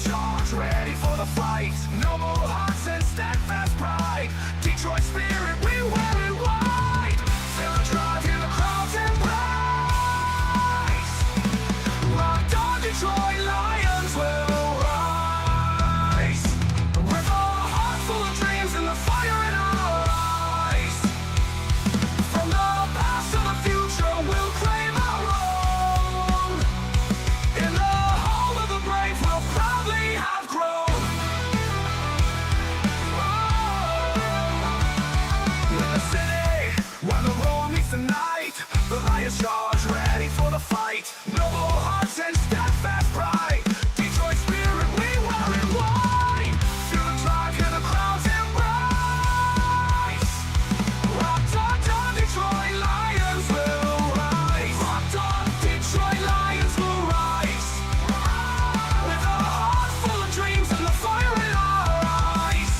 Charge, ready for the fight. No more hearts and steadfast pride. Detroit spirit, we wear it white. Feel the drive, hear the crowds embrace. Locked on Detroit Lions will rise. With a heart full of dreams and the fire in our eyes. From the past to the future, we'll claim our own. In the home of the brave, we'll proudly have grown. In the city, where the roar meets the night, the Lions charge, ready for the fight. No more hearts and steadfast pride. Detroit spirit, we wear it white. Feel the drive, hear the crowds embrace. Rocked on Detroit Lions will rise. Rocked on Detroit Lions will rise. With a heart full of dreams and the fire in our eyes.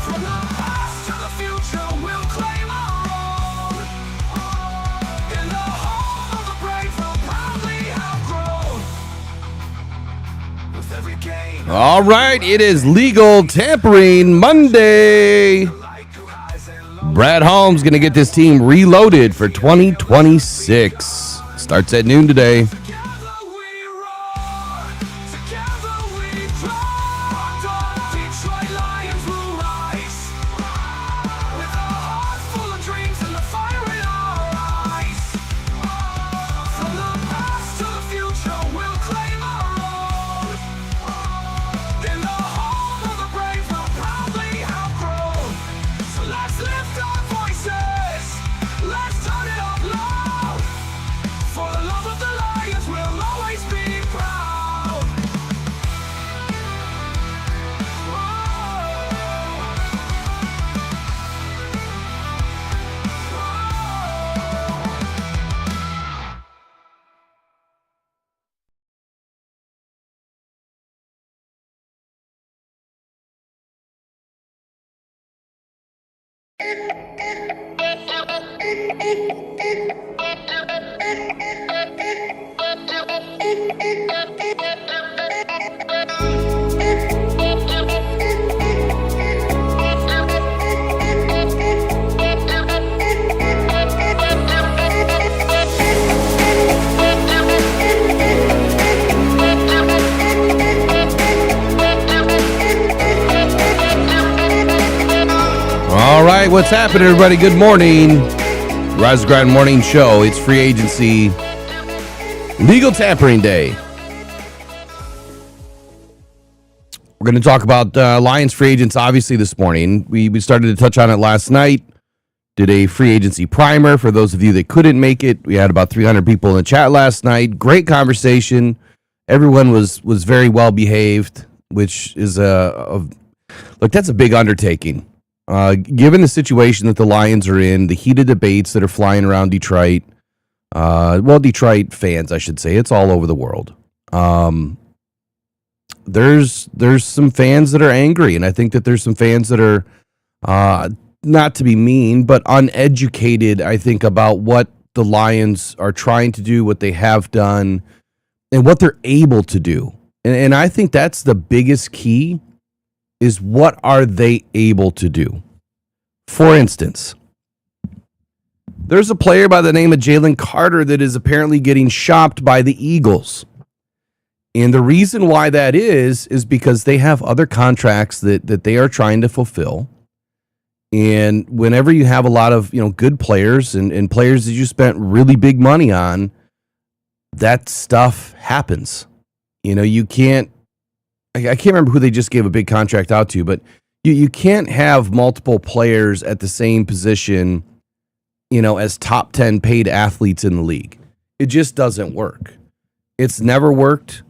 From the past to the future, we'll claim our own. In the home of the brave, we'll proudly have grown. With every game, All right, it is Legal Tampering Monday. like who highs and lows. Brad Holmes going to get this team reloaded for 2026. Starts at noon today. Together we roar, together we draw. Rocked on Detroit Lions will rise. With a heart full of dreams and the fire in our eyes. From the past to the future, we'll claim our own. In the home of the brave, we'll proudly have grown. So let's lift our voices, let's turn it up loud. For the love of the Lions, we'll always be proud. All right, what's happening, everybody? Good morning. Rise and Grind Morning Show. It's free agency Legal Tampering Day. We're going to talk about Lions free agents, obviously, this morning. We started to touch on it last night. Did a free agency primer for those of you that couldn't make it. We had about 300 people in the chat last night. Great conversation. Everyone was very well behaved, which is look, that's a big undertaking. Given the situation that the Lions are in, the heated debates that are flying around Detroit, Detroit fans, I should say, it's all over the world. There's some fans that are angry, and I think that there's some fans that are, not to be mean, but uneducated, I think, about what the Lions are trying to do, what they have done, and what they're able to do. And I think that's the biggest key, is what are they able to do? For instance, there's a player by the name of Jalen Carter that is apparently getting shopped by the Eagles. And the reason why that is because they have other contracts that they are trying to fulfill. And whenever you have a lot of good players and players that you spent really big money on, that stuff happens. You can't. I can't remember who they just gave a big contract out to, but you can't have multiple players at the same position, as top 10 paid athletes in the league. It just doesn't work. It's never worked.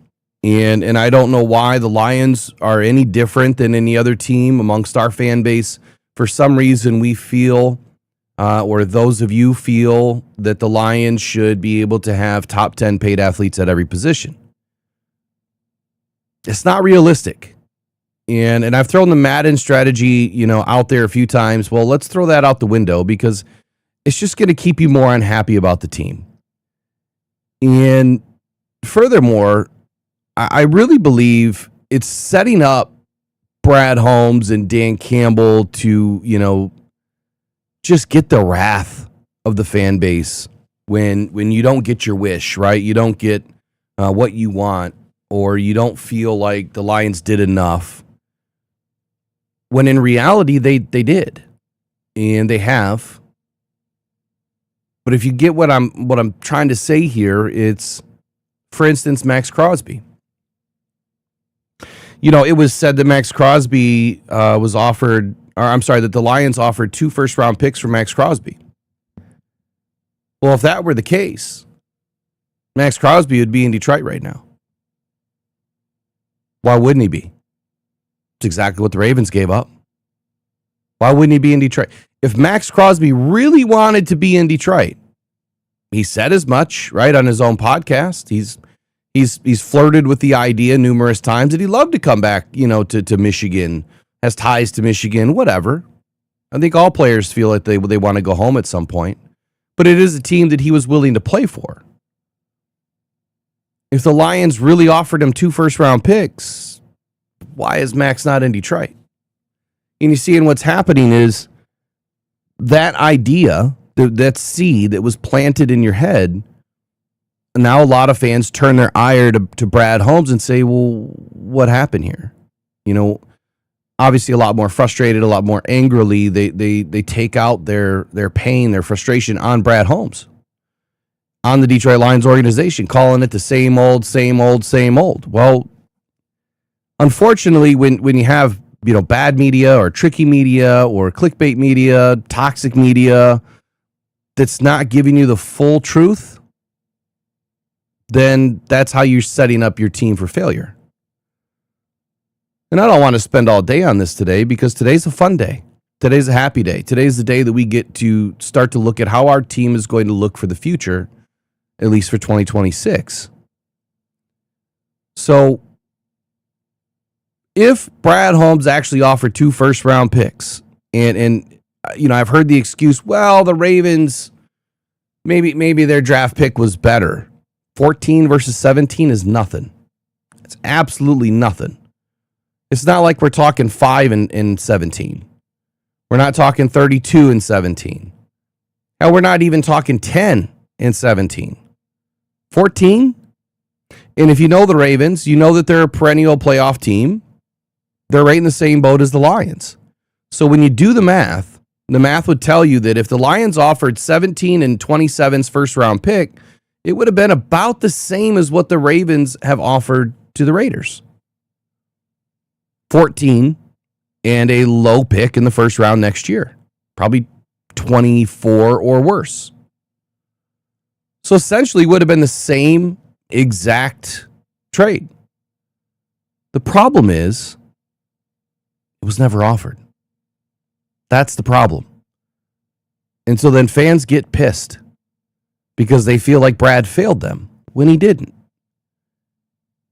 And I don't know why the Lions are any different than any other team amongst our fan base for some reason we feel, or those of you feel, that the Lions should be able to have top 10 paid athletes at every position. It's not realistic. And I've thrown the Madden strategy, out there a few times. Well, let's throw that out the window because it's just going to keep you more unhappy about the team. And furthermore, I really believe it's setting up Brad Holmes and Dan Campbell to, just get the wrath of the fan base when you don't get your wish, right? You don't get what you want, or you don't feel like the Lions did enough. When in reality, they did, and they have. But if you get what I'm trying to say here, it's, for instance, Max Crosby. It was said that Max Crosby was offered, that the Lions offered 2 first-round picks for Max Crosby. Well, if that were the case, Max Crosby would be in Detroit right now. Why wouldn't he be? It's exactly what the Ravens gave up. Why wouldn't he be in Detroit? If Max Crosby really wanted to be in Detroit, he said as much, right, on his own podcast. He's flirted with the idea numerous times that he'd love to come back, to Michigan, has ties to Michigan, whatever. I think all players feel like they want to go home at some point. But it is a team that he was willing to play for. If the Lions really offered him 2 first-round picks, why is Max not in Detroit? And you see, and what's happening is that idea, that seed that was planted in your head, now a lot of fans turn their ire to Brad Holmes and say, well, what happened here? Obviously a lot more frustrated, a lot more angrily. They take out their pain, their frustration on Brad Holmes, on the Detroit Lions organization, calling it the same old, same old, same old. Well, unfortunately, when you have bad media or tricky media or clickbait media, toxic media that's not giving you the full truth, then that's how you're setting up your team for failure. And I don't want to spend all day on this today because today's a fun day. Today's a happy day. Today's the day that we get to start to look at how our team is going to look for the future, at least for 2026. So if Brad Holmes actually offered 2 first-round picks, and I've heard the excuse, well, the Ravens, maybe their draft pick was better. 14 versus 17 is nothing. It's absolutely nothing. It's not like we're talking 5 and 17. We're not talking 32 and 17. Hell, we're not even talking 10 and 17. 14? And if you know the Ravens, you know that they're a perennial playoff team. They're right in the same boat as the Lions. So when you do the math would tell you that if the Lions offered 17 and 27's first round pick, it would have been about the same as what the Ravens have offered to the Raiders. 14 and a low pick in the first round next year. Probably 24 or worse. So essentially it would have been the same exact trade. The problem is it was never offered. That's the problem. And so then fans get pissed because they feel like Brad failed them when he didn't.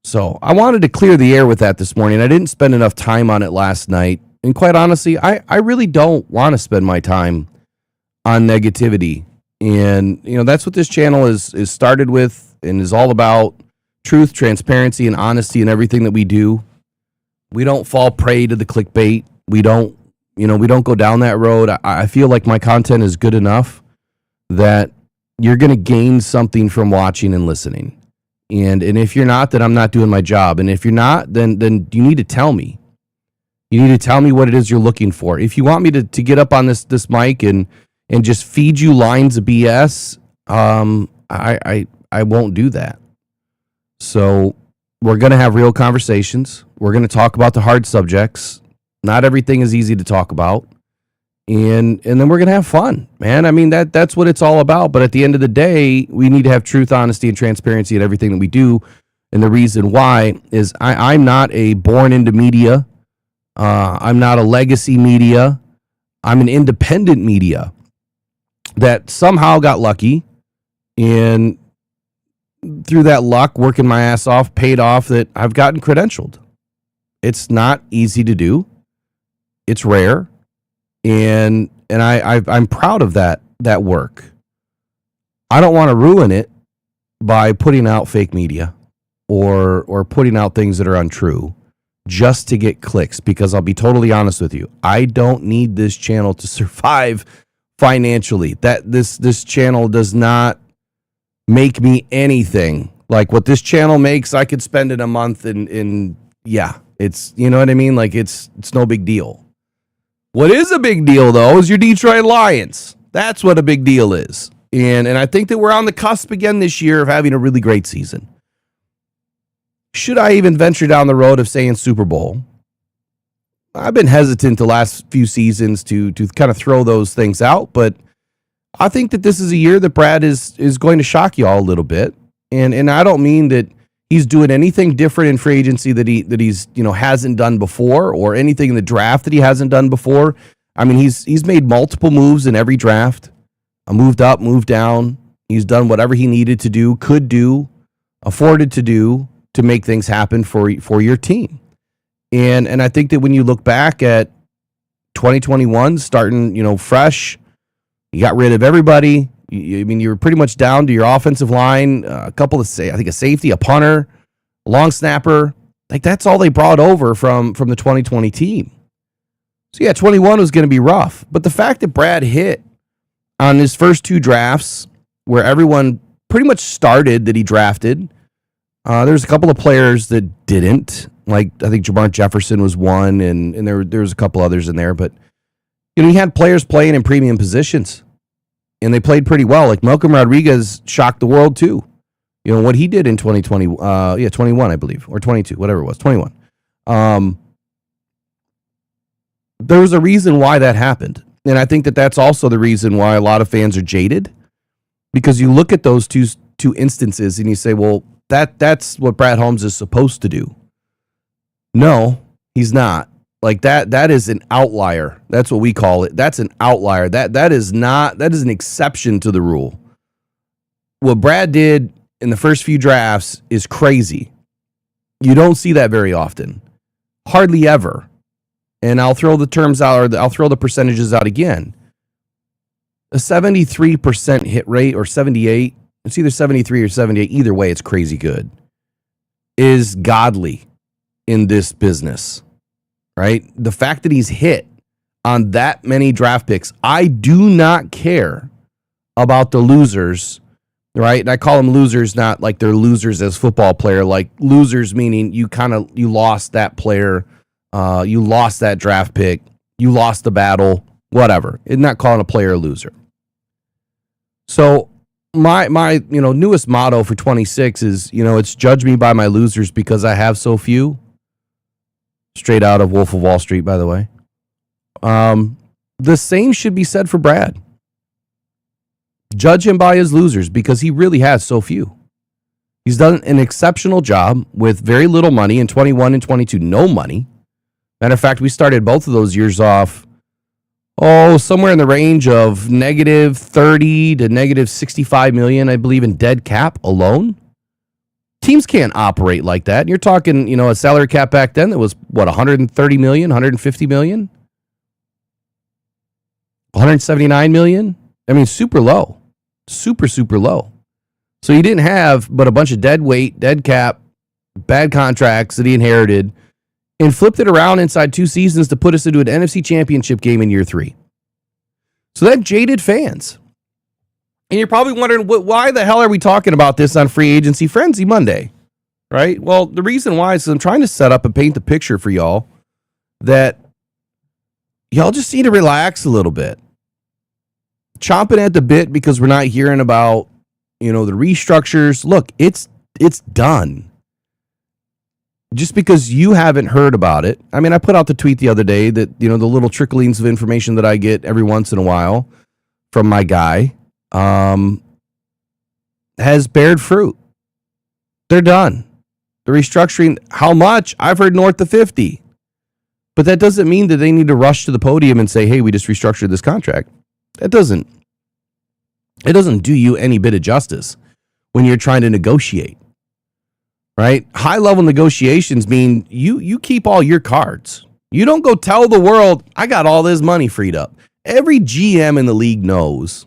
So I wanted to clear the air with that this morning. I didn't spend enough time on it last night. And quite honestly, I really don't want to spend my time on negativity. And, that's what this channel is started with and is all about: truth, transparency, and honesty in everything that we do. We don't fall prey to the clickbait. We don't go down that road. I feel like my content is good enough that you're going to gain something from watching and listening. And if you're not, then I'm not doing my job. And if you're not, then you need to tell me. You need to tell me what it is you're looking for. If you want me to get up on this mic and just feed you lines of BS, I won't do that. So we're going to have real conversations. We're going to talk about the hard subjects. Not everything is easy to talk about. And then we're going to have fun, man. I mean, that's what it's all about. But at the end of the day, we need to have truth, honesty, and transparency in everything that we do. And the reason why is I'm not a born into media. I'm not a legacy media. I'm an independent media that somehow got lucky, and through that luck, working my ass off, paid off, that I've gotten credentialed. It's not easy to do. It's rare, and I'm proud of that work. I don't want to ruin it by putting out fake media or putting out things that are untrue just to get clicks, because I'll be totally honest with you, I don't need this channel to survive financially. That this channel does not make me anything like what this channel makes. I could spend it a month in yeah, it's, you know what I mean? Like it's no big deal. What is a big deal though is your Detroit Lions. That's what a big deal is. And I think that we're on the cusp again this year of having a really great season. Should I even venture down the road of saying Super Bowl? I've been hesitant the last few seasons to kind of throw those things out, but I think that this is a year that Brad is going to shock you all a little bit. And I don't mean that he's doing anything different in free agency that he's hasn't done before, or anything in the draft that he hasn't done before. I mean, he's made multiple moves in every draft. Moved up, moved down. He's done whatever he needed to do, could do, afforded to do to make things happen for your team. And I think that when you look back at 2021, starting fresh, you got rid of everybody. You were pretty much down to your offensive line, a couple of a safety, a punter, a long snapper. Like that's all they brought over from the 2020 team. So yeah, 21 was going to be rough. But the fact that Brad hit on his first two drafts, where everyone pretty much started that he drafted, there's a couple of players that didn't. Like I think Jamar Jefferson was one, and there was a couple others in there. But he had players playing in premium positions, and they played pretty well. Like Malcolm Rodriguez shocked the world too. What he did in 2020, 21, I believe, or 22, whatever it was, 21. There was a reason why that happened. And I think that that's also the reason why a lot of fans are jaded, because you look at those two instances and you say, well, that's what Brad Holmes is supposed to do. No, he's not. Like that is an outlier. That's what we call it. That's an outlier. That is an exception to the rule. What Brad did in the first few drafts is crazy. You don't see that very often. Hardly ever. And I'll throw the terms out, or I'll throw the percentages out again. A 73% hit rate, or 78, it's either 73 or 78, either way, it's crazy good, is godly in this business, right? The fact that he's hit on that many draft picks, I do not care about the losers, right? And I call them losers, not like they're losers as football player, like losers meaning you lost that player. You lost that draft pick. You lost the battle, whatever. I'm not calling a player a loser. So my newest motto for 26 is, it's judge me by my losers because I have so few. Straight out of Wolf of Wall Street, by the way. The same should be said for Brad. Judge him by his losers because he really has so few. He's done an exceptional job with very little money in 21 and 22. No money. Matter of fact, we started both of those years off, somewhere in the range of negative 30 to negative 65 million, I believe, in dead cap alone. Teams can't operate like that. And you're talking, a salary cap back then that was, 130 million, 150 million? 179 million? I mean, super low. Super, super low. So he didn't have but a bunch of dead weight, dead cap, bad contracts that he inherited, and flipped it around inside 2 seasons to put us into an NFC Championship game in year 3. So that jaded fans. And you're probably wondering, why the hell are we talking about this on Free Agency Frenzy Monday? Right? Well, the reason why is I'm trying to set up and paint the picture for y'all that y'all just need to relax a little bit. Chomping at the bit because we're not hearing about, the restructures. Look, it's done. Just because you haven't heard about it. I mean, I put out the tweet the other day that, the little tricklings of information that I get every once in a while from my guy has bared fruit. They're done. The restructuring, how much? I've heard north of 50. But that doesn't mean that they need to rush to the podium and say, hey, we just restructured this contract. It doesn't do you any bit of justice when you're trying to negotiate, right? High-level negotiations mean you keep all your cards. You don't go tell the world, I got all this money freed up. Every GM in the league knows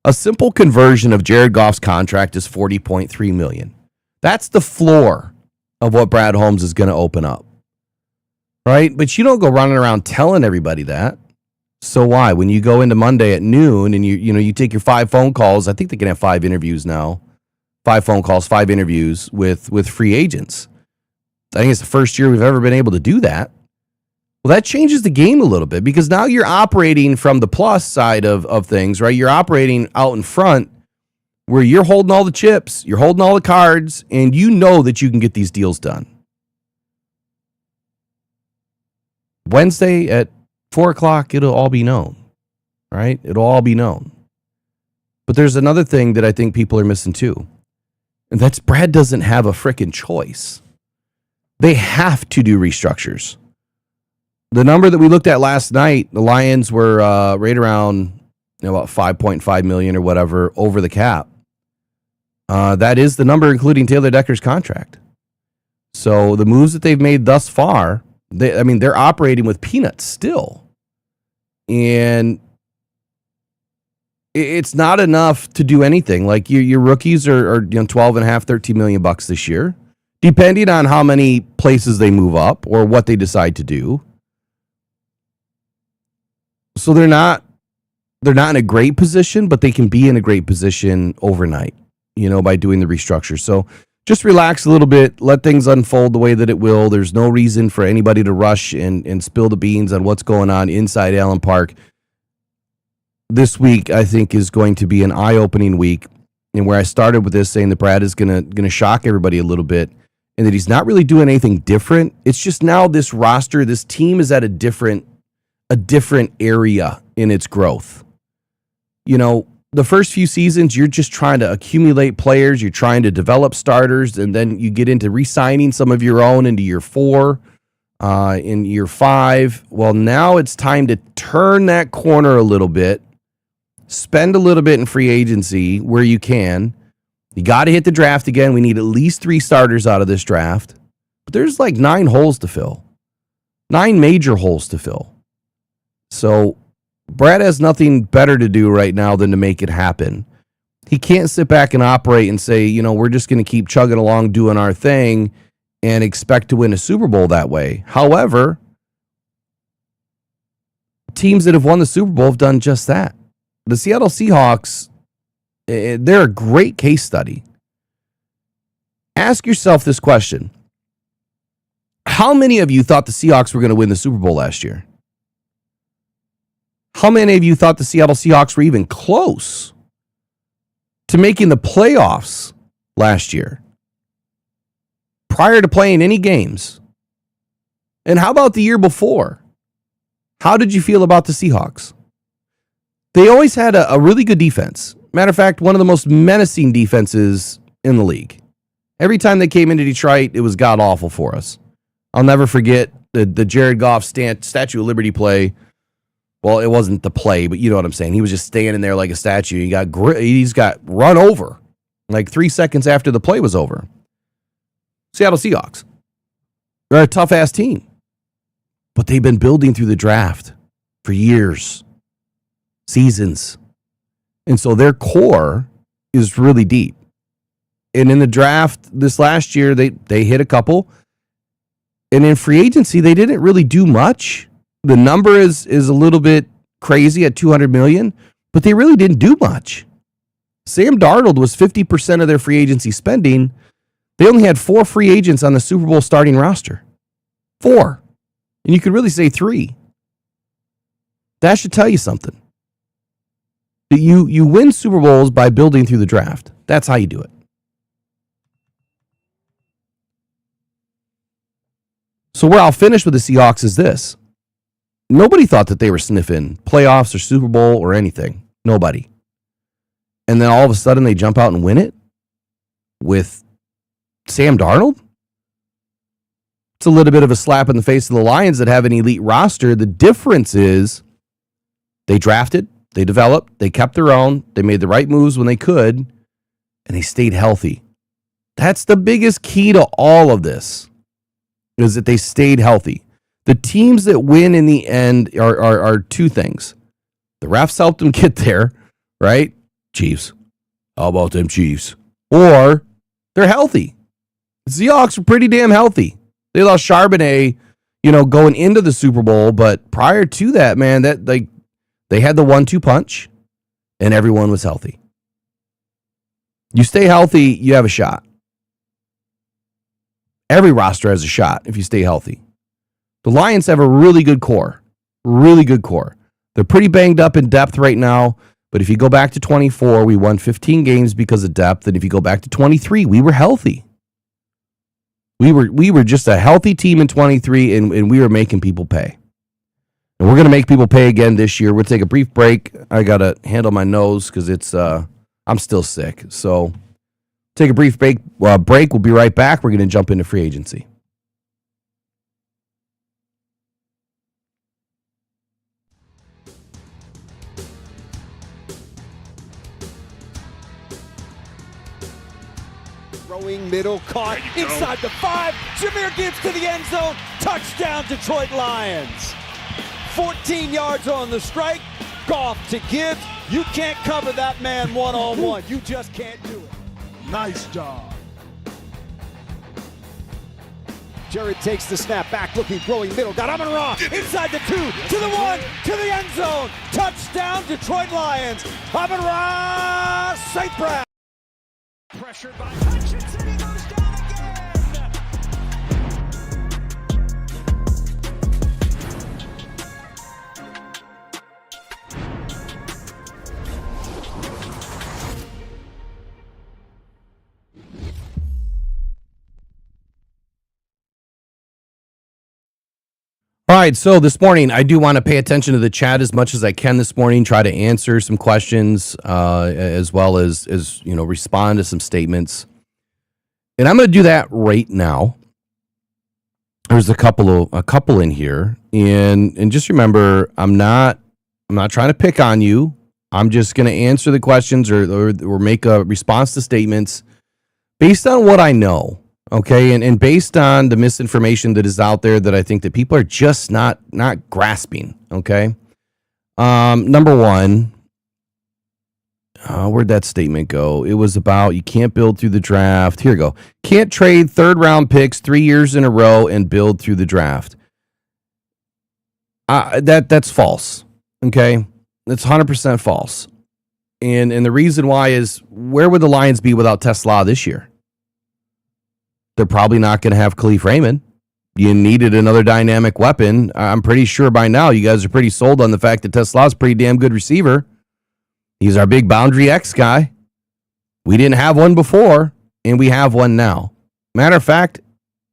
a simple conversion of Jared Goff's contract is $40.3 million. That's the floor of what Brad Holmes is going to open up, right? But you don't go running around telling everybody that. So why? When you go into Monday at noon and you take your 5 phone calls, I think they can have 5 interviews now. 5 phone calls, 5 interviews with free agents. I think it's the first year we've ever been able to do that. Well, that changes the game a little bit because now you're operating from the plus side of things, right? You're operating out in front where you're holding all the chips, you're holding all the cards, and you know that you can get these deals done. Wednesday at 4 o'clock, it'll all be known, right? It'll all be known. But there's another thing that I think people are missing too, and that's Brad doesn't have a frickin' choice. They have to do restructures. The number that we looked at last night, the Lions were right around about $5.5 million or whatever over the cap. That is the number including Taylor Decker's contract. So the moves that they've made thus far, they're operating with peanuts still. And it's not enough to do anything. Like your rookies are $12.5, $13 million this year, depending on how many places they move up or what they decide to do. So they're not in a great position, but they can be in a great position overnight, by doing the restructure. So just relax a little bit, let things unfold the way that it will. There's no reason for anybody to rush and spill the beans on what's going on inside Allen Park. This week, I think, is going to be an eye-opening week. And where I started with this saying that Brad is gonna shock everybody a little bit and that he's not really doing anything different. It's just now this roster, this team is at a different area in its growth. The first few seasons, you're just trying to accumulate players. You're trying to develop starters, and then you get into re-signing some of your own into year 4, in year 5. Well, now it's time to turn that corner a little bit, spend a little bit in free agency where you can. You got to hit the draft again. We need at least 3 starters out of this draft. But there's like 9 holes to fill, 9 major holes to fill. So Brad has nothing better to do right now than to make it happen. He can't sit back and operate and say, we're just going to keep chugging along doing our thing and expect to win a Super Bowl that way. However, teams that have won the Super Bowl have done just that. The Seattle Seahawks, they're a great case study. Ask yourself this question. How many of you thought the Seahawks were going to win the Super Bowl last year? How many of you thought the Seattle Seahawks were even close to making the playoffs last year prior to playing any games? And how about the year before? How did you feel about the Seahawks? They always had a really good defense. Matter of fact, one of the most menacing defenses in the league. Every time they came into Detroit, it was god-awful for us. I'll never forget the Jared Goff Statue of Liberty play. Well, it wasn't the play, but you know what I'm saying. He was just standing there like a statue. He's got run over like 3 seconds after the play was over. Seattle Seahawks. They're a tough-ass team. But they've been building through the draft for years, seasons. And so their core is really deep. And in the draft this last year, they hit a couple. And in free agency, they didn't really do much. The number is a little bit crazy at $200 million, but they really didn't do much. Sam Darnold was 50% of their free agency spending. They only had 4 free agents on the Super Bowl starting roster. 4. And you could really say 3. That should tell you something. You win Super Bowls by building through the draft. That's how you do it. So where I'll finish with the Seahawks is this. Nobody thought that they were sniffing playoffs or Super Bowl or anything. Nobody. And then all of a sudden they jump out and win it with Sam Darnold? It's a little bit of a slap in the face of the Lions that have an elite roster. The difference is they drafted, they developed, they kept their own, they made the right moves when they could, and they stayed healthy. That's the biggest key to all of this, is that they stayed healthy. The teams that win in the end are two things. The refs helped them get there, right? Chiefs. How about them Chiefs? Or they're healthy. The Seahawks are pretty damn healthy. They lost Charbonnet, going into the Super Bowl, but prior to that, man, they had the 1-2 punch, and everyone was healthy. You stay healthy, you have a shot. Every roster has a shot if you stay healthy. The Lions have a really good core. Really good core. They're pretty banged up in depth right now, but if you go back to 24, we won 15 games because of depth, and if you go back to 23, we were healthy. We were just a healthy team in 23, and we were making people pay. And we're going to make people pay again this year. We'll take a brief break. I got to handle my nose because I'm still sick. So take a brief break. We'll be right back. We're going to jump into free agency. Throwing middle, caught inside the 5. Jameer Gibbs to the end zone. Touchdown, Detroit Lions. 14 yards on the strike. Goff to Gibbs. You can't cover that man one-on-one. You just can't do it. Nice job. Jared takes the snap, back looking, throwing middle. Got Amon-Ra inside the 2, to the 1, to the end zone. Touchdown, Detroit Lions. Amon-Ra, St. Brown. Pressured by Hutchinson, he goes down again. All right, so this morning, I do want to pay attention to the chat as much as I can this morning, try to answer some questions, as well as respond to some statements. And I'm going to do that right now. There's a couple in here, and just remember, I'm not trying to pick on you. I'm just going to answer the questions or make a response to statements based on what I know. Okay, and based on the misinformation that is out there that I think that people are just not grasping, okay? Number one, where'd that statement go? It was about you can't build through the draft. Here we go. Can't trade third-round picks 3 years in a row and build through the draft. That's false, okay? That's 100% false. And the reason why is, where would the Lions be without Tesla this year? They're probably not going to have Khalif Raymond. You needed another dynamic weapon. I'm pretty sure by now you guys are pretty sold on the fact that Tesla's a pretty damn good receiver. He's our big boundary X guy. We didn't have one before, and we have one now. Matter of fact,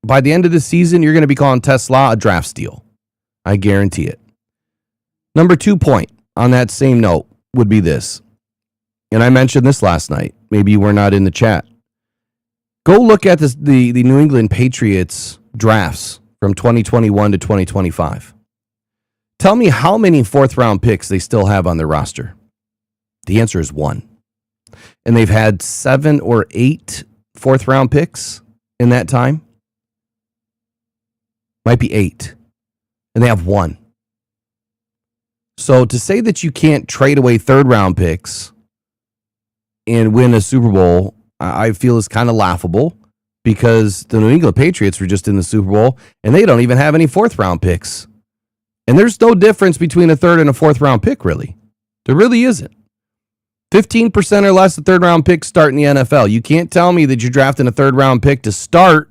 by the end of the season, you're going to be calling Tesla a draft steal. I guarantee it. Number 2 point on that same note would be this. And I mentioned this last night. Maybe you were not in the chat. Go look at the New England Patriots drafts from 2021 to 2025. Tell me how many fourth-round picks they still have on their roster. The answer is 1. And they've had 7 or 8 fourth-round picks in that time. Might be 8. And they have 1. So to say that you can't trade away third-round picks and win a Super Bowl, I feel is kind of laughable, because the New England Patriots were just in the Super Bowl and they don't even have any fourth round picks. And there's no difference between a third and a fourth round pick, really. There really isn't. 15% or less of third round picks start in the NFL. You can't tell me that you're drafting a third round pick to start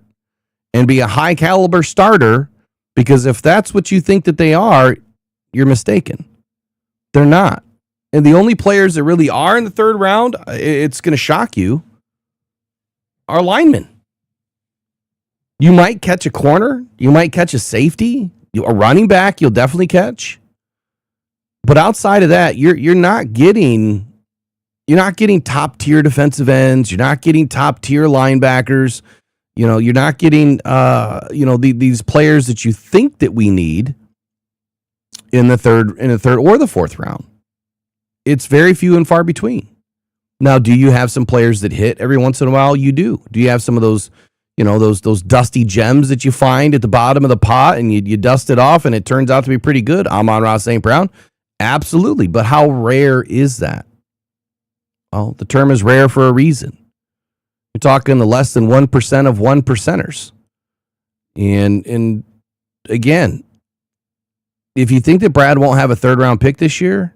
and be a high caliber starter, because if that's what you think that they are, you're mistaken. They're not. And the only players that really are in the third round, it's going to shock you, are linemen. You might catch a corner. You might catch a safety. A running back, you'll definitely catch. But outside of that, you're not getting top tier defensive ends. You're not getting top tier linebackers. You're not getting these players that you think that we need in the third or the fourth round. It's very few and far between. Now, do you have some players that hit every once in a while? You do. Do you have some of those, those dusty gems that you find at the bottom of the pot and you dust it off and it turns out to be pretty good? Amon-Ra St. Brown? Absolutely. But how rare is that? Well, the term is rare for a reason. You're talking the less than 1% of 1%ers. And again, if you think that Brad won't have a third round pick this year,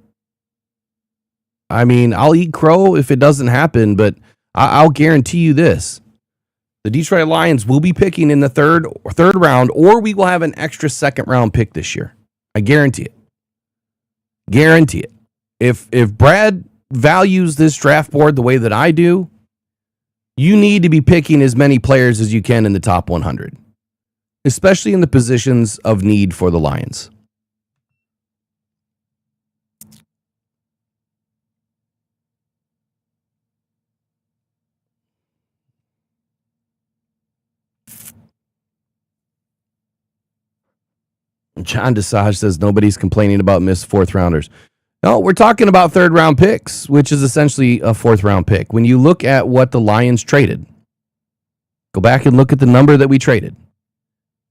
I mean, I'll eat crow if it doesn't happen, but I'll guarantee you this. The Detroit Lions will be picking in the third round, or we will have an extra second round pick this year. I guarantee it. Guarantee it. If Brad values this draft board the way that I do, you need to be picking as many players as you can in the top 100, especially in the positions of need for the Lions. John Desage says nobody's complaining about missed fourth rounders. No, we're talking about third round picks, which is essentially a fourth round pick. When you look at what the Lions traded, go back and look at the number that we traded,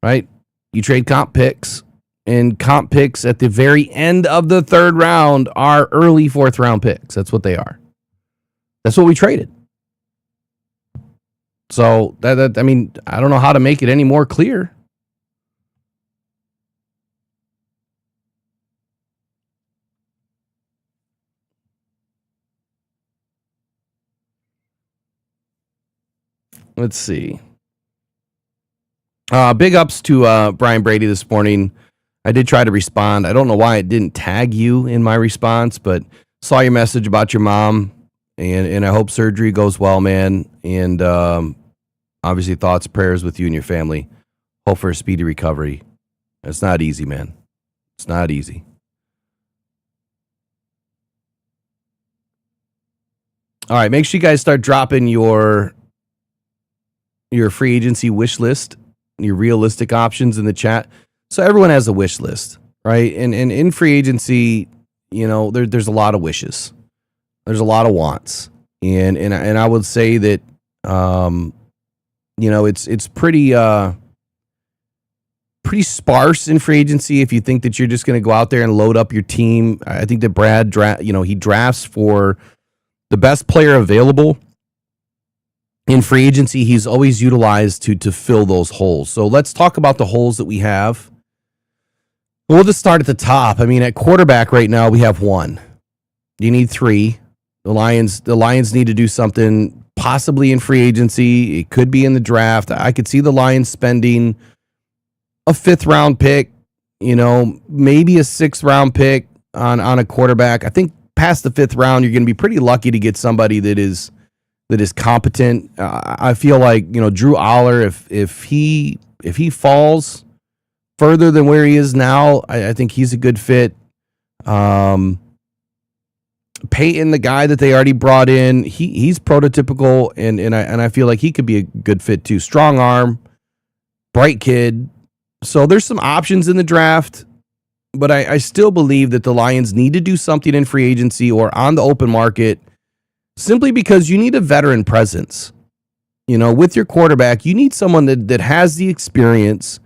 right? You trade comp picks, and comp picks at the very end of the third round are early fourth round picks. That's what they are. That's what we traded. So I mean, I don't know how to make it any more clear. Let's see. Big ups to Brian Brady this morning. I did try to respond. I don't know why it didn't tag you in my response, but saw your message about your mom, and I hope surgery goes well, man. And obviously thoughts, prayers with you and your family. Hope for a speedy recovery. It's not easy, man. It's not easy. All right, make sure you guys start dropping your free agency wish list, your realistic options in the chat. So everyone has a wish list, right? And in free agency, there's a lot of wishes. There's a lot of wants. And I would say that it's pretty sparse in free agency if you think that you're just going to go out there and load up your team. I think that Brad he drafts for the best player available. In free agency, he's always utilized to fill those holes. So let's talk about the holes that we have. We'll just start at the top. I mean, at quarterback right now, we have one. You need three. The Lions need to do something possibly in free agency. It could be in the draft. I could see the Lions spending a fifth round pick, maybe a sixth round pick on a quarterback. I think past the fifth round, you're going to be pretty lucky to get somebody that is competent. I feel like, Drew Aller, if he falls further than where he is now, I think he's a good fit. Peyton, the guy that they already brought in, he's prototypical, and I feel like he could be a good fit too. Strong arm, bright kid. So there's some options in the draft, but I still believe that the Lions need to do something in free agency or on the open market, simply because you need a veteran presence. With your quarterback, you need someone that has the experience,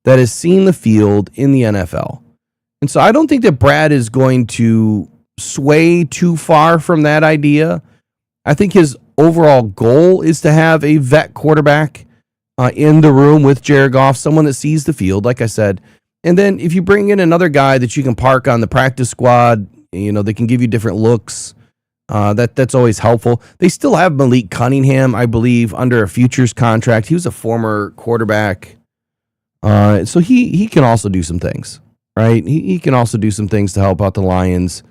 that has seen the field in the NFL. And so I don't think that Brad is going to sway too far from that idea. I think his overall goal is to have a vet quarterback in the room with Jared Goff, someone that sees the field, like I said. And then if you bring in another guy that you can park on the practice squad, they can give you different looks. That's always helpful. They still have Malik Cunningham, I believe, under a futures contract. He was a former quarterback. So he can also do some things, right? He can also do some things to help out the Lions,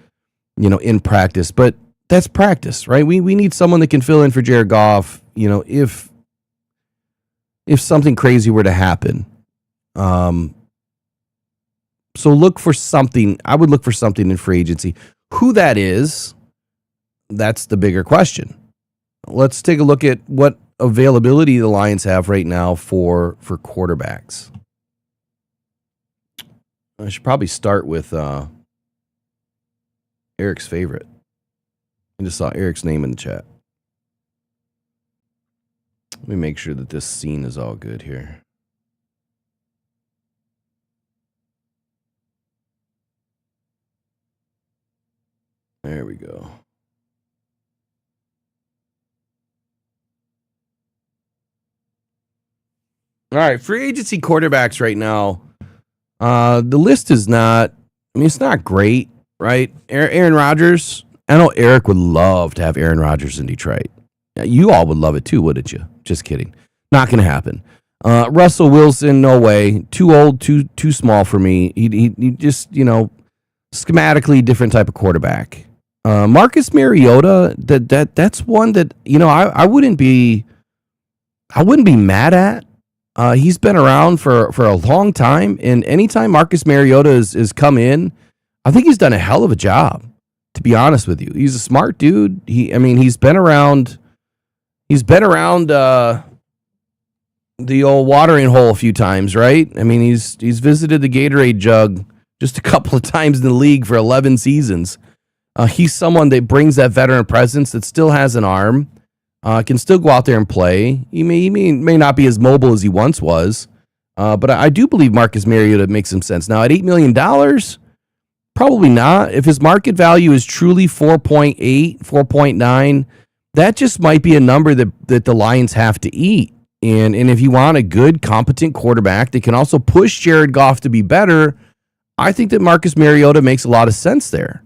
in practice. But that's practice, right? We need someone that can fill in for Jared Goff, if something crazy were to happen. So look for something. I would look for something in free agency. Who that is, that's the bigger question. Let's take a look at what availability the Lions have right now for quarterbacks. I should probably start with Eric's favorite. I just saw Eric's name in the chat. Let me make sure that this scene is all good here. There we go. All right, free agency quarterbacks right now. The list is not, I mean, it's not great, right? Aaron Rodgers. I know Eric would love to have Aaron Rodgers in Detroit. You all would love it too, wouldn't you? Just kidding. Not going to happen. Russell Wilson, no way. Too old, too small for me. He just, schematically different type of quarterback. Marcus Mariota, that's one that, I wouldn't be mad at. He's been around for a long time, and anytime Marcus Mariota has come in, I think he's done a hell of a job, to be honest with you. He's a smart dude. He's been around the old watering hole a few times, right? He's visited the Gatorade jug just a couple of times in the league for 11 seasons. He's someone that brings that veteran presence, that still has an arm. Can still go out there and play. He may not be as mobile as he once was, but I do believe Marcus Mariota makes some sense. Now, at $8 million, probably not. If his market value is truly 4.8, 4.9, that just might be a number that the Lions have to eat. And if you want a good, competent quarterback that can also push Jared Goff to be better, I think that Marcus Mariota makes a lot of sense there.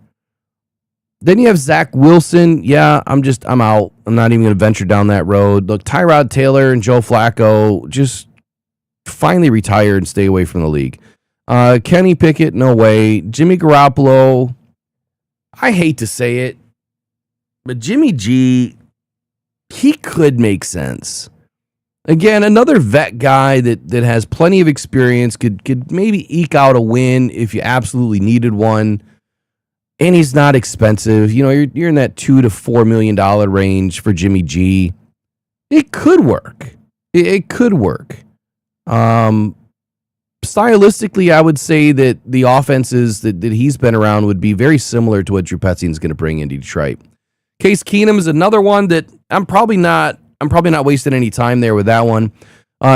Then you have Zach Wilson. Yeah, I'm out. I'm not even going to venture down that road. Look, Tyrod Taylor and Joe Flacco just finally retire and stay away from the league. Kenny Pickett, no way. Jimmy Garoppolo, I hate to say it, but Jimmy G, he could make sense. Again, another vet guy that has plenty of experience, could maybe eke out a win if you absolutely needed one. And he's not expensive. You're in that $2 to $4 million range for Jimmy G. It could work. It could work. Stylistically, I would say that the offenses that he's been around would be very similar to what Drew Petzing's going to bring into Detroit. Case Keenum is another one that I'm probably not wasting any time there with that one.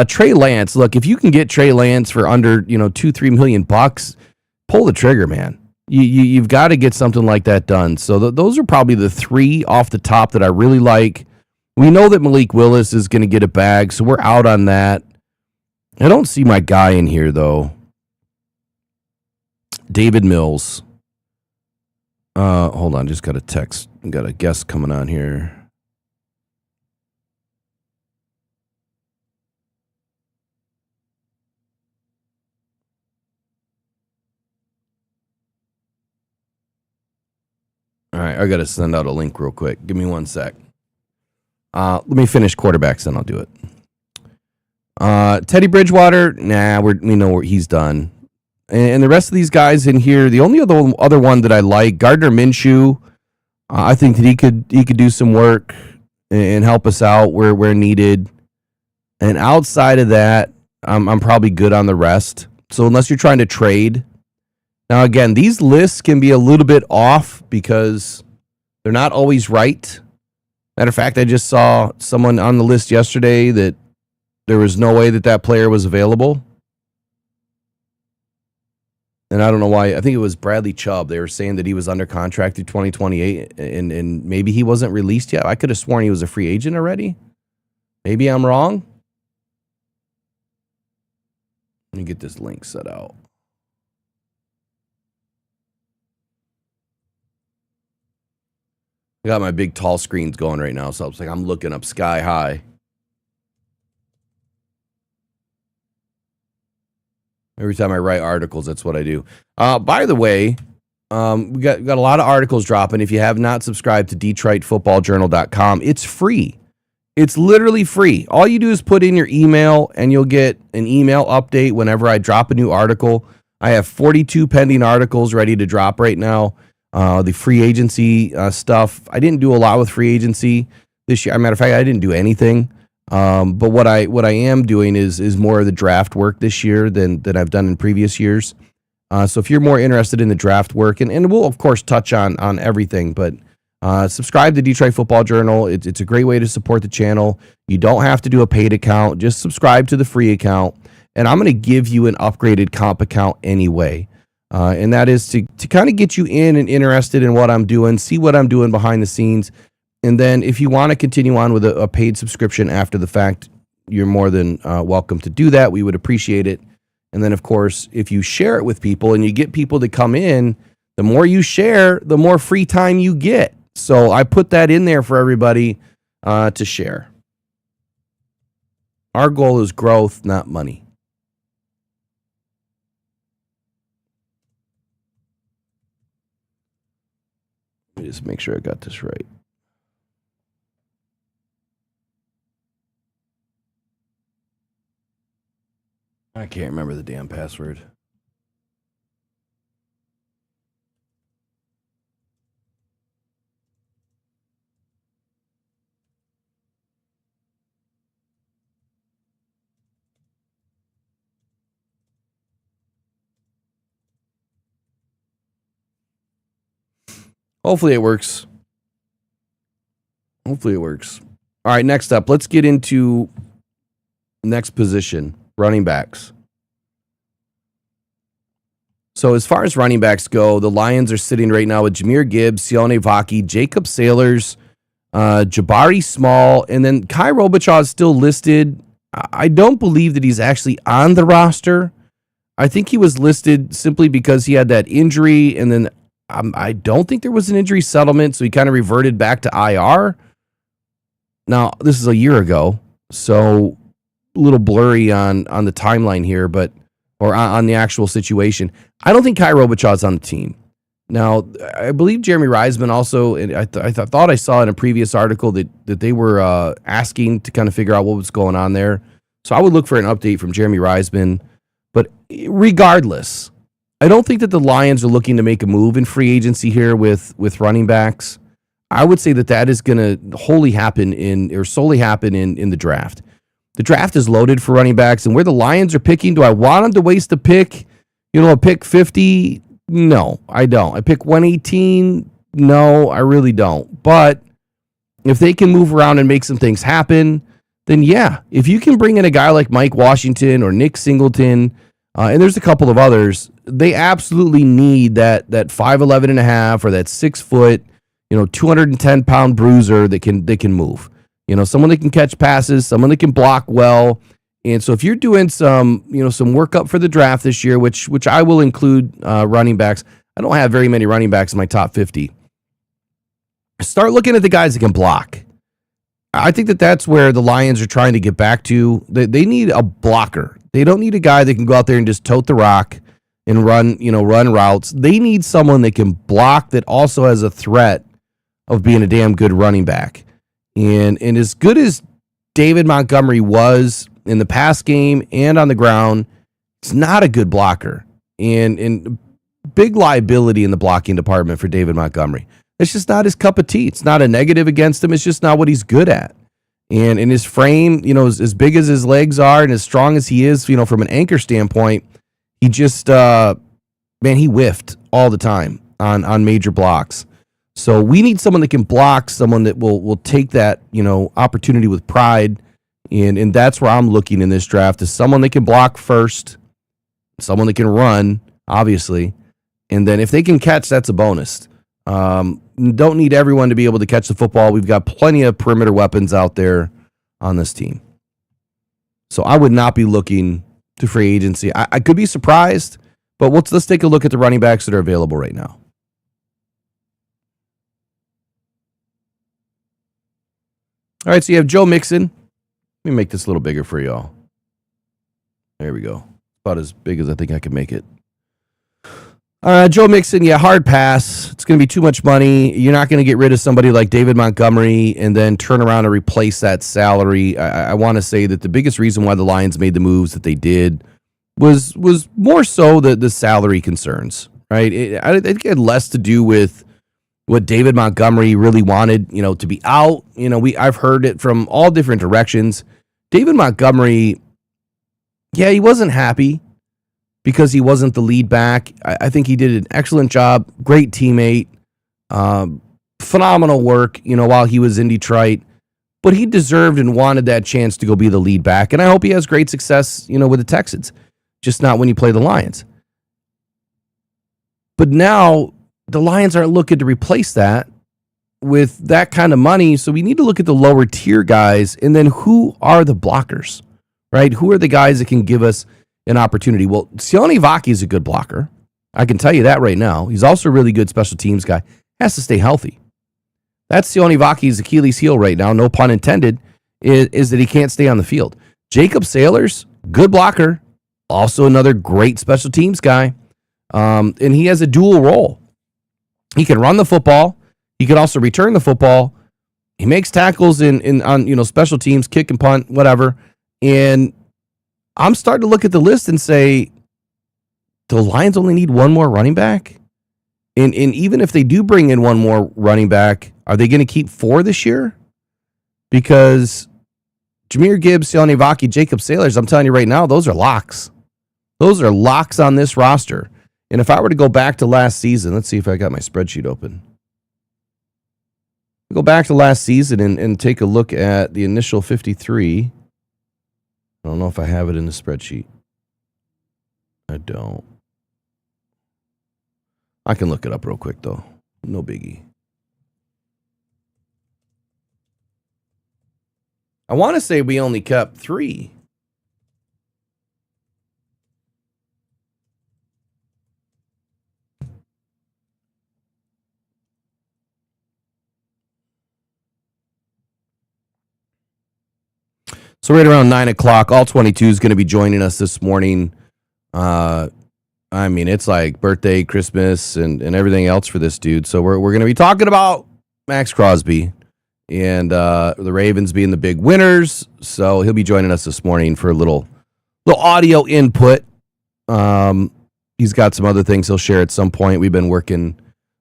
Trey Lance. Look, if you can get Trey Lance for under $2-3 million, pull the trigger, man. You've got to get something like that done. So those are probably the three off the top that I really like. We know that Malik Willis is going to get a bag, so we're out on that. I don't see my guy in here, though. David Mills. Hold on, just got a text. Got a guest coming on here. All right, I got to send out a link real quick. Give me 1 sec. Let me finish quarterbacks, then I'll do it. Teddy Bridgewater, we know where he's done. And the rest of these guys in here, the only other one that I like, Gardner Minshew, I think that he could do some work and help us out where needed. And outside of that, I'm probably good on the rest. So unless you're trying to trade. Now, again, these lists can be a little bit off because they're not always right. Matter of fact, I just saw someone on the list yesterday that there was no way that player was available. And I don't know why. I think it was Bradley Chubb. They were saying that he was under contract through 2028, and maybe he wasn't released yet. I could have sworn he was a free agent already. Maybe I'm wrong. Let me get this link set out. I got my big tall screens going right now, so it's like I'm looking up sky high. Every time I write articles, that's what I do. By the way, we got a lot of articles dropping. If you have not subscribed to DetroitFootballJournal.com, it's free. It's literally free. All you do is put in your email, and you'll get an email update whenever I drop a new article. I have 42 pending articles ready to drop right now. The free agency stuff. I didn't do a lot with free agency this year. As a matter of fact, I didn't do anything. But what I am doing is more of the draft work this year than I've done in previous years. So if you're more interested in the draft work, and we'll of course touch on everything, but subscribe to Detroit Football Journal. It's a great way to support the channel. You don't have to do a paid account. Just subscribe to the free account, and I'm going to give you an upgraded comp account anyway. And that is to kind of get you in and interested in what I'm doing, see what I'm doing behind the scenes. And then if you want to continue on with a paid subscription after the fact, you're more than welcome to do that. We would appreciate it. And then, of course, if you share it with people and you get people to come in, the more you share, the more free time you get. So I put that in there for everybody to share. Our goal is growth, not money. Let me just make sure I got this right. I can't remember the damn password. Hopefully it works. Hopefully it works. All right, next up, let's get into next position, running backs. So as far as running backs go, the Lions are sitting right now with Jahmyr Gibbs, Sione Vaki, Jacob Sailors, Jabari Small, and then Kai Robichaud is still listed. I don't believe that he's actually on the roster. I think he was listed simply because he had that injury, and then I don't think there was an injury settlement, so he kind of reverted back to IR. Now, this is a year ago, so a little blurry on the timeline here, but or on the actual situation. I don't think Kai Robichaud's on the team. Now, I believe Jeremy Reisman also, and I thought I saw in a previous article that they were asking to kind of figure out what was going on there. So I would look for an update from Jeremy Reisman. But regardless, I don't think that the Lions are looking to make a move in free agency here with running backs. I would say that is going to solely happen in the draft. The draft is loaded for running backs, and where the Lions are picking, do I want them to waste a pick? A pick 50? No, I don't. I pick 118? No, I really don't. But if they can move around and make some things happen, then yeah. If you can bring in a guy like Mike Washington or Nick Singleton, and there's a couple of others, they absolutely need that 5'11 and a half or that 6 foot, 210-pound bruiser that can move. Someone that can catch passes, someone that can block well. And so if you're doing some workup for the draft this year, which I will include running backs. I don't have very many running backs in my top 50. Start looking at the guys that can block. I think that's where the Lions are trying to get back to. They need a blocker. They don't need a guy that can go out there and just tote the rock and run routes. They need someone that can block that also has a threat of being a damn good running back. And as good as David Montgomery was in the pass game and on the ground, it's not a good blocker. And big liability in the blocking department for David Montgomery. It's just not his cup of tea. It's not a negative against him. It's just not what he's good at. And in his frame, as big as his legs are and as strong as he is, from an anchor standpoint, he just, he whiffed all the time on major blocks. So we need someone that can block, someone that will take that, opportunity with pride. And that's where I'm looking in this draft, is someone that can block first, someone that can run, obviously. And then if they can catch, that's a bonus. Don't need everyone to be able to catch the football. We've got plenty of perimeter weapons out there on this team. So I would not be looking to free agency. I could be surprised, but let's take a look at the running backs that are available right now. All right, so you have Joe Mixon. Let me make this a little bigger for y'all. There we go. About as big as I think I can make it. Joe Mixon, hard pass. It's going to be too much money. You're not going to get rid of somebody like David Montgomery and then turn around and replace that salary. I want to say that the biggest reason why the Lions made the moves that they did was more so the salary concerns, right? I think it had less to do with what David Montgomery really wanted, to be out. I've heard it from all different directions. David Montgomery, yeah, he wasn't happy because he wasn't the lead back. I think he did an excellent job, great teammate, phenomenal work, while he was in Detroit. But he deserved and wanted that chance to go be the lead back. And I hope he has great success, with the Texans, just not when you play the Lions. But now the Lions aren't looking to replace that with that kind of money. So we need to look at the lower tier guys. And then who are the blockers, right? Who are the guys that can give us an opportunity? Well, Sione Vaki is a good blocker. I can tell you that right now. He's also a really good special teams guy. Has to stay healthy. That's Sione Vaki's Achilles heel right now, no pun intended, is that he can't stay on the field. Jacob Sailors, good blocker, also another great special teams guy, and he has a dual role. He can run the football. He can also return the football. He makes tackles on special teams, kick and punt, whatever. And I'm starting to look at the list and say, the Lions only need one more running back? And even if they do bring in one more running back, are they going to keep 4 this year? Because Jahmyr Gibbs, Sione Vaki, Jacob Sailors, I'm telling you right now, those are locks. Those are locks on this roster. And if I were to go back to last season, let's see if I got my spreadsheet open. Go back to last season and take a look at the initial 53. I don't know if I have it in the spreadsheet. I don't. I can look it up real quick, though. No biggie. I want to say we only kept 3. So right around 9 o'clock, all 22 is going to be joining us this morning. It's like birthday, Christmas, and everything else for this dude. So we're going to be talking about Max Crosby and the Ravens being the big winners. So he'll be joining us this morning for a little audio input. He's got some other things he'll share at some point. We've been working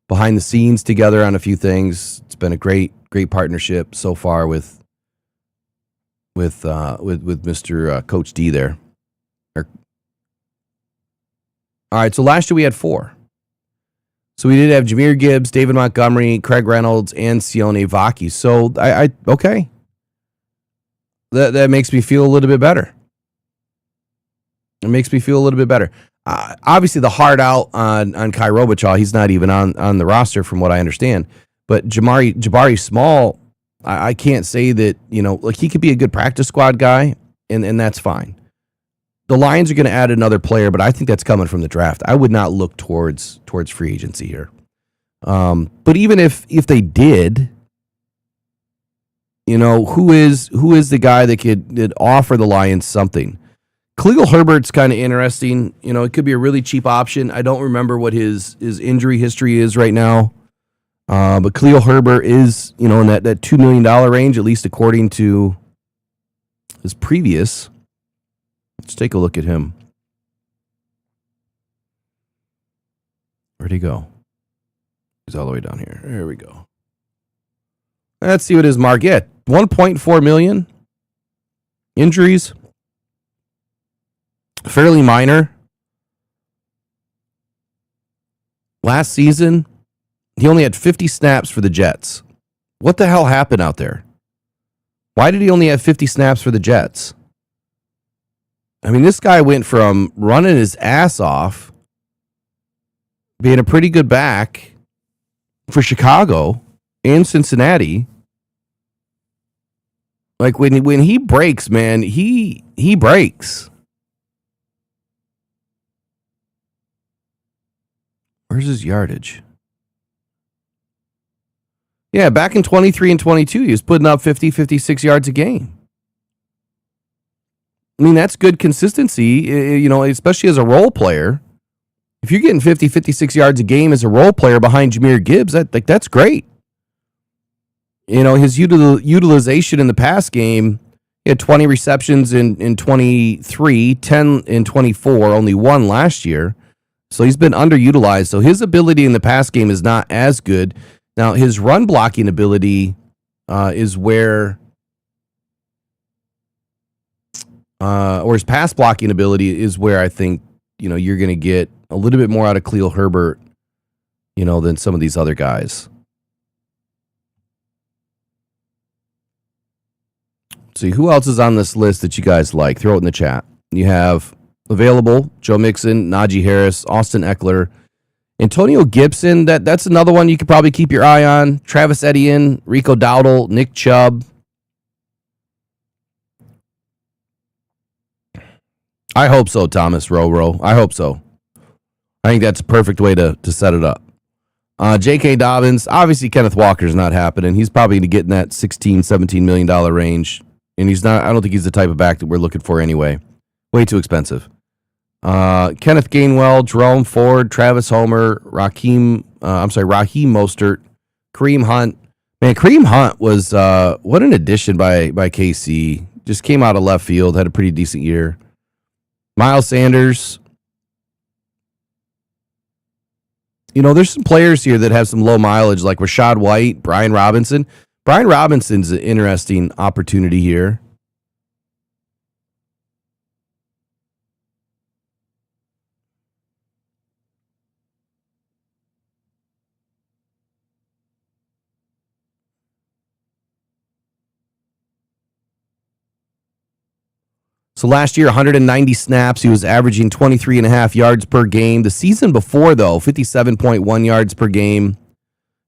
behind the scenes together on a few things. It's been a great partnership so far with Mr. Coach D there. All right, so last year we had 4. So we did have Jahmyr Gibbs, David Montgomery, Craig Reynolds, and Sione Vaki. So okay. That makes me feel a little bit better. It makes me feel a little bit better. Obviously, the hard out on Kai Robichaud, he's not even on the roster from what I understand. But Jabari Small, I can't say that, he could be a good practice squad guy, and that's fine. The Lions are going to add another player, but I think that's coming from the draft. I would not look towards free agency here. But even if they did, who is the guy that could offer the Lions something? Khalil Herbert's kind of interesting. It could be a really cheap option. I don't remember what his injury history is right now. But Khalil Herbert is, in that $2 million range, at least according to his previous. Let's take a look at him. Where'd he go? He's all the way down here. There we go. Let's see what his mark. Yeah, $1.4 million. Injuries. Fairly minor. Last season, he only had 50 snaps for the Jets. What the hell happened out there? Why did he only have 50 snaps for the Jets? This guy went from running his ass off, being a pretty good back for Chicago and Cincinnati. Like when he breaks, man, he breaks. Where's his yardage? Yeah, back in 23 and 22, he was putting up 50, 56 yards a game. That's good consistency, especially as a role player. If you're getting 50, 56 yards a game as a role player behind Jahmyr Gibbs, that's great. His utilization in the pass game, he had 20 receptions in 23, 10 in 24, only 1 last year. So he's been underutilized. So his ability in the pass game is not as good. Now, his run blocking ability is where, or his pass blocking ability is where I think, you're going to get a little bit more out of Khalil Herbert, than some of these other guys. See, who else is on this list that you guys like? Throw it in the chat. You have available Joe Mixon, Najee Harris, Austin Eckler, Antonio Gibson. That's another one you could probably keep your eye on. Travis Etienne, Rico Dowdle, Nick Chubb. I hope so, Thomas Roro. I hope so. I think that's a perfect way to set it up. J.K. Dobbins, obviously Kenneth Walker's not happening. He's probably going to get in that $16, $17 million range. And he's not. I don't think he's the type of back that we're looking for anyway. Way too expensive. Kenneth Gainwell, Jerome Ford, Travis Homer, Raheem Mostert, Kareem Hunt. Man, Kareem Hunt was what an addition by KC. Just came out of left field, had a pretty decent year. Miles Sanders. There's some players here that have some low mileage, like Rashad White, Brian Robinson. Brian Robinson's an interesting opportunity here. So last year, 190 snaps. He was averaging 23.5 yards per game. The season before, though, 57.1 yards per game.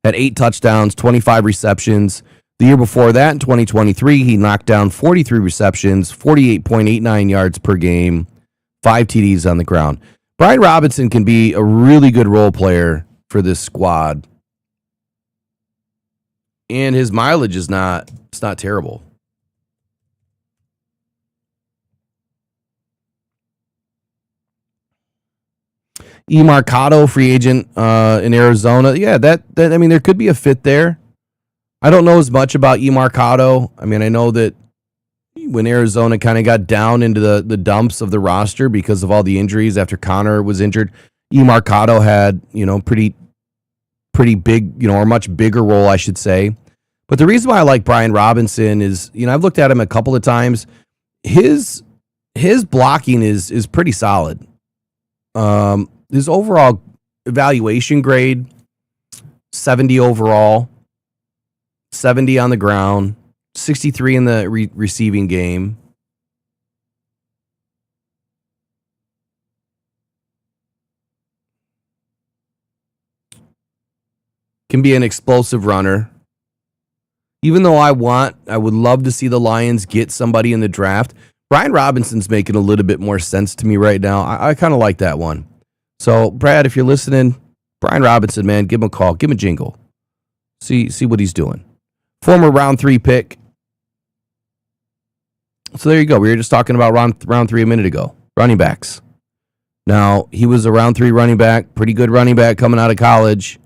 Had 8 touchdowns, 25 receptions. The year before that, in 2023, he knocked down 43 receptions, 48.89 yards per game, 5 TDs on the ground. Brian Robinson can be a really good role player for this squad. And his mileage is not terrible. Mercado, free agent in Arizona. Yeah, that there could be a fit there. I don't know as much about Mercado. I know that when Arizona kind of got down into the dumps of the roster because of all the injuries after Connor was injured, Mercado had, pretty big, or much bigger role, I should say. But the reason why I like Brian Robinson is, I've looked at him a couple of times. His blocking is pretty solid. His overall evaluation grade, 70 overall, 70 on the ground, 63 in the receiving game. Can be an explosive runner. Even though I would love to see the Lions get somebody in the draft, Brian Robinson's making a little bit more sense to me right now. I kind of like that one. So, Brad, if you're listening, Brian Robinson, man, give him a call. Give him a jingle. See what he's doing. Former round 3 pick. So there you go. We were just talking about round 3 a minute ago. Running backs. Now, he was a round 3 running back, pretty good running back coming out of college.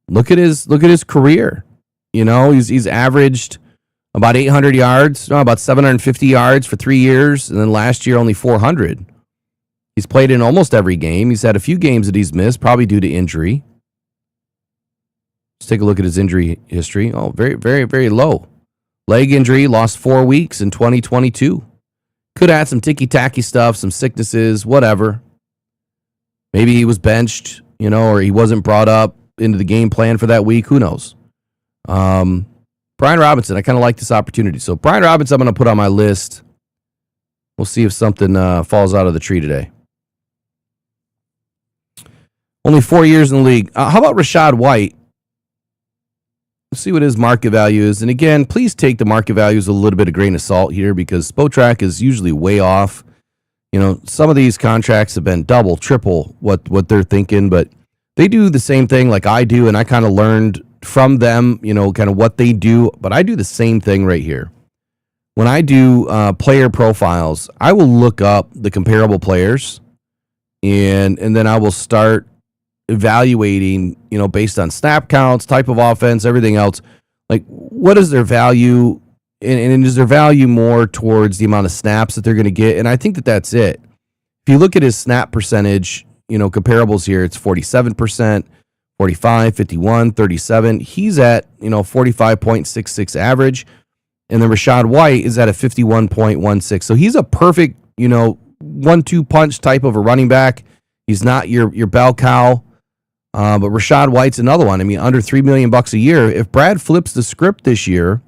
Look at his career. He's averaged about 800 yards, about 750 yards for 3 years, and then last year only 400. He's played in almost every game. He's had a few games that he's missed, probably due to injury. Let's take a look at his injury history. Oh, very, very, very low. Leg injury, lost 4 weeks in 2022. Could have had some ticky-tacky stuff, some sicknesses, whatever. Maybe he was benched, or he wasn't brought up into the game plan for that week. Who knows? Brian Robinson, I kind of like this opportunity. So Brian Robinson, I'm going to put on my list. We'll see if something falls out of the tree today. Only 4 years in the league. How about Rashad White? Let's see what his market value is. And again, please take the market values with a little bit of grain of salt here because Spotrac is usually way off. Some of these contracts have been double, triple what they're thinking, but they do the same thing like I do, and I kind of learned from them, kind of what they do, but I do the same thing right here. When I do player profiles, I will look up the comparable players, and then I will start evaluating, based on snap counts, type of offense, everything else. Like, what is their value, and is their value more towards the amount of snaps that they're going to get? And I think that that's it. If you look at his snap percentage, comparables here, it's 47%, 45, 51, 37. He's at, 45.66 average. And then Rachaad White is at a 51.16. So he's a perfect, 1-2 punch type of a running back. He's not your bell cow. But Rachaad White's another one. I mean, under $3 million a year. If Brad flips the script this year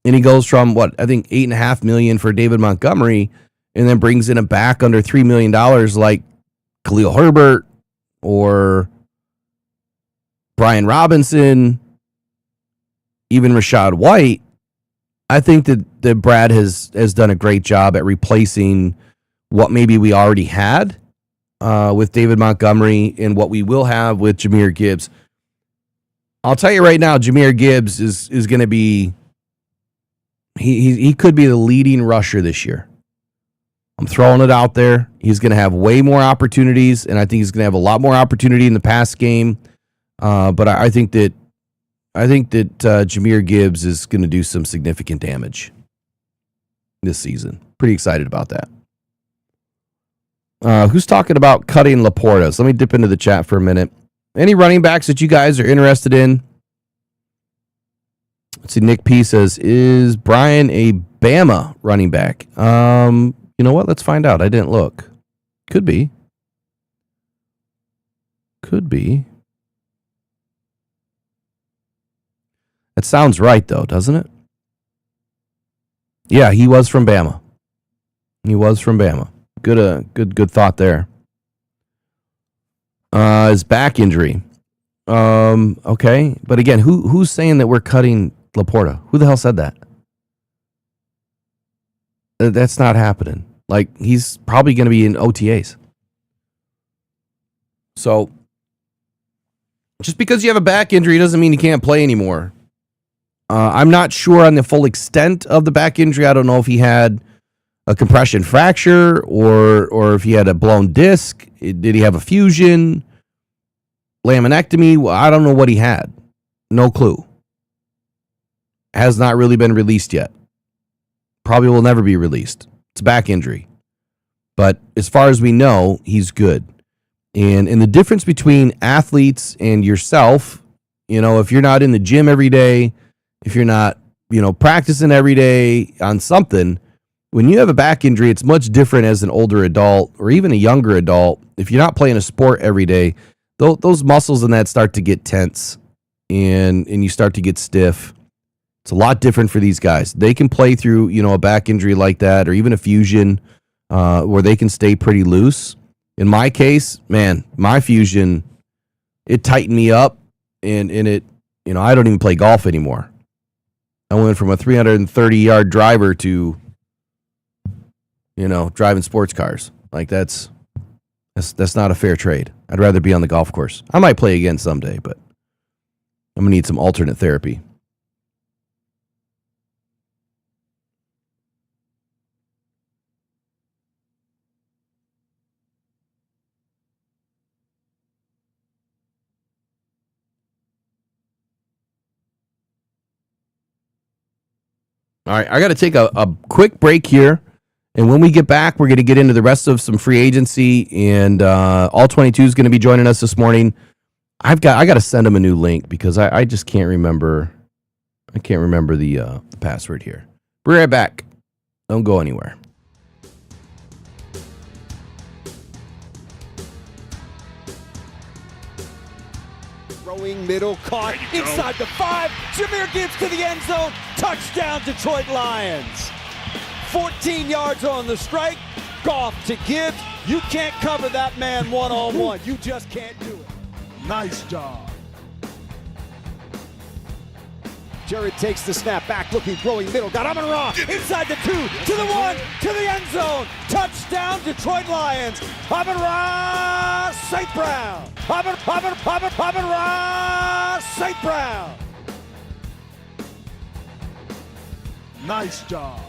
and he goes from $8.5 million for David Montgomery and then brings in a back under $3 million like Khalil Herbert or Brian Robinson, even Rachaad White, I think that Brad has done a great job at replacing what maybe we already had with David Montgomery and what we will have with Jahmyr Gibbs. I'll tell you right now, Jahmyr Gibbs is going to be he could be the leading rusher this year. I'm throwing it out there. He's going to have way more opportunities, and I think he's going to have a lot more opportunity in the pass game. But I think that Jahmyr Gibbs is going to do some significant damage this season. Pretty excited about that. Who's talking about cutting Laporta? So let me dip into the chat for a minute. Any running backs that you guys are interested in? Let's see. Nick P says, is Brian a Bama running back? You know what? Let's find out. I didn't look. Could be. That sounds right, though, doesn't it? Yeah, he was from Bama. Good thought there. His back injury. Okay, but again, who's saying that we're cutting Laporta? Who the hell said that? That's not happening. Like, he's probably going to be in OTAs. So, just because you have a back injury doesn't mean you can't play anymore. I'm not sure on the full extent of the back injury. I don't know if he had a compression fracture or if he had a blown disc. Did he have a fusion? Laminectomy? Well, I don't know what he had. No clue. Has not really been released yet. Probably will never be released. It's a back injury. But as far as we know, he's good. And the difference between athletes and yourself, if you're not in the gym every day, if you're not, practicing every day on something, when you have a back injury, it's much different as an older adult or even a younger adult. If you're not playing a sport every day, those muscles and that start to get tense and you start to get stiff. It's a lot different for these guys. They can play through, a back injury like that or even a fusion where they can stay pretty loose. In my case, man, my fusion, it tightened me up and it, I don't even play golf anymore. I went from a 330-yard driver to, driving sports cars. Like that's not a fair trade. I'd rather be on the golf course. I might play again someday, but I'm going to need some alternate therapy. All right, I got to take a quick break here. And when we get back, we're going to get into the rest of some free agency. And All 22 is going to be joining us this morning. I got to send him a new link because I just can't remember. I can't remember the password here. We're right back. Don't go anywhere. Throwing middle, caught inside the 5. Jahmyr Gibbs to the end zone. Touchdown, Detroit Lions. 14 yards on the strike. Goff to Gibbs. You can't cover that man one-on-one. You just can't do it. Nice job. Jared takes the snap, back looking, throwing middle. Got Amon-Ra inside the 2, to the 1, to the end zone. Touchdown, Detroit Lions. Amon-Ra St. Brown. Amon-Ra St. Brown. Nice job.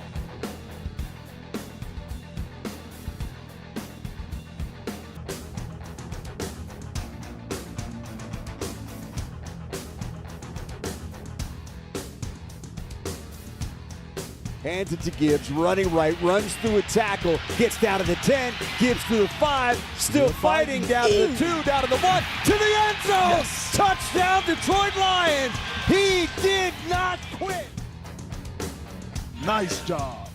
Hands it to Gibbs, running right, runs through a tackle, gets down to the 10, Gibbs through the 5, still fighting, down to the 2, down to the 1, to the end zone! Yes. Touchdown, Detroit Lions! He did not quit! Nice job.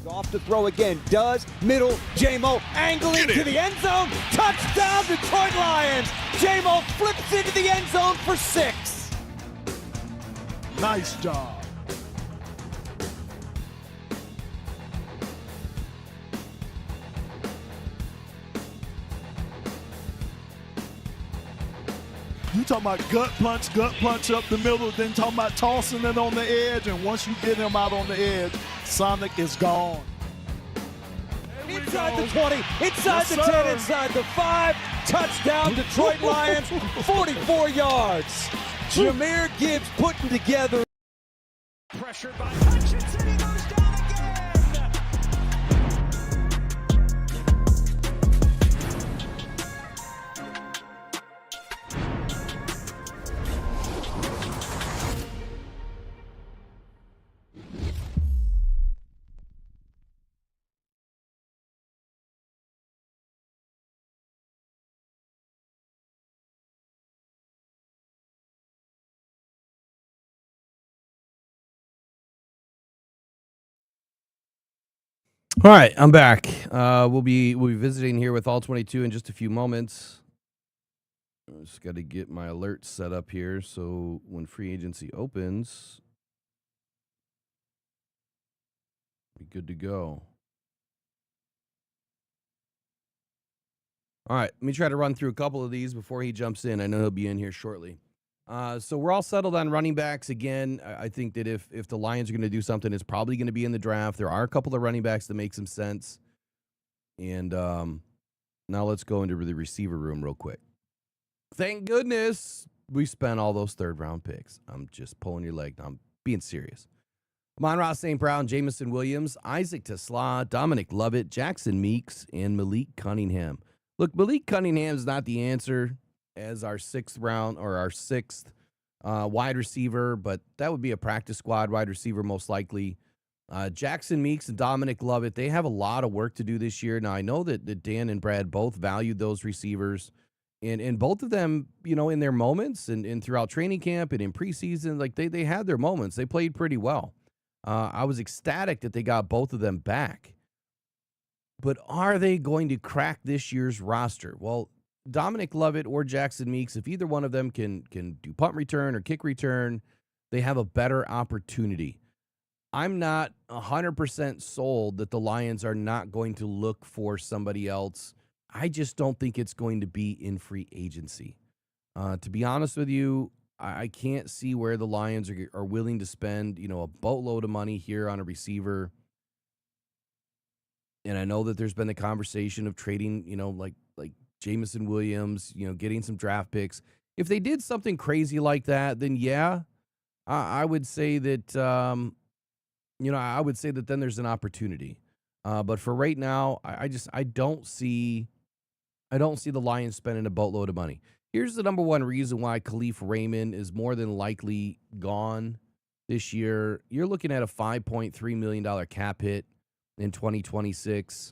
Off to throw again, does, middle, J-Mo angling to the end zone, touchdown Detroit Lions! J-Mo flips into the end zone for 6. Nice job. You talking about gut punch up the middle, then talking about tossing it on the edge, and once you get him out on the edge, Sonic is gone. Inside the 20, inside the 10, inside the 5, touchdown Detroit Lions, 44 yards. Jahmyr Gibbs putting together. Pressured by Hutchinson, he goes down again. All right, I'm back. We'll be visiting here with all 22 in just a few moments. I just got to get my alerts set up here so when free agency opens, be good to go. All right, let me try to run through a couple of these before he jumps in. I know he'll be in here shortly. So we're all settled on running backs again. I think that if the Lions are going to do something, it's probably going to be in the draft. There are a couple of running backs that make some sense. And now let's go into the receiver room real quick. Thank goodness we spent all those third-round picks. I'm just pulling your leg. I'm being serious. Amon-Ra St. Brown, Jamison Williams, Isaac Tesla, Dominic Lovett, Jackson Meeks, and Malik Cunningham. Look, Malik Cunningham's not the answer as our sixth wide receiver, but that would be a practice squad wide receiver most likely. Jackson Meeks and Dominic Lovett, they have a lot of work to do this year. Now, I know that Dan and Brad both valued those receivers, and both of them, you know, in their moments and throughout training camp and in preseason, like they had their moments. They played pretty well. I was ecstatic that they got both of them back. But are they going to crack this year's roster? Well, Dominic Lovett or Jackson Meeks, if either one of them can do punt return or kick return, they have a better opportunity. I'm not 100% sold that the Lions are not going to look for somebody else. I just don't think it's going to be in free agency. To be honest with you, I can't see where the Lions are willing to spend, you know, a boatload of money here on a receiver. And I know that there's been the conversation of trading, you know, like Jamison Williams, you know, getting some draft picks. If they did something crazy like that, then yeah, I would say that, I would say that then there's an opportunity. But for right now, I don't see the Lions spending a boatload of money. Here's the number one reason why Khalif Raymond is more than likely gone this year. You're looking at a $5.3 million cap hit in 2026,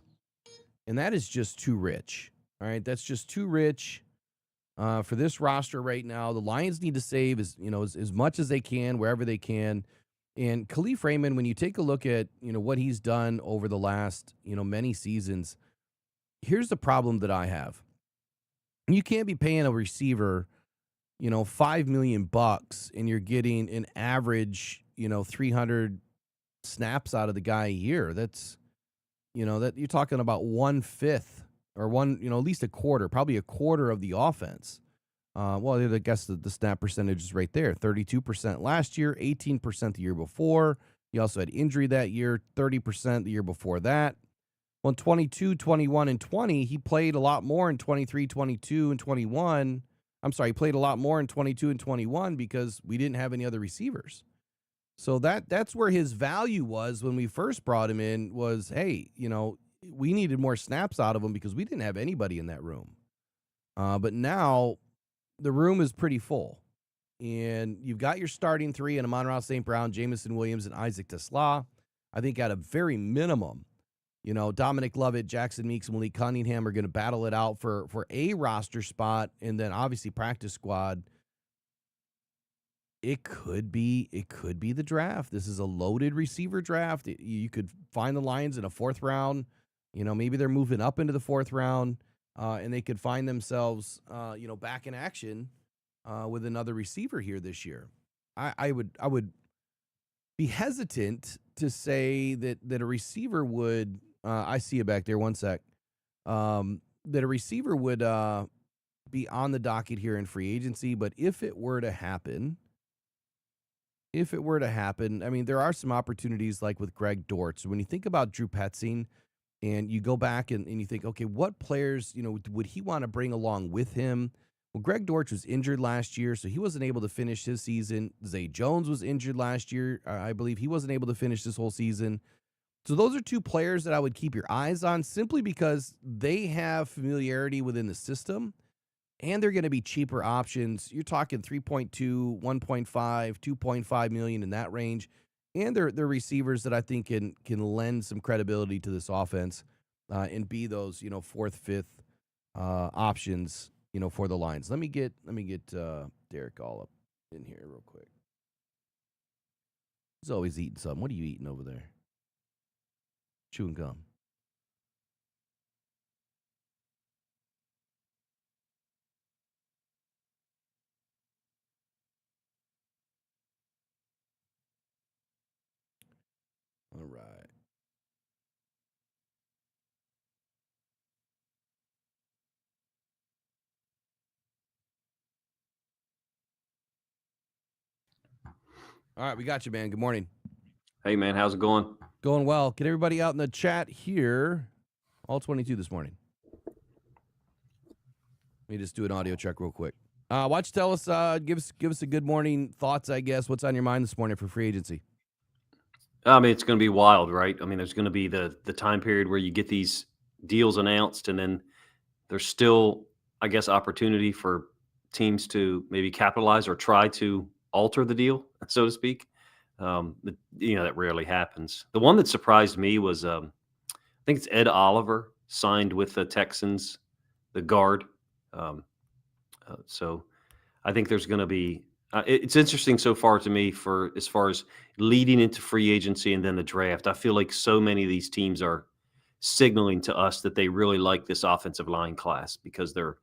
and that is just too rich. All right, that's just too rich for this roster right now. The Lions need to save as much as they can wherever they can. And Khalif Raymond, when you take a look at what he's done over the last many seasons, here's the problem that I have. You can't be paying a receiver $5 million and you're getting an average 300 snaps out of the guy a year. That's that you're talking about 1/5 or at least a quarter, probably a quarter of the offense. Well, I guess the snap percentage is right there. 32% last year, 18% the year before. You also had injury that year, 30% the year before that. Well, in 22, 21, and 20, he played a lot more in 23, 22, and 21. I'm sorry, he played a lot more in 22 and 21 because we didn't have any other receivers. So that's where his value was when we first brought him in was, hey, we needed more snaps out of him because we didn't have anybody in that room. But now the room is pretty full. And you've got your starting three in Amon-Ra St. Brown, Jamison Williams, and Isaac Tesla. I think at a very minimum, Dominic Lovett, Jackson Meeks, and Malik Cunningham are going to battle it out for a roster spot, and then obviously practice squad. It could be the draft. This is a loaded receiver draft. You could find the Lions in a fourth round. Maybe they're moving up into the fourth round, and they could find themselves, back in action with another receiver here this year. I would be hesitant to say that a receiver would. I see it back there. One sec. That a receiver would be on the docket here in free agency, but if it were to happen, I mean, there are some opportunities like with Greg Dortz. When you think about Drew Petzing and you go back and you think, okay, what players, would he want to bring along with him? Well, Greg Dortch was injured last year, so he wasn't able to finish his season. Zay Jones was injured last year. I believe he wasn't able to finish this whole season. So those are two players that I would keep your eyes on simply because they have familiarity within the system. And they're going to be cheaper options. You're talking 3.2, 1.5, 2.5 million in that range. And they're receivers that I think can lend some credibility to this offense and be those, fourth, fifth options, for the Lions. Let me get Derek all up in here real quick. He's always eating something. What are you eating over there? Chewing gum. All right. All right, we got you, man. Good morning. Hey, man, how's it going? Going well. Get everybody out in the chat here. All 22 this morning. Let me just do an audio check real quick. Why don't you tell us, give us a good morning thoughts, I guess. What's on your mind this morning for free agency? I mean, it's going to be wild, right? I mean, there's going to be the time period where you get these deals announced, and then there's still, I guess, opportunity for teams to maybe capitalize or try to alter the deal, so to speak. That rarely happens. The one that surprised me was, I think it's Ed Oliver signed with the Texans, the guard. So I think there's going to be, it's interesting so far to me for as far as leading into free agency and then the draft. I feel like so many of these teams are signaling to us that they really like this offensive line class because they're,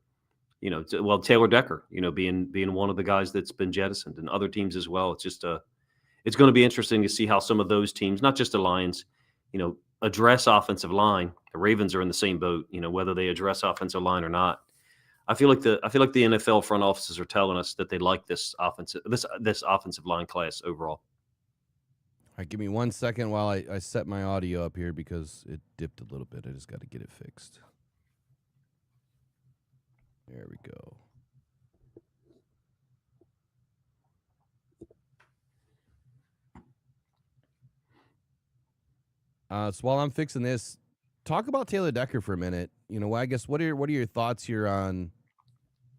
Taylor Decker, being one of the guys that's been jettisoned and other teams as well. It's just it's going to be interesting to see how some of those teams, not just the Lions, address offensive line. The Ravens are in the same boat, whether they address offensive line or not. I feel like the NFL front offices are telling us that they like this offensive line class overall. All right, give me 1 second while I set my audio up here because it dipped a little bit. I just got to get it fixed. There we go. So while I'm fixing this, talk about Taylor Decker for a minute. I guess what are your thoughts here on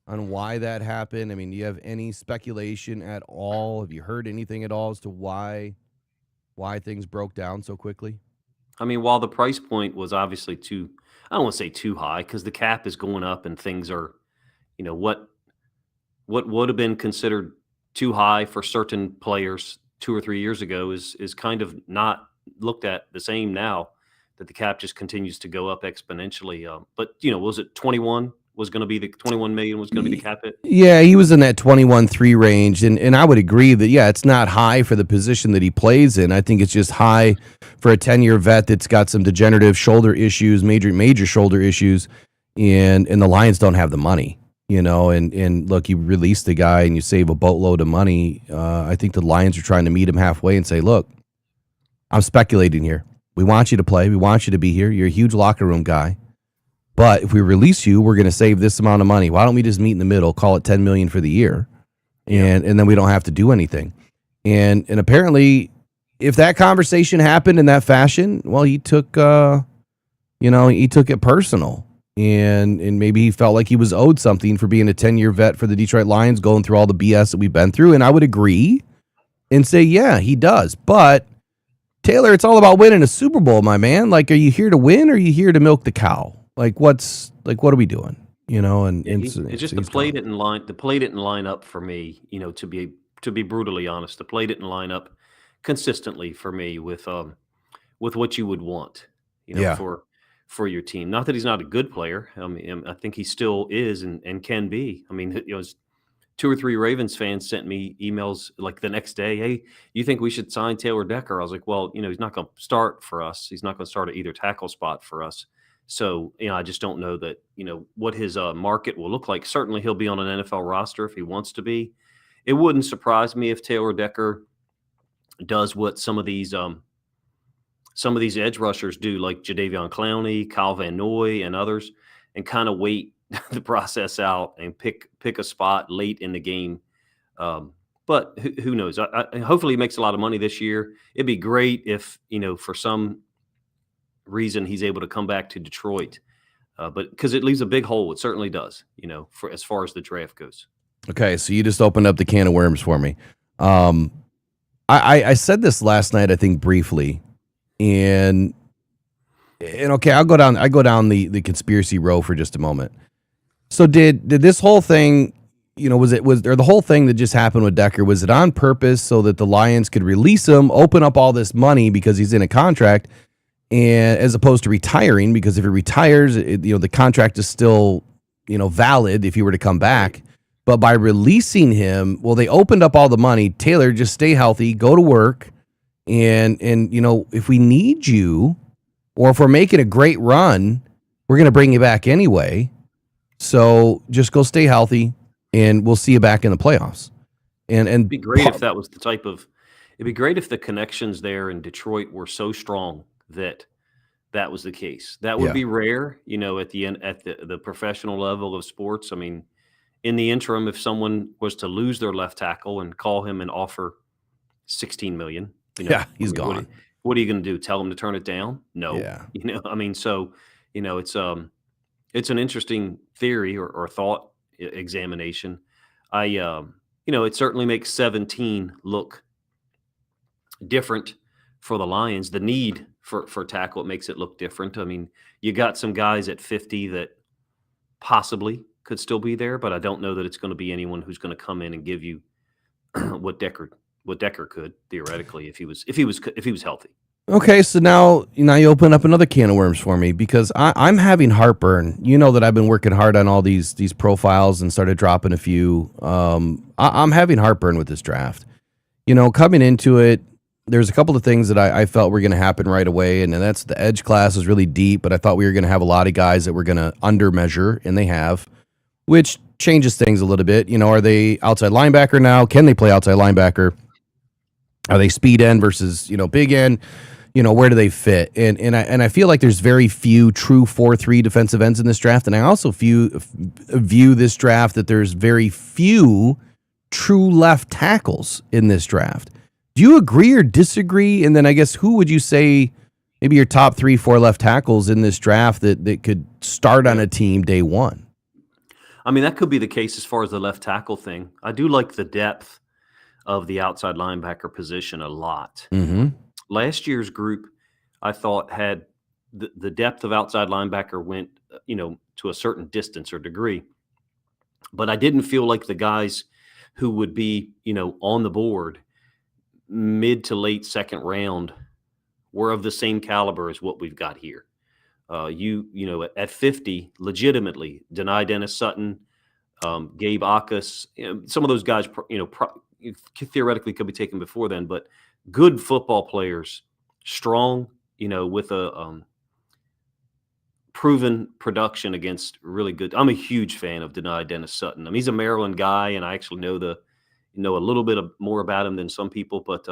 why that happened? I mean, do you have any speculation at all? Have you heard anything at all as to why things broke down so quickly? I mean, while the price point was obviously I don't want to say too high because the cap is going up and things are, what would have been considered too high for certain players 2 or 3 years ago is kind of not looked at the same now that the cap just continues to go up exponentially. But was it 21 was going to be the 21 million was going to be the cap hit? Yeah, he was in that 21.3 range. And I would agree that, it's not high for the position that he plays in. I think it's just high for a 10-year vet that's got some degenerative shoulder issues, major shoulder issues. And the Lions don't have the money, and look, you release the guy and you save a boatload of money. I think the Lions are trying to meet him halfway and say, look, I'm speculating here. We want you to play. We want you to be here. You're a huge locker room guy. But if we release you, we're going to save this amount of money. Why don't we just meet in the middle, call it $10 million for the year, and then we don't have to do anything. And apparently, if that conversation happened in that fashion, well, he took he took it personal. And maybe he felt like he was owed something for being a 10-year vet for the Detroit Lions, going through all the BS that we've been through. And I would agree and say, yeah, he does. But Taylor, it's all about winning a Super Bowl, my man. Like, are you here to win or are you here to milk the cow? What are we doing? And It's just the play didn't line up for me, to be brutally honest. The play didn't line up consistently for me with what you would want, Yeah. for your team. Not that he's not a good player. I mean, I think he still is and can be. I mean, 2 or 3 Ravens fans sent me emails like the next day. Hey, you think we should sign Taylor Decker? I was like, well, he's not going to start for us. He's not going to start at either tackle spot for us. So, I just don't know that, what his market will look like. Certainly he'll be on an NFL roster if he wants to be. It wouldn't surprise me if Taylor Decker does what some of these edge rushers do, like Jadeveon Clowney, Kyle Van Noy, and others, and kind of wait the process out and pick a spot late in the game. But who knows? Hopefully he makes a lot of money this year. It'd be great if, for some reason he's able to come back to Detroit, but because it leaves a big hole. It certainly does, for as far as the draft goes. Okay, so you just opened up the can of worms for me. I said this last night, I think briefly, and okay, I go down the conspiracy row for just a moment. So did this whole thing, was the whole thing that just happened with Decker, was it on purpose so that the Lions could release him, open up all this money because he's in a contract, and as opposed to retiring, because if he retires, the contract is still, valid if he were to come back. But by releasing him, well, they opened up all the money. Taylor, just stay healthy, go to work, and if we need you, or if we're making a great run, we're going to bring you back anyway. So just go stay healthy, and we'll see you back in the playoffs. And it'd be great if that was it'd be great if the connections there in Detroit were so strong that was the case. That would be rare, at the end, at the professional level of sports. I mean, in the interim, if someone was to lose their left tackle and call him and offer $16 million, he's gone. What are you going to do? Tell him to turn it down? No. Yeah. So, it's an interesting theory or thought examination. It certainly makes 17 look different for the Lions. The need for tackle, it makes it look different. I mean, you got some guys at 50 that possibly could still be there, but I don't know that it's going to be anyone who's going to come in and give you what Decker could theoretically if he was healthy. Okay, so now you open up another can of worms for me, because I'm having heartburn. You know that I've been working hard on all these profiles and started dropping a few. I'm having heartburn with this draft. Coming into it, there's a couple of things that I felt were going to happen right away, and that's the edge class is really deep, but I thought we were going to have a lot of guys that were going to undermeasure, and they have, which changes things a little bit. Are they outside linebacker now? Can they play outside linebacker? Are they speed end versus, big end? Where do they fit? And I feel like there's very few true 4-3 defensive ends in this draft. And I also view this draft that there's very few true left tackles in this draft. Do you agree or disagree? And then I guess who would you say maybe your top 3-4 left tackles in this draft that could start on a team day one? I mean, that could be the case as far as the left tackle thing. I do like the depth of the outside linebacker position a lot. Mm-hmm. Last year's group, I thought, had the depth of outside linebacker went, to a certain distance or degree. But I didn't feel like the guys who would be, on the board mid to late second round were of the same caliber as what we've got here. At 50, legitimately, Deni Dennis Sutton, Gabe Akas, some of those guys, theoretically could be taken before then, but good football players, strong, with a proven production against really good. I'm a huge fan of Deni Dennis Sutton. I mean, he's a Maryland guy, and I actually know a little bit more about him than some people, but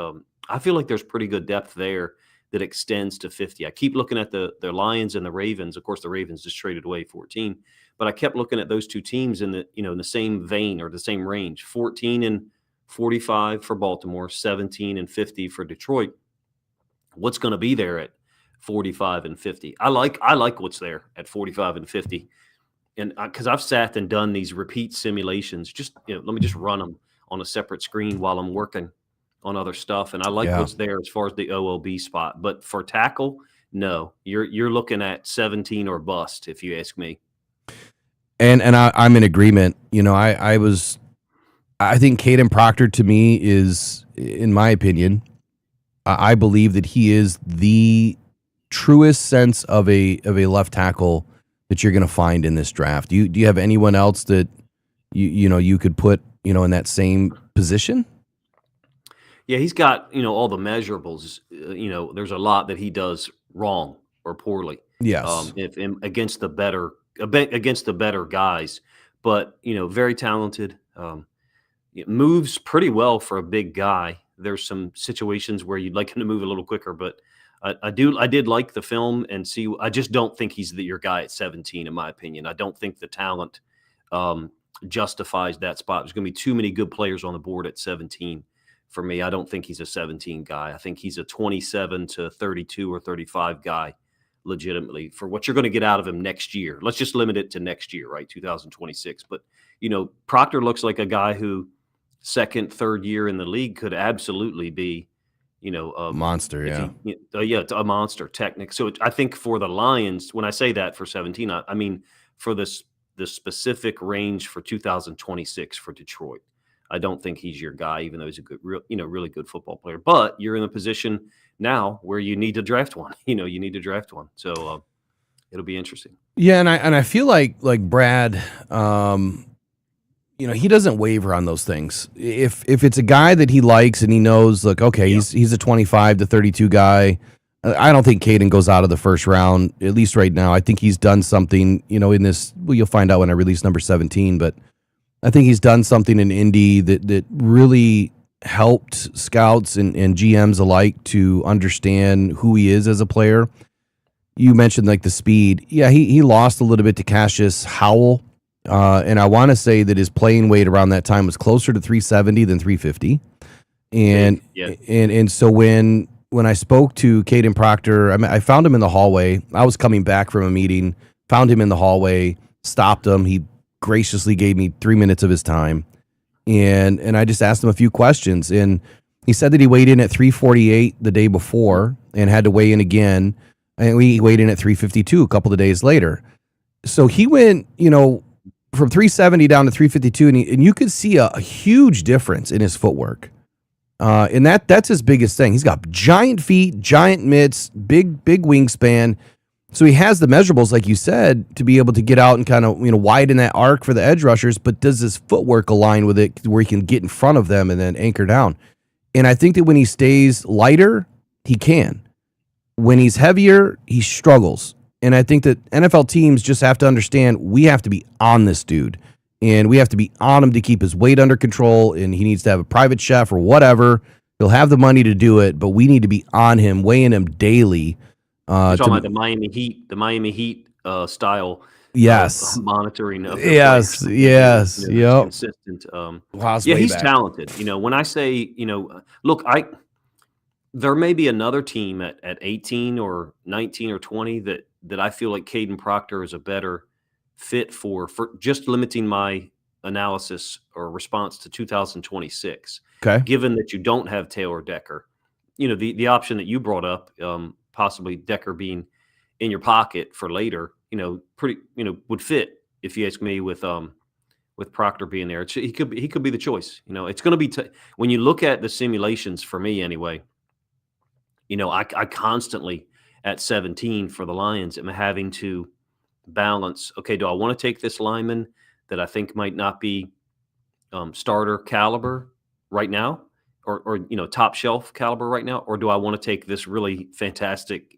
I feel like there's pretty good depth there that extends to 50. I keep looking at the Lions and the Ravens. Of course, the Ravens just traded away 14, but I kept looking at those two teams in the same vein or the same range, 14 and 45 for Baltimore, 17 and 50 for Detroit. What's going to be there 45 and 50. I like what's there at 45 and 50. And because I've sat and done these repeat simulations, let me just run them on a separate screen while I'm working on other stuff. And I like what's there as far as the OLB spot. But for tackle, no, you're looking at 17 or bust, if you ask me. And I'm in agreement. I think Caden Proctor, to me, is, in my opinion, I believe that he is the truest sense of a left tackle that you're going to find in this draft. Do you have anyone else that you could put in that same position? Yeah, he's got all the measurables. There's a lot that he does wrong or poorly. Yes, if against the better guys, but very talented. It moves pretty well for a big guy. There's some situations where you'd like him to move a little quicker, but I did like the film and see. I just don't think he's your guy at 17, in my opinion. I don't think the talent justifies that spot. There's going to be too many good players on the board at 17 for me. I don't think he's a 17 guy. I think he's a 27 to 32 or 35 guy, legitimately, for what you're going to get out of him next year. Let's just limit it to next year, right? 2026. But Proctor looks like a guy who second, third year in the league could absolutely be a monster. It's a monster technique. So I think for the Lions, when I say that for 17, I mean for the specific range for 2026 for Detroit. I don't think he's your guy, even though he's a good, really good football player. But you're in a position now where you need to draft one. You need to draft one. So it'll be interesting. Yeah, and I feel like Brad, he doesn't waver on those things. If it's a guy that he likes and he knows, like, okay, he's a 25 to 32 guy. I don't think Caden goes out of the first round, at least right now. I think he's done something, in this. Well, you'll find out when I release number 17, but I think he's done something in Indy that really helped scouts and GMs alike to understand who he is as a player. You mentioned like the speed. Yeah, he lost a little bit to Cassius Howell. And I want to say that his playing weight around that time was closer to 370 than 350. And so when I spoke to Caden Proctor, I found him in the hallway. I was coming back from a meeting, found him in the hallway, stopped him. He graciously gave me 3 minutes of his time. And I just asked him a few questions. And he said that he weighed in at 348 the day before and had to weigh in again. And we weighed in at 352 a couple of days later. So he went, from 370 down to 352, and you could see a huge difference in his footwork. And that's his biggest thing. He's got giant feet, giant mitts, big wingspan. So he has the measurables, like you said, to be able to get out and kind of widen that arc for the edge rushers. But does his footwork align with it, where he can get in front of them and then anchor down? And I think that when he stays lighter, he can. When he's heavier, he struggles. And I think that NFL teams just have to understand we have to be on this dude. And we have to be on him to keep his weight under control. And he needs to have a private chef or whatever. He'll have the money to do it, but we need to be on him, weighing him daily. You're talking about the Miami Heat style. Yes. Monitoring of yes. players. Yes. Yep. Consistent. He's talented. When I say, look, there may be another team at 18 or 19 or 20 that I feel like Caden Proctor is a better fit for just limiting my analysis or response to 2026. Okay. Given that you don't have Taylor Decker, the option that you brought up, possibly Decker being in your pocket for later, pretty, would fit, if you ask me, with Proctor being there. He could be the choice. It's going to be when you look at the simulations for me anyway. I constantly at 17 for the Lions am having to balance. Okay, do I want to take this lineman that I think might not be starter caliber right now, or top shelf caliber right now, or do I want to take this really fantastic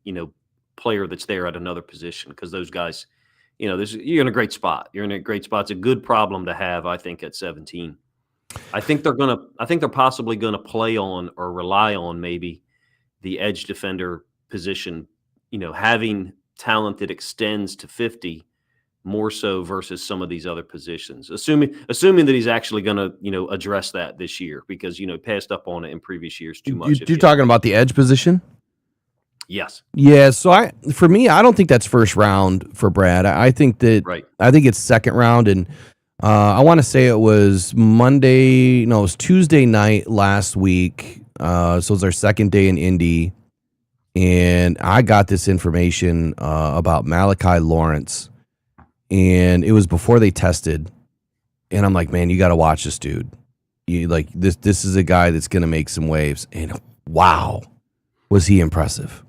player that's there at another position? Because those guys, you're in a great spot. You're in a great spot. It's a good problem to have, I think, at 17. I think they're possibly gonna play on or rely on maybe the edge defender position, having talent that extends to 50 more so versus some of these other positions, assuming that he's actually going to, address that this year, because, passed up on it in previous years too much. You're talking about the edge position? Yes. Yeah, so for me, I don't think that's first round for Brad. I think Right. it's second round, and I want to say it was it was Tuesday night last week. So it was our second day in Indy, and I got this information about Malachi Lawrence, and it was before they tested, and I'm like, man, you got to watch this dude. You like this. This is a guy that's going to make some waves, and wow, was he impressive.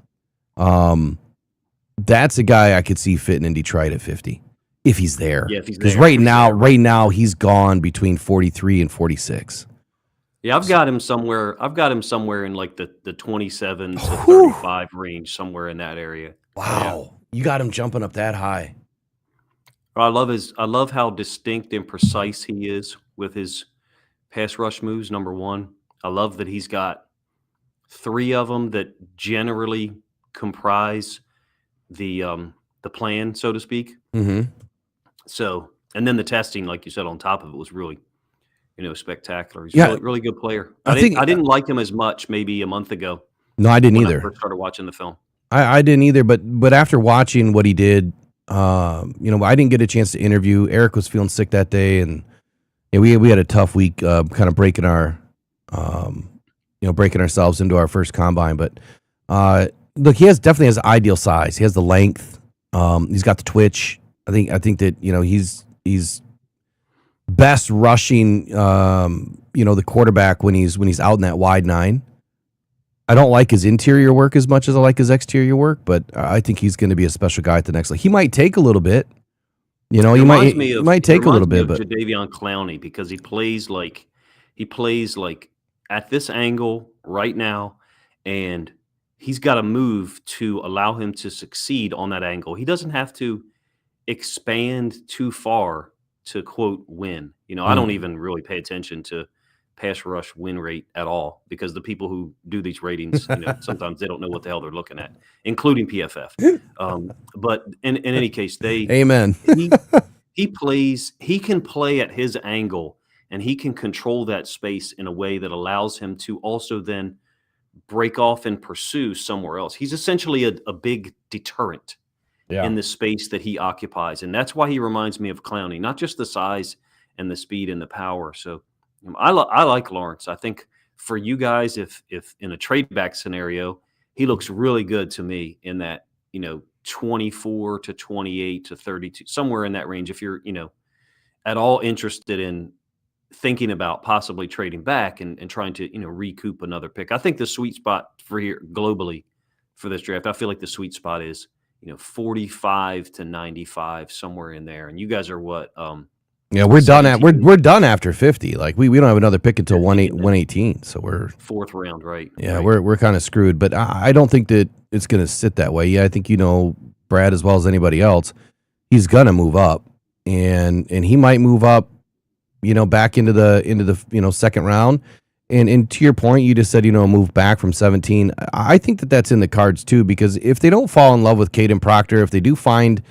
That's a guy I could see fitting in Detroit at 50 if he's there. Yeah, if he's because there, right now he's gone between 43 and 46. Yeah, I've got him somewhere in like the 27 to 35 range, somewhere in that area. Wow, you got him jumping up that high. I love how distinct and precise he is with his pass rush moves. Number one, I love that he's got 3 of them that generally comprise the plan, so to speak. Mm-hmm. So, and then the testing, like you said, on top of it was really, spectacular. He's Yeah. really good player. I I think- didn't like him as much maybe a month ago No, I didn't when I either. first started watching the film. I didn't either. But after watching what he did, I didn't get a chance to interview. Eric was feeling sick that day, and we had a tough week, kind of breaking ourselves into our first combine. But look, he definitely has ideal size. He has the length. He's got the twitch. I think that he's best rushing. The quarterback when he's out in that wide 9. I don't like his interior work as much as I like his exterior work, but I think he's going to be a special guy at the next level. He might take a little bit. He might take a little bit, but Jadeveon Clowney, because he plays like at this angle right now, and he's got to move to allow him to succeed on that angle. He doesn't have to expand too far to quote win. I don't even really pay attention to pass rush win rate at all, because the people who do these ratings, sometimes they don't know what the hell they're looking at, including PFF. But in any case, amen. he can play at his angle, and he can control that space in a way that allows him to also then break off and pursue somewhere else. He's essentially a big deterrent in the space that he occupies. And that's why he reminds me of Clowney, not just the size and the speed and the power. So I like Lawrence. I think for you guys, if in a trade back scenario, he looks really good to me in that, 24 to 28 to 32, somewhere in that range. If you're, at all interested in thinking about possibly trading back and trying to, recoup another pick. I think the sweet spot for here globally for this draft, I feel like the sweet spot is, 45 to 95, somewhere in there. And you guys are what? We're done we're done after 50. Like we don't have another pick until 118. So we're 4th round, right? Yeah, right. we're kind of screwed. But I don't think that it's going to sit that way. Yeah, I think Brad as well as anybody else. He's gonna move up, and he might move up, back into the second round. And to your point, you just said, move back from 17. I think that that's in the cards too, because if they don't fall in love with Caden Proctor, if they do find,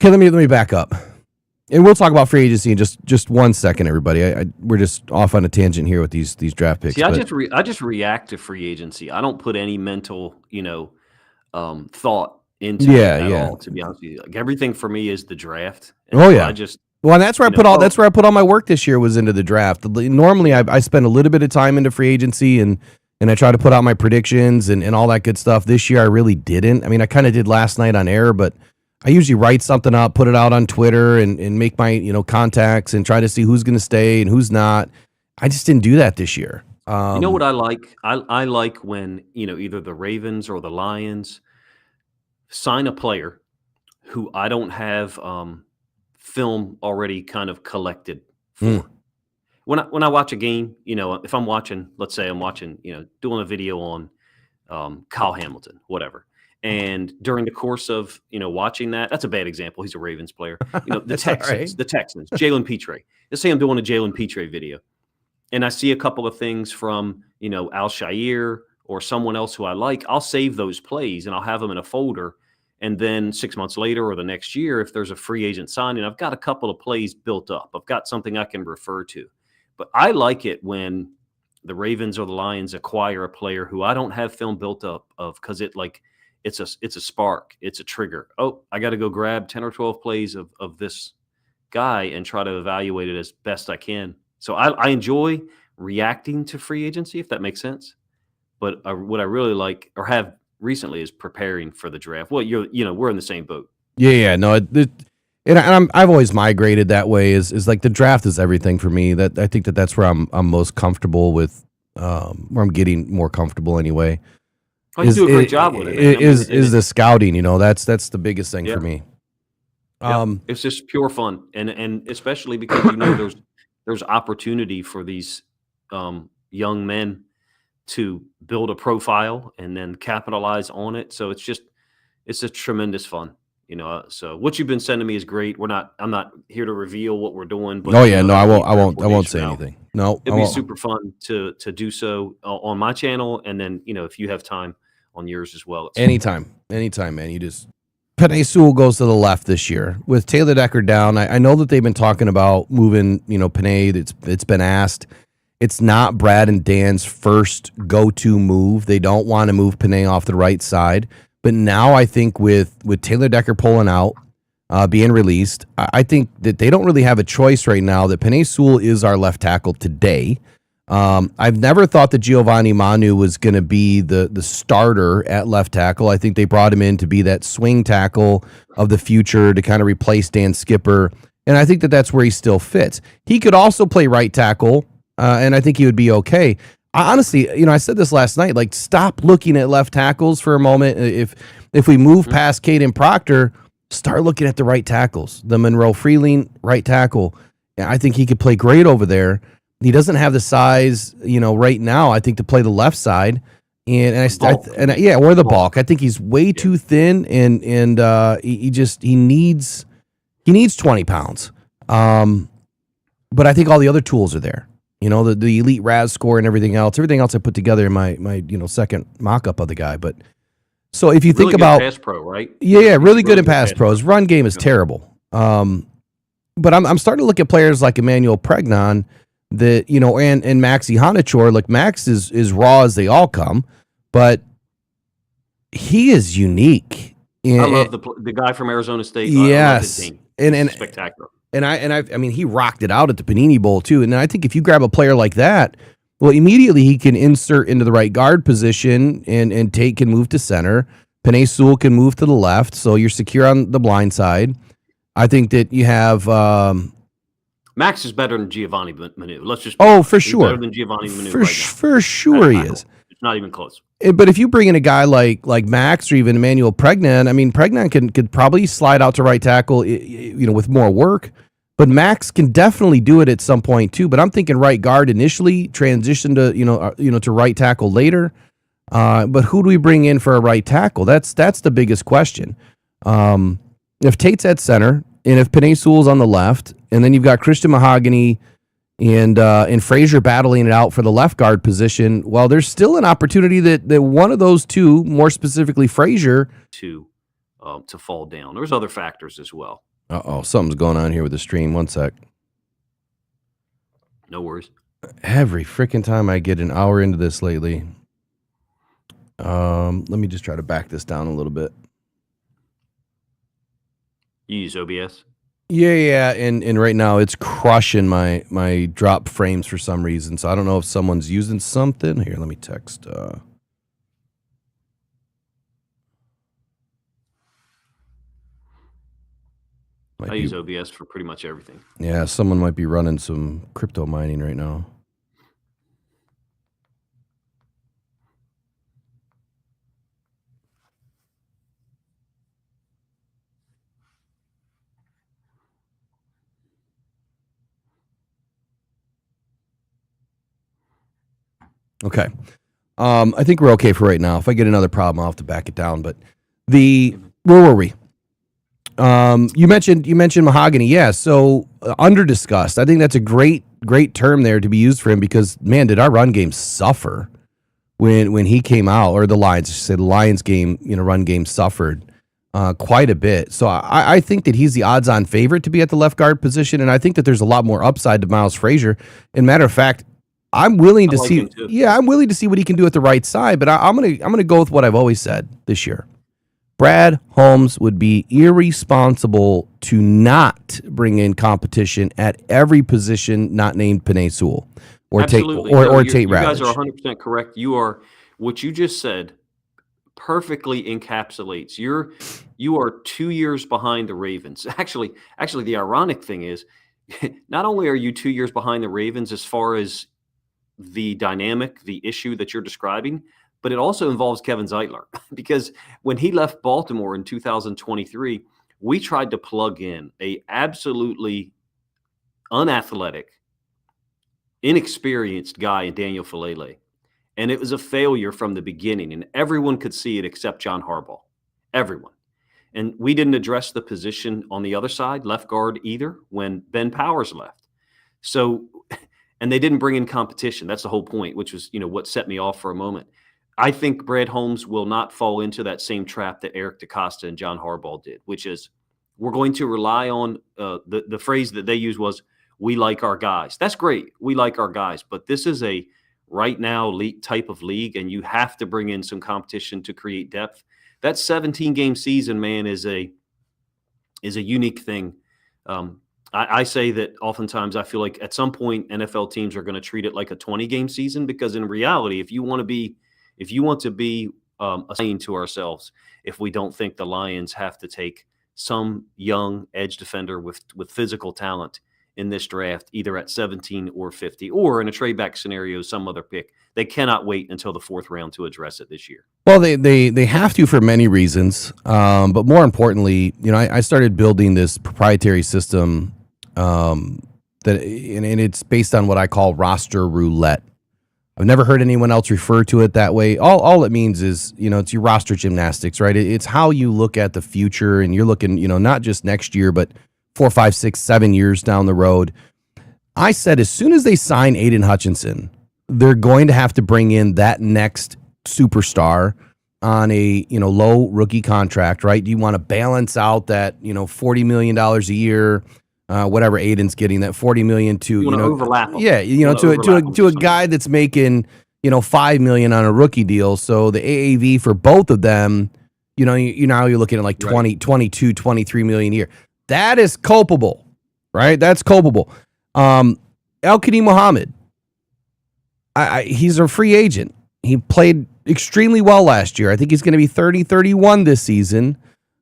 okay, let me back up, and we'll talk about free agency in just 1 second, everybody. We're just off on a tangent here with these draft picks. See, I just react to free agency. I don't put any mental, thought into it at all. To be honest with you, like, everything for me is the draft. And Well, and that's where I put all my work this year was into the draft. Normally, I spend a little bit of time into free agency and I try to put out my predictions and all that good stuff. This year, I really didn't. I mean, I kind of did last night on air, but I usually write something up, put it out on Twitter, and make my contacts and try to see who's going to stay and who's not. I just didn't do that this year. You know what I like? I like when either the Ravens or the Lions sign a player who I don't have film already kind of collected for. When I watch a game, if I'm watching, let's say I'm watching, doing a video on Kyle Hamilton, whatever. And during the course of, watching that's a bad example. He's a Ravens player. The Texans, Jalen Petre. Let's say I'm doing a Jalen Petre video and I see a couple of things from, Al-Shair or someone else who I like. I'll save those plays and I'll have them in a folder. And then 6 months later or the next year, if there's a free agent signing, I've got a couple of plays built up. I've got something I can refer to. But I like it when the Ravens or the Lions acquire a player who I don't have film built up of, because it's a spark, it's a trigger. Oh, I got to go grab 10 or 12 plays of this guy and try to evaluate it as best I can. So I enjoy reacting to free agency, if that makes sense. But what I really like or have recently is preparing for the draft. Well, we're in the same boat. Yeah, no, I've always migrated that way. Is like the draft is everything for me. That I think that's where I'm most comfortable with. Where I'm getting more comfortable anyway. Oh, you do a great job with it. Is the scouting? That's the biggest thing for me. It's just pure fun, and especially because there's opportunity for these young men to build a profile and then capitalize on it. So it's a tremendous fun. So what you've been sending me is great. I'm not here to reveal what we're doing. But I won't say anything. No, it'd be super fun to do so on my channel, and then if you have time on yours as well. Anytime, man. You just Penei Sewell goes to the left this year with Taylor Decker down. I know that they've been talking about moving, Penei. It's been asked. It's not Brad and Dan's first go-to move. They don't want to move Penei off the right side. But now I think with Taylor Decker pulling out, being released, I think that they don't really have a choice right now, that Penei Sewell is our left tackle today. I've never thought that Giovanni Manu was going to be the starter at left tackle. I think they brought him in to be that swing tackle of the future to kind of replace Dan Skipper. And I think that that's where he still fits. He could also play right tackle, and I think he would be okay. Honestly, I said this last night, like, stop looking at left tackles for a moment. If we move past Caden Proctor, start looking at the right tackles. The Monroe Freeling right tackle. I think he could play great over there. He doesn't have the size, right now, I think, to play the left side. Or the bulk. I think he's way too thin, and he needs 20 pounds. But I think all the other tools are there. The elite RAS score and everything else. Everything else I put together in my second mock-up of the guy. But so if you think about pass pro, right? Yeah, really good in pass pro. His run game is terrible. But I'm starting to look at players like Emmanuel Pregnon that, and Maxi Hanachor. Like, Max is raw as they all come, but he is unique. I love the guy from Arizona State. Yes. I love his team. Spectacular. And he rocked it out at the Panini Bowl too. And I think if you grab a player like that, well, immediately he can insert into the right guard position, and Tate can move to center. Penei Sewell can move to the left, so you're secure on the blind side. I think that you have Max is better than Giovanni Manu. Let's just for sure. Better than Giovanni Manu for sure he is. It's not even close. But if you bring in a guy like Max or even Emmanuel Pregnon, Pregnon could probably slide out to right tackle, with more work. But Max can definitely do it at some point too. But I'm thinking right guard initially, transition to to right tackle later. But who do we bring in for a right tackle? That's the biggest question. If Tate's at center, and if Penei Sewell's on the left, and then you've got Christian Mahogany and Frazier battling it out for the left guard position, well, there's still an opportunity that one of those two, more specifically Frazier, to fall down. There's other factors as well. Something's going on here with the stream. One sec. No worries. Every freaking time I get an hour into this lately. Let me just try to back this down a little bit. You use OBS? Yeah, and right now it's crushing my drop frames for some reason. So I don't know if someone's using something. Here, let me text. I use OBS for pretty much everything. Yeah, someone might be running some crypto mining right now. Okay. I think we're okay for right now. If I get another problem, I'll have to back it down. But where were we? You mentioned Mahogany. Yeah. So under discussed. I think that's a great term there to be used for him, because, man, did our run game suffer when he came out, or the Lions, I should say, the Lions game, run game suffered quite a bit. So I think that he's the odds-on favorite to be at the left guard position, and I think that there's a lot more upside to Miles Frazier. And matter of fact, I'm willing to like see. him too. Yeah, I'm willing to see what he can do at the right side. But I'm gonna go with what I've always said this year. Brad Holmes would be irresponsible to not bring in competition at every position not named Penei Sewell or Absolutely. Tate You guys are Ratledge. 100% correct. What you just said perfectly encapsulates. You are 2 years behind the Ravens. Actually, the ironic thing is, not only are you 2 years behind the Ravens as far as the dynamic, the issue that you're describing, but it also involves Kevin Zeitler because when he left Baltimore in 2023, we tried to plug in a absolutely unathletic, inexperienced guy in Daniel Falele. And it was a failure from the beginning, and everyone could see it except John Harbaugh. Everyone. And we didn't address the position on the other side, left guard either, when Ben Powers left. So, and they didn't bring in competition. That's the whole point, which was, what set me off for a moment. I think Brad Holmes will not fall into that same trap that Eric DeCosta and John Harbaugh did, which is we're going to rely on the phrase that they used was, we like our guys. That's great. We like our guys, but this is a right now league type of league, and you have to bring in some competition to create depth. That 17-game season, man, is a unique thing. I say that oftentimes I feel like at some point NFL teams are going to treat it like a 20-game season, because in reality, if you want to be saying to ourselves, if we don't think the Lions have to take some young edge defender with physical talent in this draft, either at 17 or 50, or in a trade back scenario, some other pick, they cannot wait until the 4th round to address it this year. Well, they have to for many reasons, but more importantly, I started building this proprietary system and it's based on what I call roster roulette. I've never heard anyone else refer to it that way. All it means is, it's your roster gymnastics, right? It's how you look at the future, and you're looking, not just next year, but 4, 5, 6, 7 years down the road. I said as soon as they sign Aiden Hutchinson, they're going to have to bring in that next superstar on a low rookie contract, right? Do you want to balance out that $40 million a year, whatever Aiden's getting, that $40 million to you overlap them. Yeah, to a guy that's making $5 million on a rookie deal. So the AAV for both of them, you're looking at like 20, 22, 23 million a year. That is culpable, right? That's culpable. El-Kadi Muhammad, he's a free agent. He played extremely well last year. I think he's going to be 30, 31 this season.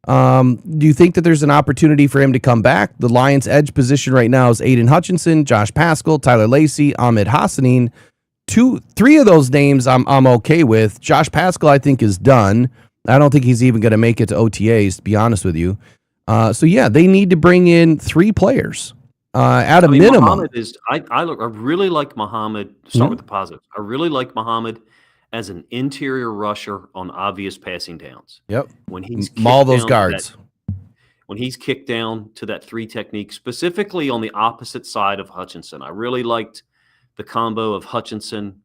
Do you think that there's an opportunity for him to come back? The Lions' edge position right now is Aiden Hutchinson, Josh Paschal, Tyler Lacey, Ahmed Hassanin. 3 of those names I'm okay with. Josh Paschal, I think, is done. I don't think he's even going to make it to OTAs, to be honest with you. So yeah, they need to bring in 3 players at a minimum. Muhammad is. I really like Muhammad. Start with the positives. I really like Muhammad as an interior rusher on obvious passing downs. Yep. When he's maul those guards. When he's kicked down to that 3 technique, specifically on the opposite side of Hutchinson, I really liked the combo of Hutchinson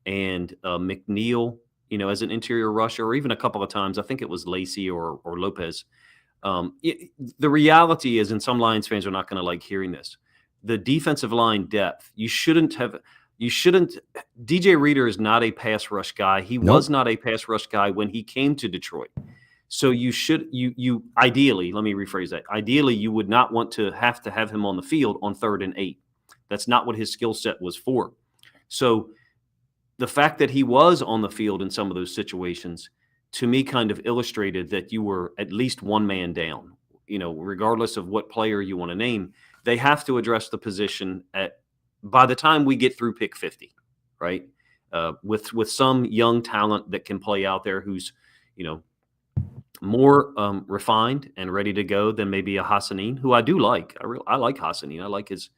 and McNeil. As an interior rusher, or even a couple of times, I think it was Lacey or Lopez. The reality is, and some Lions fans are not going to like hearing this, the defensive line depth, you shouldn't, DJ Reader is not a pass rush guy. He was not a pass rush guy when he came to Detroit. So you ideally, let me rephrase that. Ideally, you would not want to have him on the field on 3rd and 8. That's not what his skill set was for. So the fact that he was on the field in some of those situations, to me, kind of illustrated that you were at least one man down. Regardless of what player you want to name, they have to address the position by the time we get through pick 50, right? With some young talent that can play out there who's, more refined and ready to go than maybe a Hassanin, who I do like. I like Hassanin. I like his,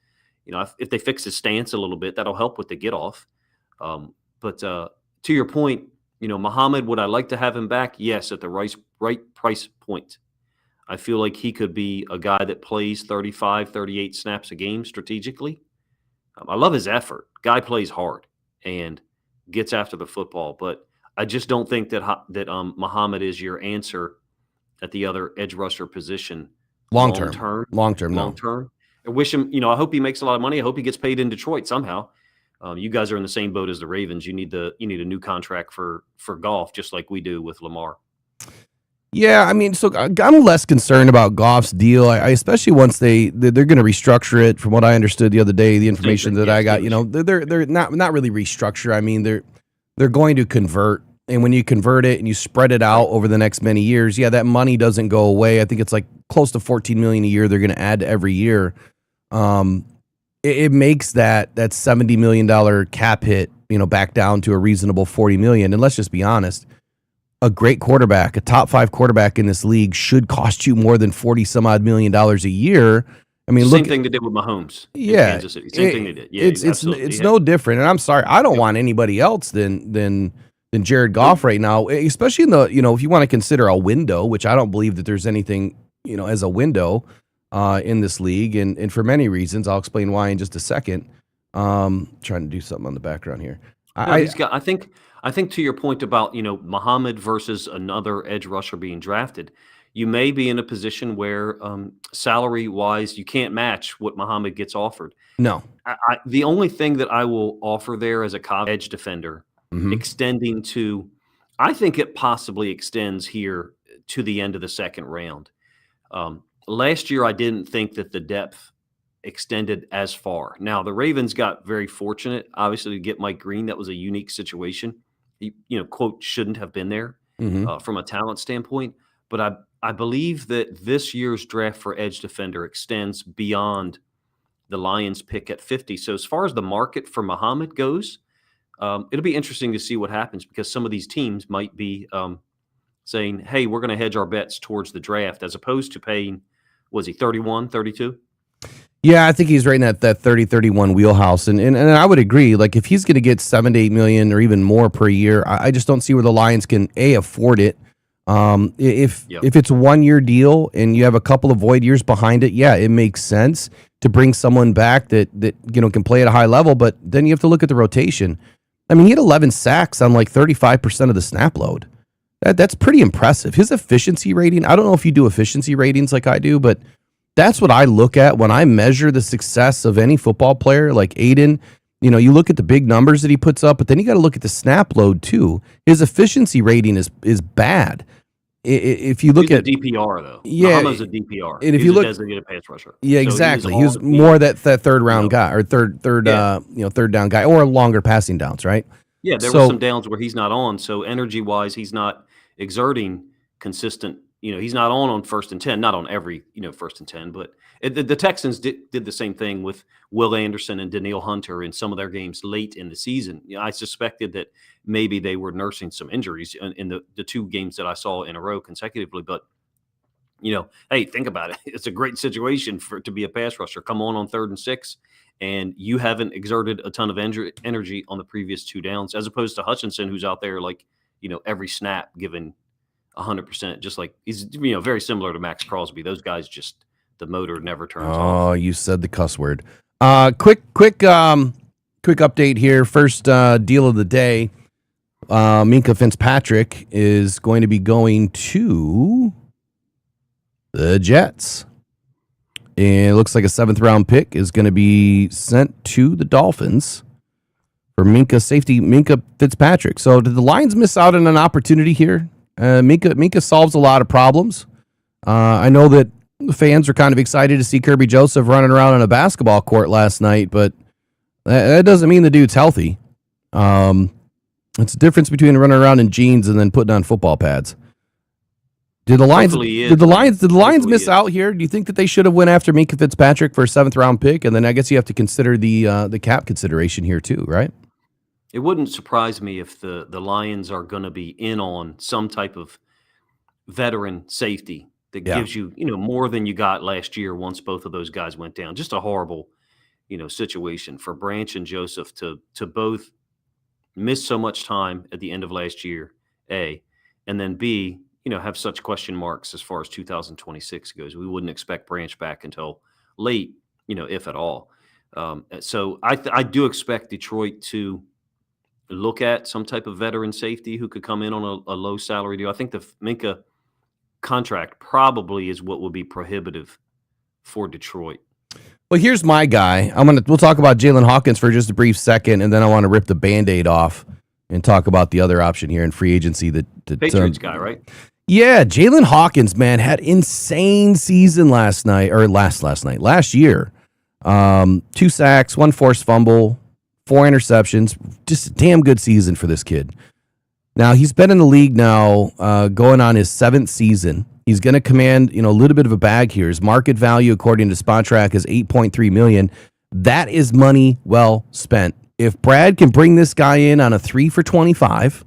if they fix his stance a little bit, that'll help with the get off. But to your point, Muhammad, would I like to have him back? Yes, at the right price point. I feel like he could be a guy that plays 35, 38 snaps a game strategically. I love his effort. Guy plays hard and gets after the football, but I just don't think that Muhammad is your answer at the other edge rusher position. Long term. No. I wish him, I hope he makes a lot of money. I hope he gets paid in Detroit somehow. You guys are in the same boat as the Ravens. You need a new contract for Goff, just like we do with Lamar. Yeah, I mean, so I'm less concerned about Goff's deal. I especially once they're going to restructure it. From what I understood the other day, the information that I got, they're not really restructure. I mean, they're going to convert, and when you convert it and you spread it out over the next many years, yeah, that money doesn't go away. I think it's like close to $14 million a year they're going to add every year. It makes that $70 million cap hit, back down to a reasonable $40 million. And let's just be honest. A great quarterback, a top 5 quarterback in this league should cost you more than 40 some odd $million a year. I mean, same thing they did with Mahomes. Yeah, in Kansas City. Same thing they did. Yeah, it's no different. And I'm sorry, I don't want anybody else than Jared Goff right now, especially in the if you want to consider a window, which I don't believe that there's anything as a window in this league, and for many reasons, I'll explain why in just a second. Trying to do something on the background here. I think to your point about, Muhammad versus another edge rusher being drafted, you may be in a position where salary-wise you can't match what Muhammad gets offered. No. The only thing that I will offer there as a edge defender, extending to, I think it possibly extends here to the end of the second round. Last year, I didn't think that the depth extended as far. Now, the Ravens got very fortunate, obviously, to get Mike Green. That was a unique situation. He, quote, shouldn't have been there from a talent standpoint. But I believe that this year's draft for edge defender extends beyond the Lions pick at 50. So as far as the market for Muhammad goes, it'll be interesting to see what happens, because some of these teams might be saying, hey, we're going to hedge our bets towards the draft, as opposed to paying, was he 31, 32? Yeah, I think he's right in that 30-31 wheelhouse. And I would agree. Like, if he's going to get $7 to $8 million or even more per year, I just don't see where the Lions can afford it. If it's a 1 year deal and you have a couple of void years behind it, yeah, it makes sense to bring someone back that can play at a high level. But then you have to look at the rotation. I mean, he had 11 sacks on like 35% of the snap load. That's pretty impressive. His efficiency rating, I don't know if you do efficiency ratings like I do, but that's what I look at when I measure the success of any football player. Like Aiden, you look at the big numbers that he puts up, but then you got to look at the snap load too. His efficiency rating is bad. If you look at DPR though, yeah, Muhammad's a DPR. And if you look, designated pass rusher. Yeah, so exactly. He was more that third round guy, or third down guy, or longer passing downs, right? Yeah, there were some downs where he's not on. So energy wise, he's not exerting consistent. He's not on first and 10, not on every, first and 10, but the Texans did the same thing with Will Anderson and Daniil Hunter in some of their games late in the season. I suspected that maybe they were nursing some injuries in the 2 games that I saw in a row consecutively. But, hey, think about it. It's a great situation to be a pass rusher. Come on 3rd and 6, and you haven't exerted a ton of energy on the previous 2 downs, as opposed to Hutchinson, who's out there like, every snap given 100%, just like he's very similar to Max Crosby. Those guys, just the motor never turns off. Oh, you said the cuss word. Quick update here. First deal of the day. Minkah Fitzpatrick is going to be going to the Jets. And it looks like a 7th round pick is going to be sent to the Dolphins for Minkah Fitzpatrick. So did the Lions miss out on an opportunity here? Minkah solves a lot of problems. I know that the fans are kind of excited to see Kirby Joseph running around on a basketball court last night, but that doesn't mean the dude's healthy. It's a difference between running around in jeans and then putting on football pads. Did the Lions miss out here? Do you think that they should have went after Minkah Fitzpatrick for a 7th round pick? And then I guess you have to consider the cap consideration here too, right? It wouldn't surprise me if the Lions are going to be in on some type of veteran safety that gives you, more than you got last year once both of those guys went down. Just a horrible, situation for Branch and Joseph to both miss so much time at the end of last year, A, and then B, have such question marks as far as 2026 goes. We wouldn't expect Branch back until late, if at all. So I do expect Detroit to look at some type of veteran safety who could come in on a low salary deal. I think the Minkah contract probably is what would be prohibitive for Detroit. Well, here's my guy. We'll talk about Jalen Hawkins for just a brief second, and then I want to rip the Band-Aid off and talk about the other option here in free agency. That Patriots guy, right? Yeah, Jalen Hawkins, man, had insane season last year. 2 sacks, 1 forced fumble, 4 interceptions. Just a damn good season for this kid. Now, he's been in the league now going on his 7th season. He's going to command, a little bit of a bag here. His market value, according to SpotTrack, is $8.3 million. That is money well spent. If Brad can bring this guy in on a 3 for 25,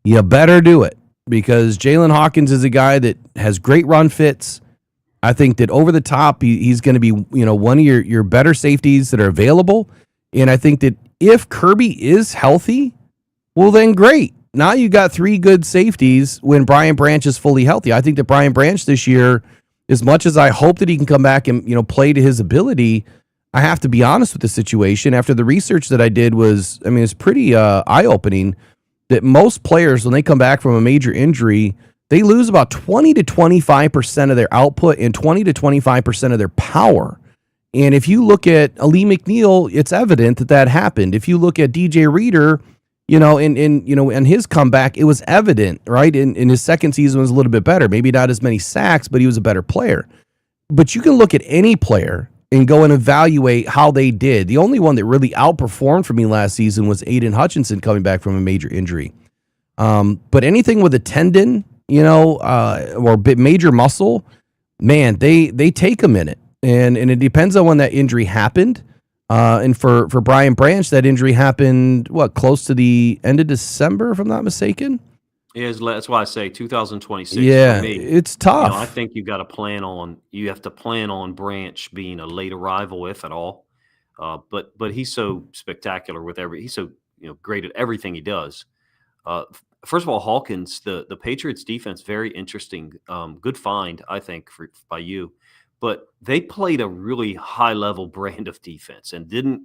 you better do it, because Jalen Hawkins is a guy that has great run fits. I think that over the top, he's going to be, one of your better safeties that are available. And I think that if Kirby is healthy, well, then great. Now you got 3 good safeties when Brian Branch is fully healthy. I think that Brian Branch this year, as much as I hope that he can come back and, play to his ability, I have to be honest with the situation. After the research that I did it's pretty eye-opening that most players, when they come back from a major injury, they lose about 20 to 25% of their output and 20 to 25% of their power. And if you look at Ali McNeil, it's evident that happened. If you look at DJ Reader, in his comeback, it was evident, right? In his second season was a little bit better. Maybe not as many sacks, but he was a better player. But you can look at any player and go and evaluate how they did. The only one that really outperformed for me last season was Aiden Hutchinson coming back from a major injury. But anything with a tendon, or major muscle, man, they take a minute. And it depends on when that injury happened. And for Brian Branch, that injury happened, close to the end of December, if I'm not mistaken? Yeah, that's why I say 2026. Yeah, for me, it's tough. I think you have to plan on Branch being a late arrival, if at all. But he's so spectacular with he's so great at everything he does. First of all, Hawkins, the Patriots defense, very interesting. Good find, I think, by you. But they played a really high-level brand of defense and didn't,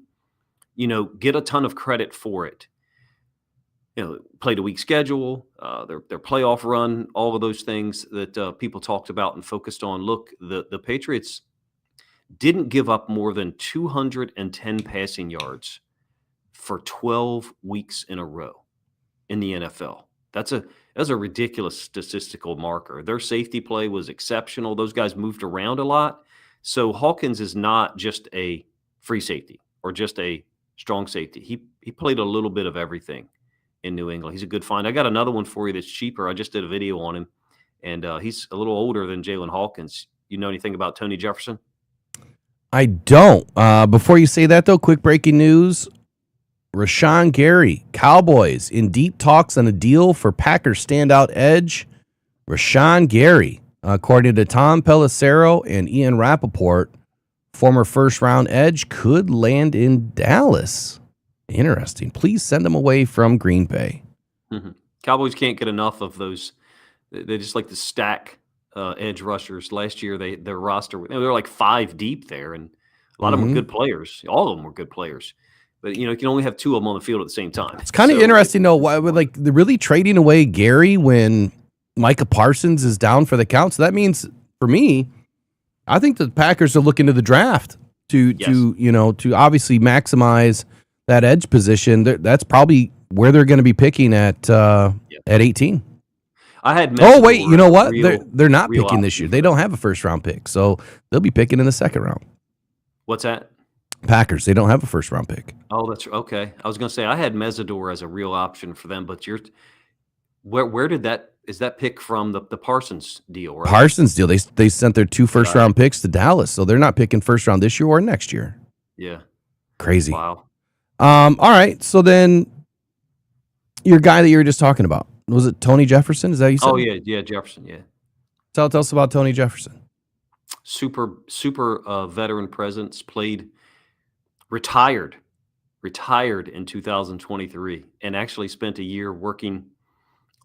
get a ton of credit for it. Played a weak schedule, their playoff run, all of those things that people talked about and focused on. Look, the Patriots didn't give up more than 210 passing yards for 12 weeks in a row in the NFL. That's a ridiculous statistical marker. Their safety play was exceptional. Those guys moved around a lot. So Hawkins is not just a free safety or just a strong safety. He played a little bit of everything in New England. He's a good find. I got another one for you that's cheaper. I just did a video on him, and he's a little older than Jalen Hawkins. You know anything about Tony Jefferson? I don't. Before you say that, though, quick breaking news. Rashawn Gary, Cowboys, in deep talks on a deal for Packers standout edge. Rashawn Gary, according to Tom Pelissero and Ian Rappaport, former first-round edge, could land in Dallas. Interesting. Please send them away from Green Bay. Mm-hmm. Cowboys can't get enough of those. They just like to stack edge rushers. Last year, their roster, they were like 5 deep there, and a lot of them were good players. All of them were good players. But, you can only have 2 of them on the field at the same time. It's kind of interesting, though, why they're really trading away Gary when Micah Parsons is down for the count. So that means, for me, I think the Packers are looking to the draft to obviously maximize that edge position. That's probably where they're going to be picking at 18. I had. Oh wait, you know what? They're not picking this year. They don't have a first round pick, so they'll be picking in the second round. What's that? Packers. They don't have a first round pick. Oh, that's okay. I was going to say I had Mesidor as a real option for them, but where did that? Is that pick from the Parsons deal? Right? Parsons deal. They sent their 2 first round picks to Dallas, so they're not picking first round this year or next year. Yeah. Crazy. Wow. All right. So then, your guy that you were just talking about, was it Tony Jefferson? Is that what you said? Oh yeah, Jefferson. Yeah. Tell us about Tony Jefferson. Super veteran presence. Retired in 2023, and actually spent a year working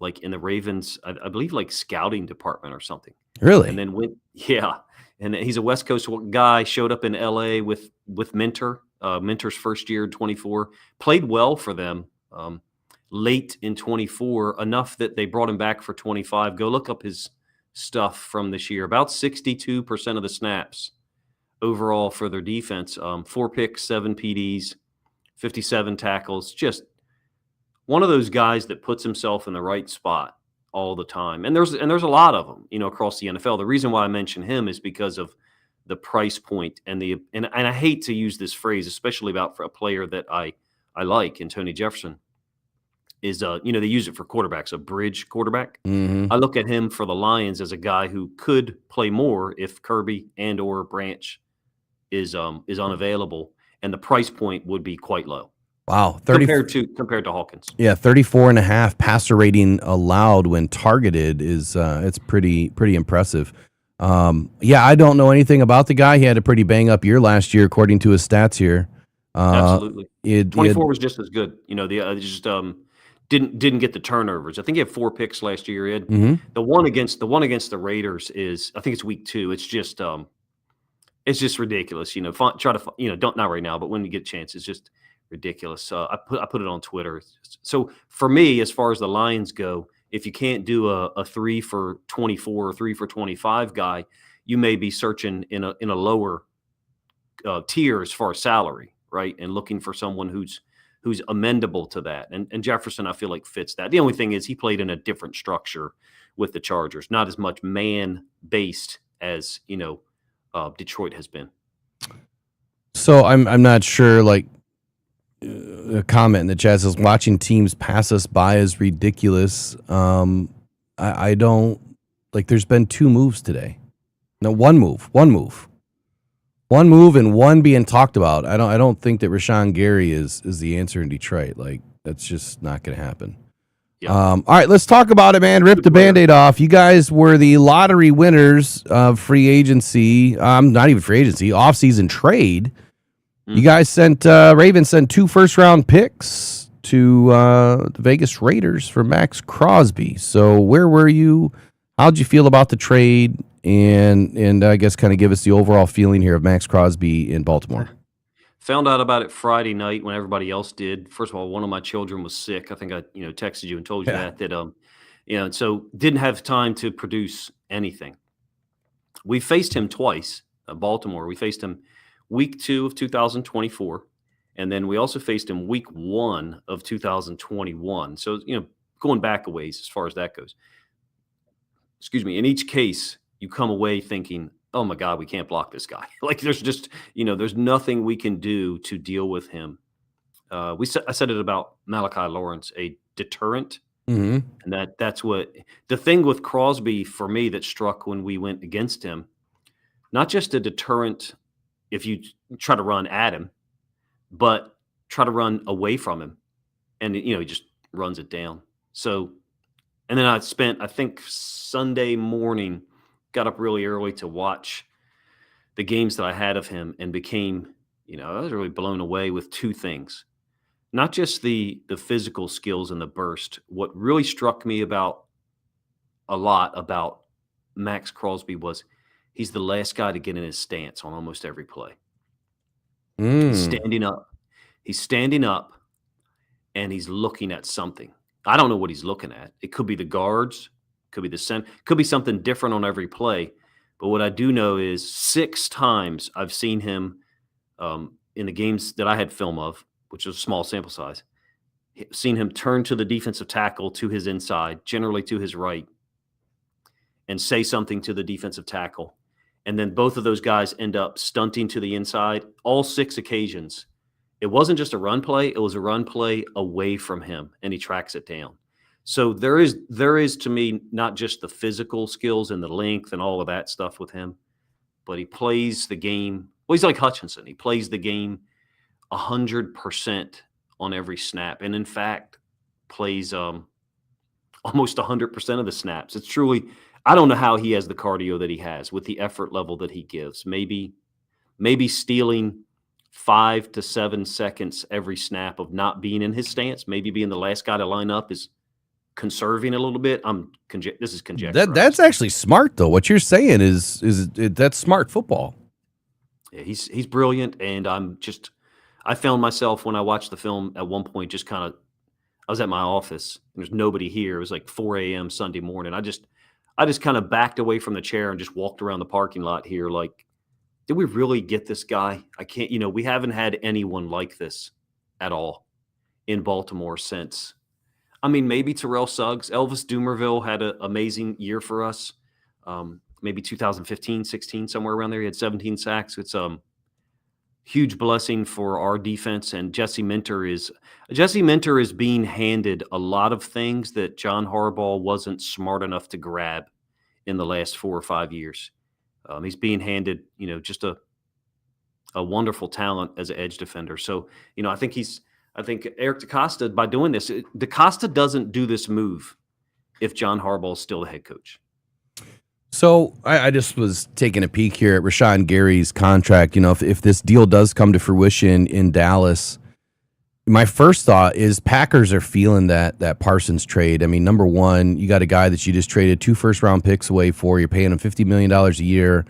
like in the Ravens, I believe, like scouting department or something. Really? And then and he's a West Coast guy. Showed up in LA with Mentor. Mentor's first year in 24, played well for them late in 24, enough that they brought him back for 25. Go look up his stuff from this year. About 62% of the snaps overall for their defense. 4 picks, 7 PDs, 57 tackles. Just one of those guys that puts himself in the right spot all the time. And there's a lot of them, across the NFL. The reason why I mention him is because of the price point and I hate to use this phrase, especially about for a player that I like, and Tony Jefferson is they use it for quarterbacks, a bridge quarterback. Mhm. I look at him for the Lions as a guy who could play more if Kirby and or Branch is unavailable, and the price point would be quite low Wow, compared to Hawkins. Yeah, 34.5 passer rating allowed when targeted is it's pretty impressive. Yeah, I don't know anything about the guy. He had a pretty bang up year last year, according to his stats here. Absolutely, He had 24 was just as good. Just didn't get the turnovers. I think he had 4 picks last year. He had Mhm. the one against the Raiders is, I think it's week 2. It's just ridiculous. Try to don't, not right now, but when you get a chance, it's just ridiculous. I put it on Twitter. So for me, as far as the Lions go, if you can't do a 3 for 24 or 3 for 25 guy, you may be searching in a lower tier as far as salary, right? And looking for someone who's amendable to that. And Jefferson, I feel like, fits that. The only thing is he played in a different structure with the Chargers, not as much man based as Detroit has been. So I'm not sure. Like a comment in the chat says, watching teams pass us by is ridiculous. I don't like. There's been 2 moves today. No, one move, and one being talked about. I don't think that Rashawn Gary is the answer in Detroit. Like, that's just not going to happen. Yeah. All right, let's talk about it, man. Rip the Band-Aid off. You guys were the lottery winners of free agency. Not even free agency, off-season trade. You guys sent Ravens sent 2 first-round picks to the Vegas Raiders for Max Crosby. So where were you? How'd you feel about the trade? And I guess kind of give us the overall feeling here of Max Crosby in Baltimore. Found out about it Friday night when everybody else did. First of all, one of my children was sick. I think I texted you and told you that so didn't have time to produce anything. We faced him twice, Baltimore. We faced him week 2 of 2024, and then we also faced him week 1 of 2021. So going back a ways as far as that goes. Excuse me. In each case, you come away thinking, oh my God, we can't block this guy. Like there's just, there's nothing we can do to deal with him. I said it about Malachi Lawrence, a deterrent. Mm-hmm. And that's what the thing with Crosby for me that struck when we went against him, not just a deterrent if you try to run at him, but try to run away from him. And, he just runs it down. So, and then I think Sunday morning, got up really early to watch the games that I had of him and became, I was really blown away with 2 things. Not just the physical skills and the burst. What really struck me a lot about Max Crosby was he's the last guy to get in his stance on almost every play. He's standing up. He's standing up and he's looking at something. I don't know what he's looking at. It could be the guards. Could be the center, could be something different on every play. But what I do know is 6 times I've seen him in the games that I had film of, which is a small sample size, seen him turn to the defensive tackle to his inside, generally to his right, and say something to the defensive tackle. And then both of those guys end up stunting to the inside. All 6 occasions. It wasn't just a run play. It was a run play away from him, and he tracks it down. So there is to me not just the physical skills and the length and all of that stuff with him, but he plays the game. Well, he's like Hutchinson. He plays the game 100% on every snap, and in fact, plays almost 100% of the snaps. It's truly, I don't know how he has the cardio that he has with the effort level that he gives. Maybe stealing 5 to 7 seconds every snap of not being in his stance, maybe being the last guy to line up is conserving a little bit. This is conjecture. That's actually smart, though. What you're saying is that's smart football. Yeah, he's brilliant, and I found myself when I watched the film at one point just kind of, I was at my office and there's nobody here. It was like 4 a.m. Sunday morning. I just kind of backed away from the chair and just walked around the parking lot here, like did we really get this guy? I can't, we haven't had anyone like this at all in Baltimore since. I mean, maybe Terrell Suggs. Elvis Dumerville had an amazing year for us. Maybe 2015, 16, somewhere around there. He had 17 sacks. It's huge blessing for our defense. And Jesse Minter is being handed a lot of things that John Harbaugh wasn't smart enough to grab in the last 4 or 5 years. He's being handed, just a wonderful talent as an edge defender. So, I think Eric DeCosta, by doing this, DeCosta doesn't do this move if John Harbaugh is still the head coach. So I just was taking a peek here at Rashawn Gary's contract. If this deal does come to fruition in Dallas, my first thought is Packers are feeling that Parsons trade. I mean, number one, you got a guy that you just traded 2 first-round picks away for. You're paying him $50 million a year,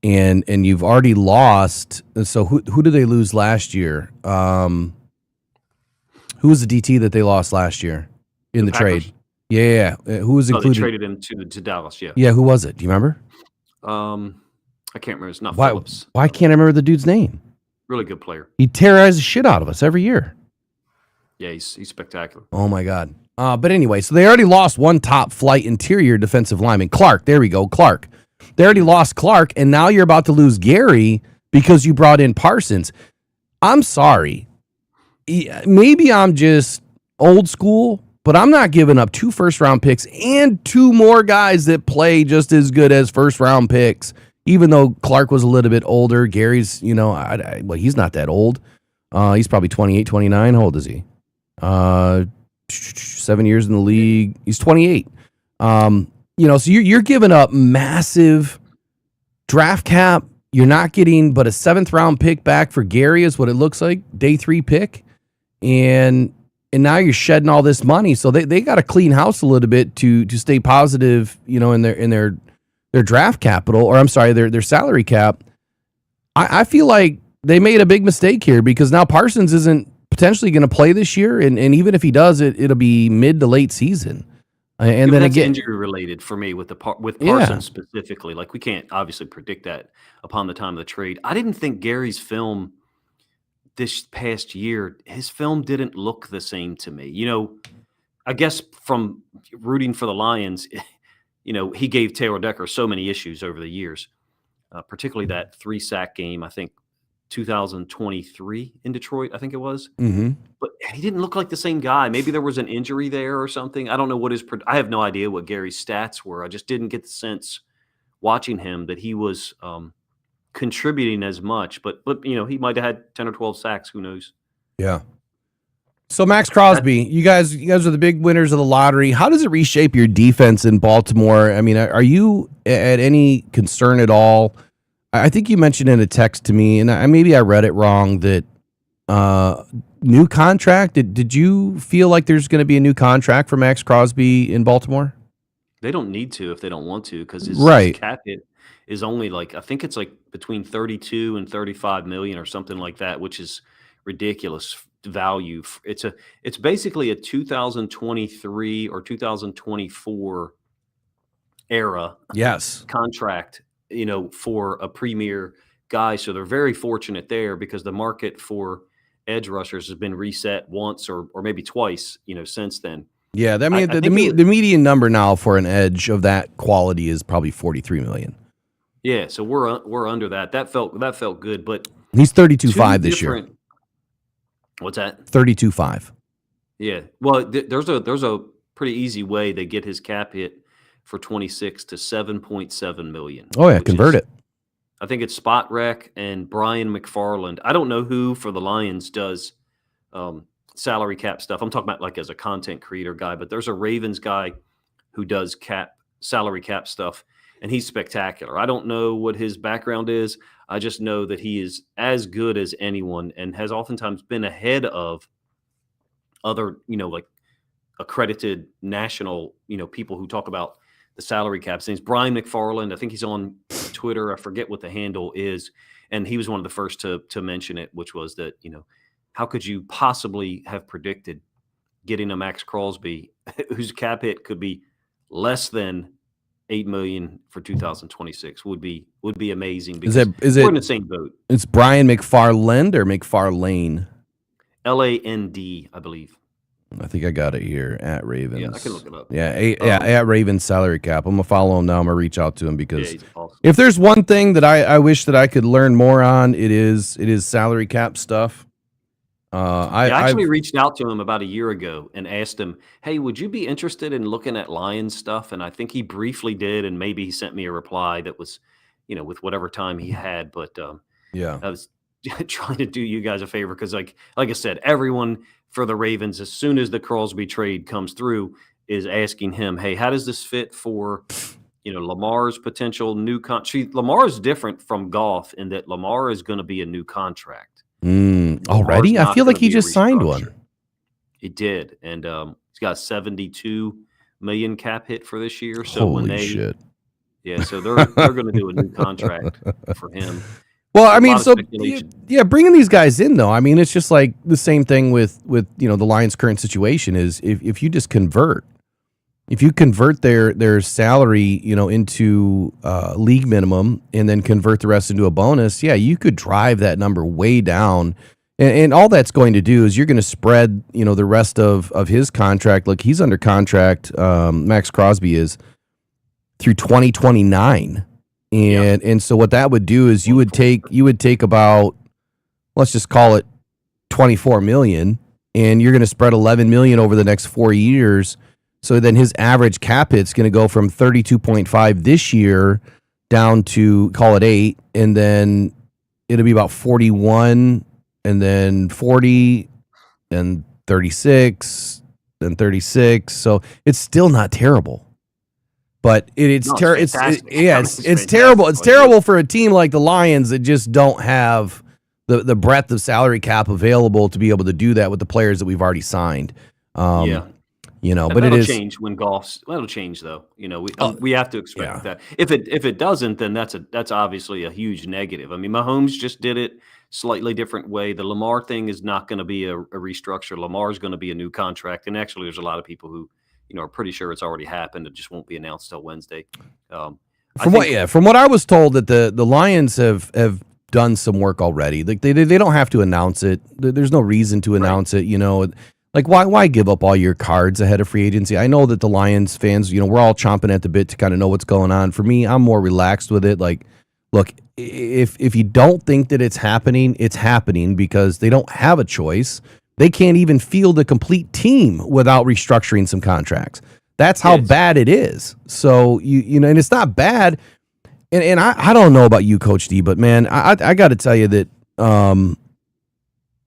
and you've already lost. So who did they lose last year? Who was the DT that they lost last year in the Packers? trade? Yeah. Who was included? They traded him to Dallas, yeah. Yeah, who was it? Do you remember? I can't remember. It's not Why Phillips. can't I remember the dude's name? Really good player. He terrorizes the shit out of us every year. Yeah, he's spectacular. Oh, my God. But anyway, so they already lost one top-flight interior defensive lineman. Clark. There we go, Clark. They already lost Clark, and now you're about to lose Gary because you brought in Parsons. I'm sorry. Maybe I'm just old school, but I'm not giving up 2 first-round picks and 2 more guys that play just as good as first-round picks, even though Clark was a little bit older. Gary's, well, he's not that old. He's probably 28, 29. How old is he? 7 years in the league. He's 28. So you're giving up massive draft cap. You're not getting but a 7th-round pick back for Gary is what it looks like, day 3 pick. And now you're shedding all this money. So they got to clean house a little bit to stay positive, in their draft capital, or I'm sorry, their salary cap. I feel like they made a big mistake here because now Parsons isn't potentially going to play this year, and even if he does, it'll be mid to late season. And then that's again, injury related for me with Parsons specifically. Like, we can't obviously predict that upon the time of the trade. I didn't think Gary's film this past year, his film didn't look the same to me. I guess from rooting for the Lions, he gave Taylor Decker so many issues over the years, particularly that 3-sack game, I think 2023 in Detroit, I think it was. mm-hmm. But he didn't look like the same guy. Maybe there was an injury there or something. I don't know I have no idea what Gary's stats were. I just didn't get the sense watching him that he was contributing as much. But he might have had 10 or 12 sacks. Who knows? Yeah. So Max Crosby, you guys are the big winners of the lottery. How does it reshape your defense in Baltimore? I mean, are you at any concern at all? I think you mentioned in a text to me, and maybe I read it wrong, that new contract. Did you feel like there's going to be a new contract for Max Crosby in Baltimore? They don't need to if they don't want to, because his cap hit is only I think it's between 32 and 35 million or something like that, which is ridiculous value. It's basically a 2023 or 2024 era contract, for a premier guy. So they're very fortunate there because the market for edge rushers has been reset once or maybe twice, since then. Yeah, I mean, the median number now for an edge of that quality is probably 43 million. Yeah, so we're under that. That felt good, but he's 32.5 this year. What's that? 32.5. Yeah. Well, there's a pretty easy way they get his cap hit for 26 to 7.7 million. Oh yeah, convert it. I think it's Spot Rec and Brian McFarland. I don't know who for the Lions does salary cap stuff. I'm talking about as a content creator guy, but there's a Ravens guy who does salary cap stuff, and he's spectacular. I don't know what his background is. I just know that he is as good as anyone and has oftentimes been ahead of other, accredited national, people who talk about the salary cap things. Brian McFarland, I think he's on Twitter. I forget what the handle is. And he was one of the first to mention it, which was that, how could you possibly have predicted getting a Max Crosby whose cap hit could be less than $8 million for 2026 would be amazing Is because it we're in the same boat. it's Brian McFarland or McFarlane? LAND, I believe. I think I got it here at Ravens. Yeah, I can look it up. Yeah, at Ravens salary cap. I'm gonna follow him now. I'm gonna reach out to him because he's awesome. if there's one thing that I wish that I could learn more on, it is salary cap stuff. I actually reached out to him about a year ago and asked him, "Hey, would you be interested in looking at Lions stuff?" And I think he briefly did, and maybe he sent me a reply that was, with whatever time he had. But yeah, I was trying to do you guys a favor because, like I said, everyone for the Ravens, as soon as the Crosby trade comes through, is asking him, "Hey, how does this fit for, Lamar's potential new contract?" Lamar is different from Goff in that Lamar is going to be a new contract. Already? I feel like he just signed one. He did, and he's got $72 million cap hit for this year. So Holy shit! Yeah, so they're going to do a new contract for him. Well, I mean, so yeah, bringing these guys in though, I mean, it's just like the same thing with the Lions' current situation is if you just convert. If you convert their salary, into league minimum and then convert the rest into a bonus, yeah, you could drive that number way down. And all that's going to do is you're going to spread, the rest of his contract. Look, he's under contract. Max Crosby is through 2029. And so what that would do is you would take about, let's just call it 24 million, and you're going to spread 11 million over the next 4 years. So then his average cap hit's going to go from 32.5 this year down to, call it 8, and then it'll be about 41, and then 40, and 36, and 36. So it's still not terrible. But it's terrible. It's terrible. It's terrible for a team like the Lions that just don't have the breadth of salary cap available to be able to do that with the players that we've already signed. But it'll change when that'll change though. We have to expect that. If it doesn't, then that's obviously a huge negative. I mean, Mahomes just did it slightly different way. The Lamar thing is not going to be a restructure. Lamar is going to be a new contract, and actually, there's a lot of people who are pretty sure it's already happened. It just won't be announced till Wednesday. From what I was told, that the Lions have done some work already. Like they don't have to announce it. There's no reason to announce it. Like why give up all your cards ahead of free agency? I know that the Lions fans, we're all chomping at the bit to kind of know what's going on. For me, I'm more relaxed with it. Like, look, if you don't think that it's happening because they don't have a choice. They can't even field a complete team without restructuring some contracts. That's how bad it is. So and it's not bad. And I don't know about you, Coach D, but man, I got to tell you that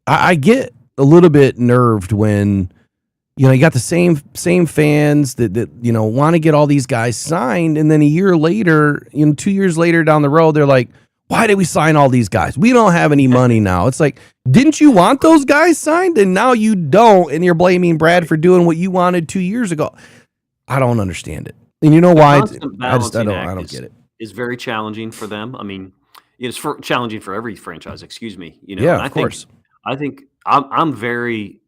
I get a little bit nerved when you got the same fans that want to get all these guys signed, and then a year later, 2 years later down the road, they're like, "Why did we sign all these guys? We don't have any money now." It's like, didn't you want those guys signed, and now you don't, and you're blaming Brad for doing what you wanted 2 years ago? I don't understand it, and you know why? I don't get it. Is very challenging for them. I mean, it's challenging for every franchise. Excuse me. Yeah, of course. I think I'm very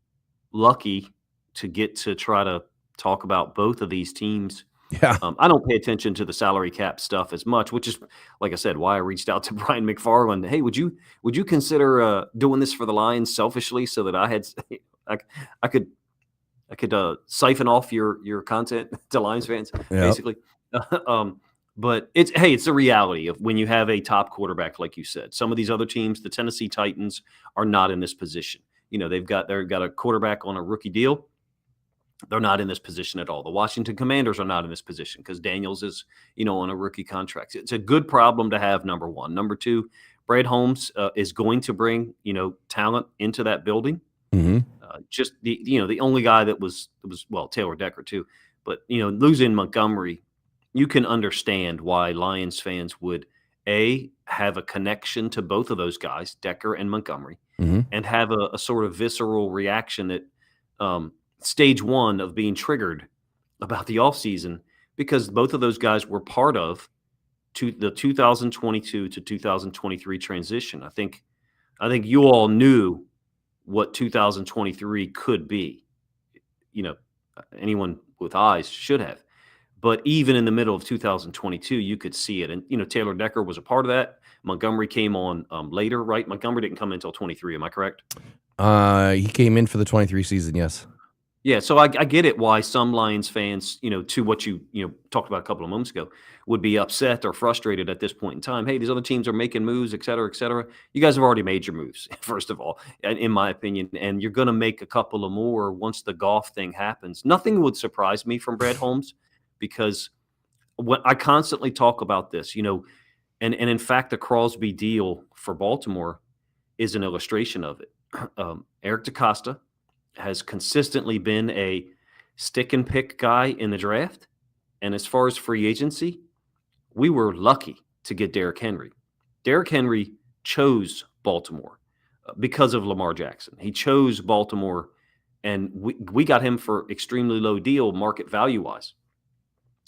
lucky to get to try to talk about both of these teams. Yeah. I don't pay attention to the salary cap stuff as much, which is, like I said, why I reached out to Brian McFarland. Hey, would you consider doing this for the Lions selfishly so that I could siphon off your content to Lions fans, basically. But it's the reality of when you have a top quarterback, like you said. Some of these other teams, the Tennessee Titans, are not in this position. They've got a quarterback on a rookie deal. They're not in this position at all. The Washington Commanders are not in this position because Daniels is, on a rookie contract. It's a good problem to have, number one. Number two, Brad Holmes is going to bring, talent into that building. Mm-hmm. Just the only guy that was Taylor Decker too. But, losing Montgomery, you can understand why Lions fans would have a connection to both of those guys, Decker and Montgomery, and have a sort of visceral reaction that stage one of being triggered about the offseason, because both of those guys were part of the 2022 to 2023 transition. I think you all knew what 2023 could be. Anyone with eyes should have. But even in the middle of 2022, you could see it. And, Taylor Decker was a part of that. Montgomery came on later, right? Montgomery didn't come in until 23. Am I correct? He came in for the 23 season, yes. Yeah, so I get it why some Lions fans, to what you talked about a couple of moments ago, would be upset or frustrated at this point in time. Hey, these other teams are making moves, et cetera, et cetera. You guys have already made your moves, first of all, in my opinion, and you're going to make a couple of more once the golf thing happens. Nothing would surprise me from Brad Holmes because what I constantly talk about this, and in fact, the Crosby deal for Baltimore is an illustration of it. Eric DeCosta has consistently been a stick and pick guy in the draft. And as far as free agency, we were lucky to get Derrick Henry. Derrick Henry chose Baltimore because of Lamar Jackson. He chose Baltimore, and we got him for extremely low deal market value-wise.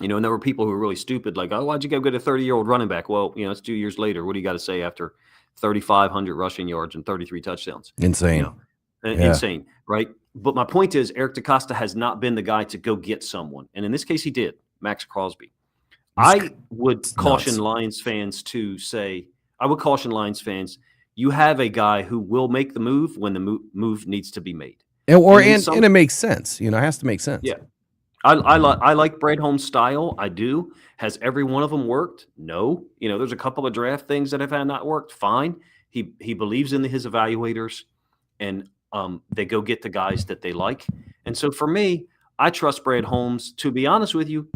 And there were people who were really stupid, like, oh, why'd you go get a 30-year-old running back? Well, it's 2 years later. What do you got to say after 3,500 rushing yards and 33 touchdowns? Insane. Insane, right? But my point is, Eric DeCosta has not been the guy to go get someone. And in this case, he did, Max Crosby. I would caution Lions fans you have a guy who will make the move when the move needs to be made. And it makes sense. It has to make sense. Yeah. I like Brad Holmes' style. I do. Has every one of them worked? No. There's a couple of draft things that have not worked. Fine. He believes in his evaluators, and they go get the guys that they like. And so for me, I trust Brad Holmes, to be honest with you,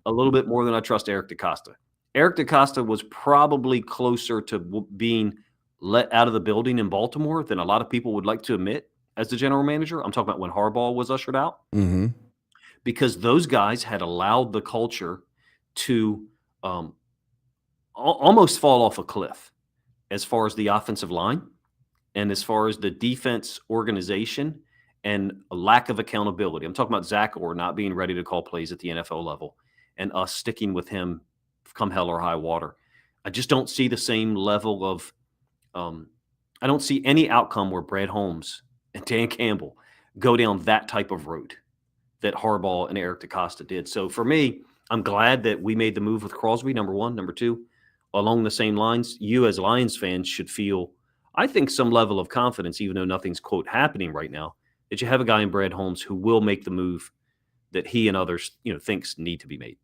a little bit more than I trust Eric DeCosta. Eric DeCosta was probably closer to being let out of the building in Baltimore than a lot of people would like to admit as the general manager. I'm talking about when Harbaugh was ushered out. Mm-hmm. Because those guys had allowed the culture to almost fall off a cliff as far as the offensive line and as far as the defense organization and a lack of accountability. I'm talking about Zach Orr not being ready to call plays at the NFL level and us sticking with him come hell or high water. I just don't see the same level of I don't see any outcome where Brad Holmes and Dan Campbell go down that type of road that Harbaugh and Eric DeCosta did. So for me, I'm glad that we made the move with Crosby, number one. Number two, along the same lines, you as Lions fans should feel, I think, some level of confidence, even though nothing's, quote, happening right now, that you have a guy in Brad Holmes who will make the move that he and others, thinks need to be made.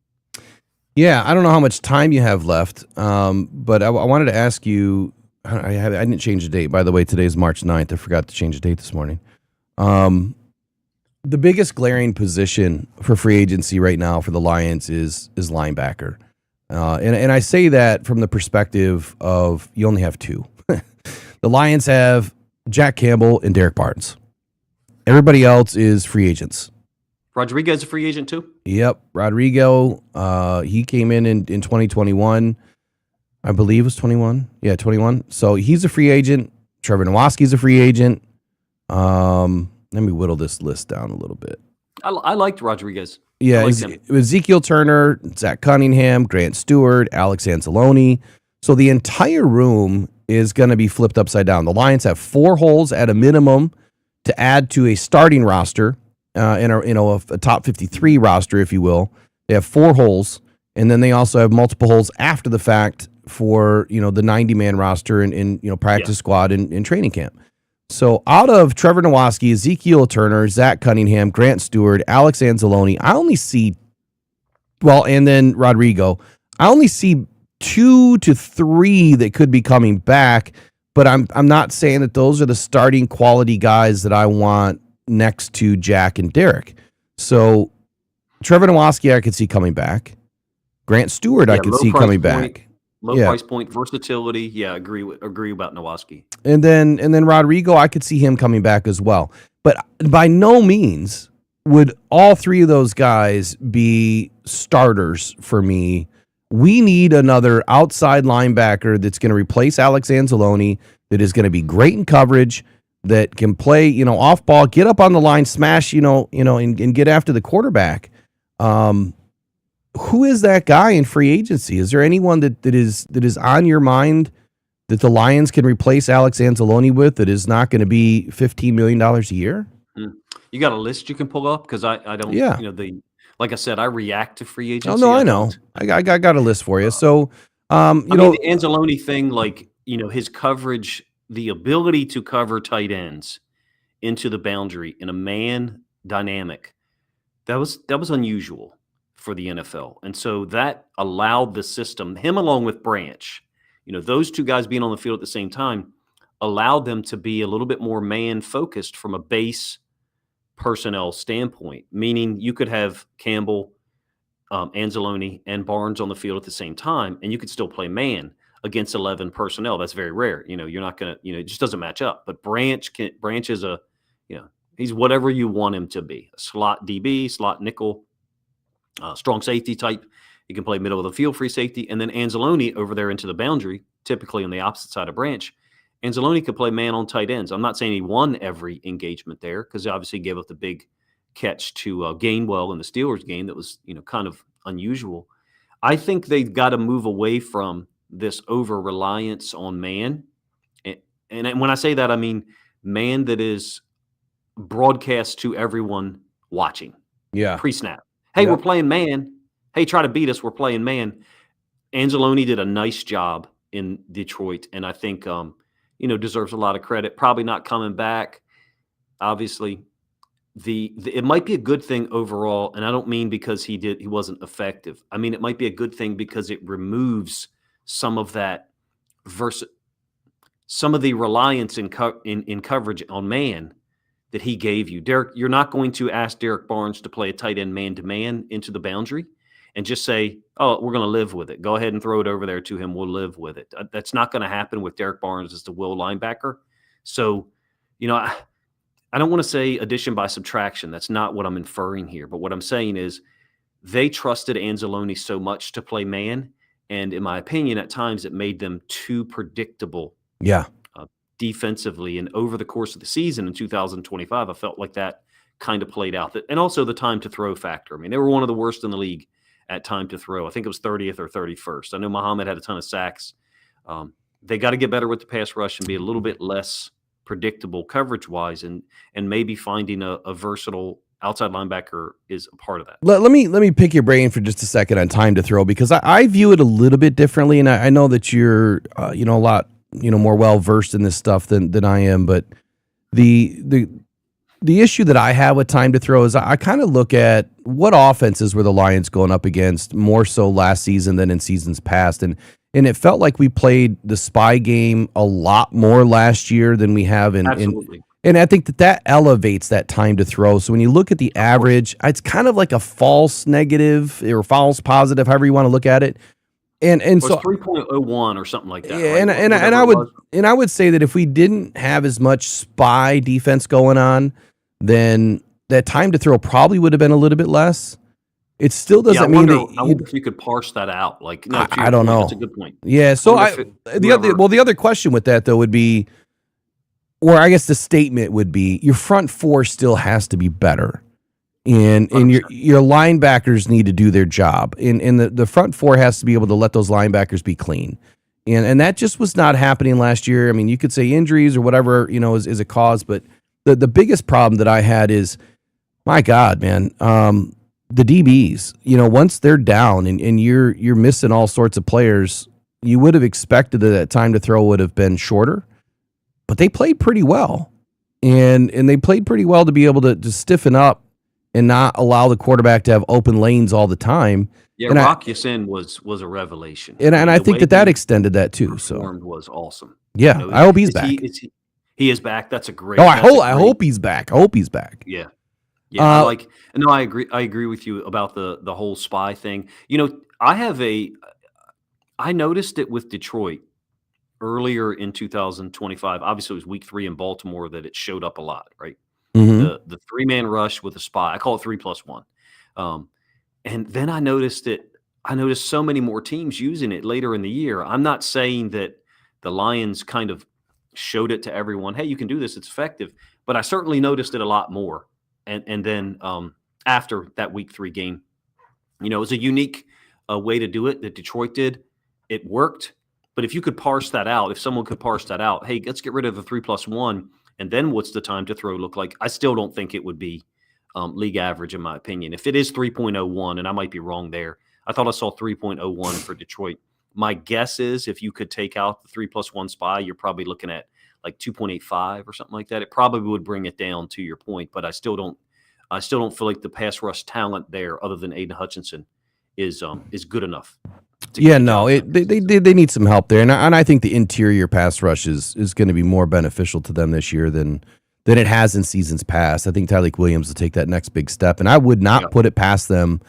Yeah, I don't know how much time you have left, but I wanted to ask you, I didn't change the date. By the way, today's March 9th. I forgot to change the date this morning. The biggest glaring position for free agency right now for the Lions is linebacker. And I say that from the perspective of you only have two. The Lions have Jack Campbell and Derek Barnes. Everybody else is free agents. Rodriguez a free agent too? Yep. Rodrigo, he came in 2021. I believe it was 21. Yeah, 21. So he's a free agent. Trevor Nowaski's a free agent. Let me whittle this list down a little bit. I liked Rodriguez. Yeah, Ezekiel Turner, Zach Cunningham, Grant Stewart, Alex Anzalone. So the entire room is going to be flipped upside down. The Lions have 4 holes at a minimum to add to a starting roster, a top 53 roster, if you will. They have 4 holes, and then they also have multiple holes after the fact for the 90-man roster in practice squad and training camp. So out of Trevor Nowaski, Ezekiel Turner, Zach Cunningham, Grant Stewart, Alex Anzalone, I only see, and then Rodrigo, I only see 2 to 3 that could be coming back, but I'm not saying that those are the starting quality guys that I want next to Jack and Derek. So Trevor Nowaski I could see coming back. Grant Stewart I could see coming back. Low price point, versatility. Yeah, agree about Nowaski. And then Rodrigo, I could see him coming back as well. But by no means would all 3 of those guys be starters for me. We need another outside linebacker that's going to replace Alex Anzalone, that is going to be great in coverage, that can play, off ball, get up on the line, smash, and get after the quarterback. Who is that guy in free agency? Is there anyone that is on your mind that the Lions can replace Alex Anzalone with that is not going to be $15 million a year? You got a list you can pull up? Because I don't, like I said, I react to free Oh agency. no, I I know. don't. I got a list for you. So, you I know, mean, the Anzalone thing, like, his coverage, the ability to cover tight ends into the boundary in a man dynamic, that was unusual for the NFL. And so that allowed the system, him along with Branch, those two guys being on the field at the same time, allowed them to be a little bit more man focused from a base personnel standpoint, meaning you could have Campbell, Anzalone, and Barnes on the field at the same time, and you could still play man against 11 personnel. That's very rare. You're not going to, it just doesn't match up. But Branch is he's whatever you want him to be: a slot DB, slot nickel, strong safety type. He can play middle of the field, free safety, and then Anzalone over there into the boundary, typically on the opposite side of Branch. Anzalone could play man on tight ends. I'm not saying he won every engagement there because he obviously gave up the big catch to Gainwell in the Steelers game that was kind of unusual. I think they've got to move away from this over reliance on man, and when I say that, I mean man that is broadcast to everyone watching. yeah, Pre-snap. Hey, Yep. we're playing man. Hey, try to beat us. We're playing man. Anzalone did a nice job in Detroit, and I think deserves a lot of credit. Probably not coming back. Obviously, it might be a good thing overall, and I don't mean because he wasn't effective. I mean it might be a good thing because it removes some of that some of the reliance in coverage on man that he gave you. Derek, you're not going to ask Derek Barnes to play a tight end man-to-man into the boundary and just say, oh, we're going to live with it. Go ahead and throw it over there to him. We'll live with it. That's not going to happen with Derek Barnes as the will linebacker. So, I don't want to say addition by subtraction. That's not what I'm inferring here. But what I'm saying is they trusted Anzalone so much to play man. And in my opinion, at times it made them too predictable yeah. defensively. And over the course of the season in 2025, I felt like that kind of played out. And also the time to throw factor. I mean, they were one of the worst in the league at time to throw. I think it was 30th or 31st. I know Muhammad had a ton of sacks. They got to get better with the pass rush and be a little bit less predictable coverage-wise, and maybe finding a versatile outside linebacker is a part of that. Let me pick your brain for just a second on time to throw, because I view it a little bit differently, and I know that you're a lot more well versed in this stuff than I am. But the issue that I have with time to throw is I kind of look at what offenses were the Lions going up against more so last season than in seasons past, and it felt like we played the spy game a lot more last year than we have Absolutely. And I think that elevates that time to throw. So when you look at the average, it's kind of like a false negative or false positive, however you want to look at it. And so 3.01 or something like that. yeah, right? and I would say that if we didn't have as much spy defense going on, then that time to throw probably would have been a little bit less. It still doesn't mean that I wonder if you could parse that out. Like, no, I don't know. That's a good point. Yeah. So the other question with that though would be, or I guess the statement would be, your front four still has to be better, and your linebackers need to do their job, and the front four has to be able to let those linebackers be clean, and that just was not happening last year. I mean, you could say injuries or whatever is a cause, but the biggest problem that I had is, my God, man, the DBs. Once they're down and you're missing all sorts of players, you would have expected that time to throw would have been shorter. But they played pretty well, and they played pretty well to be able to stiffen up and not allow the quarterback to have open lanes all the time. Yeah, and Rock Ya-Sin was a revelation. And I think way that he extended that too. So performed was awesome. yeah, I hope he's back. He is back. That's a great. I hope he's back. I hope he's back. Yeah. Yeah, I agree. I agree with you about the whole spy thing. I noticed it with Detroit earlier in 2025. Obviously, it was week 3 in Baltimore that it showed up a lot, right? Mhm. The 3-man rush with a spy. I call it 3+1. And then I noticed so many more teams using it later in the year. I'm not saying that the Lions kind of showed it to everyone. Hey, you can do this. It's effective. But I certainly noticed it a lot more. And then after that week 3 game, it was a unique way to do it that Detroit did. It worked. But if you could parse that out, if someone could parse that out, hey, let's get rid of the 3+1, and then what's the time to throw look like? I still don't think it would be league average, in my opinion. If it is 3.01, and I might be wrong there, I thought I saw 3.01 for Detroit. My guess is if you could take out the 3+1 spy, you're probably looking at like 2.85 or something like that. It probably would bring it down to your point, but I still don't feel like the pass rush talent there, other than Aiden Hutchinson, is good enough. Yeah, no, they need some help there, and I think the interior pass rush is going to be more beneficial to them this year than it has in seasons past. I think Tyreek Williams will take that next big step, and I would not put it past them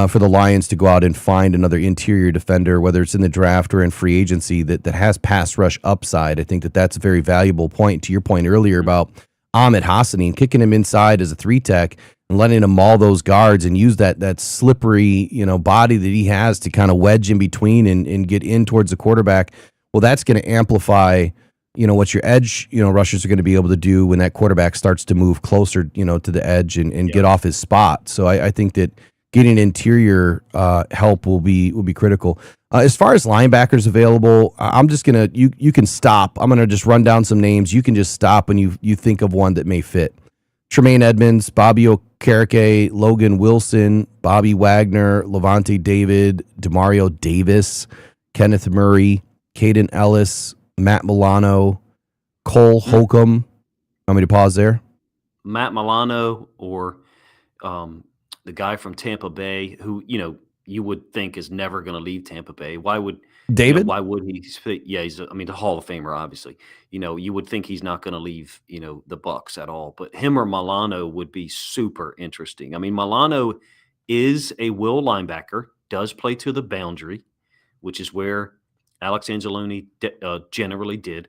for the Lions to go out and find another interior defender, whether it's in the draft or in free agency, that has pass rush upside. I think that's a very valuable point, to your point earlier about Ahmed Hassanin, kicking him inside as a 3-tech and letting him maul those guards and use that slippery, body that he has to kind of wedge in between and get in towards the quarterback. Well, that's going to amplify, what your edge, rushers are going to be able to do when that quarterback starts to move closer, to the edge and get off his spot. So I think that getting interior help will be critical. As far as linebackers available, I'm just gonna you can stop. I'm gonna just run down some names. You can just stop when you think of one that may fit. Tremaine Edmonds, Bobby Okereke, Logan Wilson, Bobby Wagner, Levante David, Demario Davis, Kenneth Murray, Caden Ellis, Matt Milano, Cole Holcomb. Want me to pause there? Matt Milano or the guy from Tampa Bay, who you would think is never going to leave Tampa Bay. Why would David? Why would he? Yeah, he's the Hall of Famer, obviously. You would think he's not going to leave the Bucs at all. But him or Milano would be super interesting. I mean, Milano is a will linebacker, does play to the boundary, which is where Alex Anzalone generally did.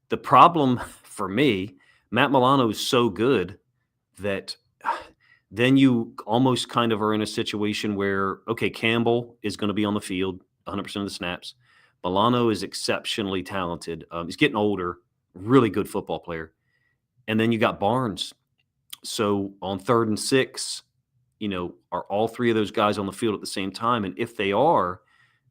The problem for me, Matt Milano is so good that then you almost kind of are in a situation where, okay, Campbell is going to be on the field 100% of the snaps. Milano is exceptionally talented. He's getting older, really good football player. And then you got Barnes. So on 3rd and 6, are all three of those guys on the field at the same time? And if they are,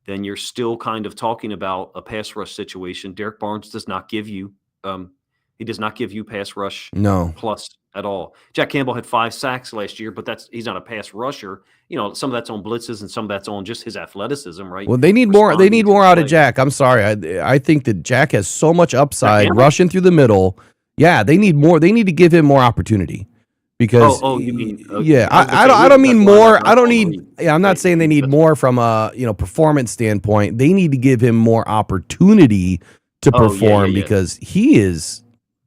then you're still kind of talking about a pass rush situation. Derek Barnes does not give you pass rush plus at all. Jack Campbell had 5 sacks last year, but he's not a pass rusher. Some of that's on blitzes and some of that's on just his athleticism, right? Well, they need more. They need more out of Jack. I'm sorry. I think that Jack has so much upside rushing through the middle. Yeah, they need more. They need to give him more opportunity because. You mean? Yeah, I don't mean more. I don't need. Yeah, I'm not saying they need more from a performance standpoint. They need to give him more opportunity to perform because he is.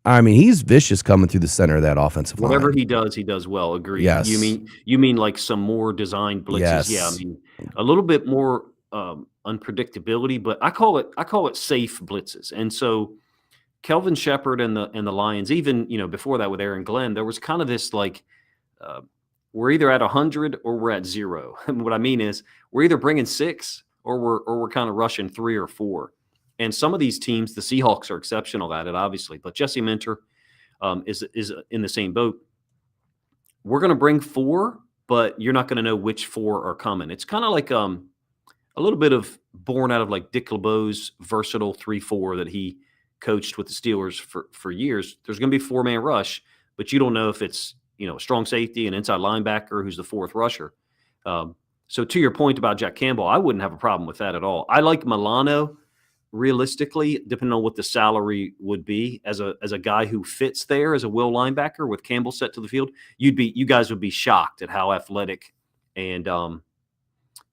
I mean, he's vicious coming through the center of that offensive line. Whatever he does well. Agreed. Yes. You mean like some more designed blitzes? Yes. Yeah. I mean, a little bit more unpredictability, but I call it safe blitzes. And so, Kelvin Shepherd and the Lions, even before that with Aaron Glenn, there was kind of this like we're either at 100 or we're at 0. What I mean is we're either bringing 6 or we're kind of rushing 3 or 4. And some of these teams, the Seahawks are exceptional at it, obviously. But Jesse Minter is in the same boat. We're going to bring 4, but you're not going to know which 4 are coming. It's kind of like a little bit of born out of like Dick LeBeau's versatile 3-4 that he coached with the Steelers for years. There's going to be 4-man rush, but you don't know if it's a strong safety, an inside linebacker who's the 4th rusher. So to your point about Jack Campbell, I wouldn't have a problem with that at all. I like Milano. Realistically, depending on what the salary would be, as a guy who fits there as a will linebacker with Campbell set to the field, you guys would be shocked at how athletic and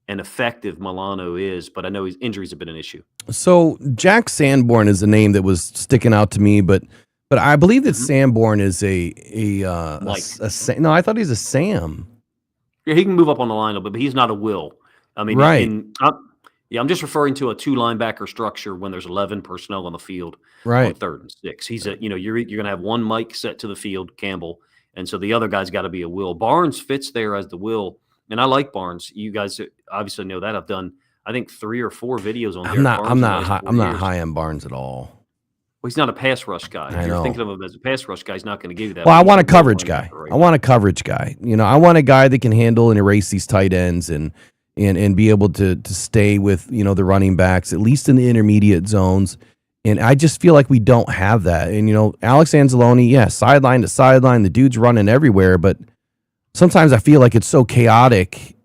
effective Milano is. But I know his injuries have been an issue. So Jack Sanborn is a name that was sticking out to me, but I believe that Sanborn is no, I thought he's a Sam. Yeah, he can move up on the line a little bit, but he's not a will. I mean, right. I'm just referring to a 2-linebacker structure when there's 11 personnel on the field on 3rd and 6. He's you're going to have one Mike set to the field, Campbell, and so the other guy's got to be a will. Barnes fits there as the will, and I like Barnes. You guys obviously know that. I've done, I think, 3 or 4 videos on. I'm not high on Barnes at all. Well, he's not a pass rush guy. If you're thinking of him as a pass rush guy, he's not going to give you that. Well, I want a coverage guy. I want a coverage guy. I want a guy that can handle and erase these tight ends and be able to stay with, the running backs, at least in the intermediate zones. And I just feel like we don't have that. And, Alex Anzalone, sideline to sideline, the dude's running everywhere, but sometimes I feel like it's so chaotic.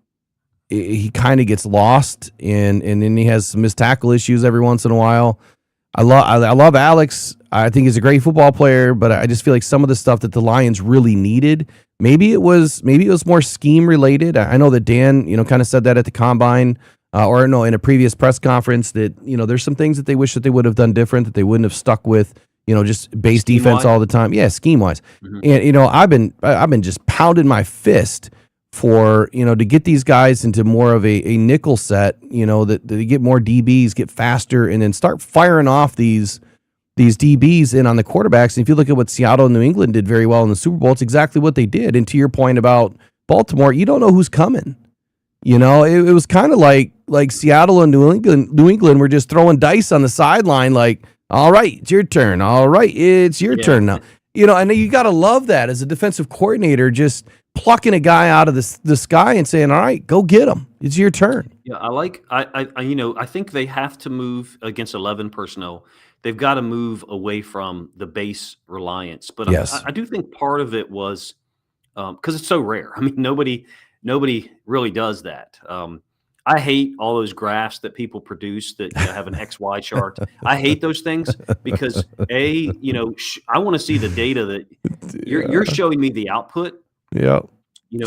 He kind of gets lost, and then he has some missed tackle issues every once in a while. I love Alex. I think he's a great football player, but I just feel like some of the stuff that the Lions really needed, maybe it was more scheme related. I know that Dan, kind of said that at the combine, or no, in a previous press conference, that there's some things that they wish that they would have done different, that they wouldn't have stuck with, just base defense all the time. Yeah, scheme wise. And I've been just pounding my fist for to get these guys into more of a nickel set, that they get more DBs, get faster, and then start firing off these DBs in on the quarterbacks. And if you look at what Seattle and New England did very well in the Super Bowl, it's exactly what they did. And to your point about Baltimore, you don't know who's coming. It was kind of like Seattle and New England were just throwing dice on the sideline, like, all right, it's your turn. All right, it's your turn now. I know you got to love that as a defensive coordinator, just plucking a guy out of the sky and saying, all right, go get him. It's your turn. Yeah, I think they have to move against 11 personnel. They've got to move away from the base reliance. But yes. I do think part of it was because it's so rare. I mean, nobody really does that. I hate all those graphs that people produce that have an XY chart. I hate those things because I want to see the data that you're showing me the output. Yeah.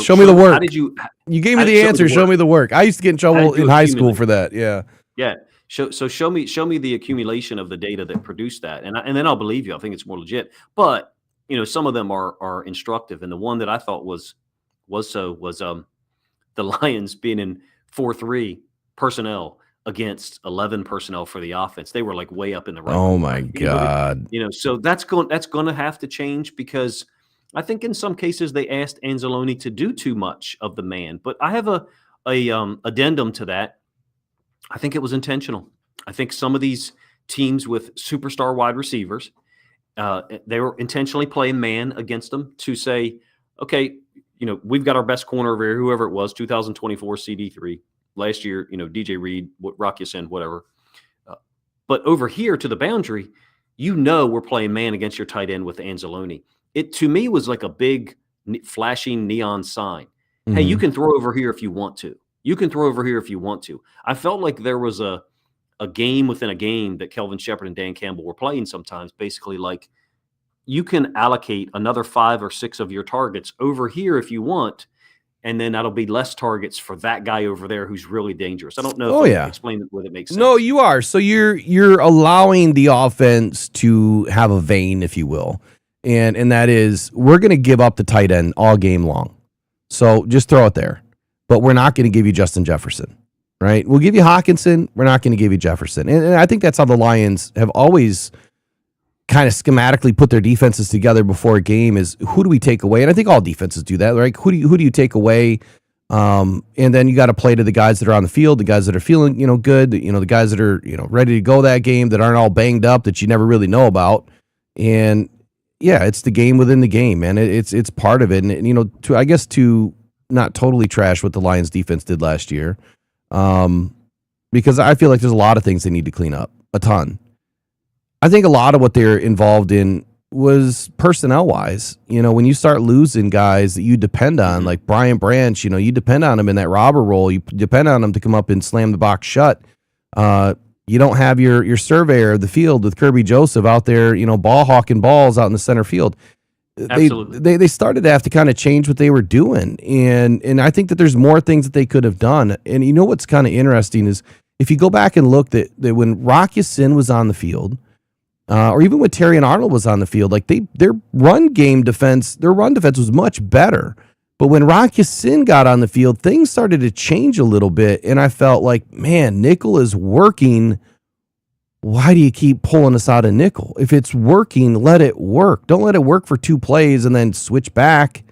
Show me the work. How did you gave me the answer. Show me the work. I used to get in trouble in high school for that. Yeah. Yeah. So show me the accumulation of the data that produced that, and then I'll believe you. I think it's more legit. But some of them are instructive, and the one that I thought was the Lions being in 4-3 personnel against 11 personnel for the offense. They were like way up in the right. Oh my God. So that's going to have to change, because I think in some cases they asked Anzalone to do too much of the man. But I have a addendum to that. I think it was intentional. I think some of these teams with superstar wide receivers, they were intentionally playing man against them to say, okay, we've got our best corner over here, whoever it was, 2024 CD3. Last year, DJ Reed, Rock Ya-Sin, whatever. But over here to the boundary, we're playing man against your tight end with Anzalone. It, to me, was like a big flashing neon sign. Mm-hmm. Hey, you can throw over here if you want to. You can throw over here if you want to. I felt like there was a game within a game that Kelvin Shepherd and Dan Campbell were playing sometimes, basically like, you can allocate another 5 or 6 of your targets over here if you want, and then that'll be less targets for that guy over there who's really dangerous. I don't know if I explained it whether it makes sense. No, you are. So you're allowing the offense to have a vein, if you will. And that is, we're going to give up the tight end all game long. So just throw it there. But we're not going to give you Justin Jefferson, right? We'll give you Hawkinson. We're not going to give you Jefferson. And I think that's how the Lions have always kind of schematically put their defenses together before a game, is who do we take away? And I think all defenses do that, right? Who do you take away? And then you got to play to the guys that are on the field, the guys that are feeling, good, the guys that are, ready to go that game, that aren't all banged up, that you never really know about. And yeah, it's the game within the game, man. It's part of it. And to not totally trash what the Lions defense did last year, because I feel like there's a lot of things they need to clean up, a ton. I think a lot of what they're involved in was personnel-wise. When you start losing guys that you depend on, like Brian Branch, you depend on him in that robber role. You depend on him to come up and slam the box shut. You don't have your surveyor of the field with Kirby Joseph out there, ball hawking balls out in the center field. Absolutely. They started to have to kind of change what they were doing. And I think that there's more things that they could have done. And what's kind of interesting is if you go back and look that when Rock Ya-Sin was on the field, or even when Terry and Arnold was on the field, like their run defense was much better. But when Rock Ya-Sin got on the field, things started to change a little bit. And I felt like, man, nickel is working. Why do you keep pulling us out of nickel? If it's working, let it work. Don't let it work for 2 plays and then switch back.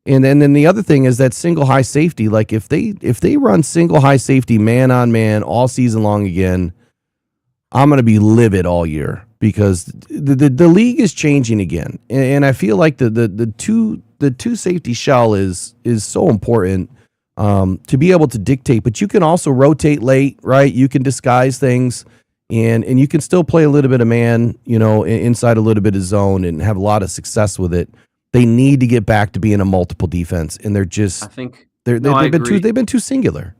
And then the other thing is that single high safety. Like if they run single high safety man on man all season long again, I'm going to be livid all year, because the league is changing again. And I feel like the two safety shell is so important to be able to dictate, but you can also rotate late, right? You can disguise things, and you can still play a little bit of man, inside a little bit of zone, and have a lot of success with it. They need to get back to being a multiple defense, and they're just I think they've been too singular.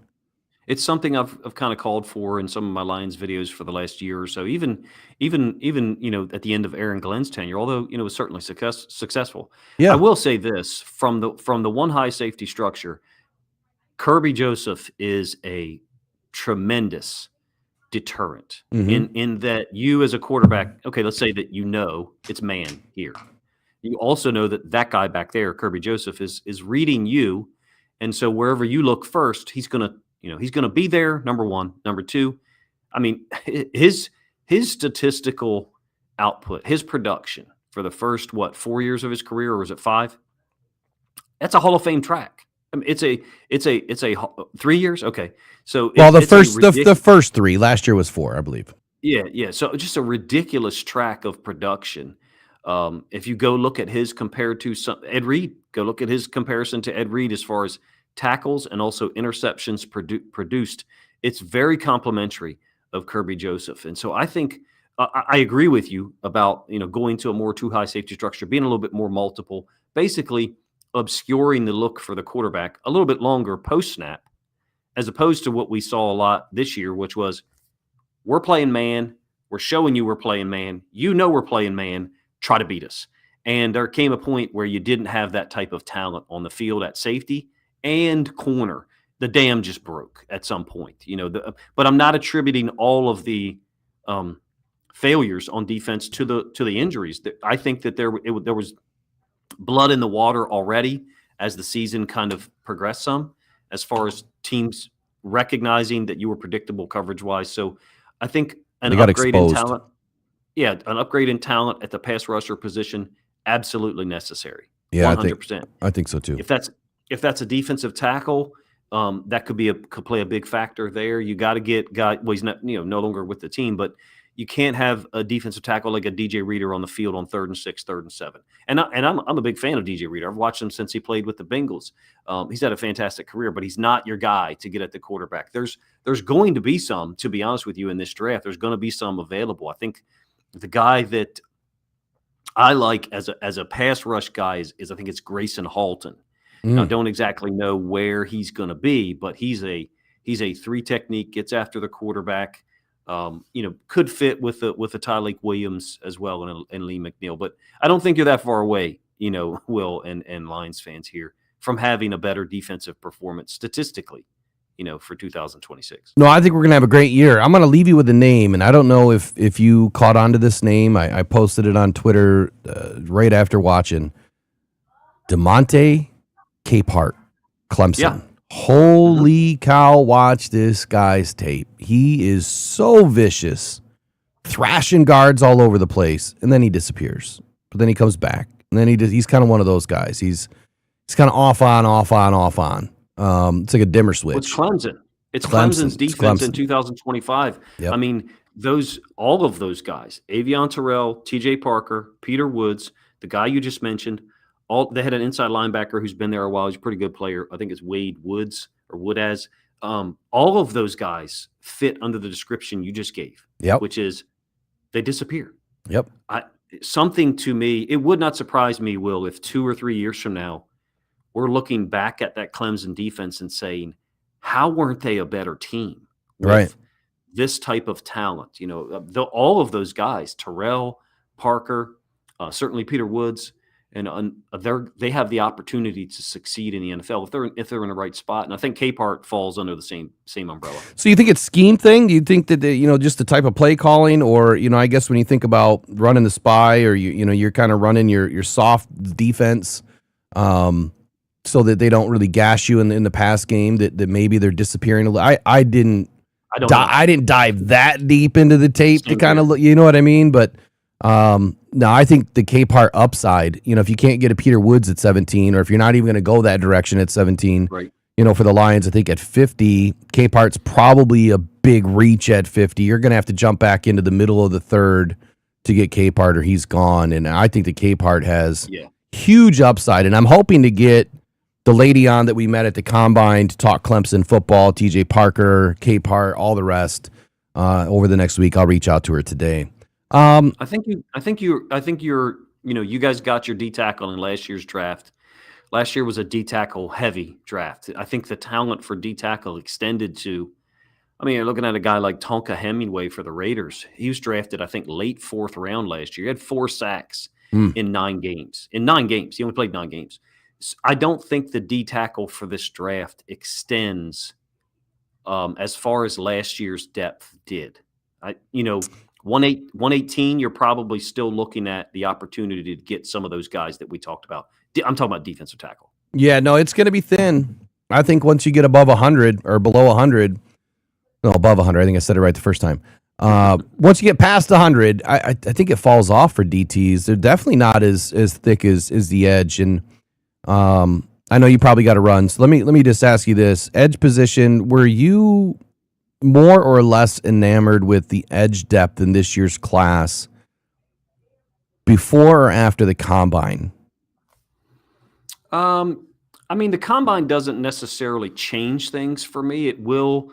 it's something I've kind of called for in some of my Lions videos for the last year or so. Even at the end of Aaron Glenn's tenure, although it was certainly successful. Yeah. I will say this from the one high safety structure, Kirby Joseph is a tremendous deterrent in that you as a quarterback, okay, let's say that it's man here. You also know that guy back there, Kirby Joseph, is reading you, and so wherever you look first, he's gonna be there. Number one, number two. I mean, his statistical output, his production for the first 4 years of his career, or was it 5? That's a Hall of Fame track. I mean, it's a 3 years. Okay, so the first 3. Last year was 4, I believe. Yeah. So just a ridiculous track of production. If you go look at his compared to Ed Reed, go look at his comparison to Ed Reed as far as tackles and also interceptions produced. It's very complimentary of Kirby Joseph. And so I think I agree with you about, going to a more too high safety structure, being a little bit more multiple, basically obscuring the look for the quarterback a little bit longer post snap, as opposed to what we saw a lot this year, which was we're playing man. We're showing you we're playing man. We're playing man. Try to beat us. And there came a point where you didn't have that type of talent on the field at safety and corner. The dam just broke at some point, but I'm not attributing all of the failures on defense to the injuries. I think that there was blood in the water already as the season kind of progressed some, as far as teams recognizing that you were predictable coverage wise. So I think an upgrade in talent. Yeah, an upgrade in talent at the pass rusher position, absolutely necessary. Yeah, 100%. I think so too. If that's a defensive tackle, that could play a big factor there. You got to get guy. Well, he's not no longer with the team, but you can't have a defensive tackle like a DJ Reader on the field on 3rd and 6, 3rd and 7. And I'm a big fan of DJ Reader. I've watched him since he played with the Bengals. He's had a fantastic career, but he's not your guy to get at the quarterback. There's going to be some, to be honest with you, in this draft. There's going to be some available. I think the guy that I like as a pass rush guy is I think it's Grayson Halton. I don't exactly know where he's going to be, but he's a 3 technique, gets after the quarterback. Could fit with the Tyleik Williams as well and Lee McNeil, but I don't think you're that far away, Will and Lions fans here, from having a better defensive performance statistically, for 2026. No, I think we're going to have a great year. I'm going to leave you with a name, and I don't know if you caught on to this name. I posted it on Twitter right after watching. DeMonte Capehart, Clemson. Yeah. Holy cow, watch this guy's tape. He is so vicious, thrashing guards all over the place, and then he disappears. But then he comes back, and then he's kind of one of those guys. He's kind of off on, off on, off on. It's like a dimmer switch. Well, it's Clemson. It's Clemson's defense in 2025. Yep. I mean, all of those guys, Avion Terrell, TJ Parker, Peter Woods, the guy you just mentioned, they had an inside linebacker who's been there a while. He's a pretty good player. I think it's Wade Woods or Woodaz. All of those guys fit under the description you just gave, which is they disappear. Yep. Something to me, it would not surprise me, Will, if 2 or 3 years from now, we're looking back at that Clemson defense and saying, how weren't they a better team with this type of talent? All of those guys, Terrell, Parker, certainly Peter Woods, and they have the opportunity to succeed in the NFL if they're in the right spot. And I think Capehart falls under the same umbrella. So you think it's scheme thing? Do you think that just the type of play calling, or I guess when you think about running the spy, or you're kind of running your soft defense, so that they don't really gash you in the pass game, that maybe they're disappearing a little. I didn't dive that deep into the tape to kind of look, you know what I mean? But no, I think the Capehart upside, if you can't get a Peter Woods at 17, or if you're not even going to go that direction at 17, right. For the Lions, I think at 50, Capehart's probably a big reach at 50. You're going to have to jump back into the middle of the 3rd to get Capehart, or he's gone. And I think that Capehart has huge upside, and I'm hoping to get the lady on that we met at the Combine to talk Clemson football, TJ Parker, Capehart, all the rest, over the next week. I'll reach out to her today. I think you're You guys got your D tackle in last year's draft. Last year was a D tackle heavy draft. I think the talent for D tackle extended to. I mean, you're looking at a guy like Tonka Hemingway for the Raiders. He was drafted, I think, late 4th round last year. He had 4 sacks in 9 games. In 9 games, he only played 9 games. I don't think the D tackle for this draft extends as far as last year's depth did. 118, you're probably still looking at the opportunity to get some of those guys that we talked about. I'm talking about defensive tackle. Yeah, no, it's going to be thin. I think once you get above 100 or below 100, no, above 100, I think I said it right the first time. Once you get past 100, I think it falls off for DTs. They're definitely not as thick as the edge. And I know you probably got to run. So let me just ask you this. Edge position, were you more or less enamored with the edge depth in this year's class before or after the combine? I mean, the combine doesn't necessarily change things for me. It will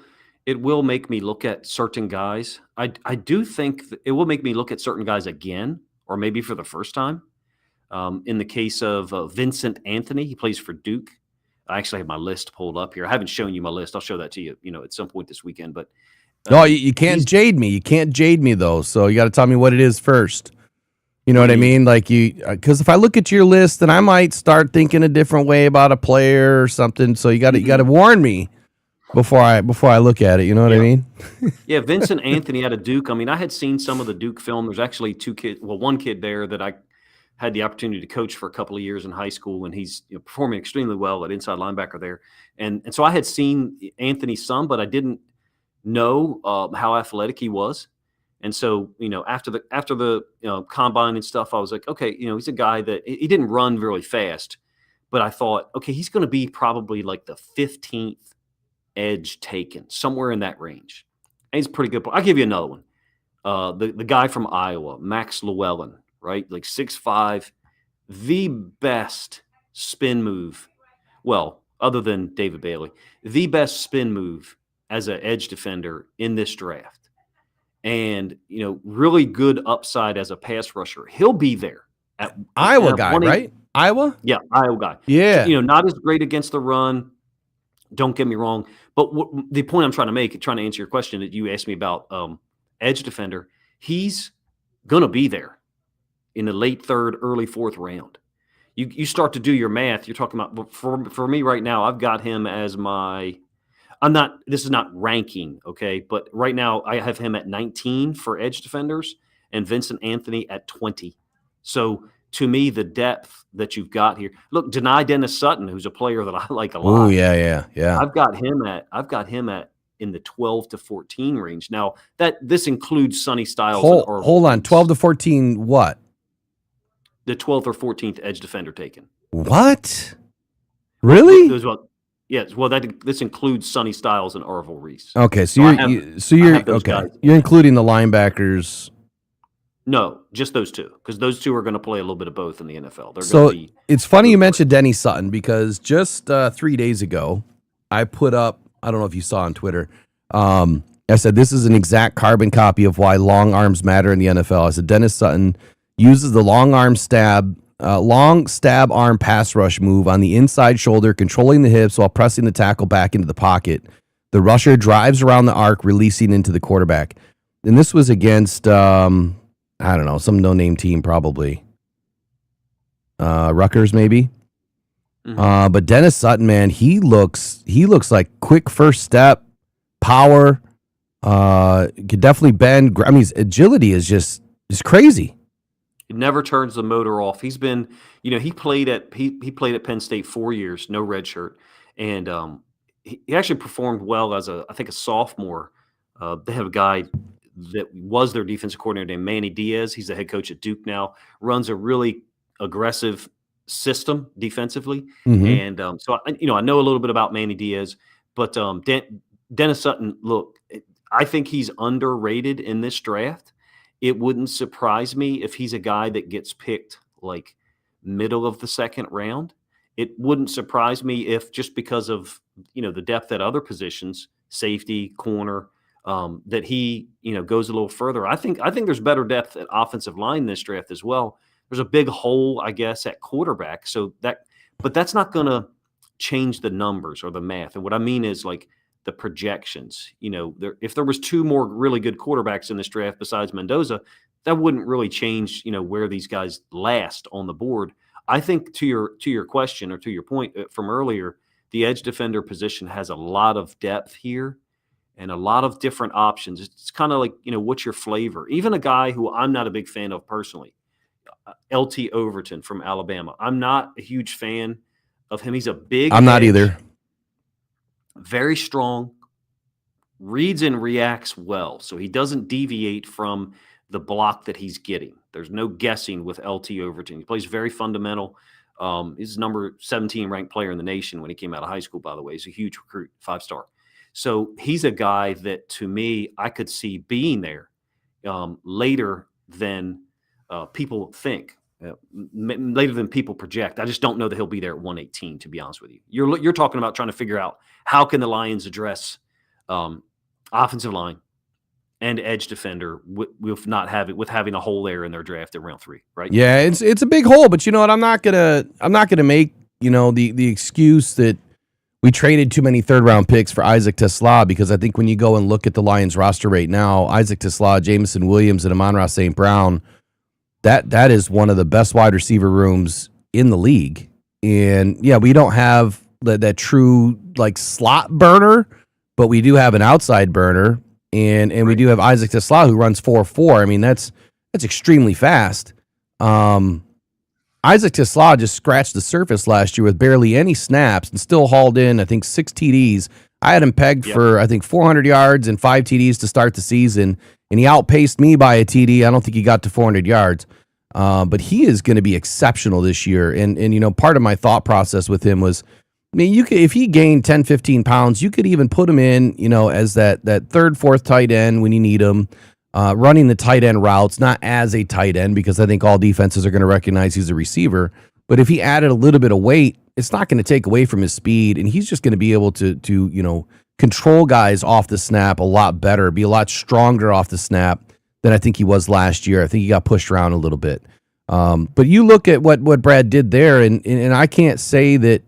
make me look at certain guys. I do think it will make me look at certain guys again, or maybe for the first time. In the case of Vincent Anthony, he plays for Duke. I actually have my list pulled up here. I haven't shown you my list. I'll show that to you, at some point this weekend. But no, you can't jade me. You can't jade me though. So you got to tell me what it is first. You know what I mean? Like because if I look at your list, then I might start thinking a different way about a player or something. So you got to warn me before I look at it. You know what I mean? Yeah, Vincent Anthony out of Duke. I mean, I had seen some of the Duke film. There's actually one kid there that I had the opportunity to coach for a couple of years in high school, and he's performing extremely well at inside linebacker there. And so I had seen Anthony some, but I didn't know how athletic he was. And so, after the combine and stuff, I was like, okay, he's a guy that he didn't run really fast, but I thought, okay, he's going to be probably like the 15th edge taken, somewhere in that range. And he's a pretty good. I'll give you another one. The guy from Iowa, Max Llewellyn, right? Like 6'5", the best spin move. Well, other than David Bailey, the best spin move as an edge defender in this draft. And, really good upside as a pass rusher. He'll be there. Iowa guy, right? Iowa? Yeah, Iowa guy. Yeah. Not as great against the run. Don't get me wrong. But the point I'm trying to make, trying to answer your question that you asked me about edge defender, he's going to be there in the late 3rd, early 4th round. You start to do your math. You're talking about, for me right now, I've got him as this is not ranking, okay? But right now I have him at 19 for edge defenders and Vincent Anthony at 20. So to me, the depth that you've got here, look, deny Dennis Sutton, who's a player that I like a lot. Oh, yeah. I've got him at in the 12 to 14 range. Now this includes Sonny Styles. Hold on, 12 to 14 what? The 12th or 14th edge defender taken. What? Really? Yes. Well, this includes Sonny Styles and Orville Reese. Okay, so you're including the linebackers. No, just those two, because those two are going to play a little bit of both in the NFL. So it's funny you mentioned Denny Sutton, because just 3 days ago, I put up, I don't know if you saw on Twitter, I said this is an exact carbon copy of why long arms matter in the NFL. I said Dennis Sutton uses the long stab arm pass rush move on the inside shoulder, controlling the hips while pressing the tackle back into the pocket. The rusher drives around the arc, releasing into the quarterback. And this was against, I don't know, some no-name team probably. Rutgers maybe. Mm-hmm. But Dennis Sutton, man, he looks like quick first step, power, could definitely bend. I mean, his agility is crazy. It never turns the motor off. He's been, he played at Penn State 4 years, no red shirt, and he actually performed well as I think a sophomore. They have a guy that was their defensive coordinator named Manny Diaz. He's the head coach at Duke now. Runs a really aggressive system defensively, and so I know a little bit about Manny Diaz, but Dennis Sutton. Look, I think he's underrated in this draft. It wouldn't surprise me if he's a guy that gets picked like middle of the 2nd round. It wouldn't surprise me if, just because of the depth at other positions, safety, corner, that he goes a little further. I think there's better depth at offensive line this draft as well. there's a big hole, I guess, at quarterback. But that's not going to change the numbers or the math. And what I mean is like the projections. If there was 2 more really good quarterbacks in this draft besides Mendoza, that wouldn't really change, where these guys last on the board. I think to your question or to your point from earlier, the edge defender position has a lot of depth here and a lot of different options. It's kind of like, what's your flavor? Even a guy who I'm not a big fan of personally, LT Overton from Alabama. I'm not a huge fan of him. He's a big I'm not edge, either. very strong, reads and reacts well. So he doesn't deviate from the block that he's getting. There's no guessing with LT Overton. He plays very fundamental. He's number 17 ranked player in the nation when he came out of high school, by the way. He's a huge recruit, 5-star. So he's a guy that, to me, I could see being there later than people think, later than people project. I just don't know that he'll be there at 118, to be honest with you. You're talking about trying to figure out how can the Lions address offensive line and edge defender with having a hole there in their draft at round 3, right? Yeah, it's a big hole, but you know what? I'm not gonna make the excuse that we traded too many 3rd-round picks for Isaac Tesla, because I think when you go and look at the Lions roster right now, Isaac Tesla, Jameson Williams, and Amon-Ra St. Brown, that is one of the best wide receiver rooms in the league. And yeah, we don't have that true like slot burner, but we do have an outside burner. And we do have Isaac Tesla, who runs 4.4. I mean, that's extremely fast. Isaac Tesla just scratched the surface last year with barely any snaps and still hauled in, I think, 6 TDs. I had him pegged for, I think, 400 yards and 5 TDs to start the season, and he outpaced me by a TD. I don't think he got to 400 yards. But he is going to be exceptional this year. And part of my thought process with him was, I mean, if he gained 10, 15 pounds, you could even put him in, as that 3rd, 4th tight end when you need him, running the tight end routes, not as a tight end, because I think all defenses are going to recognize he's a receiver. But if he added a little bit of weight, it's not going to take away from his speed, and he's just going to be able to control guys off the snap a lot better, be a lot stronger off the snap than I think he was last year. I think he got pushed around a little bit. But you look at what Brad did there, and I can't say that.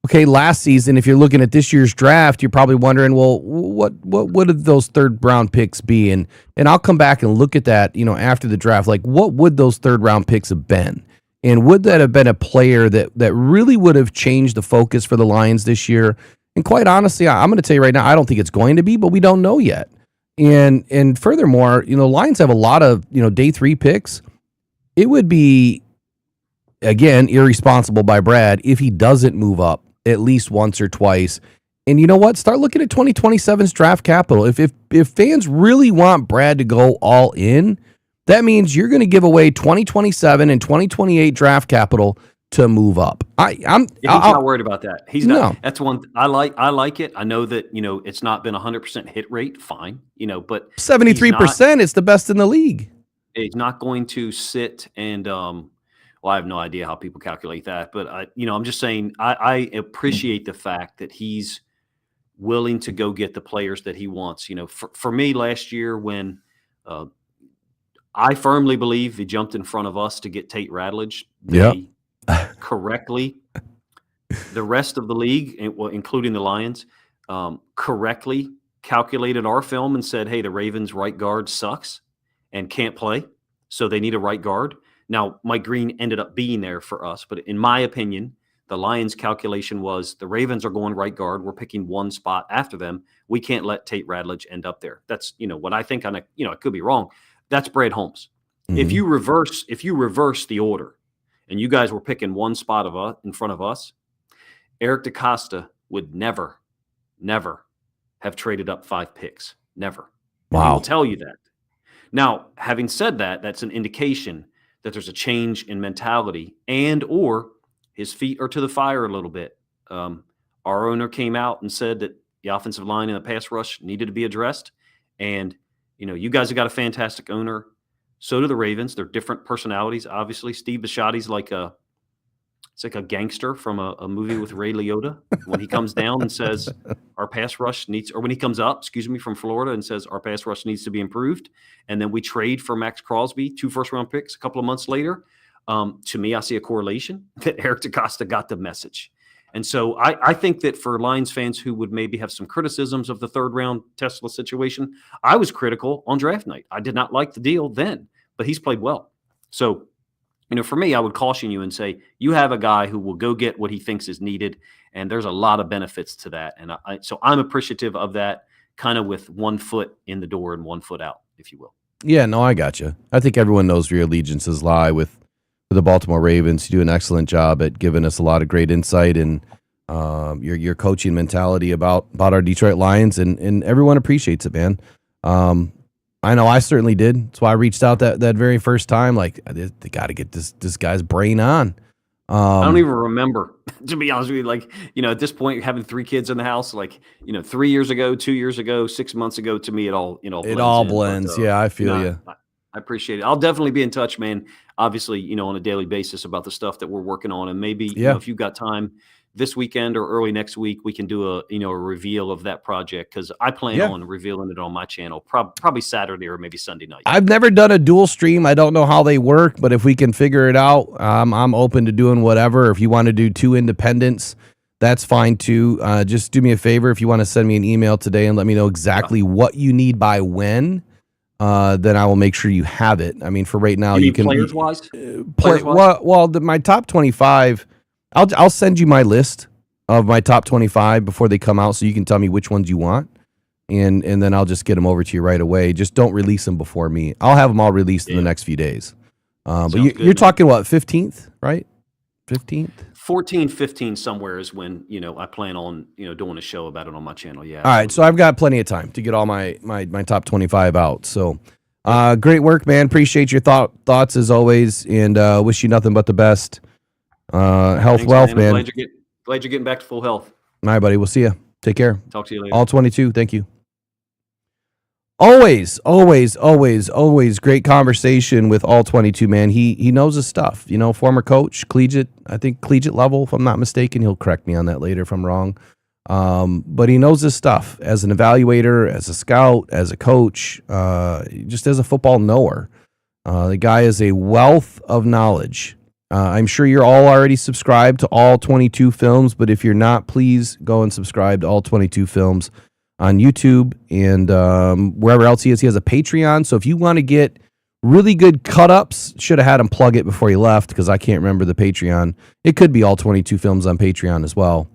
Okay, last season, if you're looking at this year's draft, you're probably wondering, well, what would those 3rd-round picks be? And I'll come back and look at that, after the draft. Like, what would those 3rd-round picks have been? And would that have been a player that really would have changed the focus for the Lions this year? And quite honestly, I'm going to tell you right now, I don't think it's going to be, but we don't know yet. And furthermore, Lions have a lot of, day 3 picks. It would be, again, irresponsible by Brad if he doesn't move up at least once or twice. And you know what? Start looking at 2027's draft capital. If fans really want Brad to go all in, that means you're going to give away 2027 and 2028 draft capital to move up. He's not worried about that. He's not. No. That's one. I like it. I know that it's not been 100% hit rate. Fine, but 73%. It's the best in the league. He's not going to sit and well, I have no idea how people calculate that, but I'm just saying I appreciate the fact that he's willing to go get the players that he wants. For me last year, when I firmly believe he jumped in front of us to get Tate Radledge, they correctly, the rest of the league, including the Lions, correctly calculated our film and said, hey, the Ravens right guard sucks and can't play, so they need a right guard. Now, Mike Green ended up being there for us, but in my opinion, the Lions' calculation was the Ravens are going right guard. We're picking one spot after them. We can't let Tate Radledge end up there. That's what I think. I could be wrong. That's Brad Holmes. Mm-hmm. If you reverse the order, and you guys were picking one spot in front of us, Eric DeCosta would never have traded up 5 picks. Never. Wow. I'll tell you that. Now, having said that, that's an indication that there's a change in mentality or his feet are to the fire a little bit. Our owner came out and said that the offensive line and the pass rush needed to be addressed. And, you guys have got a fantastic owner. So do the Ravens. They're different personalities, obviously. Steve Bisciotti's like It's like a gangster from a movie with Ray Liotta when he comes down and says our pass rush needs, or when he comes up, excuse me, from Florida and says our pass rush needs to be improved. And then we trade for Max Crosby, 2 first-round picks a couple of months later. To me, I see a correlation that Eric DeCosta got the message. And so I think that for Lions fans who would maybe have some criticisms of the third-round Tesla situation, I was critical on draft night. I did not like the deal then, but he's played well. So, for me, I would caution you and say you have a guy who will go get what he thinks is needed, and there's a lot of benefits to that. And so I'm appreciative of that, kind of with 1 foot in the door and 1 foot out, if you will. Yeah, no, I got you. I think everyone knows where your allegiances lie with the Baltimore Ravens. You do an excellent job at giving us a lot of great insight and your coaching mentality about our Detroit Lions, and everyone appreciates it, man. I know I certainly did. That's why I reached out that very first time. Like, they got to get this guy's brain on. I don't even remember, to be honest with you. Like, at this point, having 3 kids in the house, like, 3 years ago, 2 years ago, 6 months ago, to me, it all blends. But, yeah, I feel you. I appreciate it. I'll definitely be in touch, man. Obviously, on a daily basis about the stuff that we're working on, and maybe if you've got time this weekend or early next week, we can do a reveal of that project, because I plan on revealing it on my channel probably Saturday or maybe Sunday night. I've never done a dual stream. I don't know how they work, but if we can figure it out, I'm open to doing whatever. If you want to do 2 independents, that's fine too. Just do me a favor. If you want to send me an email today and let me know exactly what you need by when, then I will make sure you have it. I mean, for right now, you can players-wise? My top 25. I'll send you my list of my top 25 before they come out, so you can tell me which ones you want, and then I'll just get them over to you right away. Just don't release them before me. I'll have them all released in the next few days. But you're talking what, 15th, right? 15th? 14, 15 somewhere is when, I plan on, doing a show about it on my channel. Yeah. All right. So I've got plenty of time to get all my top 25 out. So great work, man. Appreciate your thoughts as always, and wish you nothing but the best. Health, thanks, wealth, man. Glad you're getting back to full health. All right, buddy. We'll see you. Take care. Talk to you later. All 22. Thank you. Always great conversation with all 22, man. He knows his stuff. Former coach, collegiate level, if I'm not mistaken. He'll correct me on that later if I'm wrong. But he knows his stuff as an evaluator, as a scout, as a coach, just as a football knower. The guy is a wealth of knowledge. I'm sure you're all already subscribed to all 22 films, but if you're not, please go and subscribe to all 22 films on YouTube and wherever else he is. He has a Patreon, so if you want to get really good cut-ups, should have had him plug it before he left because I can't remember the Patreon. It could be all 22 films on Patreon as well.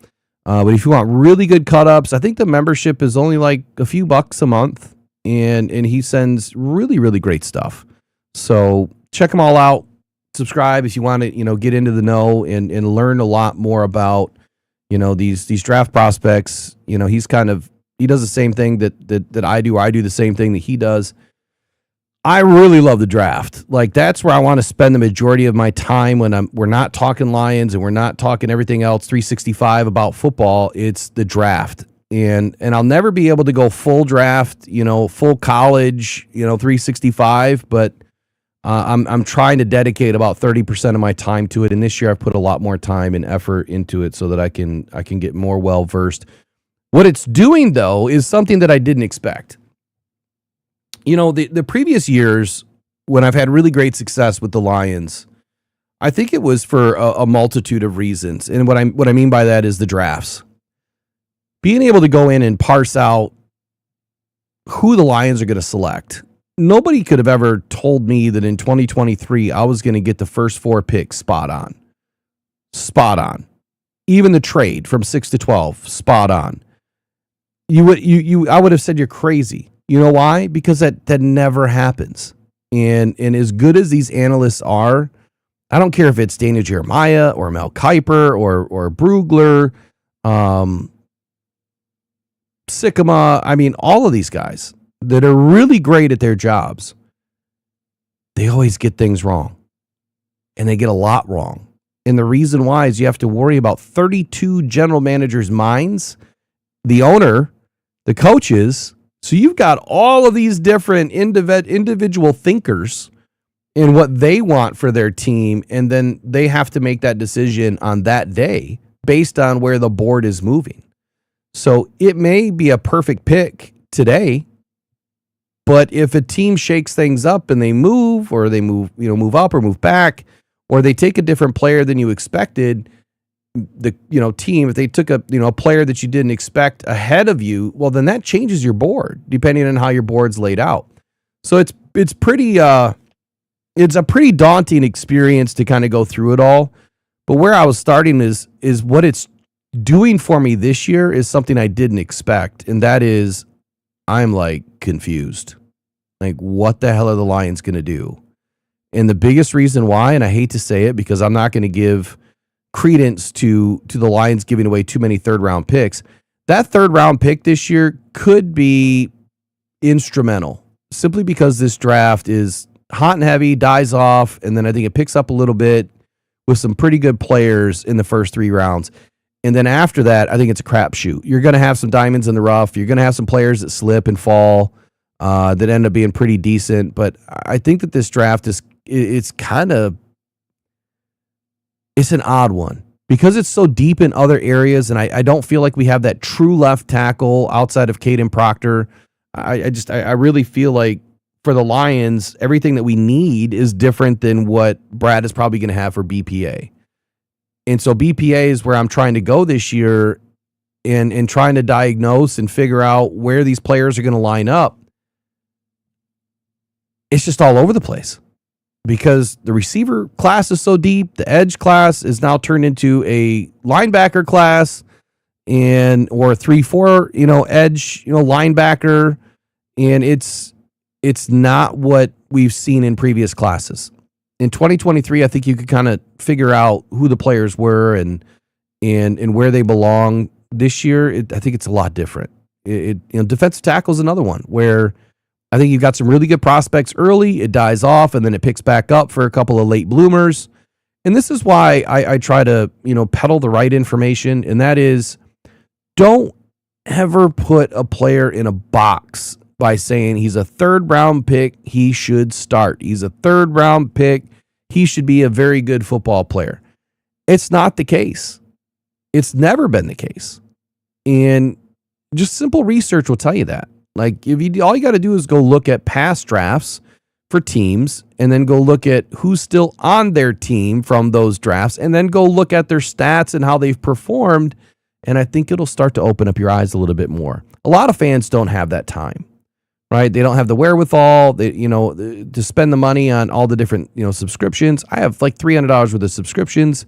But if you want really good cut-ups, I think the membership is only like a few bucks a month, and he sends really, really great stuff. So check them all out. Subscribe if you want to, get into the know and learn a lot more about, these draft prospects. He does the same thing that I do, or I do the same thing that he does. I really love the draft. Like, that's where I want to spend the majority of my time when we're not talking Lions and we're not talking everything else 365 about football. It's the draft. And I'll never be able to go full draft, full college, 365, but I'm trying to dedicate about 30% of my time to it, and this year I've put a lot more time and effort into it so that I can get more well versed. What it's doing though is something that I didn't expect. The previous years when I've had really great success with the Lions, I think it was for a multitude of reasons, and what I mean by that is the drafts. Being able to go in and parse out who the Lions are going to select. Nobody could have ever told me that in 2023 I was going to get the first 4 picks spot on. Even the trade from 6 to 12, spot on. I would have said you're crazy. You know why? Because that never happens. And as good as these analysts are, I don't care if it's Dana Jeremiah or Mel Kiper or Brugler, Sycamore. I mean, all of these guys that are really great at their jobs, they always get things wrong. And they get a lot wrong. And the reason why is you have to worry about 32 general managers' minds, the owner, the coaches. So you've got all of these different individual thinkers and what they want for their team, and then they have to make that decision on that day based on where the board is moving. So it may be a perfect pick today, but if a team shakes things up and they move, or they move up or move back, or they take a different player than you expected, the team, if they took a player that you didn't expect ahead of you, well, then that changes your board depending on how your board's laid out. So it's pretty it's a pretty daunting experience to kind of go through it all. But where I was starting is what it's doing for me this year is something I didn't expect, and that is I'm like confused. Like, what the hell are the Lions going to do? And the biggest reason why, and I hate to say it because I'm not going to give credence to the Lions giving away too many third-round picks, that third-round pick this year could be instrumental simply because this draft is hot and heavy, dies off, and then I think it picks up a little bit with some pretty good players in the first 3 rounds. And then after that, I think it's a crapshoot. You're going to have some diamonds in the rough. You're going to have some players that slip and fall that end up being pretty decent. But I think that this draft it's an odd one because it's so deep in other areas, and I don't feel like we have that true left tackle outside of Caden Proctor. I really feel like for the Lions, everything that we need is different than what Brad is probably going to have for BPA. And so BPA is where I'm trying to go this year and trying to diagnose and figure out where these players are going to line up. It's just all over the place because the receiver class is so deep. The edge class is now turned into a linebacker class or a 3-4, edge, linebacker. And it's not what we've seen in previous classes. In 2023, I think you could kind of figure out who the players were and where they belong. This year, I think it's a lot different. Defensive tackle is another one where I think you've got some really good prospects early. It dies off, and then it picks back up for a couple of late bloomers. And this is why I try to peddle the right information, and that is don't ever put a player in a box by saying he's a third-round pick, he should start. He's a third-round pick, he should be a very good football player. It's not the case. It's never been the case. And just simple research will tell you that. Like, all you got to do is go look at past drafts for teams and then go look at who's still on their team from those drafts and then go look at their stats and how they've performed, and I think it'll start to open up your eyes a little bit more. A lot of fans don't have that time. Right? They don't have the wherewithal, to spend the money on all the different, subscriptions. I have like $300 worth of subscriptions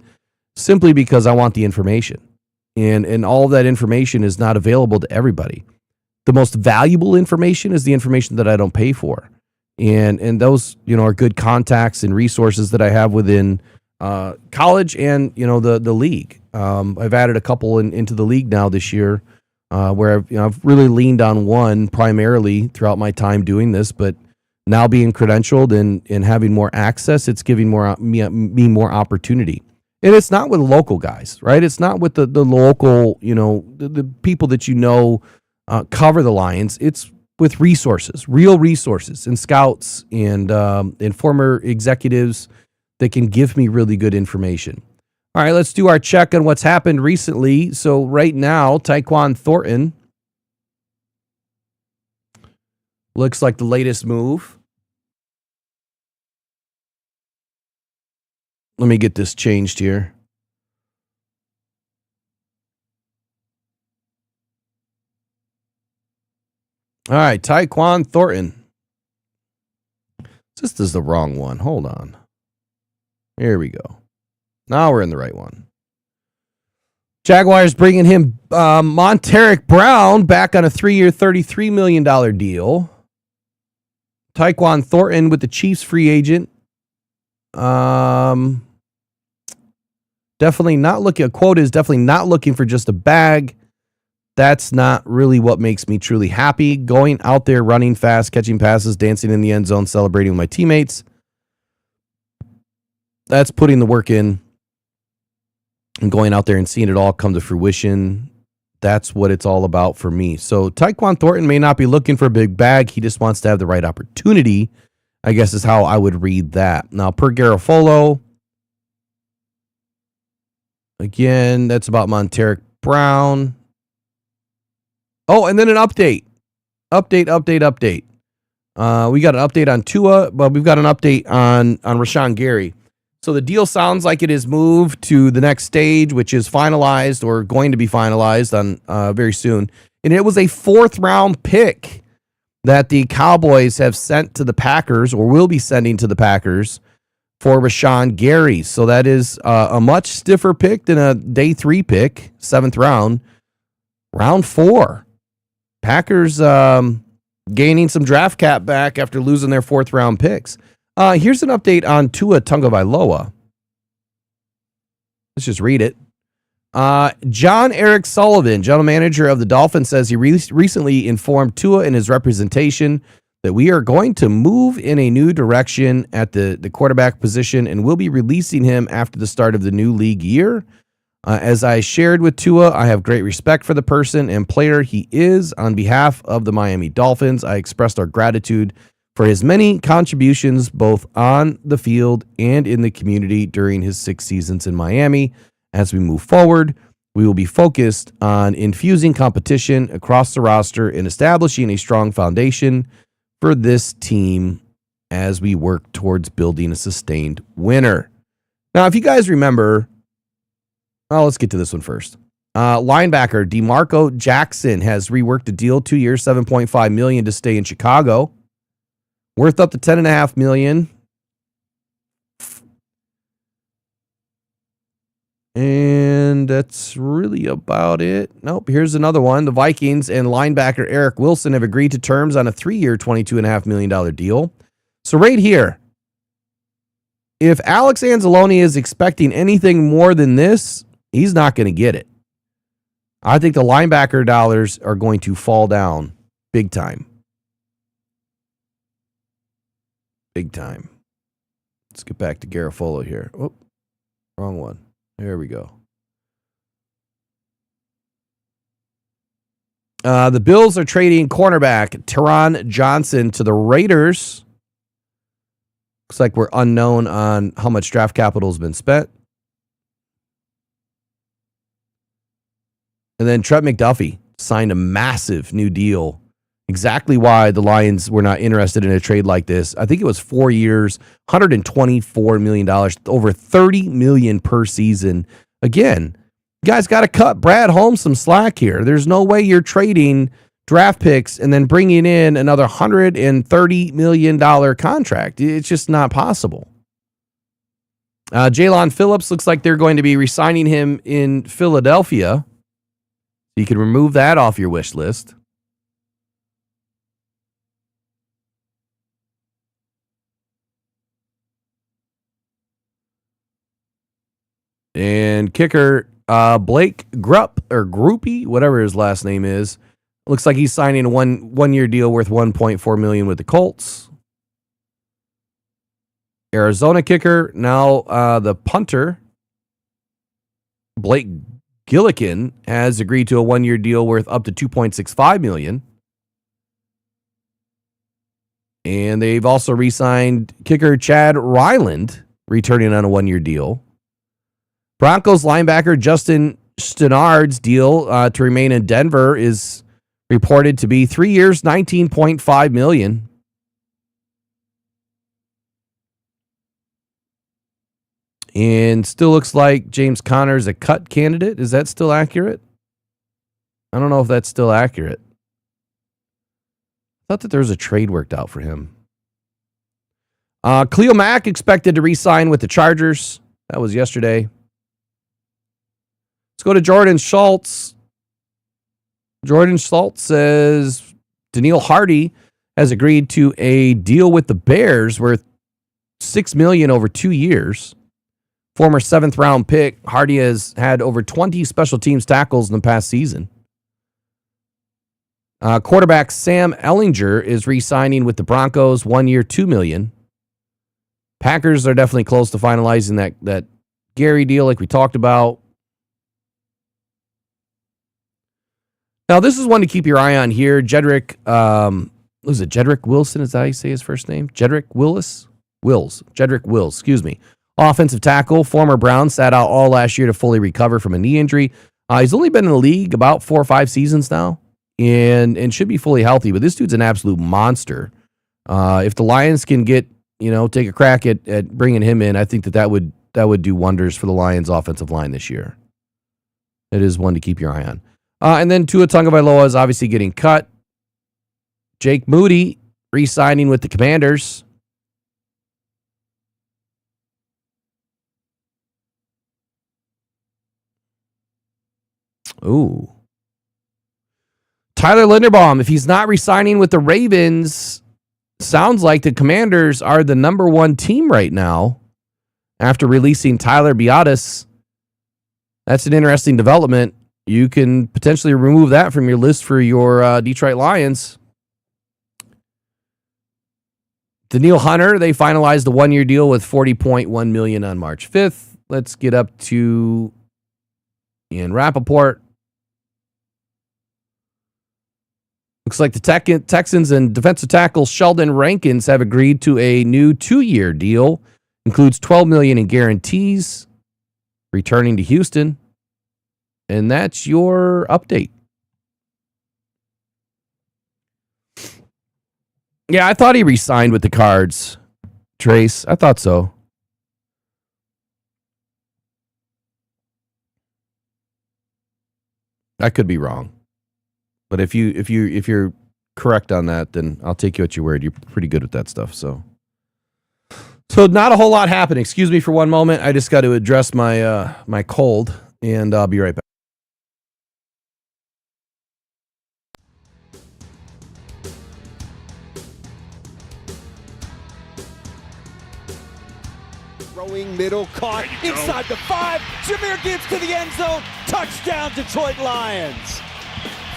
simply because I want the information. And all of that information is not available to everybody. The most valuable information is the information that I don't pay for. And those, are good contacts and resources that I have within college and, the league. I've added a couple into the league now this year. Where I've really leaned on one primarily throughout my time doing this, but now being credentialed and having more access, it's giving me more opportunity. And it's not with local guys, right? It's not with the local, the people that cover the Lions. It's with resources, real resources, and scouts and former executives that can give me really good information. All right, let's do our check on what's happened recently. So right now, Tyquan Thornton looks like the latest move. Let me get this changed here. All right, Tyquan Thornton. This is the wrong one. Hold on. Here we go. Now we're in the right one. Jaguars bringing him Monteric Brown back on a 3-year, $33 million deal. Tyquan Thornton with the Chiefs free agent. Definitely not looking. A quote is definitely not looking for just a bag. That's not really what makes me truly happy. Going out there, running fast, catching passes, dancing in the end zone, celebrating with my teammates. That's putting the work in and going out there and seeing it all come to fruition. That's what it's all about for me. So Tyquan Thornton may not be looking for a big bag. He just wants to have the right opportunity I guess is how I would read that. Now, per Garofolo, again, that's about Monteric Brown. Oh, and then an update. Update. We got an update on Tua, but we've got an update on Rashawn Gary. So the deal sounds like it is moved to the next stage, which is finalized or going to be finalized on very soon. And it was a 4th-round pick that the Cowboys have sent to the Packers or will be sending to the Packers for Rashawn Gary. So that is a much stiffer pick than a day 3 pick, 7th round, round 4. Packers gaining some draft cap back after losing their 4th-round picks. Here's an update on Tua Tagovailoa. Let's just read it. John Eric Sullivan, general manager of the Dolphins, says he recently informed Tua and his representation that we are going to move in a new direction at the quarterback position and will be releasing him after the start of the new league year. As I shared with Tua, I have great respect for the person and player he is. On behalf of the Miami Dolphins, I expressed our gratitude for his many contributions both on the field and in the community during his 6 seasons in Miami. As we move forward, we will be focused on infusing competition across the roster and establishing a strong foundation for this team as we work towards building a sustained winner. Now, if you guys remember, let's get to this one first. Linebacker DeMarco Jackson has reworked a deal, 2 years, $7.5 million to stay in Chicago. Worth up to $10.5 million. And that's really about it. Nope, here's another one. The Vikings and linebacker Eric Wilson have agreed to terms on a 3-year, $22.5 million deal. So right here, if Alex Anzalone is expecting anything more than this, he's not going to get it. I think the linebacker dollars are going to fall down big time. Big time. Let's get back to Garofolo here. Oh, wrong one. There we go. The Bills are trading cornerback Teron Johnson to the Raiders. Looks like we're unknown on how much draft capital has been spent. And then Trent McDuffie signed a massive new deal. Exactly why the Lions were not interested in a trade like this. I think it was 4 years, $124 million, over $30 million per season. Again, you guys got to cut Brad Holmes some slack here. There's no way you're trading draft picks and then bringing in another $130 million contract. It's just not possible. Jalen Phillips looks like they're going to be re-signing him in Philadelphia. You can remove that off your wish list. And kicker Blake Groupie, whatever his last name is, looks like he's signing a one-year deal worth $1.4 million with the Colts. Arizona kicker, now the punter, Blake Gillikin, has agreed to a 1-year deal worth up to $2.65 million. And they've also re-signed kicker Chad Ryland, returning on a 1-year deal. Broncos linebacker Justin Stennard's deal to remain in Denver is reported to be 3 years, $19.5 million. And still looks like James Conner is a cut candidate. Is that still accurate? I don't know if that's still accurate. I thought that there was a trade worked out for him. Khalil Mack expected to re-sign with the Chargers. That was yesterday. Let's go to Jordan Schultz. Jordan Schultz says Daniil Hardy has agreed to a deal with the Bears worth $6 million over 2 years. Former 7th round pick, Hardy has had over 20 special teams tackles in the past season. Quarterback Sam Ehlinger is re-signing with the Broncos, 1 year, $2 million. Packers are definitely close to finalizing that Gary deal like we talked about. Now, this is one to keep your eye on here. Jedrick Was it Jedrick Wilson? Is that how you say his first name? Jedrick Willis? Jedrick Wills, excuse me. Offensive tackle, former Brown, sat out all last year to fully recover from a knee injury. He's only been in the league about 4 or 5 seasons now and should be fully healthy, but this dude's an absolute monster. If the Lions can get, take a crack at bringing him in, I think that would do wonders for the Lions offensive line this year. It is one to keep your eye on. And then Tua Tagovailoa is obviously getting cut. Jake Moody re-signing with the Commanders. Ooh. Tyler Linderbaum, if he's not re-signing with the Ravens, sounds like the Commanders are the number 1 team right now after releasing Tyler Biadasz. That's an interesting development. You can potentially remove that from your list for your Detroit Lions. Daniil Hunter, they finalized a 1-year deal with $40.1 million on March 5th. Let's get up to Ian Rappaport. Looks like the Texans and defensive tackle Sheldon Rankins have agreed to a new 2-year deal. Includes $12 million in guarantees, returning to Houston. And that's your update. Yeah, I thought he re-signed with the Cards, Trace. I thought so. I could be wrong. But if you're correct on that, then I'll take you at your word. You're pretty good with that stuff. So not a whole lot happening. Excuse me for one moment. I just got to address my my cold, and I'll be right back. Throwing middle, caught inside the 5. Jahmyr Gibbs to the end zone. Touchdown, Detroit Lions.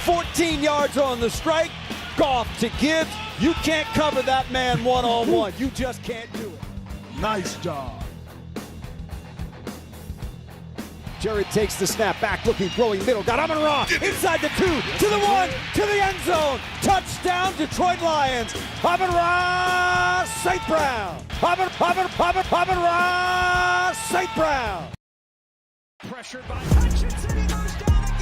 14 yards on the strike. Goff to Gibbs. You can't cover that man one-on-one. You just can't do it. Nice job. Jared takes the snap, back looking, throwing middle. Got Amon-Ra inside the 2, to the 1, to the end zone. Touchdown, Detroit Lions. Amon-Ra, St. Brown. Amon-Ra, St. Brown. Pressured by Hutchinson, he goes down again.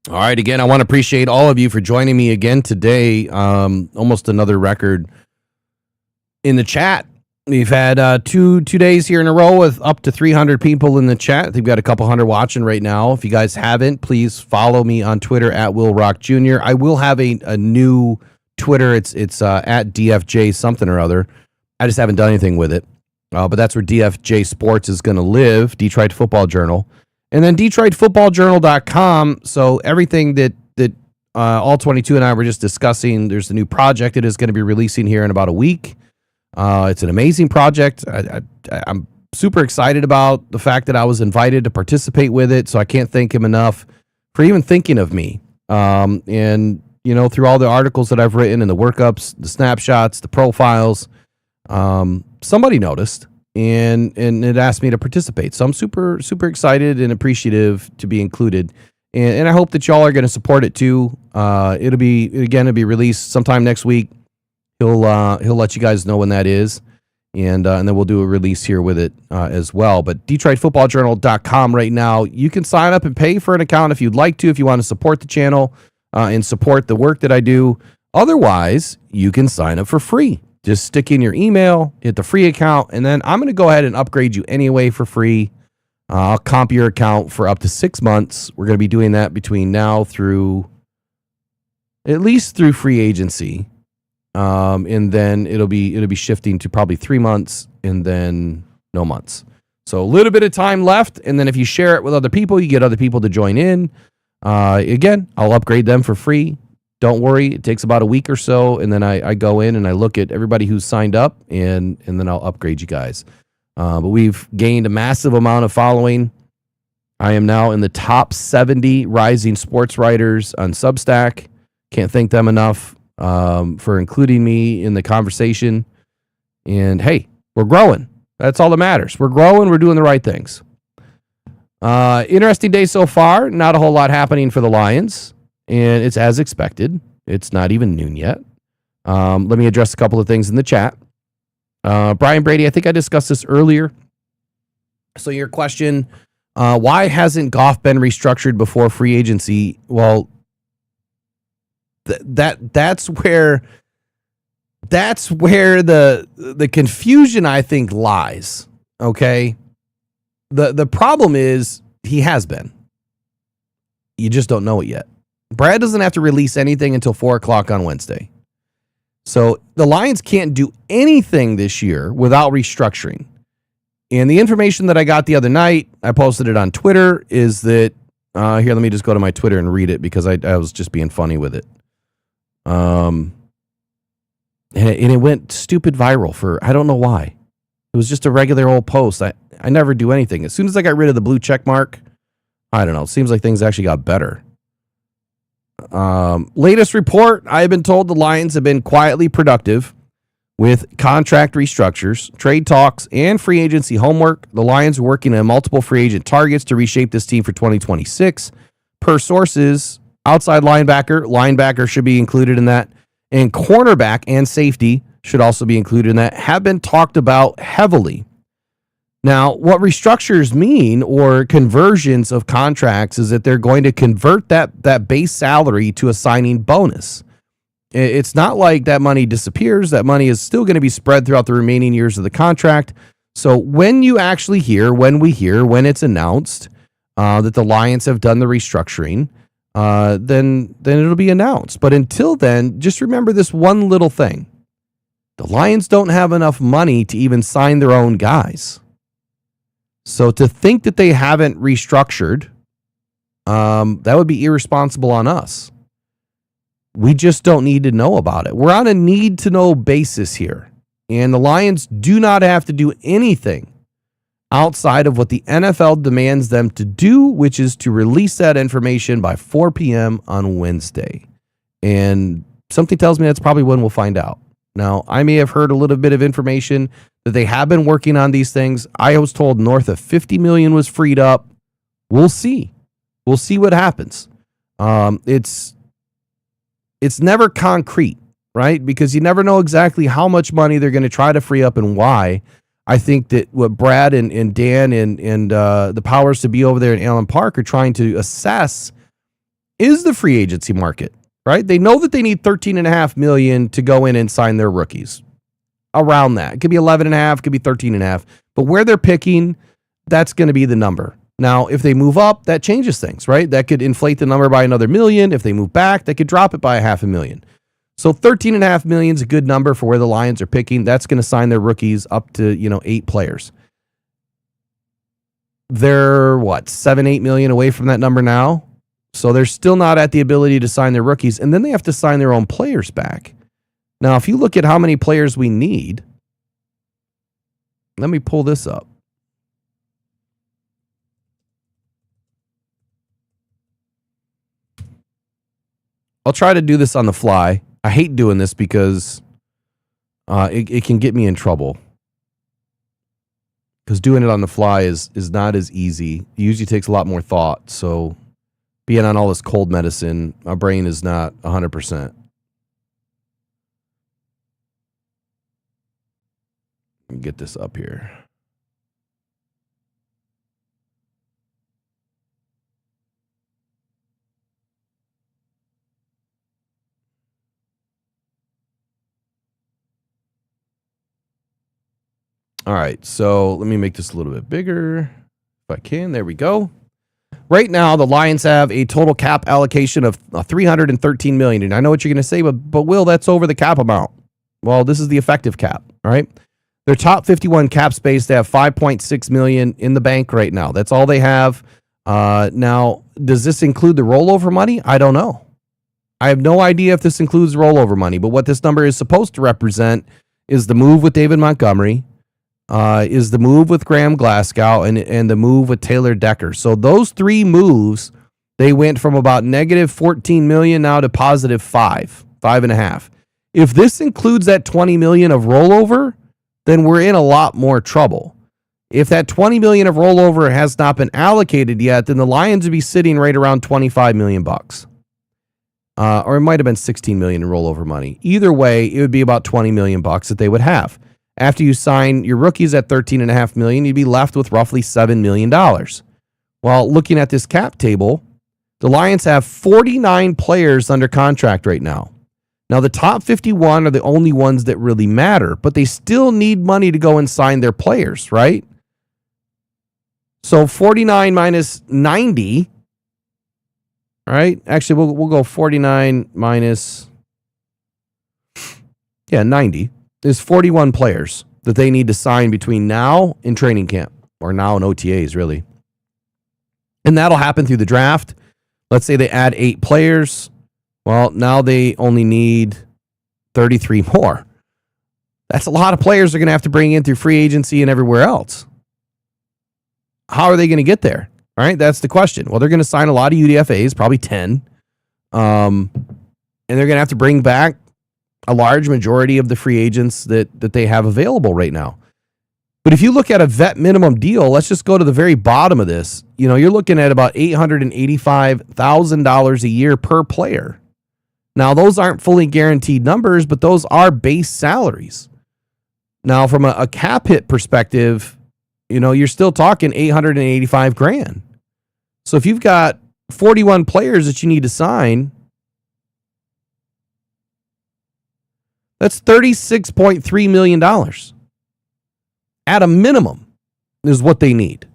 All right, again, I want to appreciate all of you for joining me again today. Almost another record in the chat. We've had two days here in a row with up to 300 people in the chat. We've got a couple hundred watching right now. If you guys haven't, please follow me on Twitter at Will Rock Jr. I will have a new Twitter. It's at DFJ something or other. I just haven't done anything with it. But that's where DFJ Sports is going to live, Detroit Football Journal. And then DetroitFootballJournal.com. So everything that All 22 and I were just discussing, there's a new project it is going to be releasing here in about a week. It's an amazing project. I'm super excited about the fact that I was invited to participate with it. So I can't thank him enough for even thinking of me. And, through all the articles that I've written and the workups, the snapshots, the profiles, somebody noticed. And it asked me to participate. So I'm super, super excited and appreciative to be included. And I hope that y'all are going to support it too. It'll be released sometime next week. He'll let you guys know when that is. And then we'll do a release here with it as well. But DetroitFootballJournal.com right now. You can sign up and pay for an account if you'd like to, if you want to support the channel and support the work that I do. Otherwise, you can sign up for free. Just stick in your email, hit the free account, and then I'm going to go ahead and upgrade you anyway for free. I'll comp your account for up to 6 months. We're going to be doing that between now through at least through free agency. And then it'll be shifting to probably 3 months and then no months. So a little bit of time left. And then if you share it with other people, you get other people to join in. Again, I'll upgrade them for free. Don't worry, it takes about a week or so, and then I go in and I look at everybody who's signed up, and then I'll upgrade you guys. But we've gained a massive amount of following. I am now in the top 70 rising sports writers on Substack. Can't thank them enough for including me in the conversation. And hey, we're growing. That's all that matters. We're growing. We're doing the right things. Interesting day so far. Not a whole lot happening for the Lions. And it's as expected. It's not even noon yet. Let me address a couple of things in the chat. Brian Brady, I think I discussed this earlier. So your question, why hasn't Goff been restructured before free agency? Well, that's where the confusion, I think, lies. Okay. The problem is he has been. You just don't know it yet. Brad doesn't have to release anything until 4:00 on Wednesday. So the Lions can't do anything this year without restructuring. And the information that I got the other night, I posted it on Twitter, is that, here, let me just go to my Twitter and read it because I was just being funny with it. And it went stupid viral for, I don't know why. It was just a regular old post. I never do anything. As soon as I got rid of the blue check mark, I don't know. It seems like things actually got better. Latest report, I have been told the Lions have been quietly productive with contract restructures, trade talks, and free agency homework. The Lions are working on multiple free agent targets to reshape this team for 2026. Per sources, outside linebacker should be included in that, and cornerback and safety should also be included in that, have been talked about heavily. Now, what restructures mean, or conversions of contracts, is that they're going to convert that base salary to a signing bonus. It's not like that money disappears. That money is still going to be spread throughout the remaining years of the contract. So when you actually hear, when it's announced that the Lions have done the restructuring, then it'll be announced. But until then, just remember this one little thing. The Lions don't have enough money to even sign their own guys. So to think that they haven't restructured, that would be irresponsible on us. We just don't need to know about it. We're on a need-to-know basis here. And the Lions do not have to do anything outside of what the NFL demands them to do, which is to release that information by 4 p.m. on Wednesday. And something tells me that's probably when we'll find out. Now, I may have heard a little bit of information that they have been working on these things. I was told north of $50 million was freed up. We'll see. We'll see what happens. It's never concrete, right? Because you never know exactly how much money they're going to try to free up and why. I think that what Brad and Dan and the powers to be over there in Allen Park are trying to assess is the free agency market, right? They know that they need $13.5 million to go in and sign their rookies. Around that. It could be 11.5, it could be 13.5. But where they're picking, that's going to be the number. Now, if they move up, that changes things, right? That could inflate the number by another million. If they move back, they could drop it by $500,000. So $13.5 million is a good number for where the Lions are picking. That's going to sign their rookies up to, 8 players. They're 7-8 million away from that number now. So they're still not at the ability to sign their rookies. And then they have to sign their own players back. Now, if you look at how many players we need, let me pull this up. I'll try to do this on the fly. I hate doing this because it can get me in trouble. Because doing it on the fly is not as easy. It usually takes a lot more thought. So being on all this cold medicine, my brain is not 100%. Let me get this up here. All right, so let me make this a little bit bigger if I can. There we go. Right now, the Lions have a total cap allocation of $313 million. And I know what you're going to say, but Will, that's over the cap amount. Well, this is the effective cap, all right? Their top 51 cap space, they have $5.6 million in the bank right now. That's all they have. Now, does this include the rollover money? I don't know. I have no idea if this includes rollover money, but what this number is supposed to represent is the move with David Montgomery, is the move with Graham Glasgow and the move with Taylor Decker. So those three moves, they went from about negative 14 million now to positive 5.5. If this includes that 20 million of rollover, then we're in a lot more trouble. If that 20 million of rollover has not been allocated yet, then the Lions would be sitting right around 25 million bucks. Or it might have been 16 million in rollover money. Either way, it would be about 20 million bucks that they would have. After you sign your rookies at 13.5 million, you'd be left with roughly $7 million. While looking at this cap table, the Lions have 49 players under contract right now. Now, the top 51 are the only ones that really matter, but they still need money to go and sign their players, right? So 49 minus 90, right? Actually, we'll go 49 minus 90 is 41 players that they need to sign between now and training camp, or now and OTAs, really. And that'll happen through the draft. Let's say they add 8 players. Well, now they only need 33 more. That's a lot of players they're going to have to bring in through free agency and everywhere else. How are they going to get there? All right, that's the question. Well, they're going to sign a lot of UDFAs, probably 10. And they're going to have to bring back a large majority of the free agents that they have available right now. But if you look at a vet minimum deal, let's just go to the very bottom of this. You know, you're looking at about $885,000 a year per player. Now, those aren't fully guaranteed numbers, but those are base salaries. Now, from a cap hit perspective, you know, you're still talking $885,000. So if you've got 41 players that you need to sign, that's $36.3 million. At a minimum is what they need.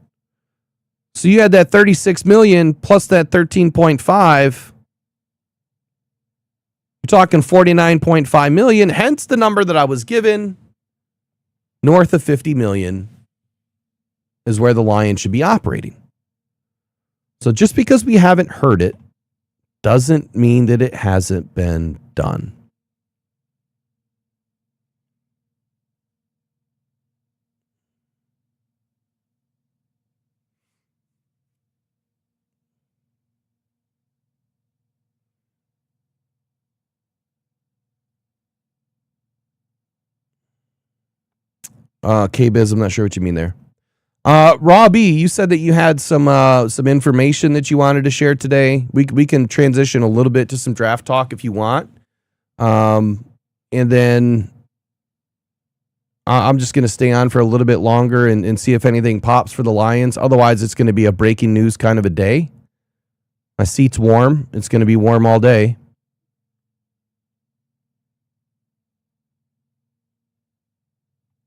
So you had that 36 million plus that 13.5. You're talking 49.5 million, hence the number that I was given. North of 50 million is where the Lions should be operating. So just because we haven't heard it doesn't mean that it hasn't been done. K-Biz, I'm not sure what you mean there. Robbie, you said that you had some information that you wanted to share today. We can transition a little bit to some draft talk if you want. And then I'm just going to stay on for a little bit longer and see if anything pops for the Lions. Otherwise, it's going to be a breaking news kind of a day. My seat's warm. It's going to be warm all day.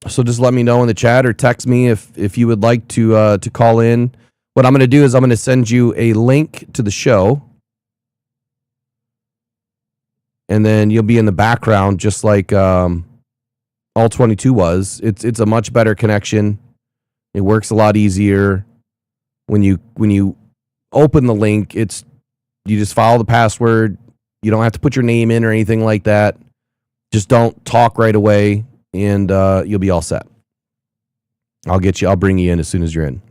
So just let me know in the chat or text me if you would like to call in. What I'm going to do is I'm going to send you a link to the show. And then you'll be in the background just like All 22 was. It's a much better connection. It works a lot easier. When you open the link, you just follow the password. You don't have to put your name in or anything like that. Just don't talk right away. And you'll be all set. I'll bring you in as soon as you're in.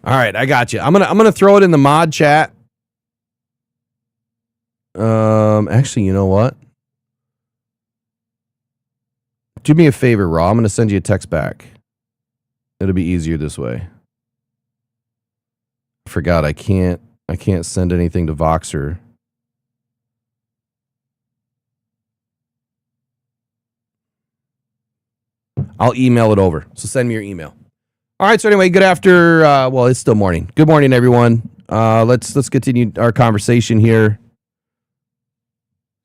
All right, I got you. I'm gonna throw it in the mod chat. Actually, you know what? Do me a favor, Raw. I'm gonna send you a text back. It'll be easier this way. I forgot I can't send anything to Voxer. I'll email it over. So send me your email. All right. So anyway, good after. Well, it's still morning. Good morning, everyone. Let's continue our conversation here.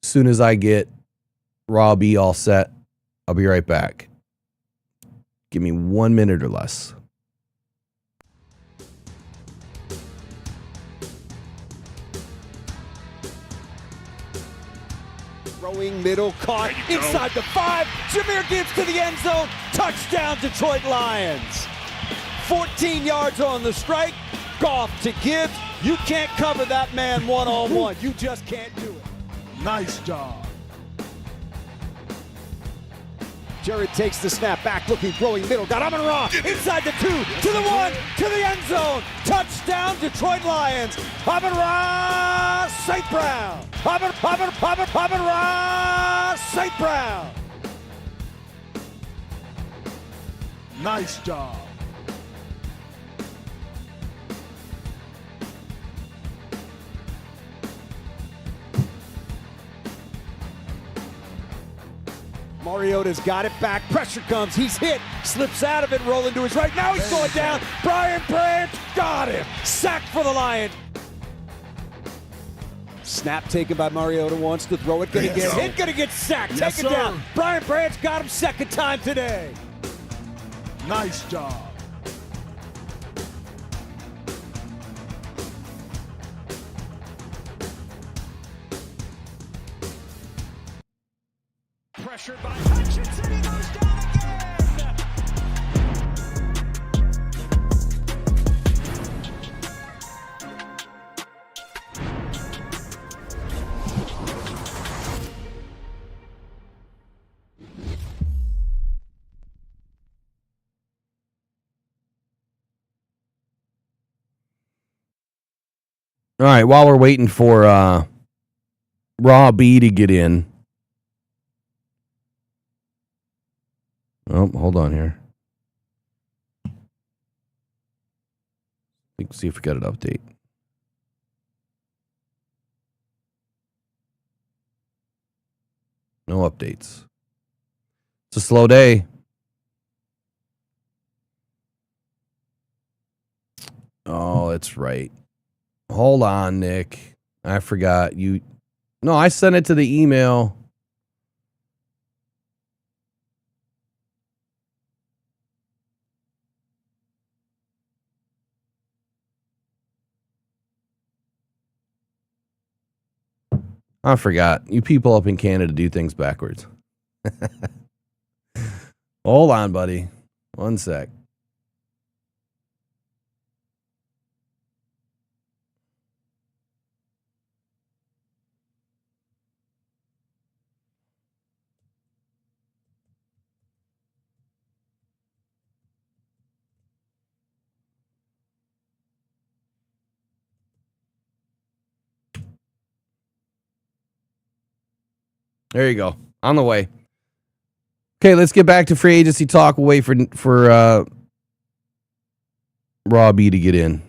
As soon as I get Raw B all set, I'll be right back. Give me 1 minute or less. Throwing middle, caught inside the 5. Jameer Gibbs to the end zone. Touchdown, Detroit Lions. 14 yards on the strike. Goff to Gibbs. You can't cover that man one-on-one. You just can't do it. Nice job. Jared takes the snap, back looking, throwing middle, got Amon-Ra, inside the 2, to the 1, to the end zone. Touchdown, Detroit Lions. Amon-Ra St. Brown. Amon-Ra St. Brown. Nice job. Mariota's got it back. Pressure comes. He's hit. Slips out of it. Rolling to his right. Now he's going down. Brian Branch got him. Sack for the Lions. Snap taken by Mariota. Wants to throw it. Gonna get hit. Gonna get sacked. Yes, Take it sir. down. Brian Branch got him second time today. Nice job. Pressured by Hutchinson. He goes down again. All right, while we're waiting for Raw B to get in. Oh, hold on here. Let's see if we got an update. No updates. It's a slow day. Oh, that's right. Hold on, Nick. I forgot you. No, I sent it to the email. I forgot. You people up in Canada do things backwards. Hold on, buddy. One sec. There you go. On the way. Okay, let's get back to free agency talk. We'll wait for Raw B to get in.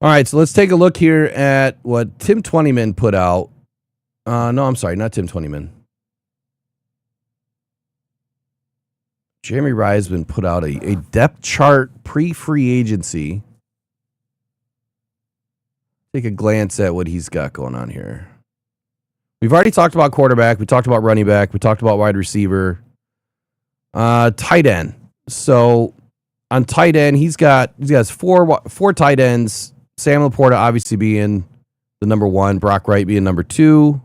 All right, so let's take a look here at what Tim Twentyman put out. No, I'm sorry, not Tim Twentyman. Jeremy Reisman put out a depth chart pre-free agency. Take a glance at what he's got going on here. We've already talked about quarterback. We talked about running back. We talked about wide receiver. Tight end. So on tight end, he has four tight ends. Sam Laporta obviously being the number one, Brock Wright being number two,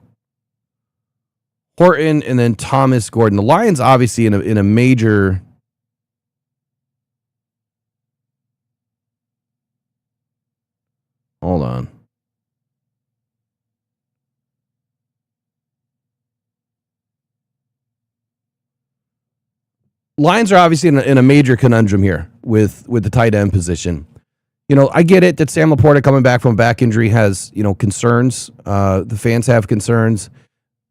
Horton, and then Thomas Gordon. The Lions obviously in a major hold on. Lions are obviously in a major conundrum here with the tight end position. You know, I get it that Sam Laporta coming back from a back injury has, concerns. The fans have concerns.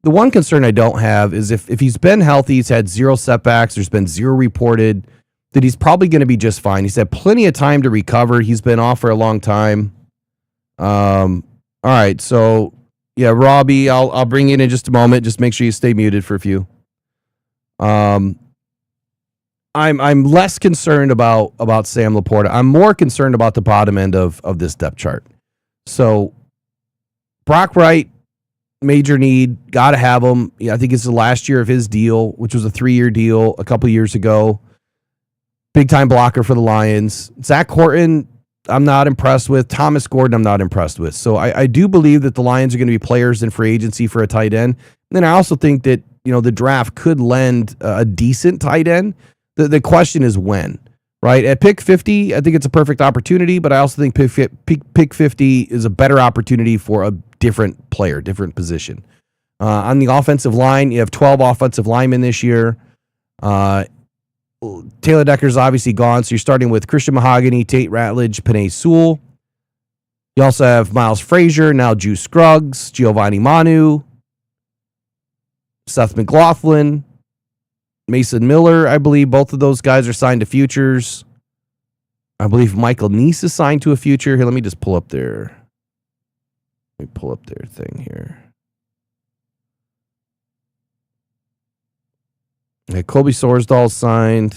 The one concern I don't have is if he's been healthy, he's had zero setbacks, there's been zero reported, that he's probably going to be just fine. He's had plenty of time to recover. He's been off for a long time. All right, so, yeah, Robbie, I'll bring you in just a moment. Just make sure you stay muted for a few. I'm less concerned about Sam Laporta. I'm more concerned about the bottom end of this depth chart. So Brock Wright, major need, got to have him. Yeah, I think it's the last year of his deal, which was a 3-year deal a couple years ago. Big time blocker for the Lions. Zach Horton, I'm not impressed with. Thomas Gordon, I'm not impressed with. So I do believe that the Lions are going to be players in free agency for a tight end. And then I also think that, the draft could lend a decent tight end. The question is when, right? At pick 50, I think it's a perfect opportunity, but I also think pick 50 is a better opportunity for a different player, different position. On the offensive line, you have 12 offensive linemen this year. Taylor Decker's obviously gone, so you're starting with Christian Mahogany, Tate Ratledge, Penei Sewell. You also have Miles Frazier, now Juice Scruggs, Giovanni Manu, Seth McLaughlin, Mason Miller, I believe. Both of those guys are signed to futures. I believe Michael Neese is signed to a future. Here, let me just pull up their thing here. Okay, Colby Sorsdahl signed.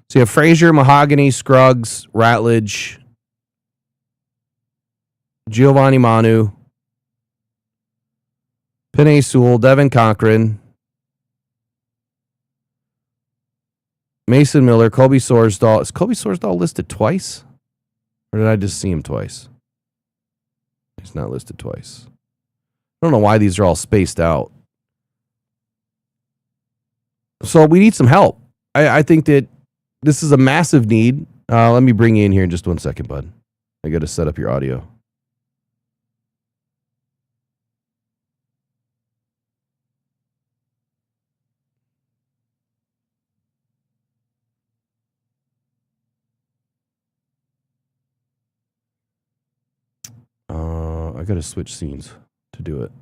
So you have Frazier, Mahogany, Scruggs, Ratledge, Giovanni Manu, Penei Sewell, Devin Cochran, Mason Miller, Colby Sorsdahl. Is Colby Sorsdahl listed twice? Or did I just see him twice? He's not listed twice. I don't know why these are all spaced out. So we need some help. I think that this is a massive need. Let me bring you in here in just 1 second, bud. I got to set up your audio. I got to switch scenes to do it.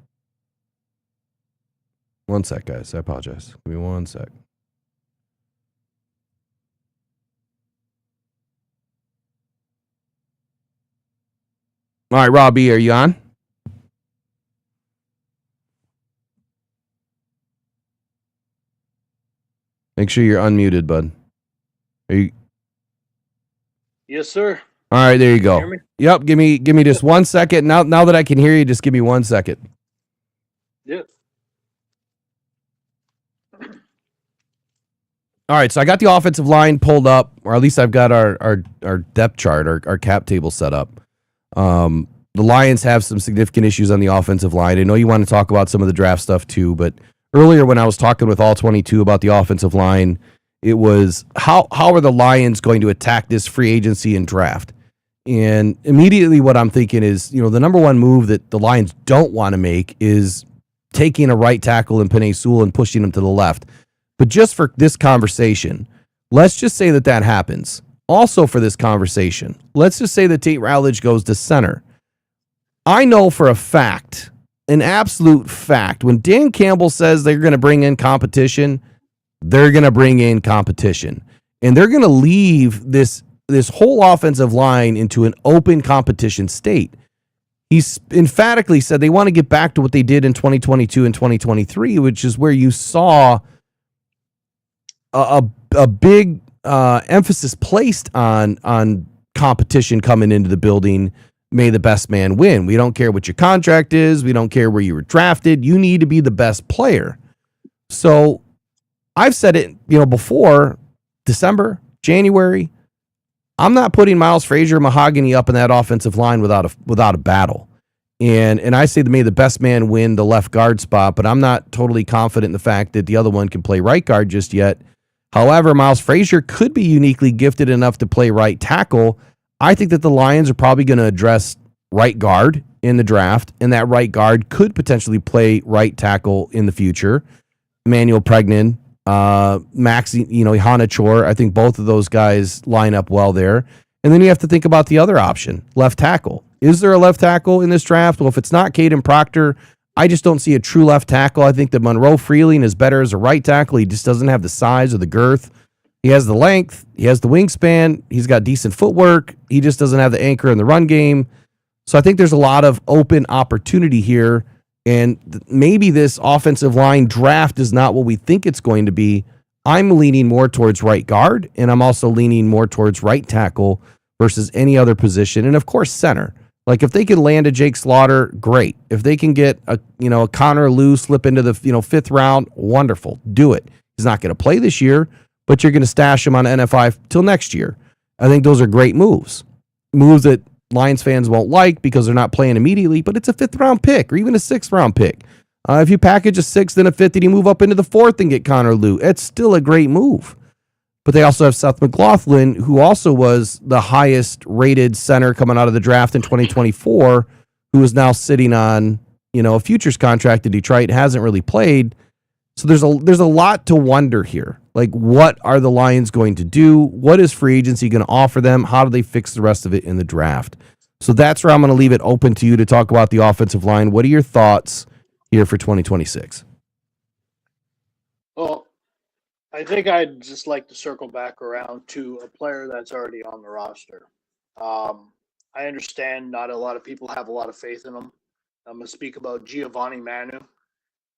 1 sec, guys. I apologize. Give me 1 sec. All right, Robbie, are you on? Make sure you're unmuted, bud. Are you? Yes, sir. All right, there you go. Hear me? Yep, give me just 1 second. Now that I can hear you, just give me 1 second. Yep. All right, so I got the offensive line pulled up, or at least I've got our depth chart, our cap table set up. The Lions have some significant issues on the offensive line. I know you want to talk about some of the draft stuff too, but earlier when I was talking with All 22 about the offensive line, it was how are the Lions going to attack this free agency and draft? And immediately what I'm thinking is, the number one move that the Lions don't want to make is taking a right tackle in Penei Sewell and pushing him to the left. But just for this conversation, let's just say that happens. Also for this conversation, let's just say that Tate Ratledge goes to center. I know for a fact, an absolute fact, when Dan Campbell says they're going to bring in competition, they're going to bring in competition. And they're going to leave this whole offensive line into an open competition state. He's emphatically said they want to get back to what they did in 2022 and 2023, which is where you saw a big emphasis placed on competition coming into the building. May the best man win. We don't care what your contract is. We don't care where you were drafted. You need to be the best player. So I've said it, before December, January. I'm not putting Miles Frazier, Mahogany up in that offensive line without a battle. And I say may the best man win the left guard spot, but I'm not totally confident in the fact that the other one can play right guard just yet. However, Miles Frazier could be uniquely gifted enough to play right tackle. I think that the Lions are probably going to address right guard in the draft, and that right guard could potentially play right tackle in the future. Emmanuel Pregnan, Max, Hanachor, I think both of those guys line up well there. And then you have to think about the other option, left tackle. Is there a left tackle in this draft? Well, if it's not Caden Proctor, I just don't see a true left tackle. I think that Monroe Freeling is better as a right tackle. He just doesn't have the size or the girth. He has the length. He has the wingspan. He's got decent footwork. He just doesn't have the anchor in the run game. So I think there's a lot of open opportunity here. And maybe this offensive line draft is not what we think it's going to be. I'm leaning more towards right guard, and I'm also leaning more towards right tackle versus any other position. And of course, center. Like if they can land a Jake Slaughter, great. If they can get a Connor Liu slip into the fifth round, wonderful. Do it. He's not going to play this year, but you're going to stash him on NFI till next year. I think those are great moves. Moves that Lions fans won't like because they're not playing immediately, but it's a 5th-round pick or even a 6th-round pick. If you package a 6th and a 5th and you move up into the 4th and get Connor Lew, it's still a great move. But they also have Seth McLaughlin, who also was the highest rated center coming out of the draft in 2024, who is now sitting on, a futures contract in Detroit, hasn't really played. So there's a lot to wonder here. Like, what are the Lions going to do? What is free agency going to offer them? How do they fix the rest of it in the draft? So that's where I'm going to leave it open to you to talk about the offensive line. What are your thoughts here for 2026? Well, I think I'd just like to circle back around to a player that's already on the roster. I understand not a lot of people have a lot of faith in him. I'm going to speak about Giovanni Manu.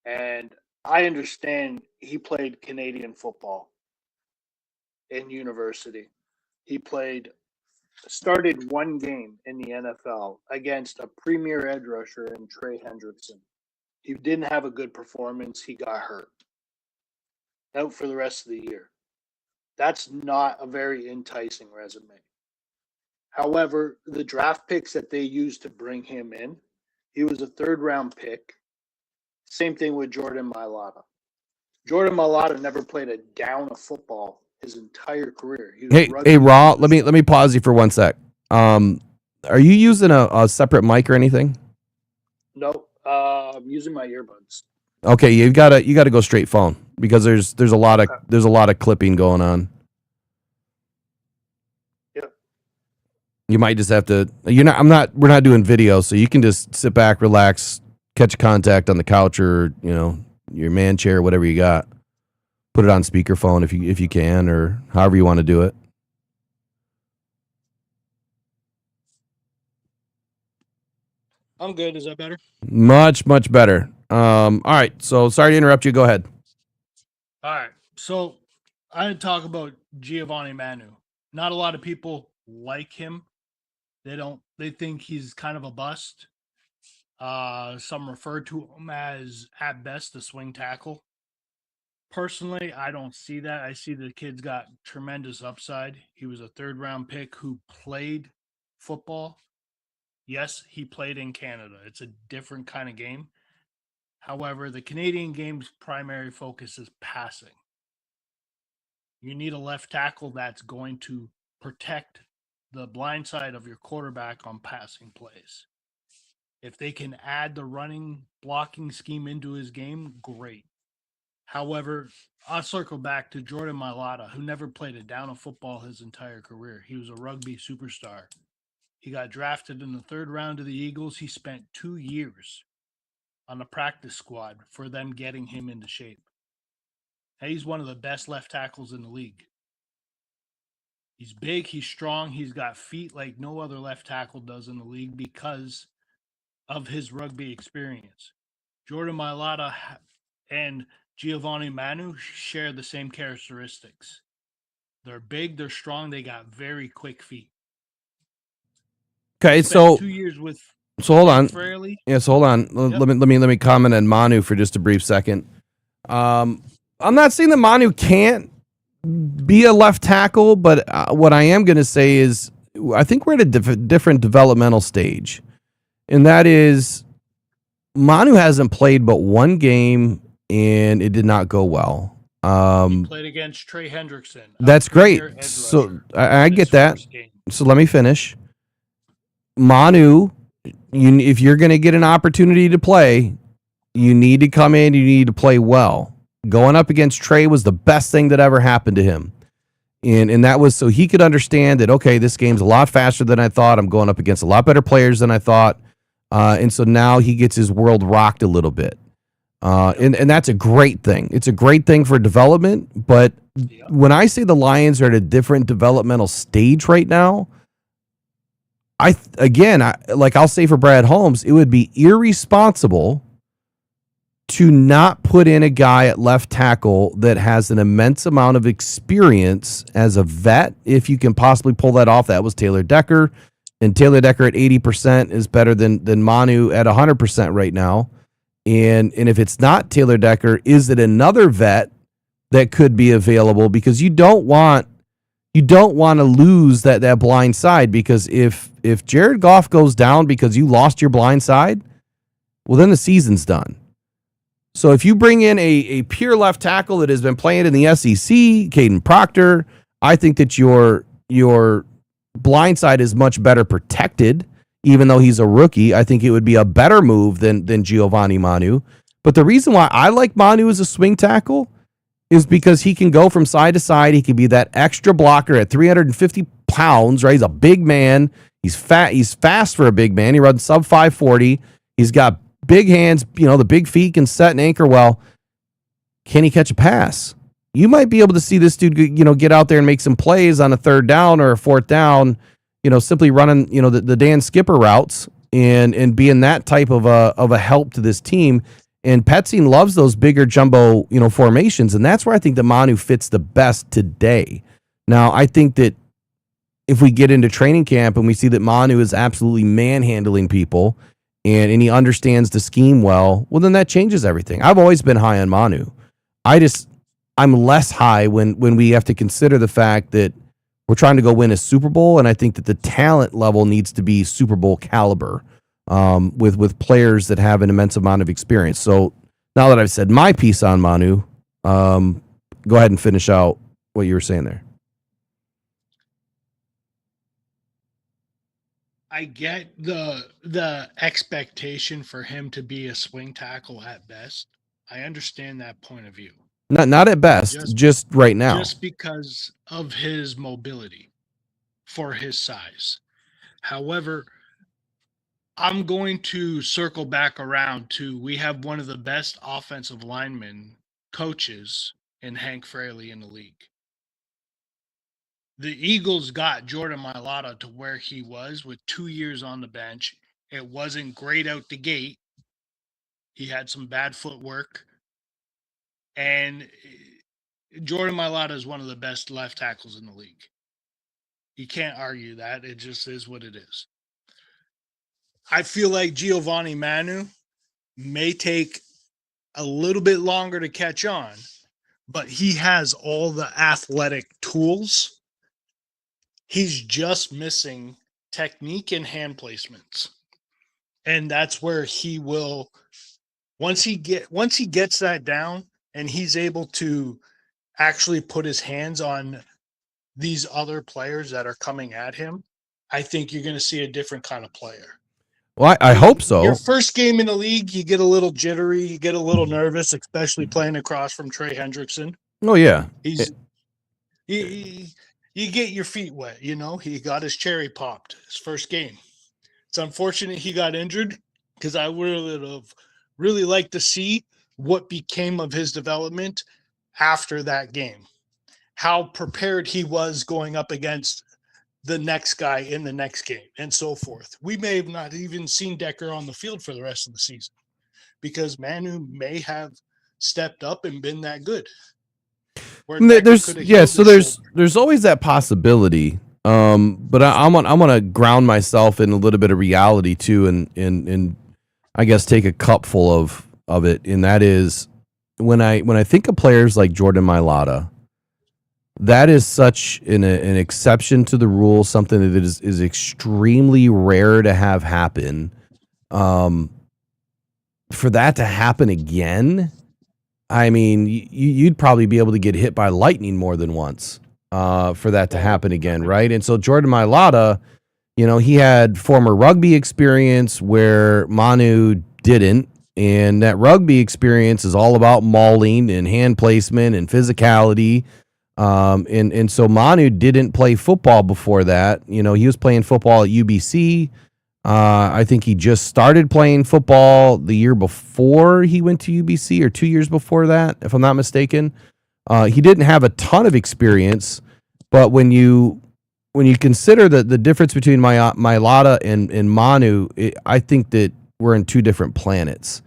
And I understand he played Canadian football in university. He started one game in the NFL against a premier edge rusher in Trey Hendrickson. He didn't have a good performance. He got hurt. Out for the rest of the year. That's not a very enticing resume. However, the draft picks that they used to bring him in, he was a 3rd-round pick. Same thing with Jordan Mailata. Jordan Mailata never played a down of football his entire career. Hey, Raw, let me pause you for 1 sec. Are you using a separate mic or anything? No, I'm using my earbuds. Okay, you gotta go straight phone because there's a lot of clipping going on. Yep. You might just have to. We're not doing video, so you can just sit back, relax, catch contact on the couch or your man chair, whatever you got. Put it on speakerphone if you can, or however you want to do it. I'm good. Is that better? Much better. All right. So sorry to interrupt you. Go ahead. All right. So I talk about Giovanni Manu. Not a lot of people like him. They think he's kind of a bust. Some refer to him as, at best, a swing tackle. Personally, I don't see that. I see the kid's got tremendous upside. He was a 3rd-round pick who played football. Yes, he played in Canada. It's a different kind of game. However, the Canadian game's primary focus is passing. You need a left tackle that's going to protect the blind side of your quarterback on passing plays. If they can add the running blocking scheme into his game, great. However, I'll circle back to Jordan Mailata, who never played a down of football his entire career. He was a rugby superstar. He got drafted in the 3rd round of the Eagles. He spent 2 years on the practice squad for them getting him into shape. And he's one of the best left tackles in the league. He's big, he's strong, he's got feet like no other left tackle does in the league because of his rugby experience. Jordan Mailata and Giovanni Manu share the same characteristics. They're big, they're strong, they got very quick feet. Okay, so 2 years with hold on. Fraley. Yeah, so hold on. Yep. Let me comment on Manu for just a brief second. I'm not saying that Manu can't be a left tackle, but what I am going to say is I think we're at a different developmental stage, and that is Manu hasn't played but one game, and it did not go well. He played against Trey Hendrickson. That's great. So I get that. So let me finish. Manu, if you're going to get an opportunity to play, you need to come in. You need to play well. Going up against Trey was the best thing that ever happened to him. And that was so he could understand that, okay, this game's a lot faster than I thought. I'm going up against a lot better players than I thought. And so now he gets his world rocked a little bit. And that's a great thing. It's a great thing for development. But when I say the Lions are at a different developmental stage right now, I'll say for Brad Holmes, it would be irresponsible to not put in a guy at left tackle that has an immense amount of experience as a vet. If you can possibly pull that off, that was Taylor Decker. And Taylor Decker at 80% is better than Manu at 100% right now. And if it's not Taylor Decker, is it another vet that could be available, because you don't want to lose that blind side, because if Jared Goff goes down because you lost your blind side, well, then the season's done. So if you bring in a pure left tackle that has been playing in the SEC, Caden Proctor, I think that your blind side is much better protected, even though he's a rookie. I think it would be a better move than Giovanni Manu. But the reason why I like Manu as a swing tackle is because he can go from side to side. He can be that extra blocker at 350 pounds, right? He's a big man. He's fat. He's fast for a big man. He runs sub 540. He's got big hands. The big feet can set and anchor well. Can he catch a pass? You might be able to see this dude, get out there and make some plays on a third down or a fourth down, simply running, the Dan Skipper routes and being that type of a help to this team. And Petzing loves those bigger jumbo, formations, and that's where I think the Manu fits the best today. Now, I think that if we get into training camp and we see that Manu is absolutely manhandling people and he understands the scheme well, then that changes everything. I've always been high on Manu. I'm less high when we have to consider the fact that we're trying to go win a Super Bowl, and I think that the talent level needs to be Super Bowl caliber. With players that have an immense amount of experience. So now that I've said my piece on Manu, go ahead and finish out what you were saying there. I get the expectation for him to be a swing tackle at best. I understand that point of view. Not at best, just right now. Just because of his mobility for his size. However, I'm going to circle back around to, we have one of the best offensive linemen coaches in Hank Fraley in the league. The Eagles got Jordan Mailata to where he was with 2 years on the bench. It wasn't great out the gate. He had some bad footwork. And Jordan Mailata is one of the best left tackles in the league. You can't argue that. It just is what it is. I feel like Giovanni Manu may take a little bit longer to catch on, but he has all the athletic tools. He's just missing technique and hand placements. And that's where he will, once he gets that down and he's able to actually put his hands on these other players that are coming at him, I think you're going to see a different kind of player. Well, I hope so. Your first game in the league, you get a little jittery, you get a little nervous, especially playing across from Trey Hendrickson. Oh, yeah. You get your feet wet, He got his cherry popped his first game. It's unfortunate he got injured, because I would have really liked to see what became of his development after that game. How prepared he was going up against the next guy in the next game and so forth. We may have not even seen Decker on the field for the rest of the season because Manu may have stepped up and been that good. There's always that possibility. But I'm gonna ground myself in a little bit of reality too, and I guess take a cupful of it. And that is when I think of players like Jordan Mailata, that is such an exception to the rule, something that is extremely rare to have happen. For that to happen again, I mean, you'd probably be able to get hit by lightning more than once for that to happen again, right? And so Jordan Mailata, he had former rugby experience where Manu didn't, and that rugby experience is all about mauling and hand placement and physicality. And so Manu didn't play football before that. He was playing football at UBC. I think he just started playing football the year before he went to UBC, or 2 years before that, if I'm not mistaken. He didn't have a ton of experience, but when you consider the difference between Mailata and Manu, I think that we're in two different planets.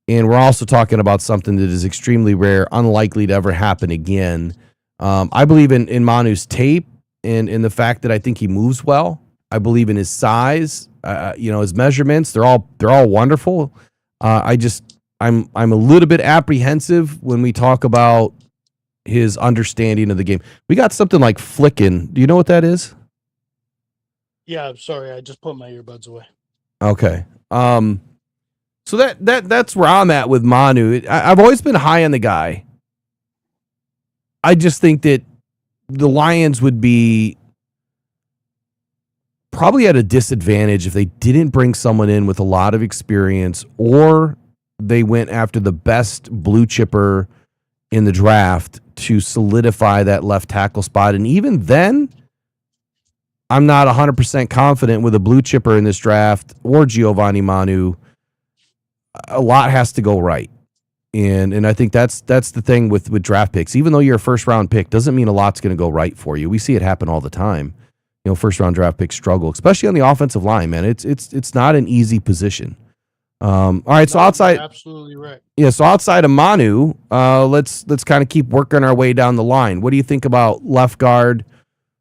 And we're also talking about something that is extremely rare, unlikely to ever happen again. I believe in Manu's tape and in the fact that I think he moves well. I believe in his size, his measurements. They're all wonderful. I'm a little bit apprehensive when we talk about his understanding of the game. We got something like flicking. Do you know what that is? Yeah, I'm sorry. I just put my earbuds away. Okay. So that's where I'm at with Manu. I've always been high on the guy. I just think that the Lions would be probably at a disadvantage if they didn't bring someone in with a lot of experience, or they went after the best blue chipper in the draft to solidify that left tackle spot. And even then, I'm not 100% confident with a blue chipper in this draft or Giovanni Manu. A lot has to go right. And I think that's the thing with draft picks. Even though you're a first round pick, doesn't mean a lot's going to go right for you. We see it happen all the time. You know, first round draft picks struggle, especially on the offensive line, man. It's not an easy position. All right, so outside, absolutely right. Yeah, so outside of Manu, let's kind of keep working our way down the line. What do you think about left guard,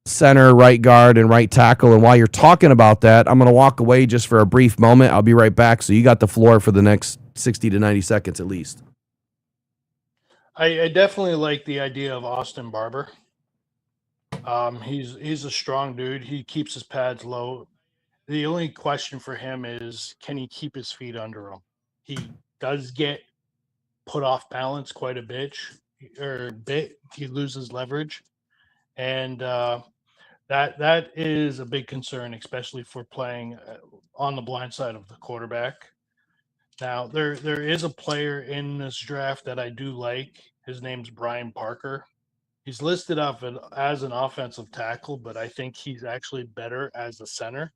center, right guard, and right tackle? And while you're talking about that, I'm going to walk away just for a brief moment. I'll be right back. So you got the floor for the next 60 to 90 seconds at least. I definitely like the idea of Austin Barber. He's a strong dude. He keeps his pads low. The only question for him is, can he keep his feet under him? He does get put off balance quite a bit. He loses leverage, and that is a big concern, especially for playing on the blind side of the quarterback. Now, there is a player in this draft that I do like. His name's Brian Parker. He's listed off as an offensive tackle, but I think he's actually better as a center.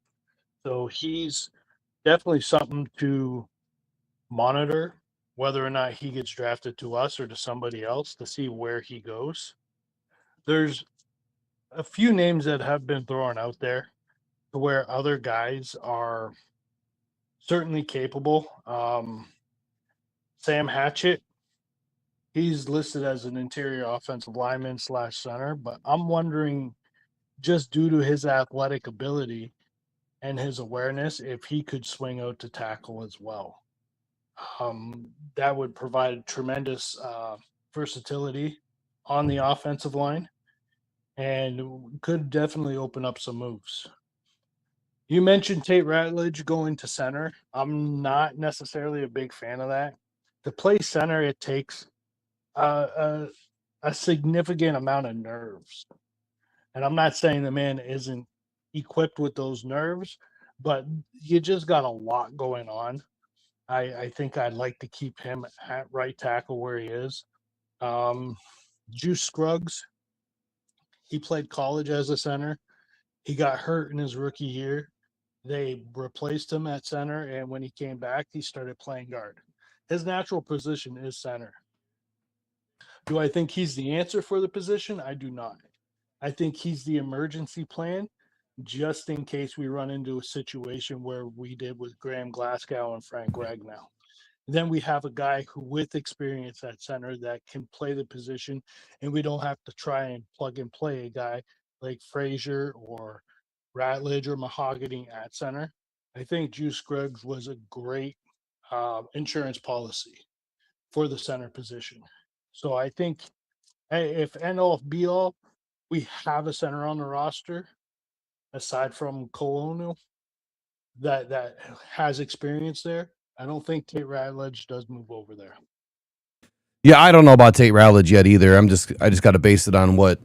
So he's definitely something to monitor, whether or not he gets drafted to us or to somebody else, to see where he goes. There's a few names that have been thrown out there to where other guys are certainly capable. Sam Hatchett, he's listed as an interior offensive lineman / center, but I'm wondering, just due to his athletic ability and his awareness, if he could swing out to tackle as well. That would provide tremendous versatility on the offensive line and could definitely open up some moves. You mentioned Tate Ratledge going to center. I'm not necessarily a big fan of that. To play center, it takes a significant amount of nerves. And I'm not saying the man isn't equipped with those nerves, but you just got a lot going on. I think I'd like to keep him at right tackle where he is. Juice Scruggs, he played college as a center. He got hurt in his rookie year. They replaced him at center, and when he came back, he started playing guard. His natural position is center. Do I think he's the answer for the position? I do not. I think he's the emergency plan, just in case we run into a situation where we did with Graham Glasgow and Frank Ragnow. Then we have a guy who, with experience at center, that can play the position, and we don't have to try and plug and play a guy like Frazier or Ratledge or Mahogany at center. I think Juice Scruggs was a great insurance policy for the center position. So I think, if end all be all, we have a center on the roster, aside from Colonial, that has experience there. I don't think Tate Ratledge does move over there. Yeah, I don't know about Tate Ratledge yet either. I just got to base it on what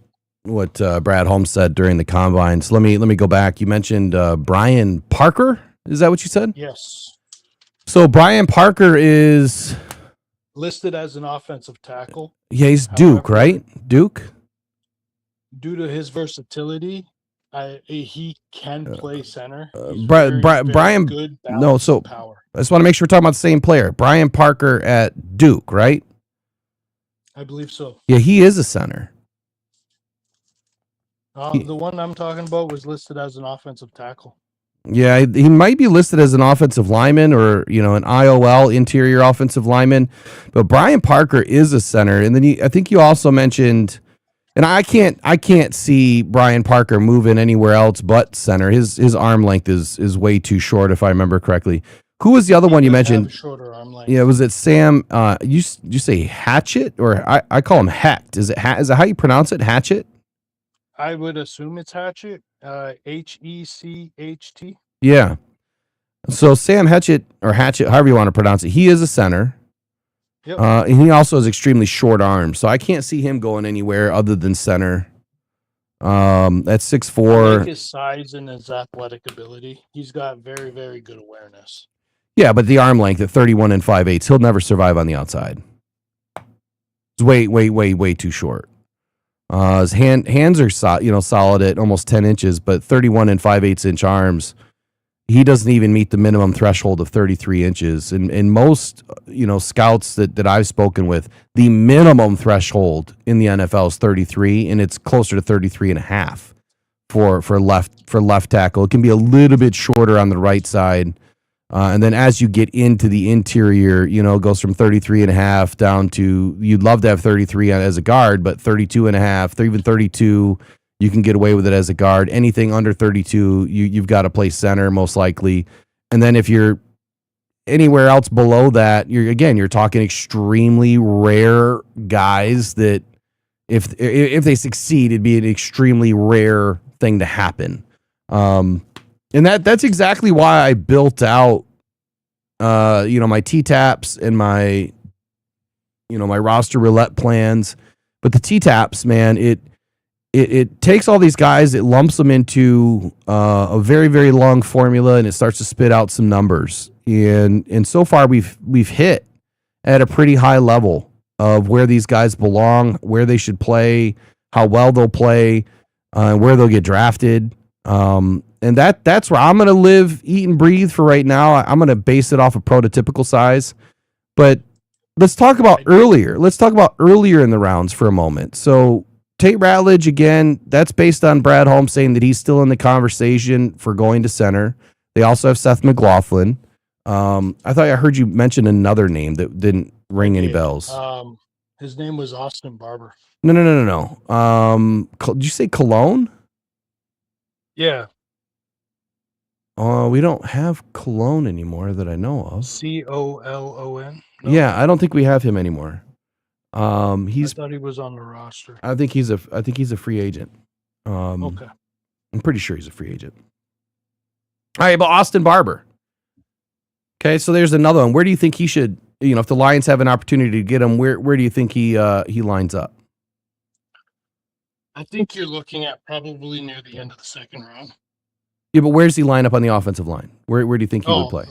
Brad Holmes said during the combine. So let me go back. You mentioned Brian Parker. Is that what you said? Yes. So Brian Parker is listed as an offensive tackle. Yeah, he's Duke, right? Duke. Due to his versatility, he can play center. Brian. Good No, so power. I just want to make sure we're talking about the same player. Brian Parker at Duke, right? I believe so. Yeah, he is a center. The one I'm talking about was listed as an offensive tackle. Yeah, he might be listed as an offensive lineman or, an IOL, interior offensive lineman. But Brian Parker is a center. And then I think you also mentioned, and I can't see Brian Parker moving anywhere else but center. His arm length is way too short, if I remember correctly. Who was the other one you He does have a mentioned? shorter arm length. Yeah, was it Sam? You say Hatchet or I call him Hecht? Is is that how you pronounce it? Hatchet? I would assume it's Hatchet. Hecht. Yeah. So Sam Hatchet or Hatchet, however you want to pronounce it, he is a center. Yep. And he also has extremely short arms, so I can't see him going anywhere other than center. That's I 6'4". like his size and his athletic ability. He's got very, very good awareness. Yeah, but the arm length at 31 and 5/8, he'll never survive on the outside. It's way too short. His hands are solid at almost 10 inches, but 31 and 5/8 inch arms, he doesn't even meet the minimum threshold of 33 inches. And most scouts that I've spoken with, the minimum threshold in the NFL is 33, and it's closer to 33 and a half for left tackle. It can be a little bit shorter on the right side. And then as you get into the interior, it goes from 33 and a half down to, you'd love to have 33 as a guard, but 32 and a half, even 32, you can get away with it as a guard. Anything under 32, you've got to play center most likely. And then if you're anywhere else below that, you're talking extremely rare guys that if they succeed, it'd be an extremely rare thing to happen. And that's exactly why I built out, my T-taps and my roster roulette plans. But the T-taps, man, it takes all these guys, it lumps them into a very, very long formula, and it starts to spit out some numbers. And so far we've hit at a pretty high level of where these guys belong, where they should play, how well they'll play, where they'll get drafted. And that's where I'm going to live, eat, and breathe for right now. I'm going to base it off of prototypical size. But let's talk about earlier. Let's talk about earlier in the rounds for a moment. So Tate Ratledge, again, that's based on Brad Holmes saying that he's still in the conversation for going to center. They also have Seth McLaughlin. I thought I heard you mention another name that didn't ring any bells. His name was Austin Barber. No. Did you say Cologne? Yeah. We don't have Cologne anymore that I know of. Colon. No? Yeah, I don't think we have him anymore. I thought he was on the roster. I think he's a free agent. Okay. I'm pretty sure he's a free agent. All right, but Austin Barber. Okay, so there's another one. Where do you think he should? If the Lions have an opportunity to get him, where do you think he lines up? I think you're looking at probably near the end of the second round. Yeah, but where's he line up on the offensive line? Where do you think he would play?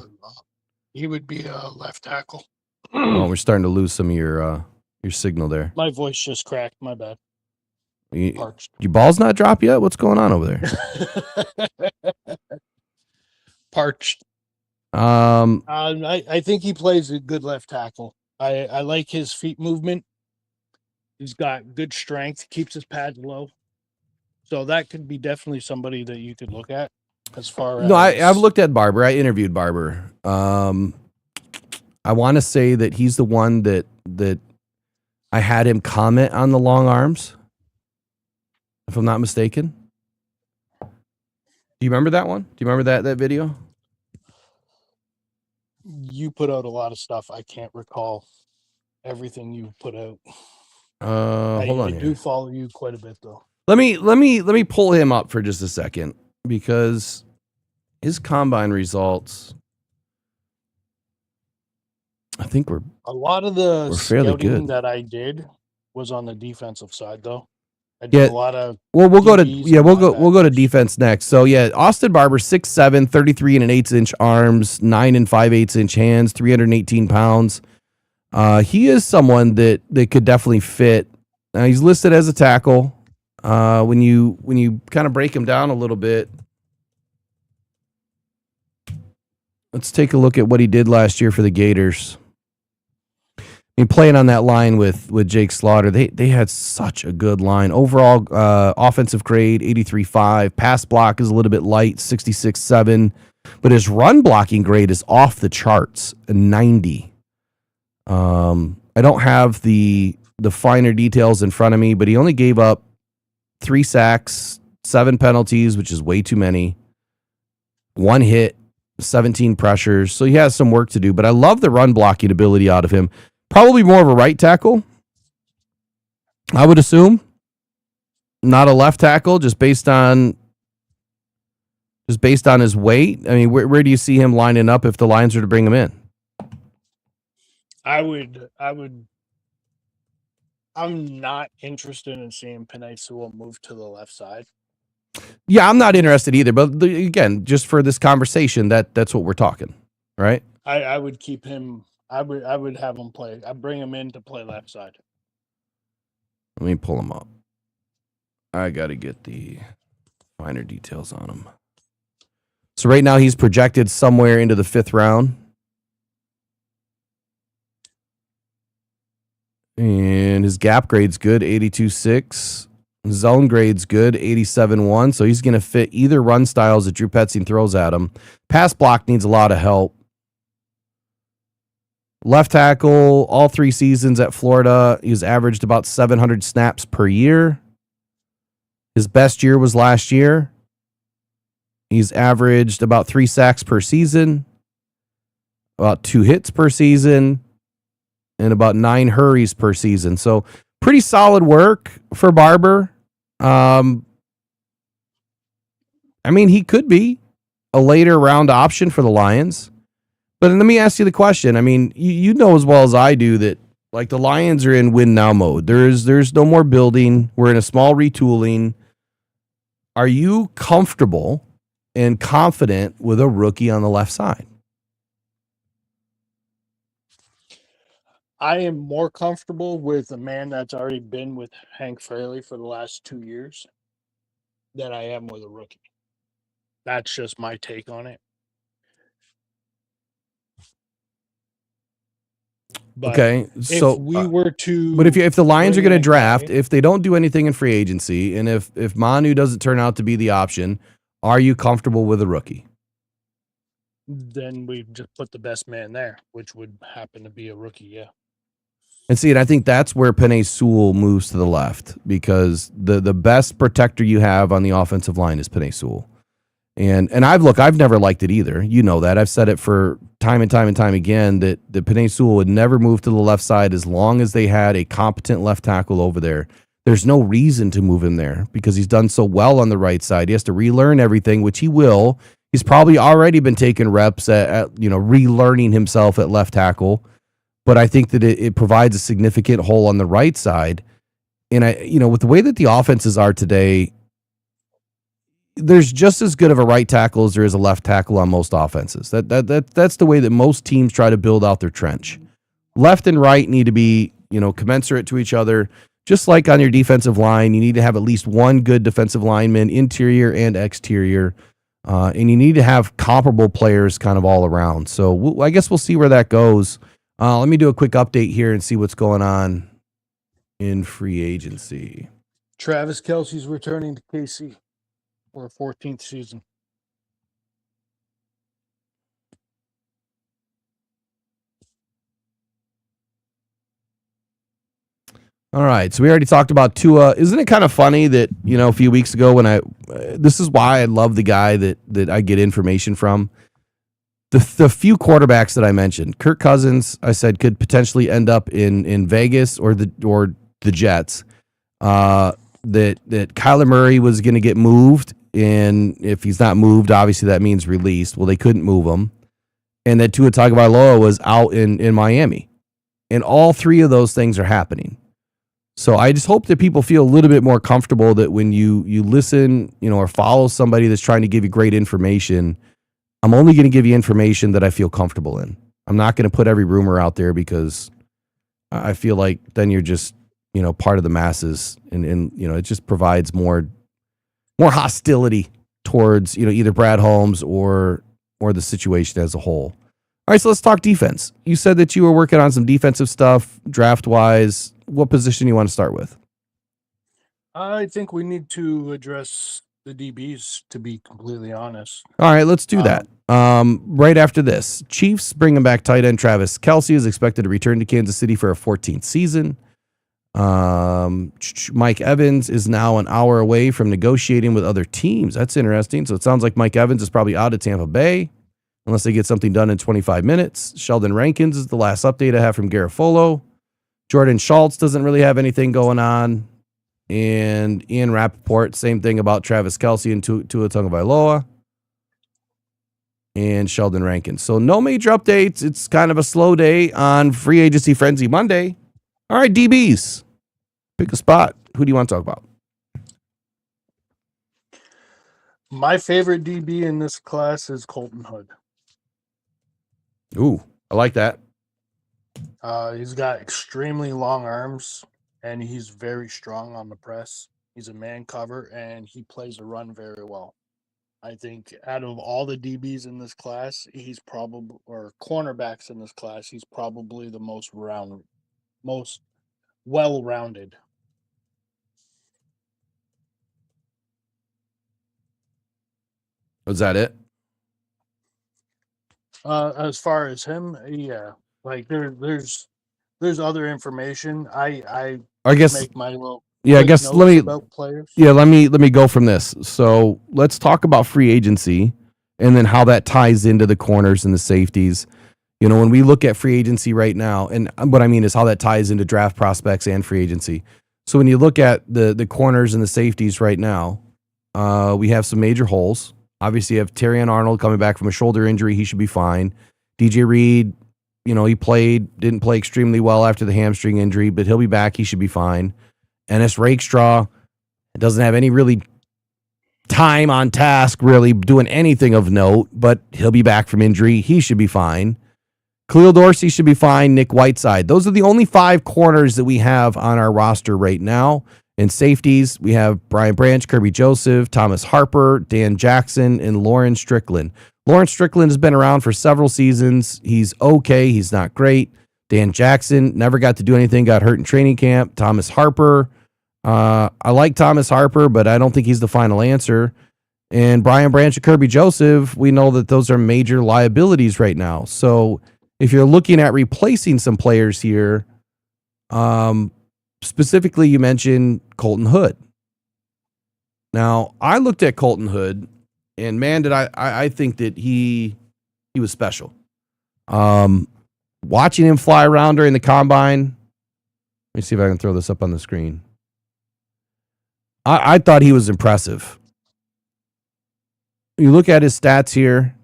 He would be a left tackle. Oh, we're starting to lose some of your signal there. My voice just cracked. My bad. Parched. Your ball's not dropped yet? What's going on over there? Parched. I think he plays a good left tackle. I like his feet movement. He's got good strength, keeps his pads low. So that could be definitely somebody that you could look at as far as... No, I've looked at Barber. I interviewed Barber. I want to say that he's the one that I had him comment on the long arms, if I'm not mistaken. Do you remember that one? Do you remember that video? You put out a lot of stuff. I can't recall everything you put out. Hold on. I do follow you quite a bit, though. Let me pull him up for just a second, because his combine results, I think a lot of the fairly good. that I did was on the defensive side, though. I did a lot of we'll go to defense next. So yeah, Austin Barber, 6'7", 33 and an 1/8 inch arms, 9 and 5/8 inch hands, 318 pounds. He is someone that could definitely fit. He's listed as a tackle. When you kind of break him down a little bit, let's take a look at what he did last year for the Gators. I mean, playing on that line with Jake Slaughter, they had such a good line. Overall, offensive grade, 83.5. Pass block is a little bit light, 66.7. But his run blocking grade is off the charts, 90. I don't have the finer details in front of me, but he only gave up 3 sacks, 7 penalties, which is way too many, 1 hit, 17 pressures. So he has some work to do, but I love the run blocking ability out of him. Probably more of a right tackle, I would assume. Not a left tackle, just based on his weight. I mean, where do you see him lining up if the Lions are to bring him in? I'm not interested in seeing Penei Sewell move to the left side. Yeah, I'm not interested either. But again, just for this conversation, that's what we're talking, right? I would keep him. I would have him play. I'd bring him in to play left side. Let me pull him up. I got to get the finer details on him. So right now he's projected somewhere into the 5th round. And his gap grade's good, 82.6. Zone grade's good, 87.1. So he's going to fit either run styles that Drew Petzing throws at him. Pass block needs a lot of help. Left tackle, all 3 seasons at Florida, he's averaged about 700 snaps per year. His best year was last year. He's averaged about 3 sacks per season, about 2 hits per season, and about 9 hurries per season. So pretty solid work for Barber. I mean, he could be a later round option for the Lions. But let me ask you the question. I mean, you know as well as I do that like the Lions are in win now mode. There's no more building. We're in a small retooling. Are you comfortable and confident with a rookie on the left side? I am more comfortable with a man that's already been with Hank Fraley for the last 2 years than I am with a rookie. That's just my take on it. But okay, so if we were to, but if the Lions are bring going to in a draft, guy- if they don't do anything in free agency, and if Manu doesn't turn out to be the option, are you comfortable with a rookie? then we just put the best man there, which would happen to be a rookie. Yeah. And see, and I think that's where Penei Sewell moves to the left because the best protector you have on the offensive line is Penei Sewell. And I've never liked it either. You know that. I've said it for time and time and time again that Penei Sewell would never move to the left side as long as they had a competent left tackle over there. There's no reason to move him there because he's done so well on the right side. He has to relearn everything, which he will. He's probably already been taking reps at relearning himself at left tackle. But I think that it provides a significant hole on the right side. And with the way that the offenses are today, there's just as good of a right tackle as there is a left tackle on most offenses. That's the way that most teams try to build out their trench. Left and right need to be, commensurate to each other. Just like on your defensive line, you need to have at least one good defensive lineman, interior and exterior. And you need to have comparable players kind of all around. So I guess we'll see where that goes. Let me do a quick update here and see what's going on in free agency. Travis Kelce's returning to KC for a 14th season. All right, so we already talked about Tua. Isn't it kind of funny that, a few weeks ago when this is why I love the guy that I get information from. The few quarterbacks that I mentioned, Kirk Cousins, I said could potentially end up in Vegas or the Jets. That Kyler Murray was going to get moved, and if he's not moved, obviously that means released. Well, they couldn't move him, and that Tua Tagovailoa was out in Miami, and all 3 of those things are happening. So I just hope that people feel a little bit more comfortable that when you listen, or follow somebody that's trying to give you great information. I'm only going to give you information that I feel comfortable in. I'm not going to put every rumor out there because I feel like then you're just, part of the masses and it just provides more hostility towards, either Brad Holmes or the situation as a whole. All right, so let's talk defense. You said that you were working on some defensive stuff draft-wise. What position you want to start with? I think we need to address the DBs, to be completely honest. All right, let's do that. Right after this, Chiefs bringing back tight end Travis Kelce is expected to return to Kansas City for a 14th season. Mike Evans is now an hour away from negotiating with other teams. That's interesting. So it sounds like Mike Evans is probably out of Tampa Bay. unless they get something done in 25 minutes. Sheldon Rankins is the last update I have from Garofolo. Jordan Schultz doesn't really have anything going on. And Ian Rappaport, same thing about Travis Kelce and Tua Tagovailoa. And Sheldon Rankins. So no major updates. It's kind of a slow day on Free Agency Frenzy Monday. All right, DBs. Pick a spot. Who do you want to talk about? My favorite DB in this class is Colton Hood. Ooh, I like that. He's got extremely long arms, and he's very strong on the press. He's a man cover, and he plays a run very well. I think out of all the DBs in this class, he's probably, or cornerbacks in this class, he's probably the most well-rounded. Was that it? As far as him, yeah, like there's other information. I guess. make my little Yeah, I quick guess notes let me. about players. Yeah, let me go from this. So let's talk about free agency and then how that ties into the corners and the safeties. You know, when we look at free agency right now, and what I mean is how that ties into draft prospects and free agency. So when you look at the corners and the safeties right now, we have some major holes. Obviously, you have Terrion Arnold coming back from a shoulder injury. He should be fine. DJ Reed, you know, didn't play extremely well after the hamstring injury, but he'll be back. He should be fine. Ennis Rakestraw doesn't have any really time on task, really doing anything of note, but he'll be back from injury. He should be fine. Khalil Dorsey should be fine. Nick Whiteside. Those are the only 5 corners that we have on our roster right now. In safeties, we have Brian Branch, Kirby Joseph, Thomas Harper, Dan Jackson, and Lauren Strickland. Lauren Strickland has been around for several seasons. He's okay. He's not great. Dan Jackson never got to do anything, got hurt in training camp. Thomas Harper. I like Thomas Harper, but I don't think he's the final answer. And Brian Branch and Kirby Joseph, we know that those are major liabilities right now. So if you're looking at replacing some players here, specifically you mentioned Colton Hood. Now, I looked at Colton Hood, and man, did I think that he was special. Watching him fly around during the combine, let me see if I can throw this up on the screen. I thought he was impressive. You look at his stats here,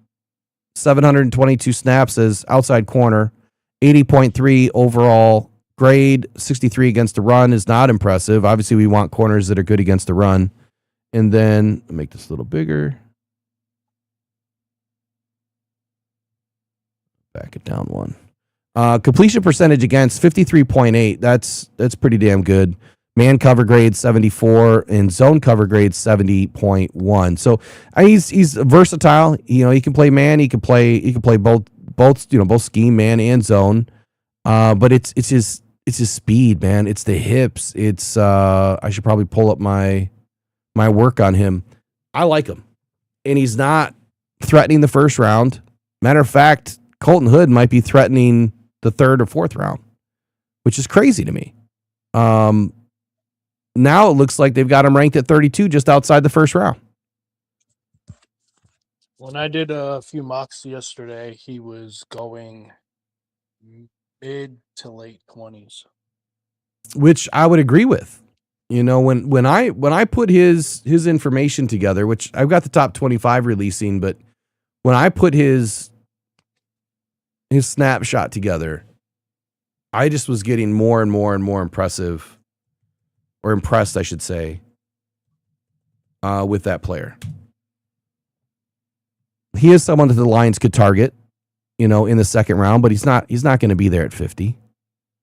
722 snaps as outside corner, 80.3 overall grade, 63 against the run is not impressive. Obviously, we want corners that are good against the run. And then, make this a little bigger. Back it down one. Completion percentage against 53.8. That's pretty damn good. Man cover grade 74 and zone cover grade 70.1. So he's versatile. You know, he can play man. He can play both. You know, both scheme, man and zone. But it's his speed, man. It's the hips. It's I should probably pull up my work on him. I like him, and he's not threatening the first round. Matter of fact, Colton Hood might be threatening the 3rd or 4th round, which is crazy to me. Now it looks like they've got him ranked at 32, just outside the 1st round. When I did a few mocks yesterday, he was going mid to late 20s, which I would agree with. You know, when I put his information together, which I've got the top 25 releasing, but when I put his snapshot together, I just was getting more and more and more impressed, I should say, with that player. He is someone that the Lions could target, you know, in the 2nd round, but he's not going to be there at 50.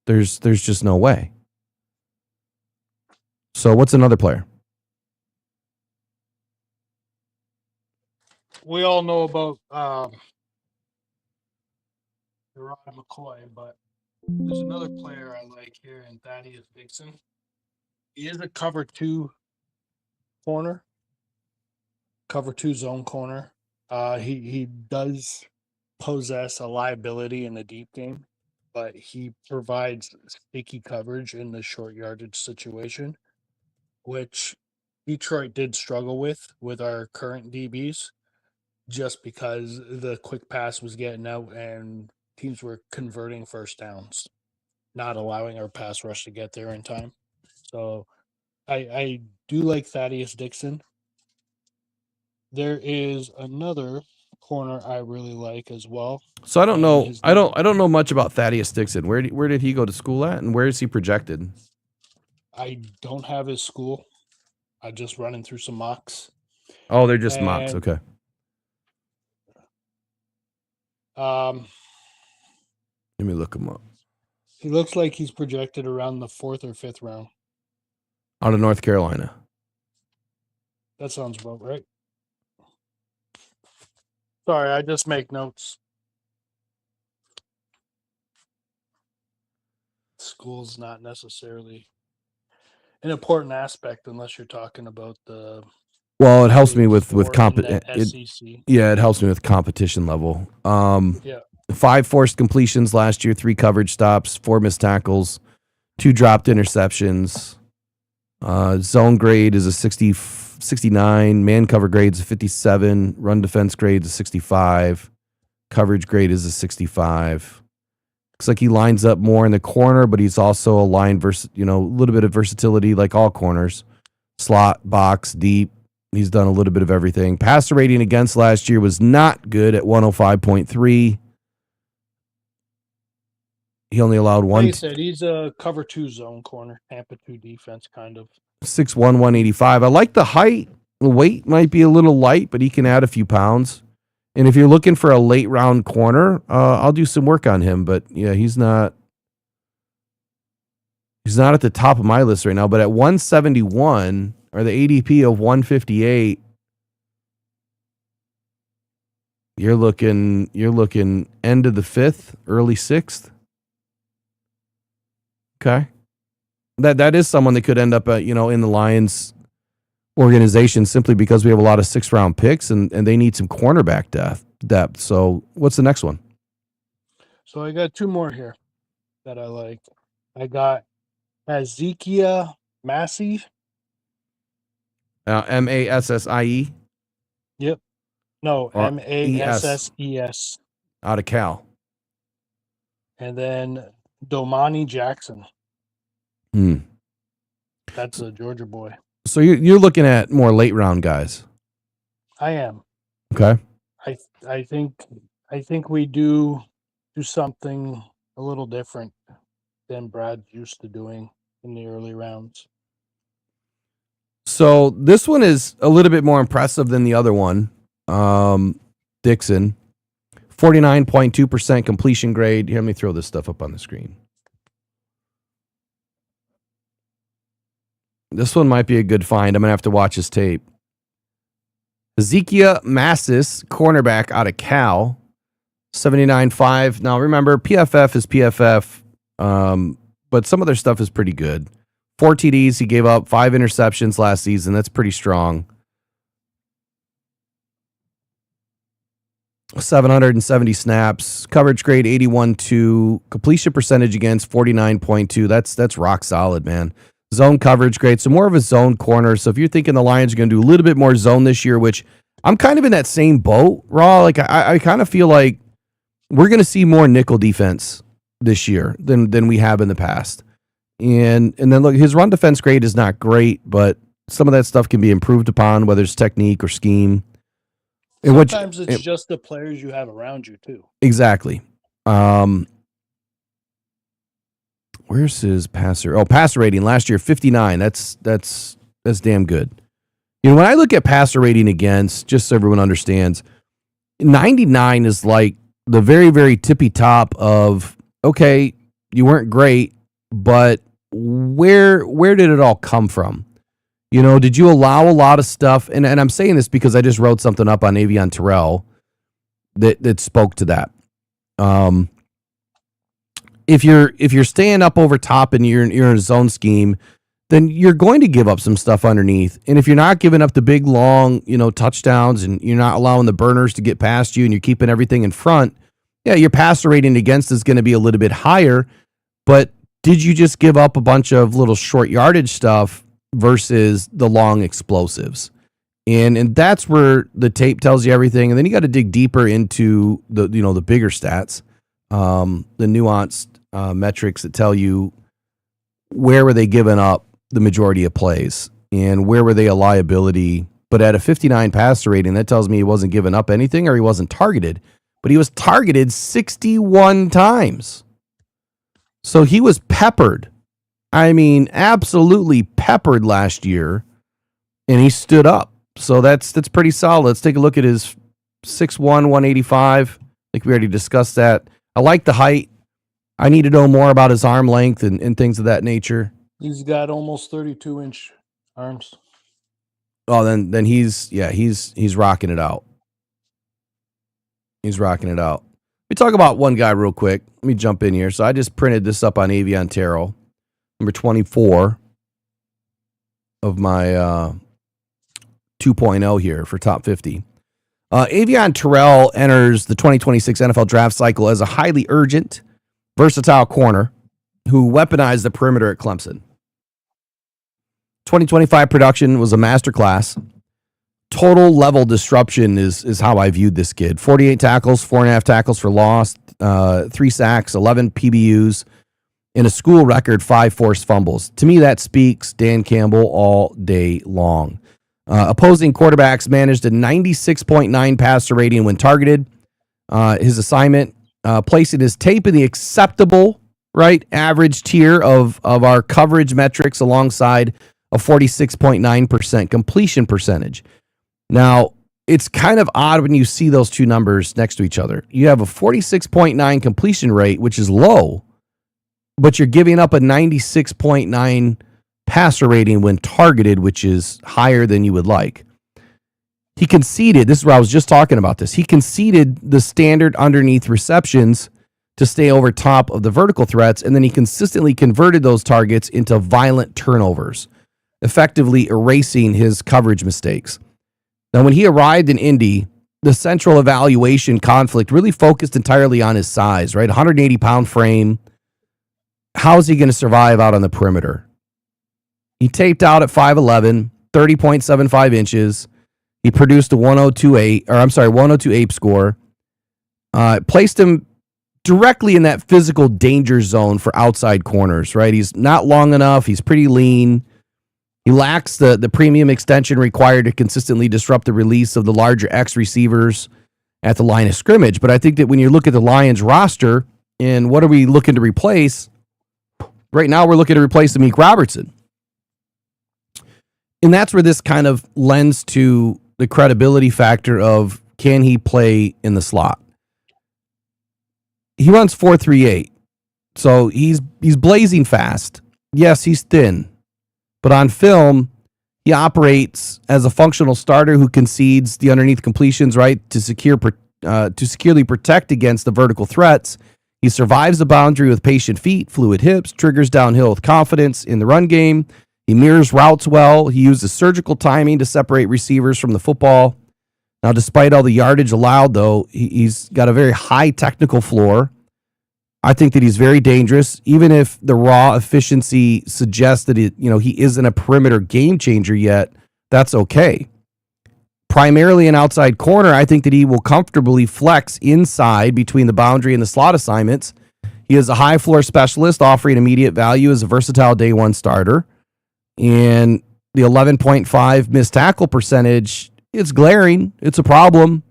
There's just no way. So what's another player? We all know about Rod McCoy, but there's another player I like here, and Thaddeus Dixon. He is a cover 2 corner, cover 2 zone corner. He does possess a liability in the deep game, but he provides sticky coverage in the short yardage situation, which Detroit did struggle with our current DBs. just because the quick pass was getting out and teams were converting first downs, not allowing our pass rush to get there in time. So I do like Thaddeus Dixon. There is another corner I really like as well. So I don't and know. his I name- don't know much about Thaddeus Dixon. Where did he go to school at, and where is he projected? I don't have his school. I just running through some mocks. Oh, they're just mocks. And- Okay. Let me look him up. He looks like he's projected around the 4th or 5th round. Out of North Carolina. That sounds about right. Sorry, I just make notes. School's not necessarily an important aspect unless you're talking about the Well, it helps me with in competition. the SEC. Yeah, it helps me with competition level. Yeah. 5 forced completions last year, 3 coverage stops, 4 missed tackles, 2 dropped interceptions. Zone grade is a 69. Man cover grade is a 57. Run defense grade is a 65. Coverage grade is a 65. Looks like he lines up more in the corner, but he's also a line a little bit of versatility like all corners. Slot, box, deep. He's done a little bit of everything. Passer rating against last year was not good at 105.3. He only allowed Like one. I said, he's a cover 2 zone corner, Tampa 2 defense kind of. 6'1", 185. I like the height. The weight might be a little light, but he can add a few pounds. And if you're looking for a late round corner, I'll do some work on him. But yeah, he's not at the top of my list right now. But at 171 or the ADP of 158, you're looking end of the 5th, early 6th. Okay. That is someone that could end up in the Lions organization simply because we have a lot of 6th round picks and they need some cornerback depth. So what's the next one? So I got 2 more here that I like. I got Ezekiel Massey. Massie Yep. No, Or Masses. out of Cal. And then Domani Jackson. Hmm. That's a Georgia boy. So you're looking at more late round guys. I am. Okay. I think we do something a little different than Brad's used to doing in the early rounds. So this one is a little bit more impressive than the other one. Dixon, 49.2% completion grade. Here, let me throw this stuff up on the screen. This one might be a good find. I'm going to have to watch his tape. Ezekiel Massis, cornerback out of Cal, 79.5. Now, remember, PFF is PFF, but some of their stuff is pretty good. 4 TDs. He gave up 5 interceptions last season. That's pretty strong. 770 snaps. Coverage grade 81.2. Completion percentage against 49.2. That's rock solid, man. Zone coverage grade. So more of a zone corner. So if you're thinking the Lions are going to do a little bit more zone this year, which I'm kind of in that same boat, Raw. Like I kind of feel like we're going to see more nickel defense this year than we have in the past. And then look, his run defense grade is not great, but some of that stuff can be improved upon, whether it's technique or scheme. And Sometimes it's just the players you have around you too. Exactly. Where's his passer? Oh, passer rating last year 59. That's damn good. You know, when I look at passer rating against, just so everyone understands, 99 is like the very, very tippy top of, okay, you weren't great, but where did it all come from? You know, did you allow a lot of stuff? And I'm saying this because I just wrote something up on Avion Terrell that spoke to that. If you're staying up over top and you're in a zone scheme, then you're going to give up some stuff underneath. And if you're not giving up the big long, touchdowns and you're not allowing the burners to get past you and you're keeping everything in front, yeah, your passer rating against is going to be a little bit higher. But did you just give up a bunch of little short yardage stuff versus the long explosives? And that's where the tape tells you everything. And then you got to dig deeper into the bigger stats, the nuanced metrics that tell you where were they giving up the majority of plays and where were they a liability. But at a 59 passer rating, that tells me he wasn't giving up anything or he wasn't targeted. But he was targeted 61 times. So he was peppered. I mean, absolutely peppered last year. And he stood up. So that's pretty solid. Let's take a look at his 6'1", 185. I think we already discussed that. I like the height. I need to know more about his arm length and things of that nature. He's got almost 32-inch arms. Oh, then he's rocking it out. He's rocking it out. Let me talk about one guy real quick. Let me jump in here. So I just printed this up on Avion Tarot, number 24 of my 2.0 here for top 50. Avion Terrell enters the 2026 NFL draft cycle as a highly urgent, versatile corner who weaponized the perimeter at Clemson. 2025 production was a masterclass. Total level disruption is how I viewed this kid. 48 tackles, 4.5 tackles for loss, 3 sacks, 11 PBUs, and a school record 5 forced fumbles. To me, that speaks Dan Campbell all day long. Opposing quarterbacks managed a 96.9 passer rating when targeted. His assignment, placing his tape in the acceptable, average tier of our coverage metrics alongside a 46.9% completion percentage. Now, it's kind of odd when you see those two numbers next to each other. You have a 46.9 completion rate, which is low, but you're giving up a 96.9 passer rating when targeted, which is higher than you would like. He conceded, this is where I was just talking about this, he conceded the standard underneath receptions to stay over top of the vertical threats, and then he consistently converted those targets into violent turnovers, effectively erasing his coverage mistakes. Now, when he arrived in Indy, the central evaluation conflict really focused entirely on his size, 180-pound frame. How is he going to survive out on the perimeter? He taped out at 5'11", 30.75 inches. He produced a 102 ape score. Placed him directly in that physical danger zone for outside corners, He's not long enough. He's pretty lean. He lacks the premium extension required to consistently disrupt the release of the larger X receivers at the line of scrimmage. But I think that when you look at the Lions roster and what are we looking to replace, right now we're looking to replace Amik Robertson. And that's where this kind of lends to the credibility factor of, can he play in the slot? He runs 4.38. So he's blazing fast. Yes, he's thin. But on film, he operates as a functional starter who concedes the underneath completions, to securely protect against the vertical threats. He survives the boundary with patient feet, fluid hips, triggers downhill with confidence in the run game. He mirrors routes well. He uses surgical timing to separate receivers from the football. Now, despite all the yardage allowed, though, he's got a very high technical floor. I think that he's very dangerous, even if the raw efficiency suggests that he isn't a perimeter game changer yet. That's okay. Primarily an outside corner, I think that he will comfortably flex inside between the boundary and the slot assignments. He is a high floor specialist, offering immediate value as a versatile day one starter. And the 11.5 missed tackle percentage, it's glaring. It's a problem.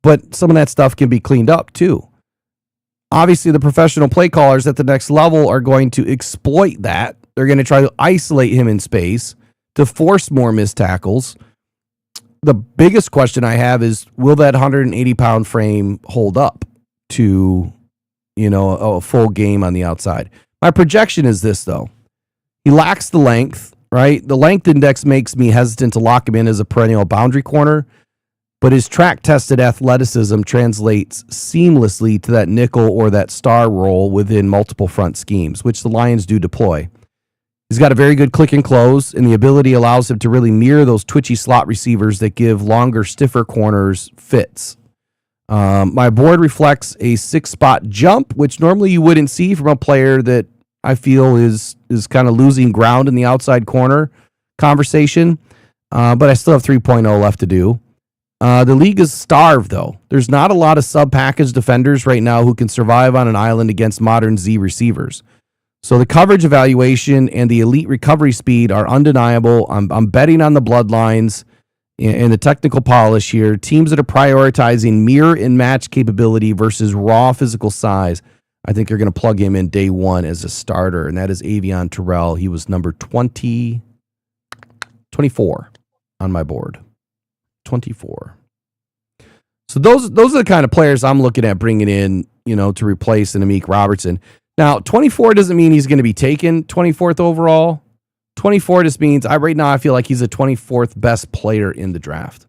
But some of that stuff can be cleaned up too. Obviously, the professional play callers at the next level are going to exploit that. They're going to try to isolate him in space to force more missed tackles. The biggest question I have is, will that 180-pound frame hold up to, a full game on the outside? My projection is this, though. He lacks the length, The length index makes me hesitant to lock him in as a perennial boundary corner. But his track-tested athleticism translates seamlessly to that nickel or that star role within multiple front schemes, which the Lions do deploy. He's got a very good click and close, and the ability allows him to really mirror those twitchy slot receivers that give longer, stiffer corners fits. My board reflects a 6-spot jump, which normally you wouldn't see from a player that I feel is kind of losing ground in the outside corner conversation. but I still have 3.0 left to do. The league is starved, though. There's not a lot of sub-package defenders right now who can survive on an island against modern Z receivers. So the coverage evaluation and the elite recovery speed are undeniable. I'm betting on the bloodlines and the technical polish here. Teams that are prioritizing mirror and match capability versus raw physical size, I think you're going to plug him in day one as a starter, and that is Avion Terrell. He was number 24 on my board. 24. So those are the kind of players I'm looking at bringing in, to replace an Amik Robertson. Now, 24 doesn't mean he's going to be taken 24th overall. 24 just means right now I feel like he's a 24th best player in the draft.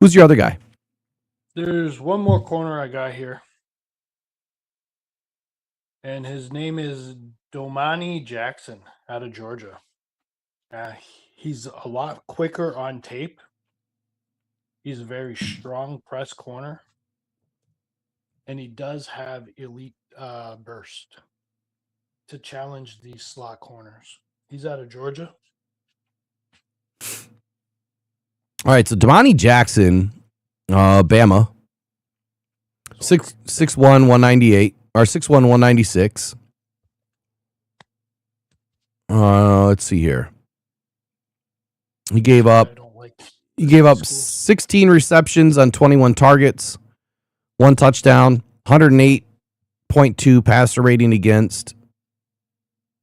Who's your other guy? There's one more corner I got here. And his name is Domani Jackson out of Georgia. He's a lot quicker on tape. He's a very strong press corner. And he does have elite burst to challenge these slot corners. He's out of Georgia. All right, so Domani Jackson, Bama, 6'1", 198, or 6'1", 196. Let's see here. He gave up 16 receptions on 21 targets, 1 touchdown, 108.2 passer rating against.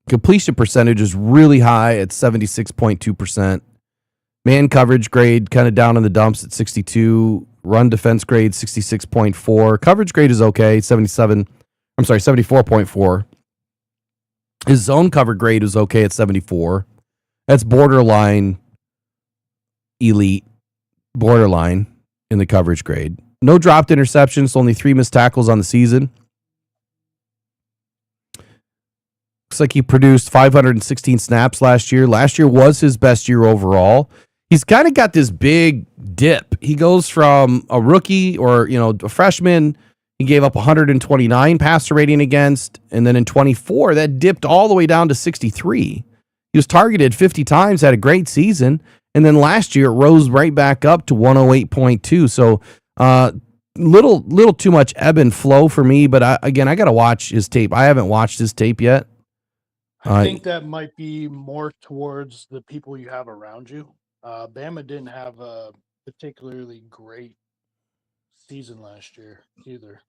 Completion percentage is really high at 76.2%. Man coverage grade kind of down in the dumps at 62. Run defense grade 66.4. Coverage grade is okay, 74.4. His zone cover grade is okay at 74. That's borderline elite, borderline in the coverage grade. No dropped interceptions, only 3 missed tackles on the season. Looks like he produced 516 snaps last year. Last year was his best year overall. He's kind of got this big dip. He goes from a rookie or, a freshman. He gave up 129 passer rating against. And then in 24, that dipped all the way down to 63. He was targeted 50 times, had a great season. And then last year, it rose right back up to 108.2. So, little too much ebb and flow for me. But I got to watch his tape. I haven't watched his tape yet. I think that might be more towards the people you have around you. Bama didn't have a particularly great season last year either.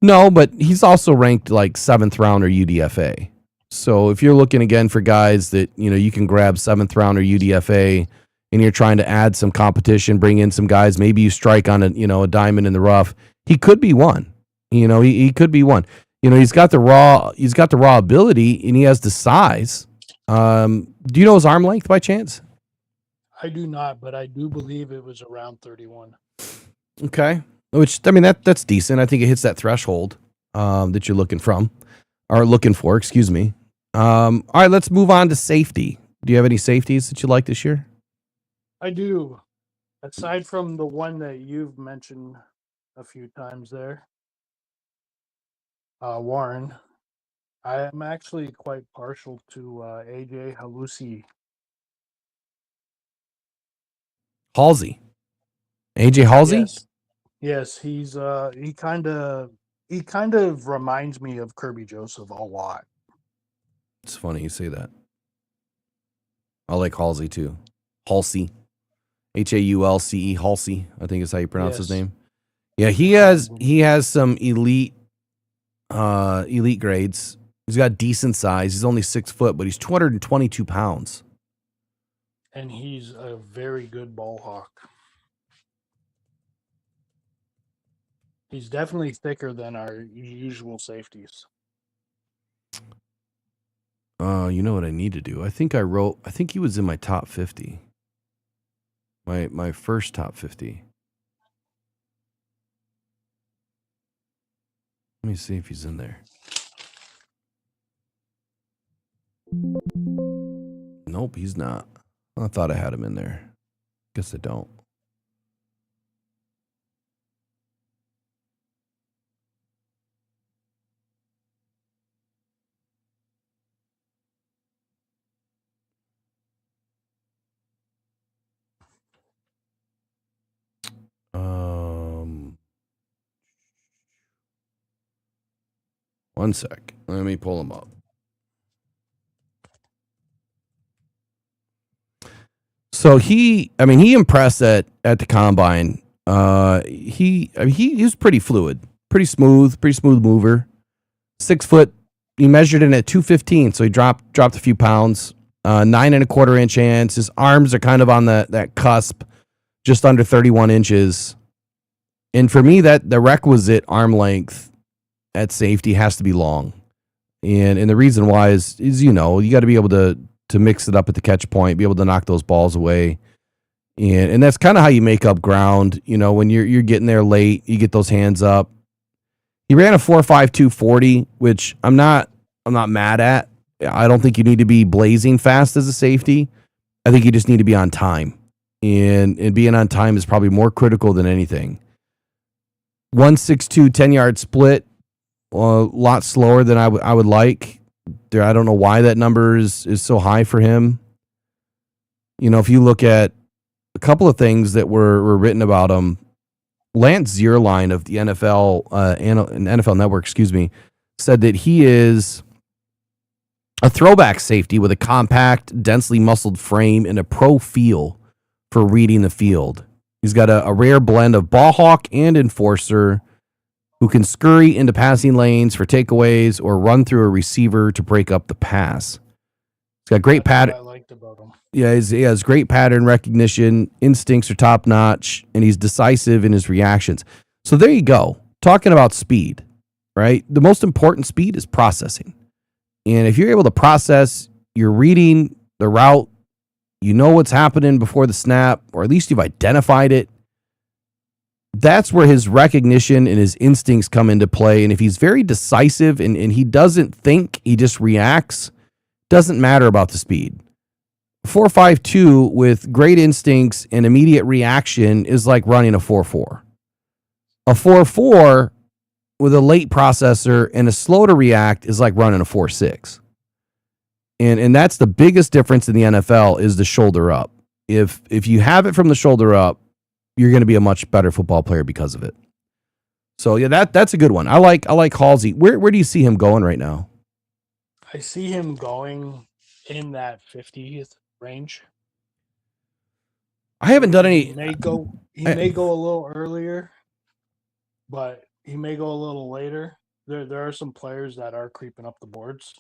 No, but he's also ranked like 7th rounder UDFA. So if you're looking again for guys that, you can grab 7th rounder UDFA and you're trying to add some competition, bring in some guys, maybe you strike on a diamond in the rough. He could be one. He could be one. He's got the raw ability and he has the size. Do you know his arm length by chance? I do not, but I do believe it was around 31. Okay. Which, that's decent. I think it hits that threshold that you're looking for, excuse me. All right, let's move on to safety. Do you have any safeties that you like this year? I do. Aside from the one that you've mentioned a few times there, Warren, I am actually quite partial to AJ Halsey. AJ Halsey? Yes, he's he kind of reminds me of Kirby Joseph a lot. It's funny you say that. I like Halsey too. Halsey. Haulce, Halsey, I think is how you pronounce his name. Yeah, he has some elite grades. He's got decent size. He's only 6 foot, but he's 222 pounds. And he's a very good ball hawk. He's definitely thicker than our usual safeties. You know what I need to do? I think he was in my top 50. My first top 50. Let me see if he's in there. Nope, he's not. I thought I had him in there. Guess I don't. 1 sec. Let me pull him up. So he impressed at the combine. He was pretty fluid, pretty smooth mover. 6 foot. He measured in at 215, so he dropped a few pounds. 9 1/4 inch hands. His arms are kind of on that cusp, just under 31 inches. And for me, that the requisite arm length at safety has to be long. And the reason why is you got to be able to mix it up at the catch point, be able to knock those balls away. And that's kind of how you make up ground. When you're getting there late, you get those hands up. He ran a 4.52 40, which I'm not mad at. I don't think you need to be blazing fast as a safety. I think you just need to be on time. And being on time is probably more critical than anything. 1.62 10-yard split, a lot slower than I would like. I don't know why that number is so high for him. If you look at a couple of things that were written about him, Lance Zierlein of the NFL Network, said that he is a throwback safety with a compact, densely muscled frame and a pro feel for reading the field. He's got a rare blend of ball hawk and enforcer who can scurry into passing lanes for takeaways or run through a receiver to break up the pass. He's got great pattern. I liked about him. Yeah, he has great pattern recognition. Instincts are top notch, and he's decisive in his reactions. So there you go. Talking about speed, right? The most important speed is processing. And if you're able to process, you're reading the route, you know what's happening before the snap, or at least you've identified it. That's where his recognition and his instincts come into play. And if he's very decisive and he doesn't think, he just reacts, doesn't matter about the speed. 4.52 with great instincts and immediate reaction is like running a 4.4. A 4.4 with a late processor and a slow to react is like running a 4.6. And that's the biggest difference in the NFL is the shoulder up. If you have it from the shoulder up, you're going to be a much better football player because of it. So yeah, that's a good one. I like Halsey. Where do you see him going right now? I see him going in that 50th range. I haven't done any. He may go a little earlier, but he may go a little later. There are some players that are creeping up the boards.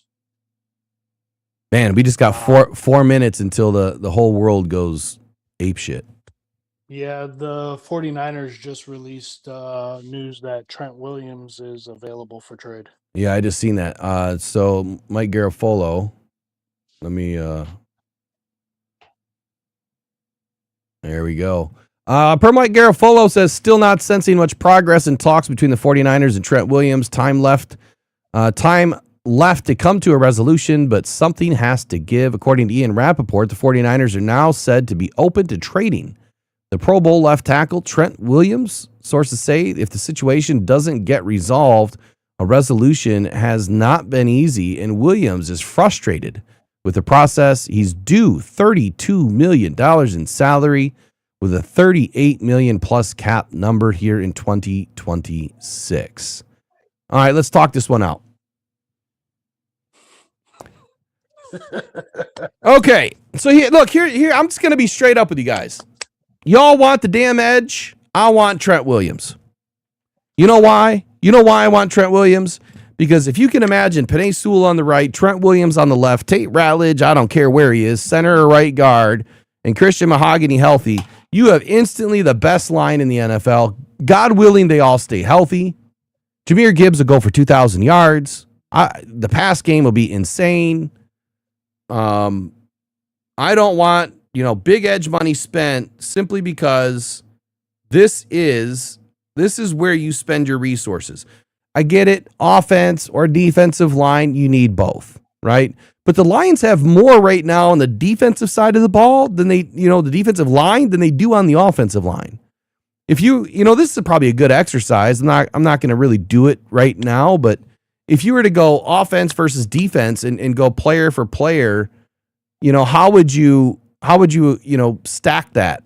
Man, we just got 4 minutes until the whole world goes apeshit. Yeah, the 49ers just released news that Trent Williams is available for trade. Yeah, I just seen that. So Mike Garafolo, let me there we go. Per Mike Garafolo says still not sensing much progress in talks between the 49ers and Trent Williams. Time left to come to a resolution, but something has to give. According to Ian Rappaport, the 49ers are now said to be open to trading the Pro Bowl left tackle Trent Williams. Sources say if the situation doesn't get resolved, a resolution has not been easy, and Williams is frustrated with the process. He's due $32 million in salary with a $38 million plus cap number here in 2026. All right, let's talk this one out. Okay, so here, I'm just going to be straight up with you guys. Y'all want the damn edge? I want Trent Williams. You know why? You know why I want Trent Williams? Because if you can imagine Penei Sewell on the right, Trent Williams on the left, Tate Ratledge, I don't care where he is, center or right guard, and Christian Mahogany healthy, you have instantly the best line in the NFL. God willing, they all stay healthy. Jahmyr Gibbs will go for 2,000 yards. The pass game will be insane. I don't want big edge money spent simply because this is where you spend your resources. I get it. Offense or defensive line, you need both, right? But the Lions have more right now on the defensive side of the ball than the defensive line than they do on the offensive line. If this is probably a good exercise. I'm not going to really do it right now, but if you were to go offense versus defense and go player for player, how would you stack that?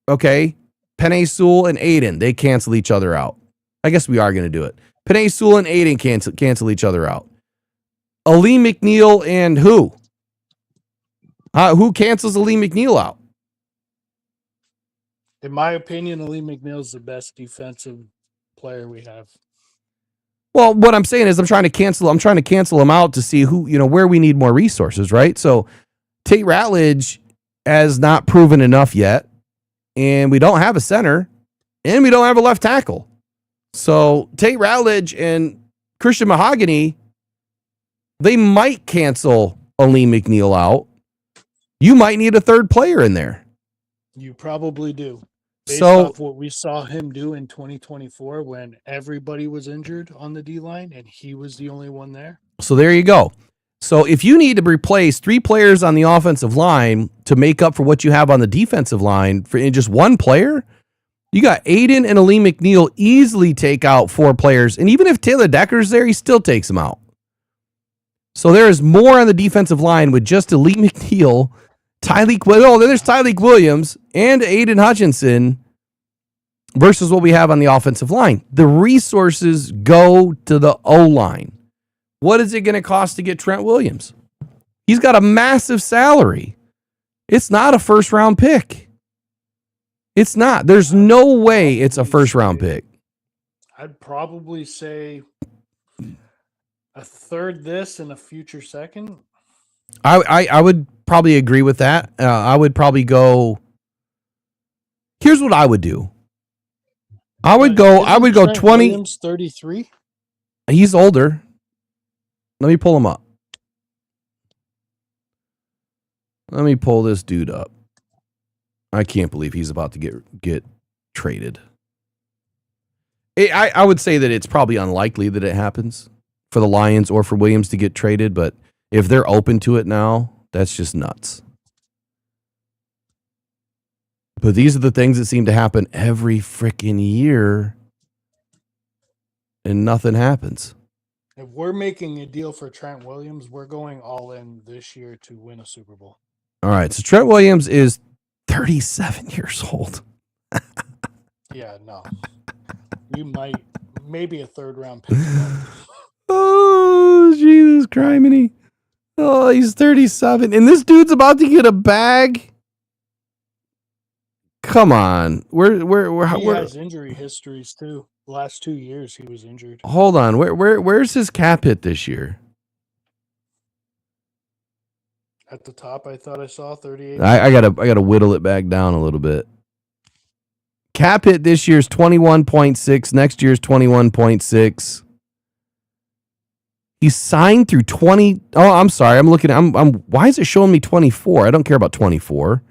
Okay. Penei Sewell and Aiden, they cancel each other out. I guess we are going to do it. Penei Sewell and Aiden cancel each other out. Ali McNeil and who? Who cancels Ali McNeil out? In my opinion, Ali McNeil's the best defensive player we have. Well, what I'm saying is I'm trying to cancel him out to see who, where we need more resources, right? So Tate Ratledge has not proven enough yet, and we don't have a center, and we don't have a left tackle. So Tate Ratledge and Christian Mahogany, they might cancel Ali McNeil out. You might need a third player in there. You probably do. Based So off what we saw him do in 2024 when everybody was injured on the D-line and he was the only one there. So there you go. So if you need to replace 3 players on the offensive line to make up for what you have on the defensive line in just one player, you got Aiden and Ali McNeil easily take out 4 players. And even if Taylor Decker's there, he still takes them out. So there is more on the defensive line with just Ali McNeil, there's Tyleek Williams and Aiden Hutchinson versus what we have on the offensive line. The resources go to the O-line. What is it going to cost to get Trent Williams? He's got a massive salary. It's not a first-round pick. It's not. There's no way it's a first-round pick. I'd probably say a third this and a future second. I would probably agree with that. I would probably go. Here's what I would do. I would go Trent 20. Williams, 33. He's older. Let me pull him up. Let me pull this dude up. I can't believe he's about to get traded. I would say that it's probably unlikely that it happens for the Lions or for Williams to get traded, but if they're open to it now, that's just nuts. But these are the things that seem to happen every freaking year, and nothing happens. If we're making a deal for Trent Williams, we're going all in this year to win a Super Bowl. All right, so Trent Williams is 37 years old. Yeah, no. You maybe a third round pick. Oh, Jesus criminy. Oh, he's 37. And this dude's about to get a bag? Come on. He has injury histories too. The last 2 years he was injured. Hold on. Where's his cap hit this year? At the top, I thought I saw 38. I gotta whittle it back down a little bit. Cap hit this year's 21.6. Next year's 21.6. He's signed through 20. Oh, I'm sorry. Why is it showing me 24? I don't care about 24.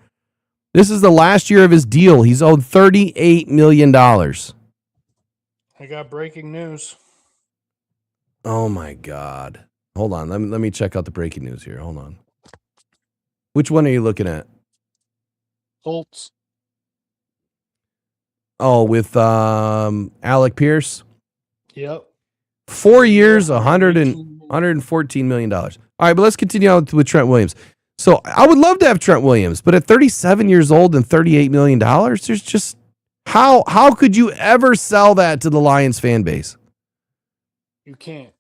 This is the last year of his deal. He's owed $38 million. I got breaking news. Oh my God. Hold on. Let me check out the breaking news here. Hold on. Which one are you looking at? Colts. Oh, with Alec Pierce? Yep. 4 years, $114 million. All right, but let's continue on with Trent Williams. So I would love to have Trent Williams, but at 37 years old and $38 million, there's just how could you ever sell that to the Lions fan base? You can't.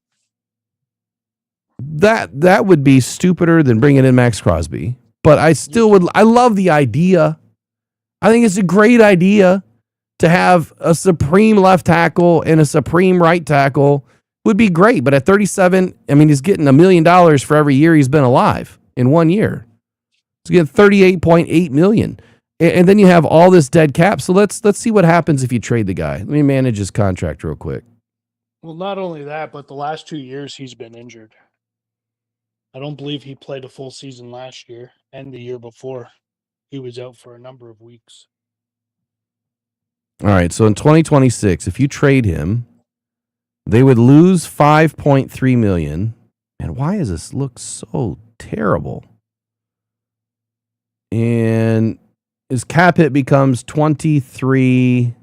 That would be stupider than bringing in Max Crosby. But I still would. I love the idea. I think it's a great idea to have a supreme left tackle and a supreme right tackle. Would be great. But at 37, I mean, he's getting $1 million for every year he's been alive in 1 year. He's getting $38.8 million. And then you have all this dead cap. So let's see what happens if you trade the guy. Let me manage his contract real quick. Well, not only that, but the last 2 years he's been injured. I don't believe he played a full season last year and the year before. He was out for a number of weeks. All right, so in 2026, if you trade him, they would lose $5.3 million. Man, why does this look so terrible? And his cap hit becomes $23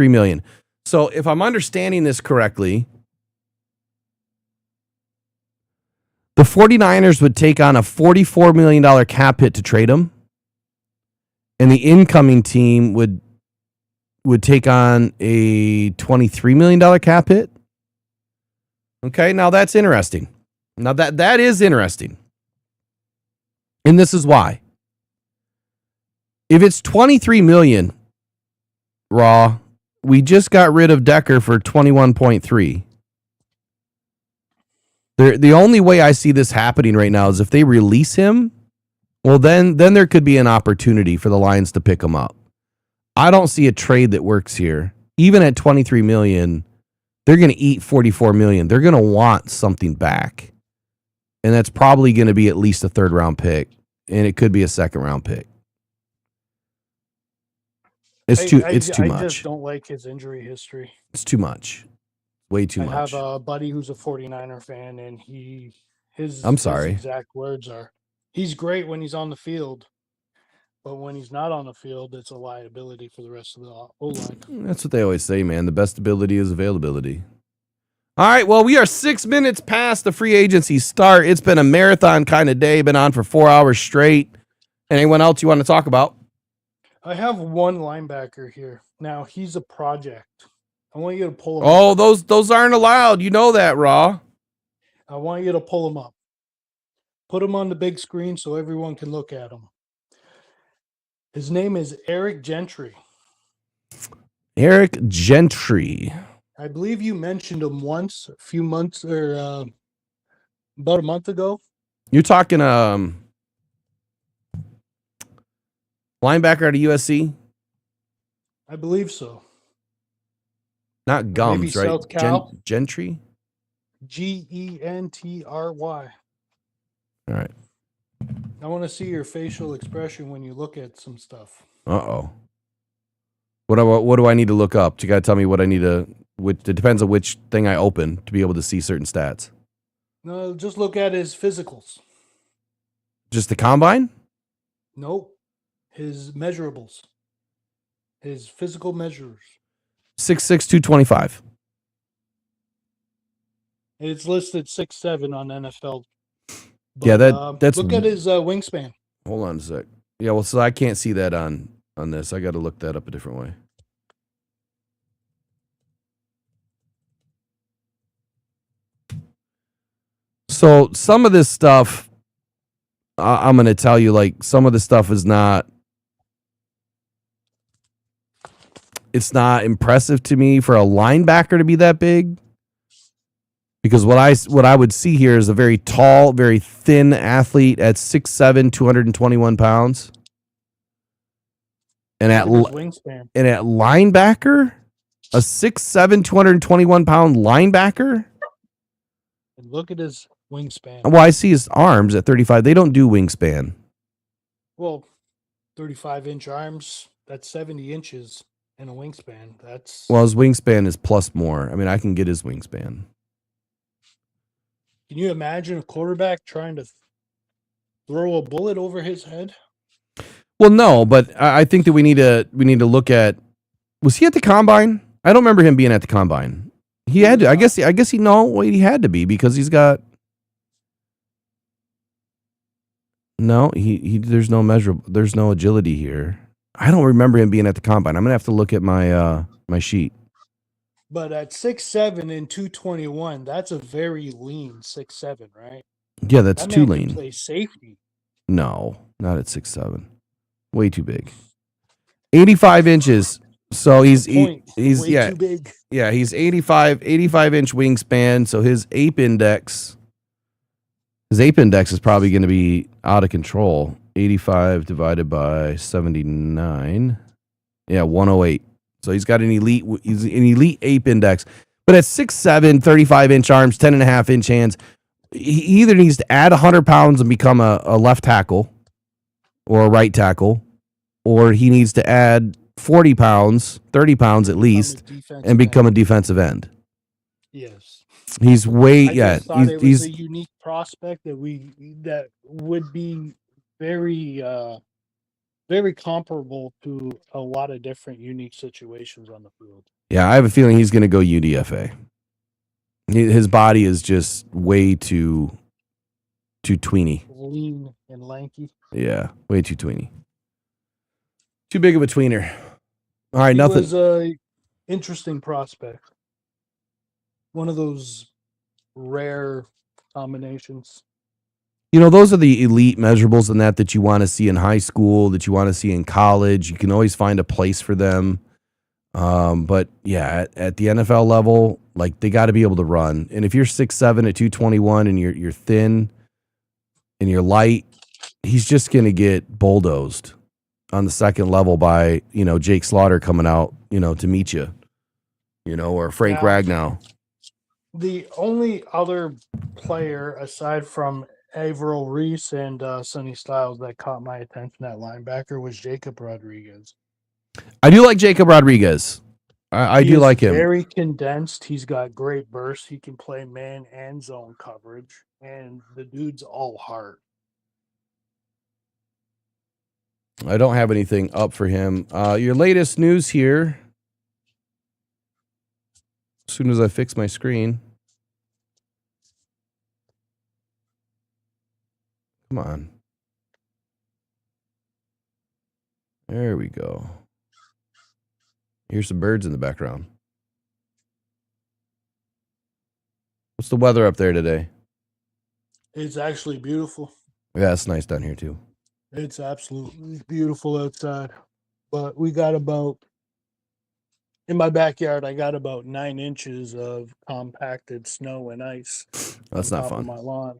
million. So if I'm understanding this correctly, the 49ers would take on a $44 million cap hit to trade him, and the incoming team would would take on a $23 million cap hit. Okay, now that's interesting. Now that is interesting. And this is why. If it's 23 million raw, we just got rid of Decker for 21.3. The only way I see this happening right now is if they release him, well then there could be an opportunity for the Lions to pick him up. I don't see a trade that works here. Even at 23 million, they're going to eat 44 million. They're going to want something back. And that's probably going to be at least a third round pick, and it could be a second round pick. It's too I much. just don't like his injury history. It's too much. Way too I much. have a buddy who's a 49er fan, and his sorry. exact words are, he's great when he's on the field, but when he's not on the field, it's a liability for the rest of the O-line. That's what they always say, man. The best ability is availability. All right, well, we are 6 minutes past the free agency start. It's been a marathon kind of day. Been on for 4 hours straight. Anyone else you want to talk about? I have one linebacker here. Now, he's a project. I want you to pull him Oh, those aren't allowed. You know that, Raw. I want you to pull him up. Put him on the big screen so everyone can look at him. His name is Eric Gentry. Eric Gentry. I believe you mentioned him once, a few months or about a month ago. You're talking linebacker out of USC? I believe so. Not Gums, Maybe right? South Cal? Gentry? Gentry. All right. I want to see your facial expression when you look at some stuff. Uh-oh. What do I need to look up? You got to tell me what I need to... it depends on which thing I open to be able to see certain stats. No, just look at his physicals. Just the combine? Nope. His measurables. His physical measures. 6'6", 225. It's listed 6'7" on NFL. But, Yeah, that's... look at his wingspan. Hold on a sec. Yeah, well, so I can't see that on this. I got to look that up a different way. So some of this stuff, I'm going to tell you, like, some of the stuff is not... It's not impressive to me for a linebacker to be that big. Because what I would see here is a very tall, very thin athlete at 6'7", 221 pounds. And at wingspan. And at linebacker, a 6'7", 221 pound linebacker. And look at his wingspan. Well, I see his arms at 35. They don't do wingspan. Well, 35-inch arms, that's 70 inches in a wingspan. That's... Well, his wingspan is plus more. I mean, I can get his wingspan. Can you imagine a quarterback trying to throw a bullet over his head? Well, no, but I think that we need to look at... Was he at the combine? I don't remember him being at the combine. He had to. I guess he had to be because he's got... No, he there's no measurable. There's no agility here. I don't remember him being at the combine. I'm gonna have to look at my my sheet. But at 6'7" and 221, that's a very lean 6'7", right? Yeah, that's That too man can lean. play safety. No, not at 6'7". Way too big. 85 inches. So he's Way yeah too big. yeah he's 85 inch wingspan. So his ape index is probably going to be out of control. 85 divided by 79. Yeah, 108. So he's got an elite ape index. But at 6'7", 35-inch arms, 10.5-inch hands, he either needs to add 100 pounds and become a left tackle or a right tackle, or he needs to add 40 pounds, 30 pounds at least, and become a defensive end. Yes. He's way, I yeah. just thought it was He's a unique prospect that would be very very comparable to a lot of different unique situations on the field. yeah, I have a feeling he's going to go UDFA. His body is just way too tweeny. Lean and lanky. Yeah, way too tweeny. Too big of a tweener. All right, He nothing. was a interesting prospect. One of those rare combinations. Those are the elite measurables in that you want to see in high school, that you want to see in college. You can always find a place for them. But yeah, at the NFL level, like they got to be able to run. And if you're 6'7" at 221 and you're thin and you're light, he's just going to get bulldozed on the second level by, Jake Slaughter coming out, to meet you, or Frank Yeah. Ragnow. The only other player aside from Averill Reese and Sonny Styles that caught my attention at linebacker was Jacob Rodriguez. I do like Jacob Rodriguez. I He do is like him. Very condensed. He's got great burst. He can play man and zone coverage, and the dude's all heart. I don't have anything up for him. Your latest news here. As soon as I fix my screen. Come on. There we go. Here's some birds in the background. What's the weather up there today? It's actually beautiful. Yeah, it's nice down here too. It's absolutely beautiful outside. But we got about, in my backyard, I got about 9 inches of compacted snow and ice. That's on not top of fun. my lawn.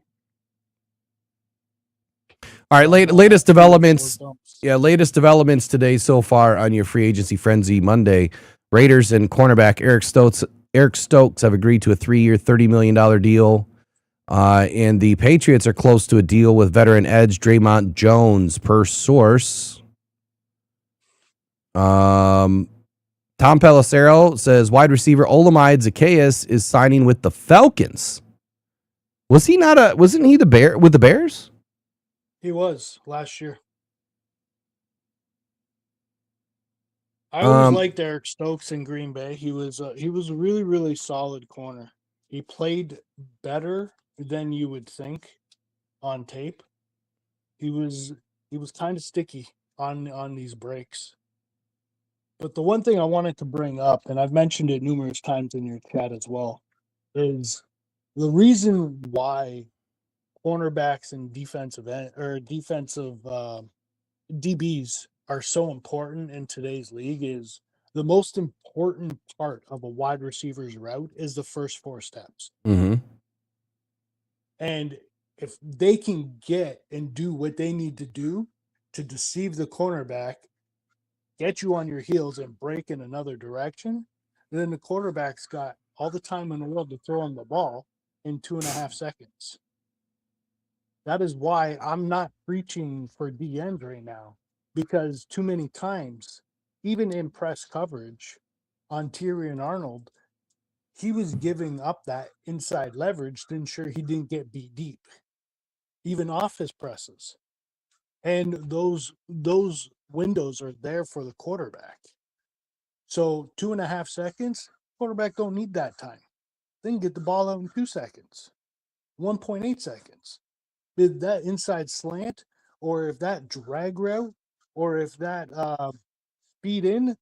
All right, latest developments. Dumps. Yeah, latest developments today so far on your free agency frenzy Monday. Raiders and cornerback Eric Stokes have agreed to a 3-year, $30 million deal. And the Patriots are close to a deal with veteran edge Draymond Jones, per source. Tom Pelissero says wide receiver Olamide Zacchaeus is signing with the Falcons. Wasn't he with the Bears? He was last year. I always liked Eric Stokes in Green Bay. He was a really, really solid corner. He played better than you would think on tape. He was kind of sticky on these breaks. But the one thing I wanted to bring up, and I've mentioned it numerous times in your chat as well, is the reason why cornerbacks and defensive DBs are so important in today's league is the most important part of a wide receiver's route is the first 4 steps. Mm-hmm. And if they can get and do what they need to do to deceive the cornerback, get you on your heels and break in another direction, then the quarterback's got all the time in the world to throw him the ball in 2.5 seconds. That is why I'm not preaching for DNs right now, because too many times, even in press coverage on Tyrion Arnold, he was giving up that inside leverage to ensure he didn't get beat deep, even off his presses. And those windows are there for the quarterback. So 2.5 seconds, quarterback don't need that time. They can get the ball out in 2 seconds, 1.8 seconds. If that inside slant, or if that drag route, or if that speed in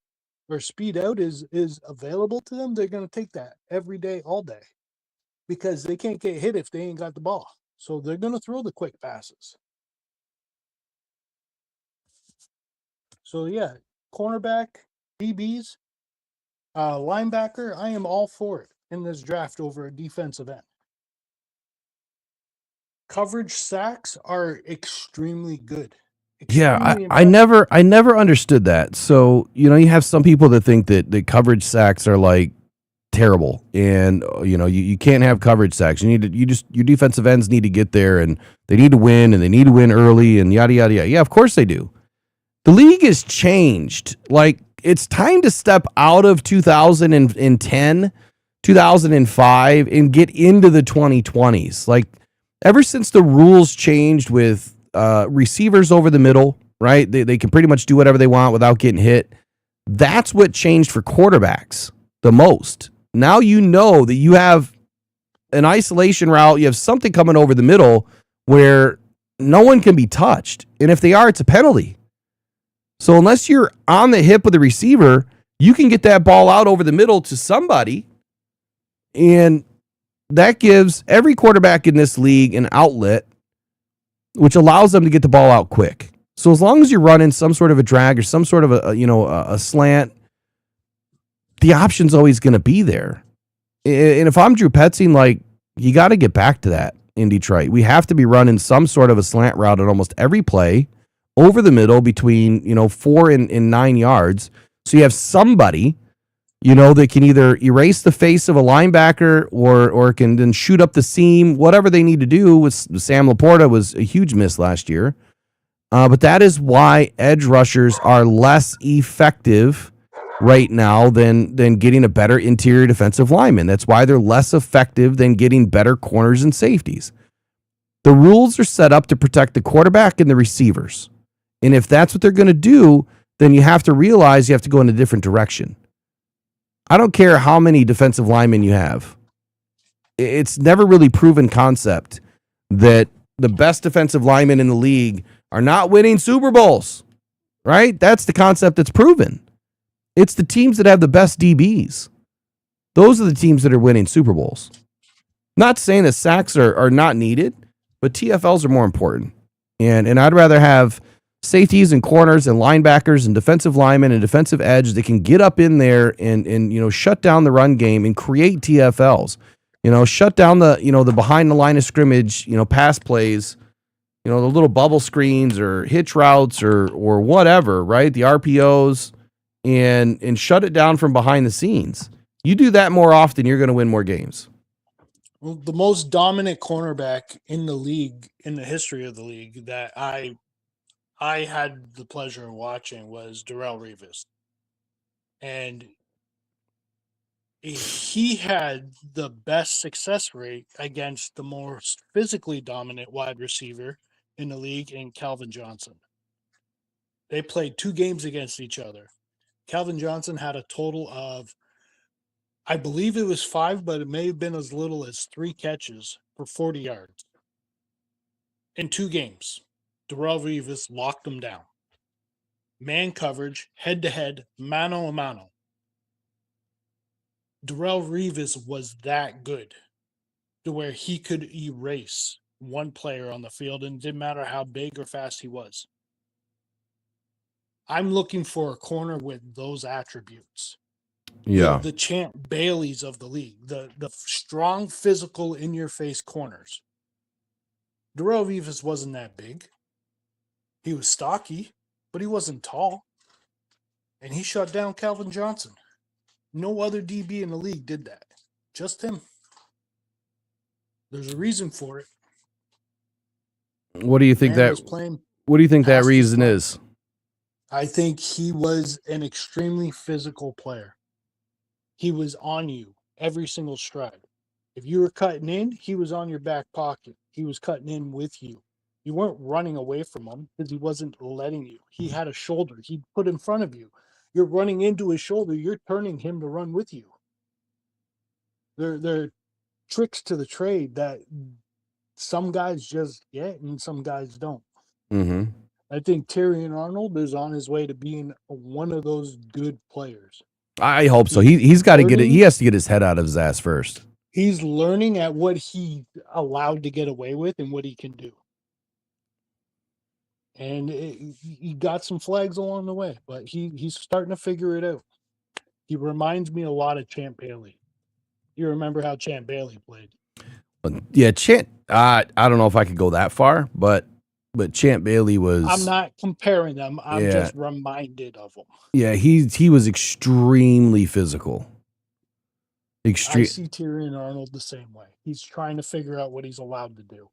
or speed out is available to them, they're going to take that every day, all day, because they can't get hit if they ain't got the ball. So they're going to throw the quick passes. So yeah, cornerback, DBs, linebacker, I am all for it in this draft over a defensive end. Coverage sacks are extremely good. Yeah, Extremely I never understood that. So, you have some people that think that the coverage sacks are like terrible, and you can't have coverage sacks. Your defensive ends need to get there, and they need to win, and they need to win early, and yada yada yada. Yeah, of course they do. The league has changed. Like, it's time to step out of 2010, 2005, and get into the 2020s. Like, ever since the rules changed with receivers over the middle, right? They can pretty much do whatever they want without getting hit. That's what changed for quarterbacks the most. Now you know that you have an isolation route. You have something coming over the middle where no one can be touched. And if they are, it's a penalty. So unless you're on the hip of the receiver You can get that ball out over the middle to somebody, and that gives every quarterback in this league an outlet, which allows them to get the ball out quick. So as long as you're running some sort of a drag or some sort of a slant, the option's always going to be there. And if I'm Drew Petzing, like, you got to get back to that in Detroit. We have to be running some sort of a slant route at almost every play over the middle between 4 and 9 yards. So you have somebody, that can either erase the face of a linebacker or can then shoot up the seam, whatever they need to do. With Sam Laporta was a huge miss last year. But that is why edge rushers are less effective right now than getting a better interior defensive lineman. That's why they're less effective than getting better corners and safeties. The rules are set up to protect the quarterback and the receivers. And if that's what they're going to do, then you have to realize you have to go in a different direction. I don't care how many defensive linemen you have. It's never really proven concept that the best defensive linemen in the league are not winning Super Bowls, right? That's the concept that's proven. It's the teams that have the best DBs. Those are the teams that are winning Super Bowls. Not saying that sacks are not needed, but TFLs are more important. And I'd rather have safeties and corners and linebackers and defensive linemen and defensive edge that can get up in there and shut down the run game and create TFLs. Shut down the behind the line of scrimmage, pass plays, the little bubble screens or hitch routes or whatever, right? The RPOs and shut it down from behind the scenes. You do that more often, you're going to win more games. Well, the most dominant cornerback in the league, in the history of the league, that I had the pleasure of watching was Darrelle Revis. And he had the best success rate against the most physically dominant wide receiver in the league in Calvin Johnson. They played 2 games against each other. Calvin Johnson had a total of, I believe it was 5, but it may have been as little as 3 catches for 40 yards. In 2 games, Darrelle Revis locked them down. Man coverage, head-to-head, mano-a-mano. Darrelle Revis was that good to where he could erase one player on the field, and it didn't matter how big or fast he was. I'm looking for a corner with those attributes. Yeah. The Champ Baileys of the league, the strong, physical, in-your-face corners. Darrelle Revis wasn't that big. He was stocky, but he wasn't tall. And he shut down Calvin Johnson. No other DB in the league did that. Just him. There's a reason for it. What do you think what do you think that reason is? I think he was an extremely physical player. He was on you every single stride. If you were cutting in, he was on your back pocket. He was cutting in with you. You weren't running away from him because he wasn't letting you. He had a shoulder he put in front of you. You're running into his shoulder. You're turning him to run with you. They're tricks to the trade that some guys just get and some guys don't. Mm-hmm. I think Tyrion Arnold is on his way to being one of those good players. I hope so. He's got to get it. He has to get his head out of his ass first. He's learning at what he allowed to get away with and what he can do. And he got some flags along the way, but he's starting to figure it out. He reminds me a lot of Champ Bailey. You remember how Champ Bailey played? Yeah, Champ. I don't know if I could go that far, but Champ Bailey was. I'm not comparing them. I'm just reminded of them. Yeah, he was extremely physical. I see Tyrion Arnold the same way. He's trying to figure out what he's allowed to do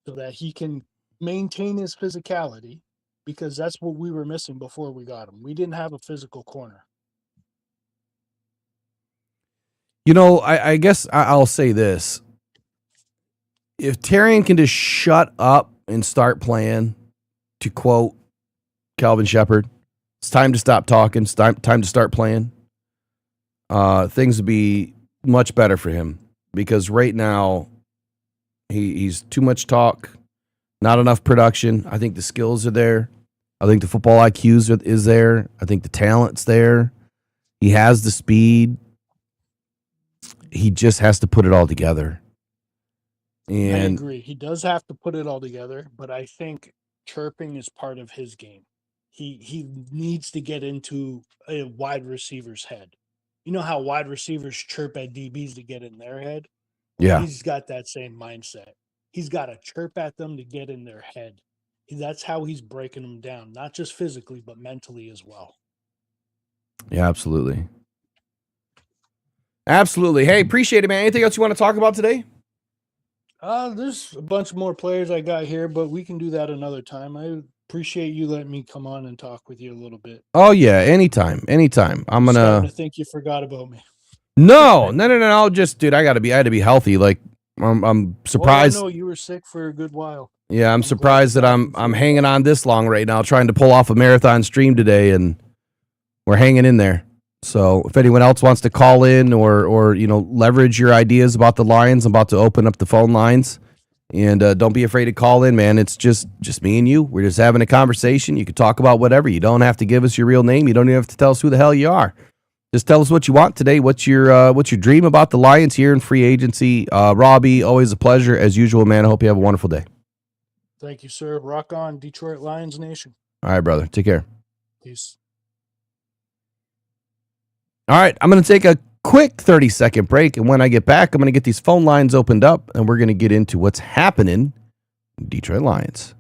so that he can maintain his physicality, because that's what we were missing before we got him. We didn't have a physical corner. I guess I'll say this. If Tyrion can just shut up and start playing, to quote Calvin Shepard, it's time to stop talking. It's time to start playing. Things would be much better for him, because right now he's too much talk, not enough production. I think the skills are there. I think the football IQ is there. I think the talent's there. He has the speed. He just has to put it all together. And I agree. He does have to put it all together, but I think chirping is part of his game. He needs to get into a wide receiver's head. You know how wide receivers chirp at DBs to get in their head? yeah, He's got that same mindset. He's got to chirp at them to get in their head. That's how he's breaking them down, not just physically, but mentally as well. yeah, absolutely. Absolutely. Hey, appreciate it, man. Anything else you want to talk about today? There's a bunch more players I got here, but we can do that another time. I appreciate you letting me come on and talk with you a little bit. Oh yeah, anytime. I'm Starting gonna. to think you forgot about me. No. Just, dude, I had to be healthy. Like, I'm surprised. Well, I know you were sick for a good while. Yeah, I'm glad surprised you that got I'm through it. hanging on this long right now, trying to pull off a marathon stream today, and we're hanging in there. So if anyone else wants to call in or leverage your ideas about the Lions, I'm about to open up the phone lines, and don't be afraid to call in, man. It's just me and you. We're just having a conversation. You can talk about whatever. You don't have to give us your real name. You don't even have to tell us who the hell you are. Just tell us what you want today. What's your dream about the Lions here in free agency? Robbie, always a pleasure as usual, man. I hope you have a wonderful day. Thank you, sir. Rock on, Detroit Lions Nation. All right, brother. Take care. Peace. All right, I'm going to take a quick 30-second break, and when I get back, I'm going to get these phone lines opened up, and we're going to get into what's happening in Detroit Lions.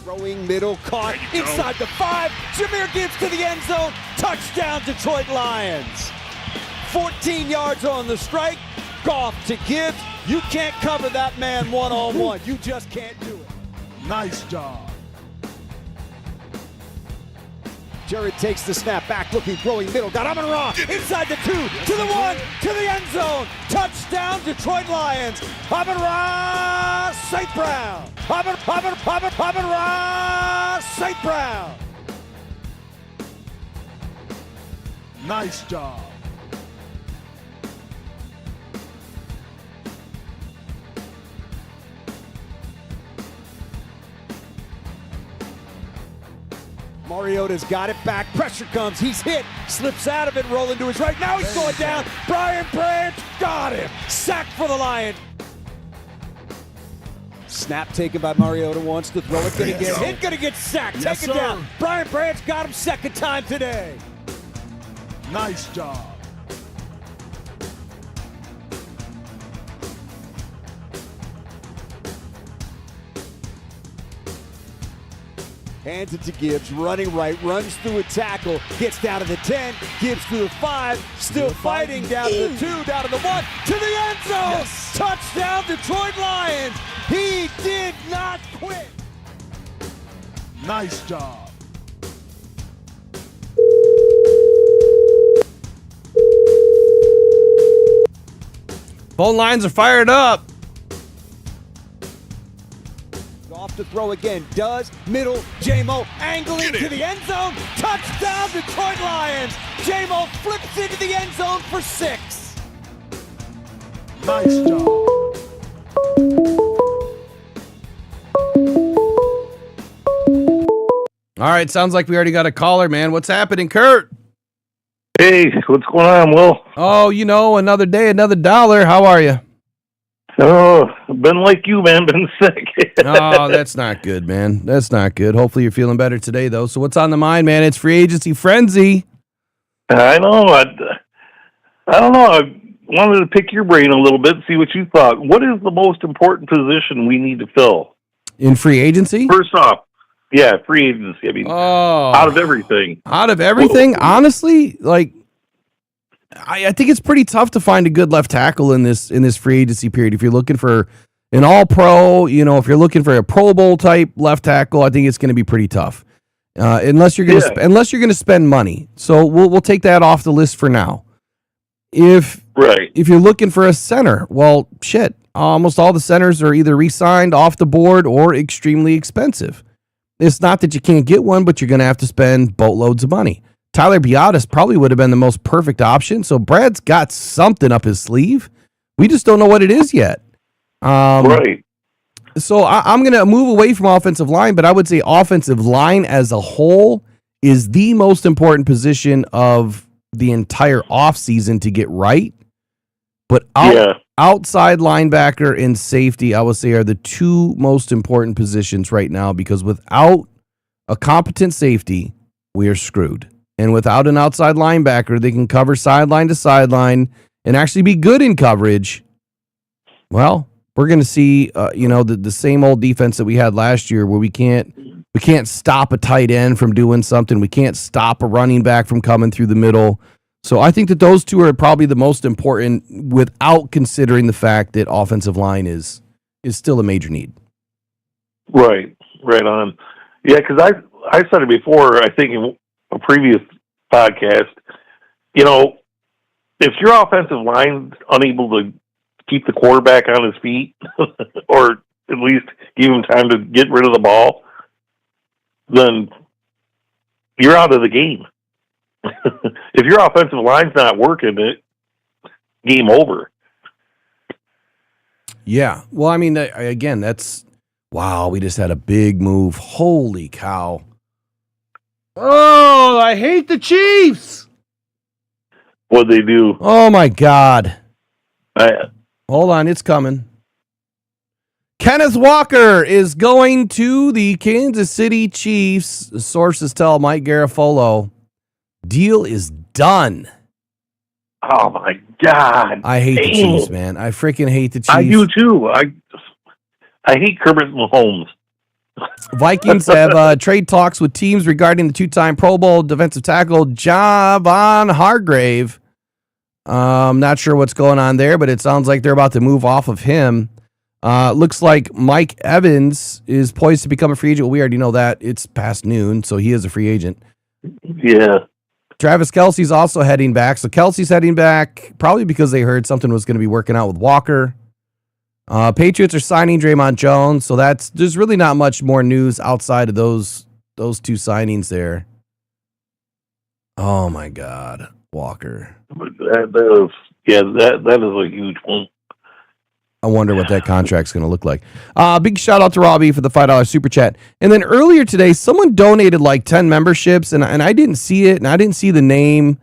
Throwing middle, caught inside the 5. Jameer Gibbs to the end zone. Touchdown, Detroit Lions. 14 yards on the strike. Goff to Gibbs. You can't cover that man one-on-one. You just can't do it. Nice job. Jared takes the snap back, looking, throwing middle. Got Amon-Ra inside the 2, to the 1, to the end zone. Touchdown, Detroit Lions. Amon-Ra, St. Brown. Amon-Ra, St. Brown. Nice job. Mariota's got it back. Pressure comes. He's hit. Slips out of it. Rolling to his right. Now he's going down. Brian Branch got him. Sack for the Lions. Snap taken by Mariota. Wants to throw it. Gonna get hit. Gonna get sacked. Yes, Take it down. sir. Brian Branch got him second time today. Nice job. Hands it to Gibbs, running right, runs through a tackle, gets down to the 10, Gibbs through the 5, still fighting, down to the 2, down to the 1, to the end zone! Yes. Touchdown, Detroit Lions! He did not quit! Nice job. Phone lines are fired up. Off to throw again, does, middle, J-Mo angling to the end zone, touchdown, Detroit Lions! J-Mo flips into the end zone for 6. Nice job. All right, sounds like we already got a caller, man. What's happening, Kurt? Hey, what's going on, Will? Oh, another day, another dollar. How are you? Oh, been like you, man. Been sick. Oh, that's not good, man. That's not good. Hopefully you're feeling better today, though. So what's on the mind, man? It's free agency frenzy. I know. I don't know. I wanted to pick your brain a little bit, see what you thought. What is the most important position we need to fill? In free agency? First off, yeah, free agency. I mean, out of everything. Out of everything? Honestly, like, I think it's pretty tough to find a good left tackle in this free agency period. If you're looking for an all-pro, if you're looking for a Pro Bowl type left tackle, I think it's going to be pretty tough. Unless you're going to spend money. So we'll take that off the list for now. If you're looking for a center, well, shit. Almost all the centers are either re-signed, off the board, or extremely expensive. It's not that you can't get one, but you're going to have to spend boatloads of money. Tyler Biadasz probably would have been the most perfect option. So Brad's got something up his sleeve, We just don't know what it is yet. Right. So I'm going to move away from offensive line, but I would say offensive line as a whole is the most important position of the entire offseason to get right. But outside linebacker and safety, I would say, are the two most important positions right now, because without a competent safety, we are screwed. And without an outside linebacker that can cover sideline to sideline and actually be good in coverage, well, we're going to see, the same old defense that we had last year, where we can't stop a tight end from doing something. We can't stop a running back from coming through the middle. So I think that those two are probably the most important, without considering the fact that offensive line is still a major need. Right on. Yeah, because I said it before, I think in a previous podcast, if your offensive line's unable to keep the quarterback on his feet, or at least give him time to get rid of the ball, then you're out of the game. If your offensive line's not working, game over. Yeah. Well, I mean, again, wow, we just had a big move. Holy cow. Oh, I hate the Chiefs. What'd they do? Oh, my God. Hold on, it's coming. Kenneth Walker is going to the Kansas City Chiefs. Sources tell Mike Garafolo. Deal is done. Oh, my God. I hate the Chiefs, man. I freaking hate the Chiefs. I do, too. I hate Kermit Holmes. Vikings have trade talks with teams regarding the two-time Pro Bowl defensive tackle Javon Hargrave. Not sure what's going on there, but it sounds like they're about to move off of him. Looks like Mike Evans is poised to become a free agent. We already know that. It's past noon, so he is a free agent. Yeah. Travis Kelce's also heading back. So Kelce's heading back probably because they heard something was going to be working out with Walker. Patriots are signing Draymond Jones, so there's really not much more news outside of those two signings there. Oh my God, Walker. That is a huge one. I wonder what that contract's going to look like. Big shout out to Robbie for the $5 super chat. And then earlier today, someone donated like 10 memberships, and I didn't see it, and I didn't see the name.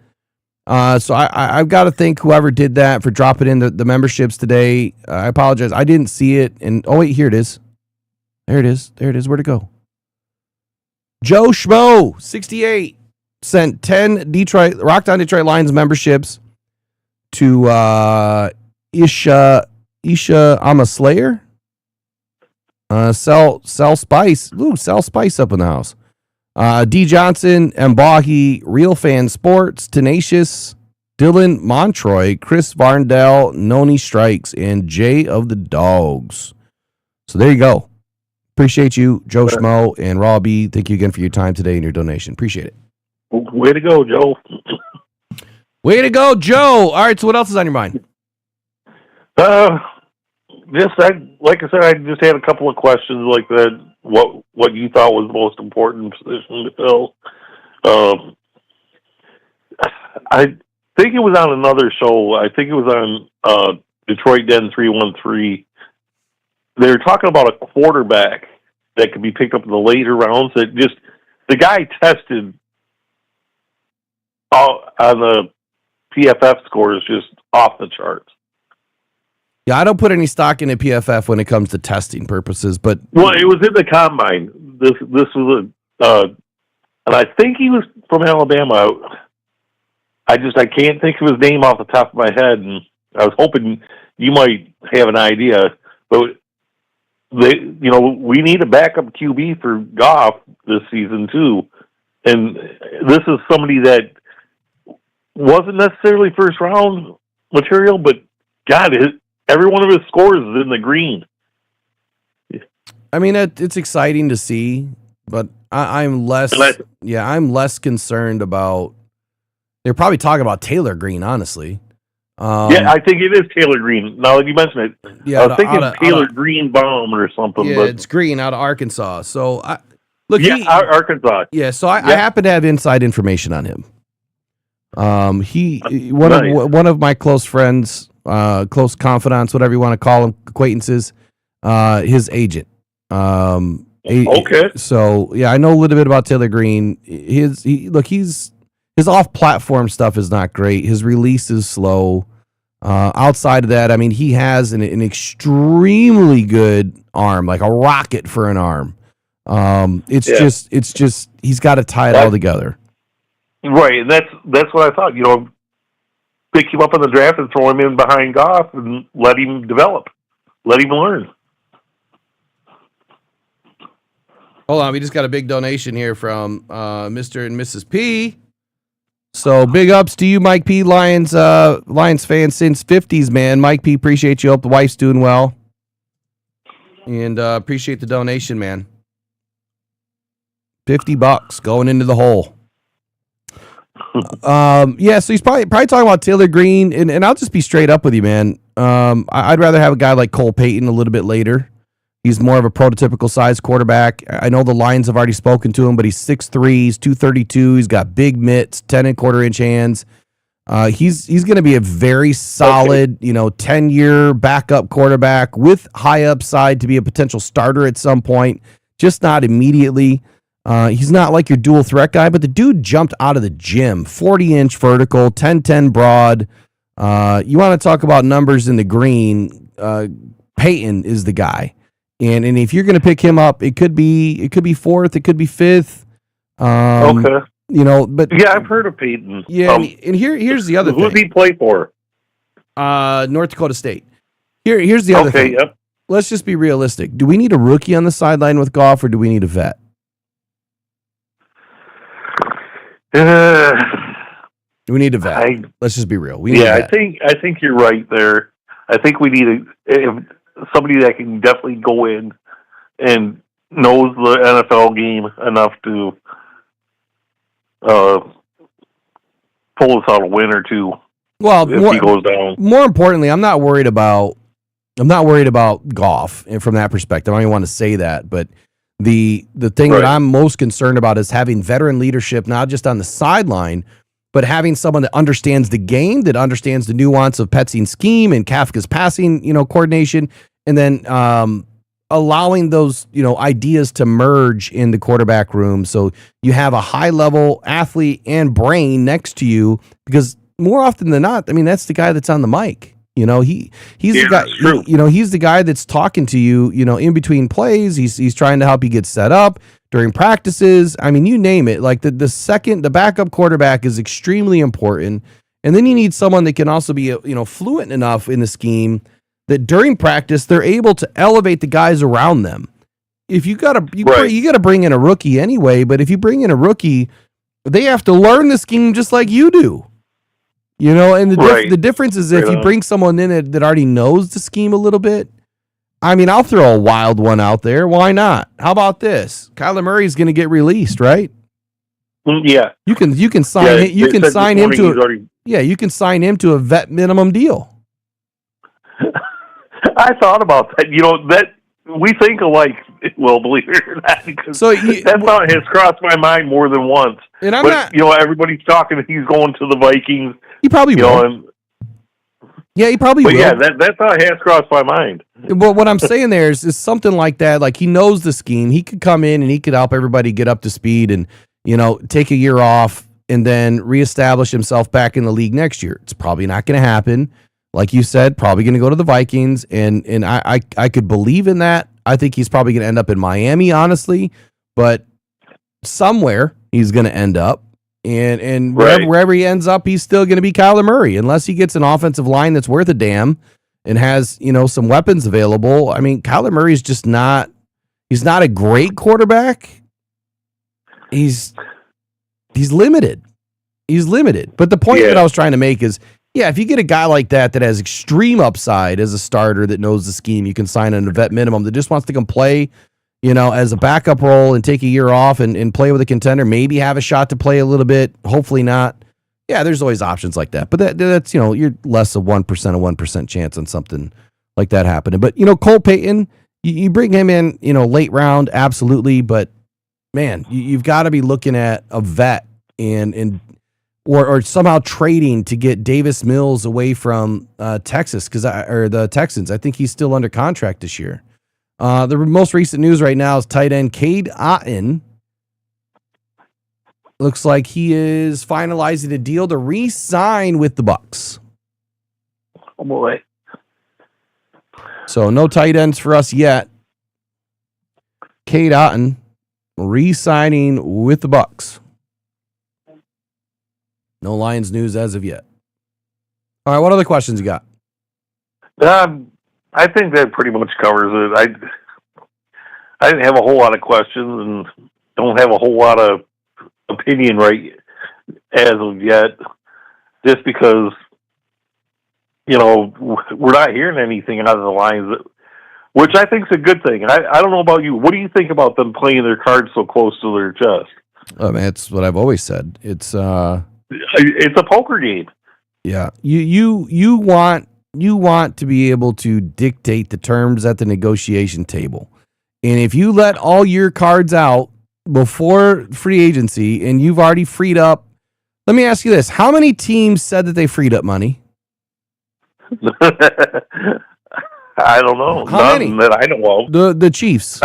So I've got to thank whoever did that for dropping in the memberships today. I apologize. I didn't see it. And oh, wait, here it is. There it is. Where'd it go? Joe Schmo, 68, sent 10 Rockhound Detroit Lions memberships to Isha Amaslayer. Sell Spice. Ooh, Sell Spice up in the house. D. Johnson, Mbahi, Real Fan Sports, Tenacious, Dylan Montroy, Chris Varndell, Noni Strikes, and Jay of the Dogs. So there you go. Appreciate you, Joe Schmo and Robbie. Thank you again for your time today and your donation. Appreciate it. Way to go, Joe. Way to go, Joe. All right, so what else is on your mind? Like I said, I just had a couple of questions like that. What you thought was the most important position to fill? I think it was on another show. I think it was on Detroit Den 313. They were talking about a quarterback that could be picked up in the later rounds. That just the guy tested on the PFF scores just off the charts. Yeah, I don't put any stock in a PFF when it comes to testing purposes, but it was in the combine. This was and I think he was from Alabama. I can't think of his name off the top of my head, and I was hoping you might have an idea. But we need a backup QB for Goff this season too, and this is somebody that wasn't necessarily first round material, but God, every one of his scores is in the green. I mean, it's exciting to see, but I'm less concerned about. They're probably talking about Taylor Green, honestly. I think it is Taylor Green. Now that you mention it, yeah, I was thinking Taylor Greenbaum or something. Yeah, but it's Green out of Arkansas. So Arkansas. Yeah, so I happen to have inside information on him. One of my close friends close confidants, whatever you want to call them, acquaintances, his agent. Okay. So yeah, I know a little bit about Taylor Green. His off-platform stuff is not great. His release is slow. Outside of that, I mean, he has an extremely good arm, like a rocket for an arm. It's just he's got to tie it all together. Right, and that's what I thought. You know, pick him up in the draft and throw him in behind Goff and let him develop, let him learn. Hold on, we just got a big donation here from Mr. and Mrs. P. So big ups to you, Mike P. Lions fan since 50s, man. Mike P. Appreciate you. Hope the wife's doing well, and appreciate the donation, man. $50 going into the hole. Yeah, so he's probably talking about Taylor Green, and I'll just be straight up with you, man. I'd rather have a guy like Cole Payton a little bit later. He's more of a prototypical size quarterback. I know the Lions have already spoken to him, but he's 6'3", he's 232, he's got big mitts, 10.25-inch hands. He's going to be a very solid, 10-year backup quarterback with high upside to be a potential starter at some point, just not immediately. He's not like your dual threat guy, but the dude jumped out of the gym, 40-inch vertical, 10-10 broad. You want to talk about numbers in the green? Peyton is the guy, and if you're going to pick him up, it could be fourth, it could be fifth. Okay, but yeah, I've heard of Peyton. Yeah, and here's the other thing. Who did he play for? North Dakota State. Here's the other thing. Yep. Let's just be realistic. Do we need a rookie on the sideline with Goff, or do we need a vet? We need a vet. Let's just be real. We need a vet. I think you're right there. I think we need somebody that can definitely go in and knows the NFL game enough to pull us out a win or two. Well, if he goes down. More importantly, I'm not worried about Goff, and from that perspective, I don't even want to say that, but the thing that I'm most concerned about is having veteran leadership, not just on the sideline, but having someone that understands the game, that understands the nuance of Petzine's scheme and Kafka's passing, coordination, and then allowing those, ideas to merge in the quarterback room. So you have a high level athlete and brain next to you, because more often than not, I mean, that's the guy that's on the mic. He's the guy. He's the guy that's talking to you. In between plays, he's trying to help you get set up during practices. I mean, you name it. Like the backup quarterback is extremely important, and then you need someone that can also be fluent enough in the scheme that during practice they're able to elevate the guys around them. If you gotta bring in a rookie anyway, but if you bring in a rookie, they have to learn the scheme just like you do. And the difference is if you bring someone in that already knows the scheme a little bit. I mean, I'll throw a wild one out there. Why not? How about this? Kyler Murray's going to get released, right? Yeah. You can sign you can sign him to a vet minimum deal. I thought about that. That we think alike. Well, believe it or not, because that thought has crossed my mind more than once. And everybody's talking. He's going to the Vikings. He probably will. He probably will. Yeah, that thought has crossed my mind. Well, what I'm saying there is something like that. Like, he knows the scheme. He could come in and he could help everybody get up to speed and, take a year off and then reestablish himself back in the league next year. It's probably not going to happen. Like you said, probably going to go to the Vikings. And I could believe in that. I think he's probably going to end up in Miami, honestly. But somewhere he's going to end up. And wherever he ends up, he's still going to be Kyler Murray, unless he gets an offensive line that's worth a damn and has, some weapons available. I mean, Kyler Murray is just not a great quarterback. He's limited. He's limited. But the point that I was trying to make is, if you get a guy like that has extreme upside as a starter that knows the scheme, you can sign on a vet minimum that just wants to come play, as a backup role and take a year off and play with a contender, maybe have a shot to play a little bit, hopefully not. Yeah, there's always options like that. But that's, you're less of 1% chance on something like that happening. But, Cole Payton, you bring him in, late round, absolutely. But, man, you've got to be looking at a vet. And or somehow trading to get Davis Mills away from Texas or the Texans. I think he's still under contract this year. The most recent news right now is tight end Cade Otton. Looks like he is finalizing a deal to re-sign with the Bucs. Oh boy. So no tight ends for us yet. Cade Otton re-signing with the Bucs. No Lions news as of yet. All right, what other questions you got? I think that pretty much covers it. I didn't have a whole lot of questions and don't have a whole lot of opinion right as of yet, just because, you know, we're not hearing anything out of the Lions, which I think is a good thing. And I don't know about you. What do you think about them playing their cards so close to their chest? Oh man, it's what I've always said. It's a poker game. Yeah. You want to be able to dictate the terms at the negotiation table. And if you let all your cards out before free agency and you've already freed up, let me ask you this. How many teams said that they freed up money? I don't know. How None many? that I know of. The Chiefs.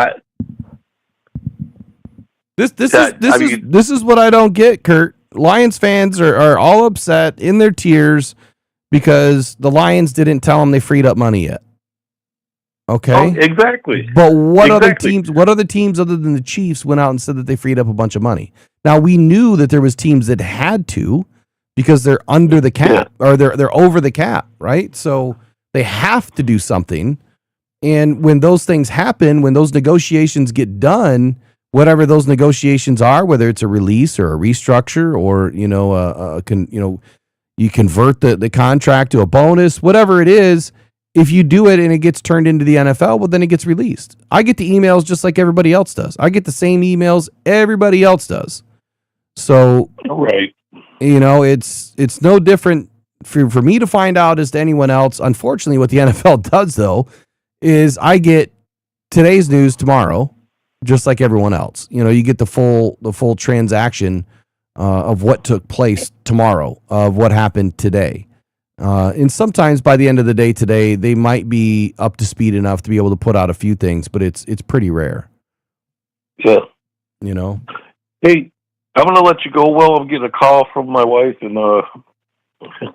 This is what I don't get, Kurt. Lions fans are all upset in their tears because the Lions didn't tell them they freed up money yet. Okay. Oh, exactly. But what other teams other than the Chiefs went out and said that they freed up a bunch of money? Now we knew that there was teams that had to because they're under the cap or they're over the cap, right? So they have to do something. And when those things happen, when those negotiations get done, whatever those negotiations are, whether it's a release or a restructure or, you convert the contract to a bonus, whatever it is, if you do it and it gets turned into the NFL, well, then it gets released. I get the emails just like everybody else does. I get the same emails everybody else does. So, right. It's no different for me to find out as to anyone else. Unfortunately, what the NFL does, though, is I get today's news tomorrow, just like everyone else. You get the full transaction of what took place tomorrow, of what happened today. And sometimes by the end of the day today, they might be up to speed enough to be able to put out a few things, but it's pretty rare. Yeah. Hey, I'm going to let you go. Well, I'm getting a call from my wife, and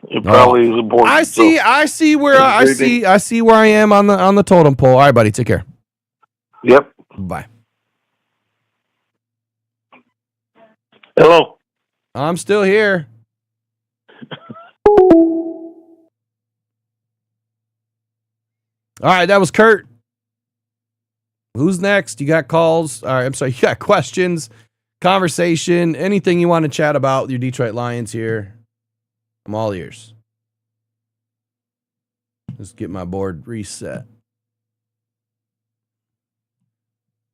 it probably is important. I see where I am on the totem pole. All right, buddy. Take care. Yep. Bye. Hello. I'm still here. All right, that was Kurt. Who's next? You got calls? All right, I'm sorry. You got questions, conversation, anything you want to chat about with your Detroit Lions here. I'm all ears. Let's get my board reset.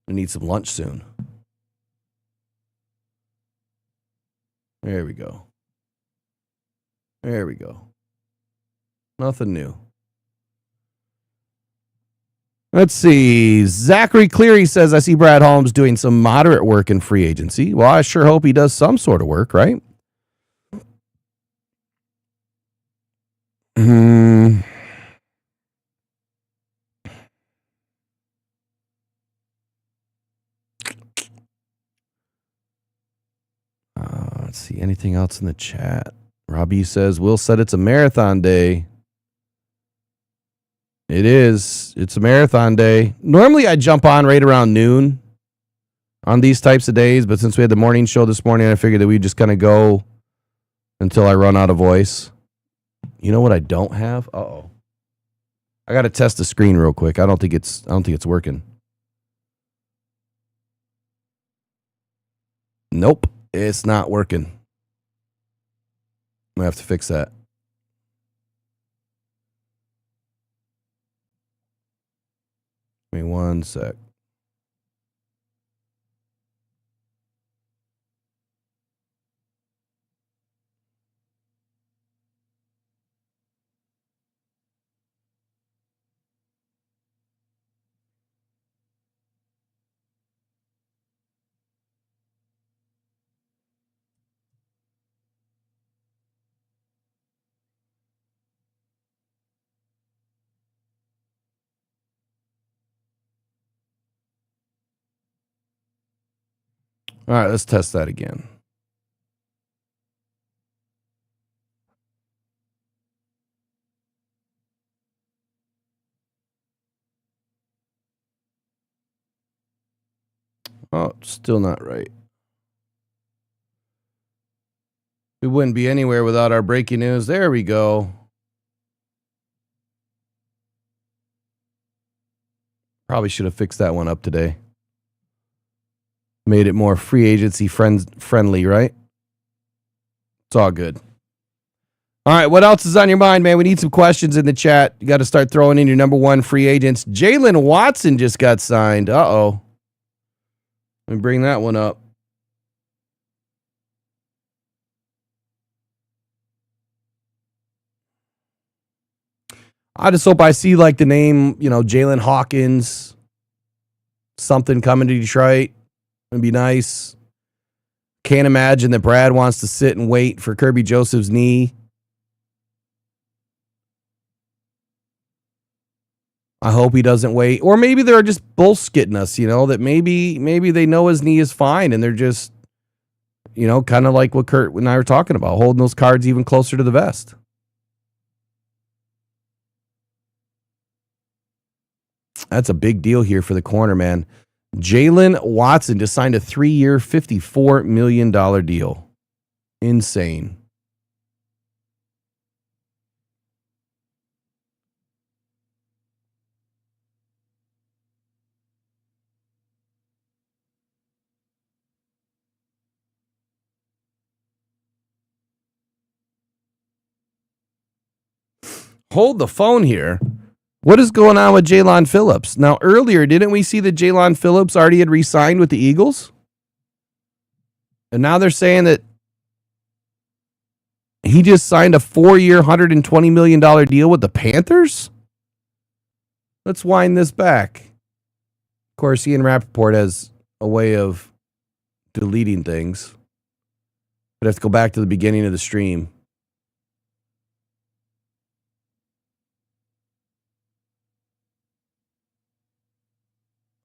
I need some lunch soon. There we go. There we go. Nothing new. Let's see. Zachary Cleary says, I see Brad Holmes doing some moderate work in free agency. Well, I sure hope he does some sort of work, right? Let's see. Anything else in the chat? Robbie says, Will said it's a marathon day. It is. It's a marathon day. Normally I jump on right around noon on these types of days, but since we had the morning show this morning, I figured that we'd just kind of go until I run out of voice. You know what I don't have? Uh-oh. I got to test the screen real quick. I don't think it's working. Nope, it's not working. I'm gonna have to fix that. Give me one sec. All right, let's test that again. Oh, still not right. We wouldn't be anywhere without our breaking news. There we go. Probably should have fixed that one up today. Made it more free agency friendly, right? It's all good. All right, what else is on your mind, man? We need some questions in the chat. You got to start throwing in your number one free agents. Jalen Watson just got signed. Uh-oh. Let me bring that one up. I just hope I see like the name, Jalen Hawkins, something coming to Detroit. It'd be nice. Can't imagine that Brad wants to sit and wait for Kirby Joseph's knee. I hope he doesn't wait. Or maybe they're just bullshitting us, that maybe they know his knee is fine and they're just, kind of like what Kurt and I were talking about, holding those cards even closer to the vest. That's a big deal here for the corner, man. Jalen Watson just signed a 3-year, $54 million deal. Insane. Hold the phone here. What is going on with Jaylon Phillips? Now, earlier, didn't we see that Jaylon Phillips already had re-signed with the Eagles? And now they're saying that he just signed a 4-year, $120 million deal with the Panthers? Let's wind this back. Of course, Ian Rappaport has a way of deleting things. But I have to go back to the beginning of the stream.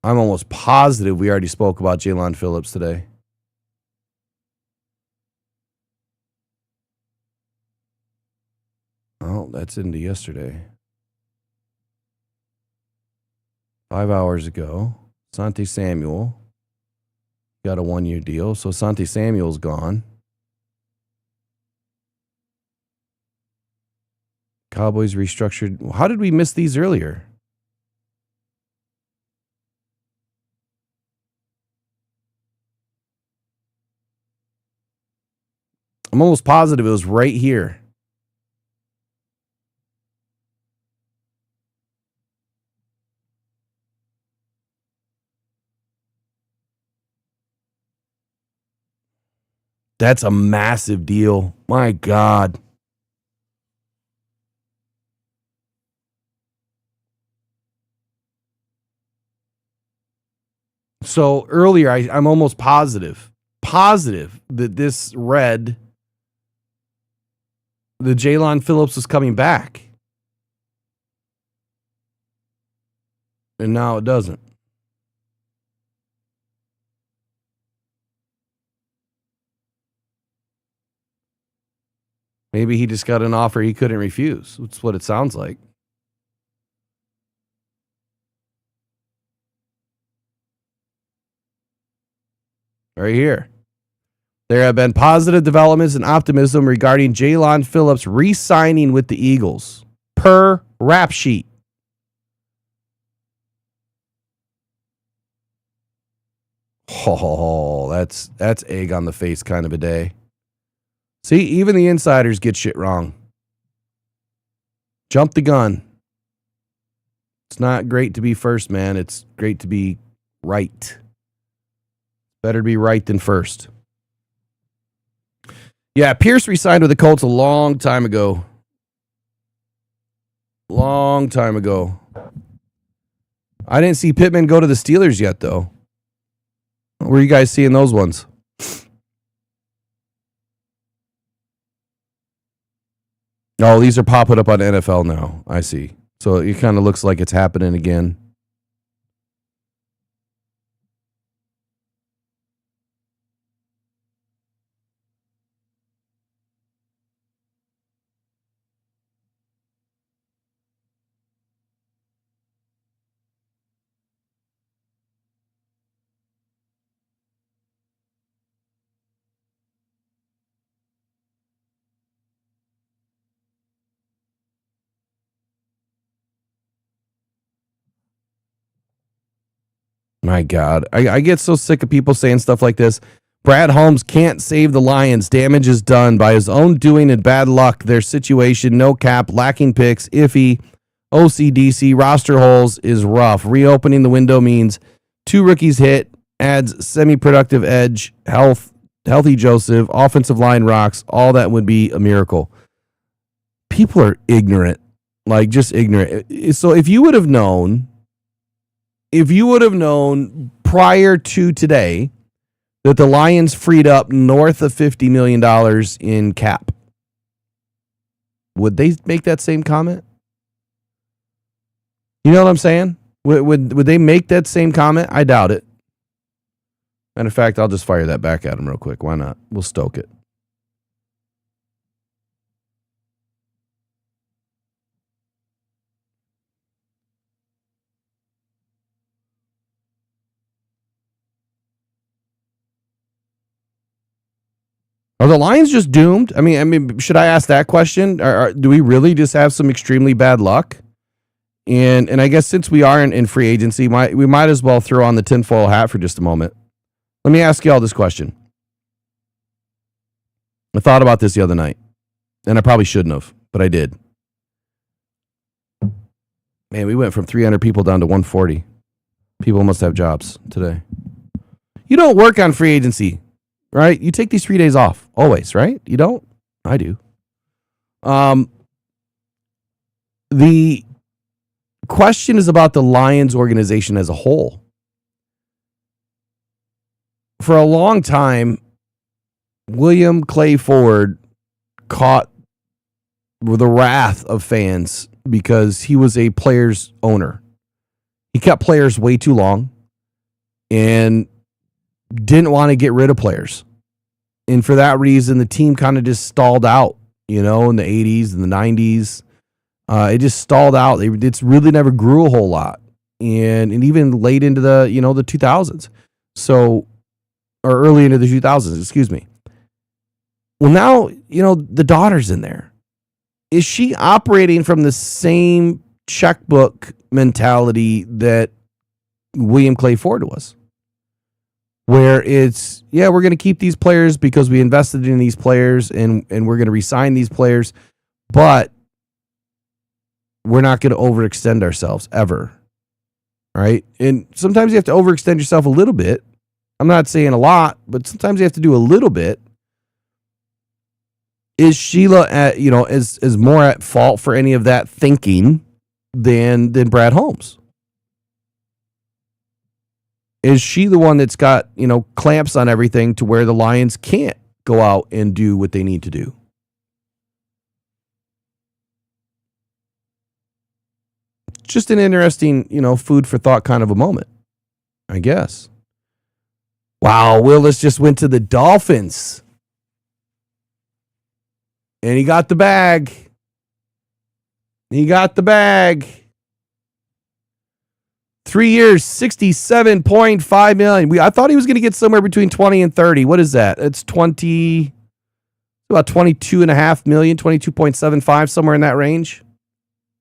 I'm almost positive we already spoke about Jaylon Phillips today. Oh, that's into yesterday. 5 hours ago. Asante Samuel got a 1-year deal. So Asante Samuel's gone. Cowboys restructured. How did we miss these earlier? I'm almost positive it was right here. That's a massive deal. My God. So earlier, I'm almost positive that this read the Jaylon Phillips is coming back. And now it doesn't. Maybe he just got an offer he couldn't refuse. That's what it sounds like. Right here. There have been positive developments and optimism regarding Jaylon Phillips re-signing with the Eagles, per rap sheet. Oh, that's egg on the face kind of a day. See, even the insiders get shit wrong. Jump the gun. It's not great to be first, man. It's great to be right. Better to be right than first. Yeah, Pierce re-signed with the Colts a long time ago. Long time ago. I didn't see Pittman go to the Steelers yet, though. Where are you guys seeing those ones? Oh, these are popping up on NFL now. I see. So it kind of looks like it's happening again. My God. I get so sick of people saying stuff like this. Brad Holmes can't save the Lions. Damage is done by his own doing and bad luck. Their situation, no cap, lacking picks, iffy, OCDC, roster holes is rough. Reopening the window means 2 rookies hit, adds semi-productive edge, healthy Joseph, offensive line rocks. All that would be a miracle. People are ignorant, like just ignorant. So if you would have known prior to today that the Lions freed up north of $50 million in cap, would they make that same comment? You know what I'm saying? Would they make that same comment? I doubt it. Matter of fact, I'll just fire that back at them real quick. Why not? We'll stoke it. Are the Lions just doomed? I mean, should I ask that question? Do we really just have some extremely bad luck? And I guess since we are in free agency, we might as well throw on the tinfoil hat for just a moment. Let me ask you all this question. I thought about this the other night, and I probably shouldn't have, but I did. Man, we went from 300 people down to 140. People must have jobs today. You don't work on free agency, right? You take these 3 days off always, right? You don't? I do. The question is about the Lions organization as a whole. For a long time, William Clay Ford caught the wrath of fans because he was a player's owner. He kept players way too long and didn't want to get rid of players. And for that reason, the team kind of just stalled out, in the 80s and the 90s. It just stalled out. It's really never grew a whole lot. And even late into the 2000s. So, or early into the 2000s, excuse me. Well, now, the daughter's in there. Is she operating from the same checkbook mentality that William Clay Ford was? Where it's, we're going to keep these players because we invested in these players and we're going to re-sign these players, but we're not going to overextend ourselves ever. Right? And sometimes you have to overextend yourself a little bit. I'm not saying a lot, but sometimes you have to do a little bit. Is Sheila is more at fault for any of that thinking than Brad Holmes? Is she the one that's got, clamps on everything to where the Lions can't go out and do what they need to do? Just an interesting, food for thought kind of a moment, I guess. Wow, Willis just went to the Dolphins. And he got the bag. 3 years, $67.5 million. I thought he was going to get somewhere between 20 and 30. What is that? It's about $22.5 million, 22.75, somewhere in that range.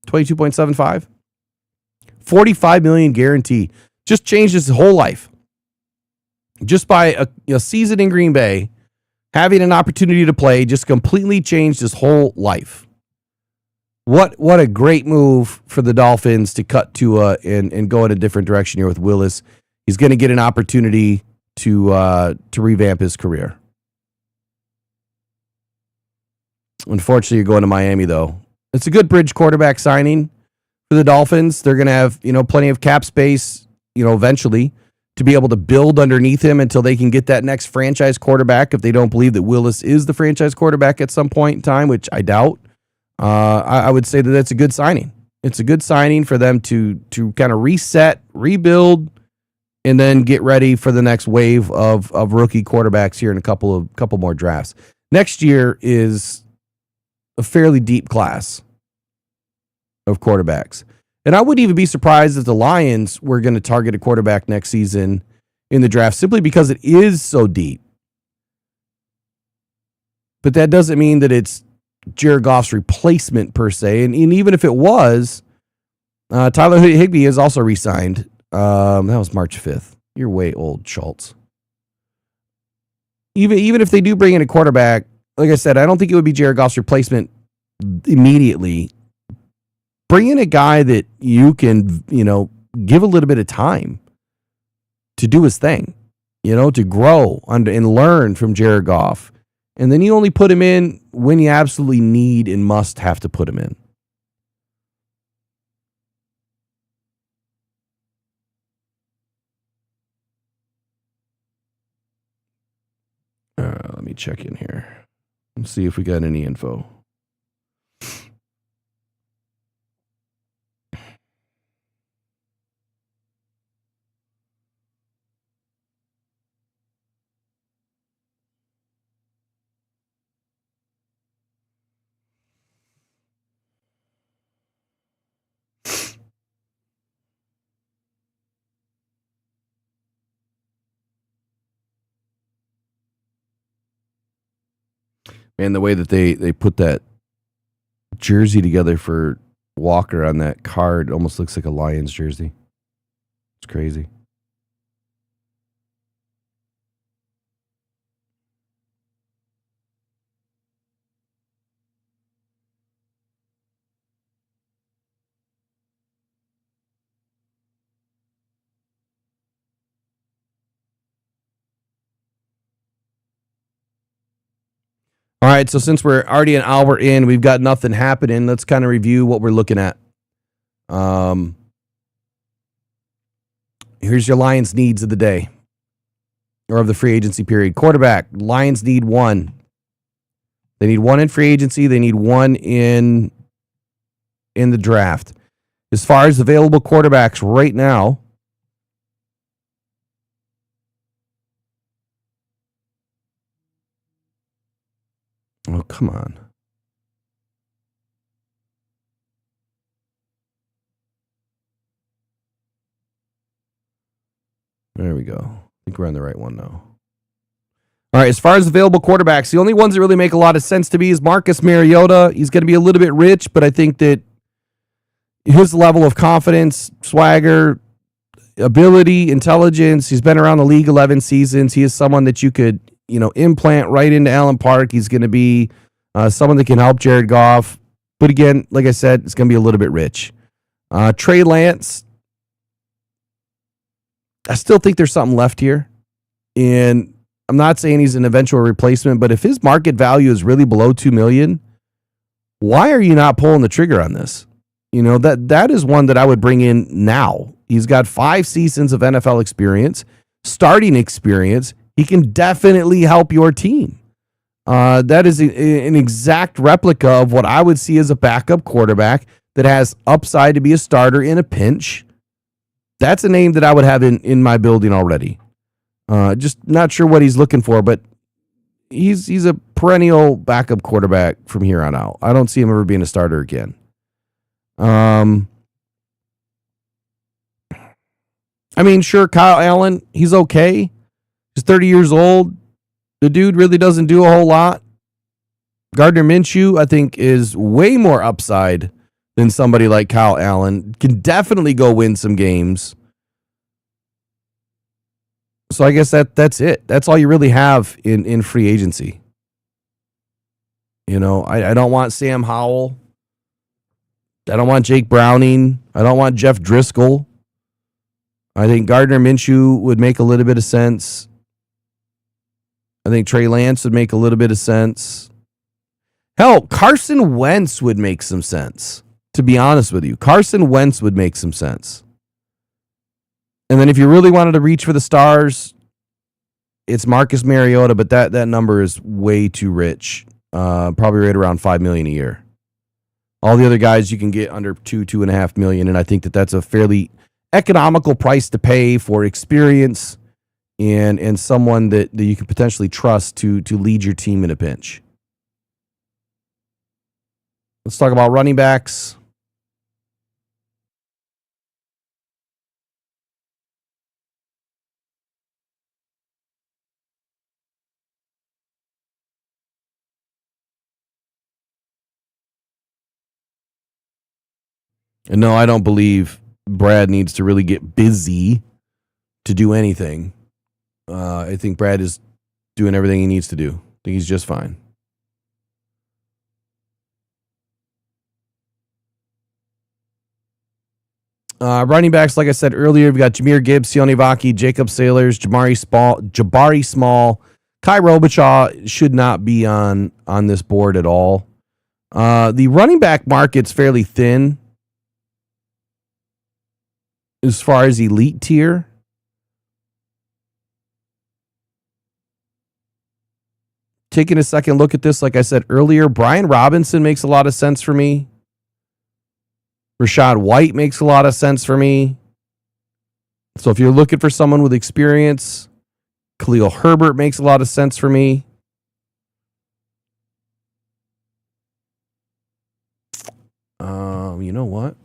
22.75. $45 million guarantee. Just changed his whole life. Just by a season in Green Bay, having an opportunity to play, just completely changed his whole life. What a great move for the Dolphins to cut Tua and go in a different direction here with Willis. He's going to get an opportunity to revamp his career. Unfortunately, you're going to Miami, though. It's a good bridge quarterback signing for the Dolphins. They're going to have plenty of cap space, eventually, to be able to build underneath him until they can get that next franchise quarterback if they don't believe that Willis is the franchise quarterback at some point in time, which I doubt. I would say that that's a good signing. It's a good signing for them to kind of reset, rebuild, and then get ready for the next wave of rookie quarterbacks here in a couple more drafts. Next year is a fairly deep class of quarterbacks. And I wouldn't even be surprised if the Lions were going to target a quarterback next season in the draft simply because it is so deep. But that doesn't mean that it's Jared Goff's replacement per se. And even if it was, Tyler Higbee is also re-signed. That was March 5th. You're way old, Schultz. Even if they do bring in a quarterback, like I said, I don't think it would be Jared Goff's replacement immediately. Bring in a guy that you can, give a little bit of time to do his thing, to grow and learn from Jared Goff. And then you only put him in when you absolutely need and must have to put him in. Let me check in here and see if we got any info. And the way that they put that jersey together for Walker on that card almost looks like a Lions jersey. It's crazy. All right, so since we're already an hour in, we've got nothing happening. Let's kind of review what we're looking at. Here's your Lions needs of the day, or of the free agency period. Quarterback, Lions need one. They need one in free agency. They need one in the draft. As far as available quarterbacks right now, oh, come on. There we go. I think we're on the right one now. All right, as far as available quarterbacks, the only ones that really make a lot of sense to me is Marcus Mariota. He's going to be a little bit rich, but I think that his level of confidence, swagger, ability, intelligence, he's been around the league 11 seasons. He is someone that you could, implant right into Allen Park. He's going to be someone that can help Jared Goff. But again, like I said, it's going to be a little bit rich. Trey Lance, I still think there's something left here. And I'm not saying he's an eventual replacement, but if his market value is really below $2 million, why are you not pulling the trigger on this? That is one that I would bring in now. He's got 5 seasons of NFL experience, starting experience. He can definitely help your team. That is an exact replica of what I would see as a backup quarterback that has upside to be a starter in a pinch. That's a name that I would have in my building already. Just not sure what he's looking for, but he's a perennial backup quarterback from here on out. I don't see him ever being a starter again. Sure, Kyle Allen, he's okay. He's 30 years old. The dude really doesn't do a whole lot. Gardner Minshew, I think, is way more upside than somebody like Kyle Allen. Can definitely go win some games. So I guess that's it. That's all you really have in free agency. I don't want Sam Howell. I don't want Jake Browning. I don't want Jeff Driscoll. I think Gardner Minshew would make a little bit of sense. I think Trey Lance would make a little bit of sense. Hell, Carson Wentz would make some sense, to be honest with you. Carson Wentz would make some sense. And then if you really wanted to reach for the stars, it's Marcus Mariota, but that number is way too rich. Probably right around $5 million a year. All the other guys you can get under $2.5 million, and I think that's a fairly economical price to pay for experience and someone that you can potentially trust to lead your team in a pinch. Let's talk about running backs. And no, I don't believe Brad needs to really get busy to do anything. I think Brad is doing everything he needs to do. I think he's just fine. Running backs, like I said earlier, we've got Jahmyr Gibbs, Sione Vaki, Jacob Sailors, Jabari Small. Kai Robichaud should not be on this board at all. The running back market's fairly thin as far as elite tier. Taking a second look at this, like I said earlier, Brian Robinson makes a lot of sense for me. Rashad White makes a lot of sense for me. So if you're looking for someone with experience, Khalil Herbert makes a lot of sense for me. You know what?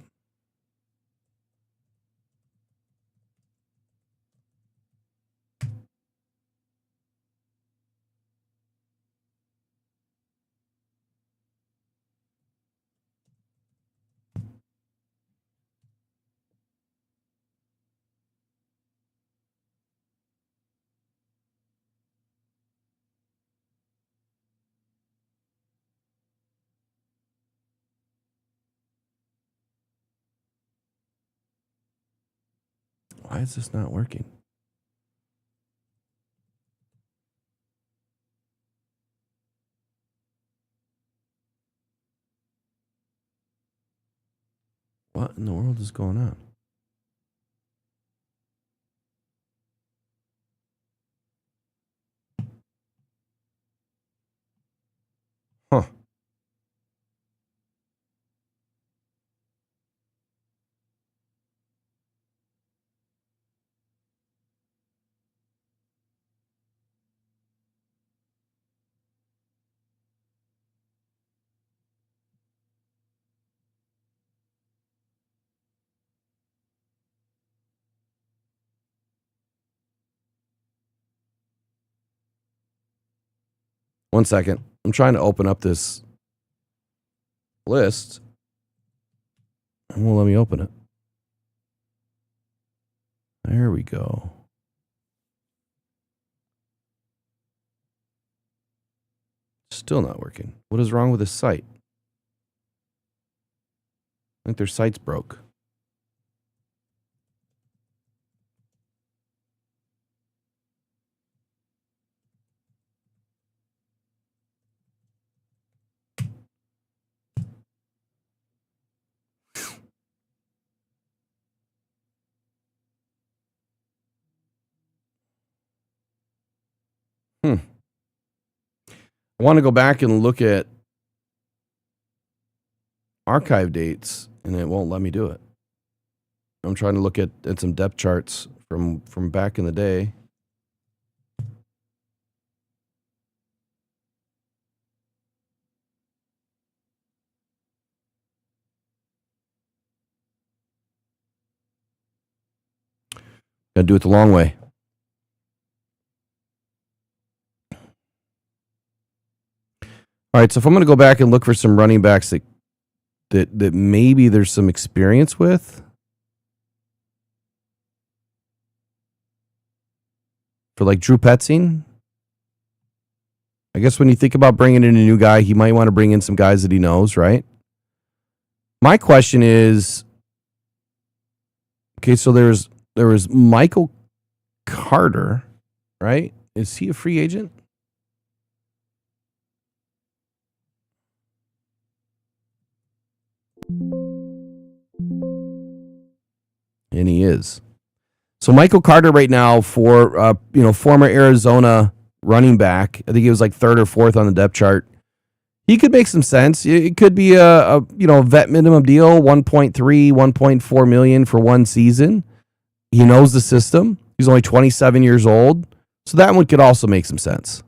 Why is this not working? What in the world is going on? Huh. One second. I'm trying to open up this list. It won't let me open it. There we go. Still not working. What is wrong with this site? I think their site's broke. I want to go back and look at archive dates, and it won't let me do it. I'm trying to look at some depth charts from back in the day. Gotta do it the long way. All right, so if I'm going to go back and look for some running backs that maybe there's some experience with, for like Drew Petzing, I guess when you think about bringing in a new guy, he might want to bring in some guys that he knows, right? My question is, okay, so there was Michael Carter, right? Is he a free agent? And he is. So Michael Carter right now for former Arizona running back. I think he was like third or fourth on the depth chart. He could make some sense. It could be a vet minimum deal, 1.3, 1.4 million for one season. He knows the system. He's only 27 years old. So that one could also make some sense.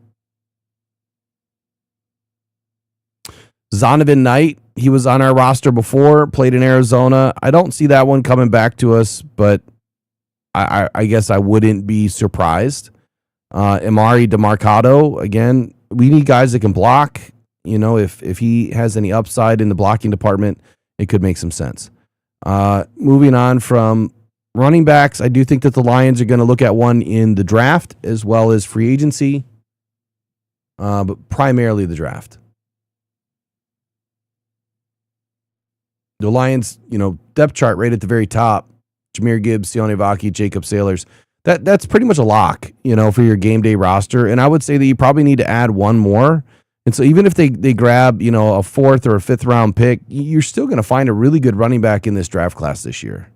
Zonovan Knight, he was on our roster before, played in Arizona. I don't see that one coming back to us, but I guess I wouldn't be surprised. Amari DeMarcado, again, we need guys that can block. If he has any upside in the blocking department, it could make some sense. Moving on from Running backs, I do think that the Lions are going to look at one in the draft as well as free agency, but primarily the draft. The Lions, depth chart right at the very top, Jahmyr Gibbs, Sione Vaki, Jacob Sailors. That's pretty much a lock, for your game day roster. And I would say that you probably need to add one more. And so even if they grab, a fourth or a fifth round pick, you're still going to find a really good running back in this draft class this year.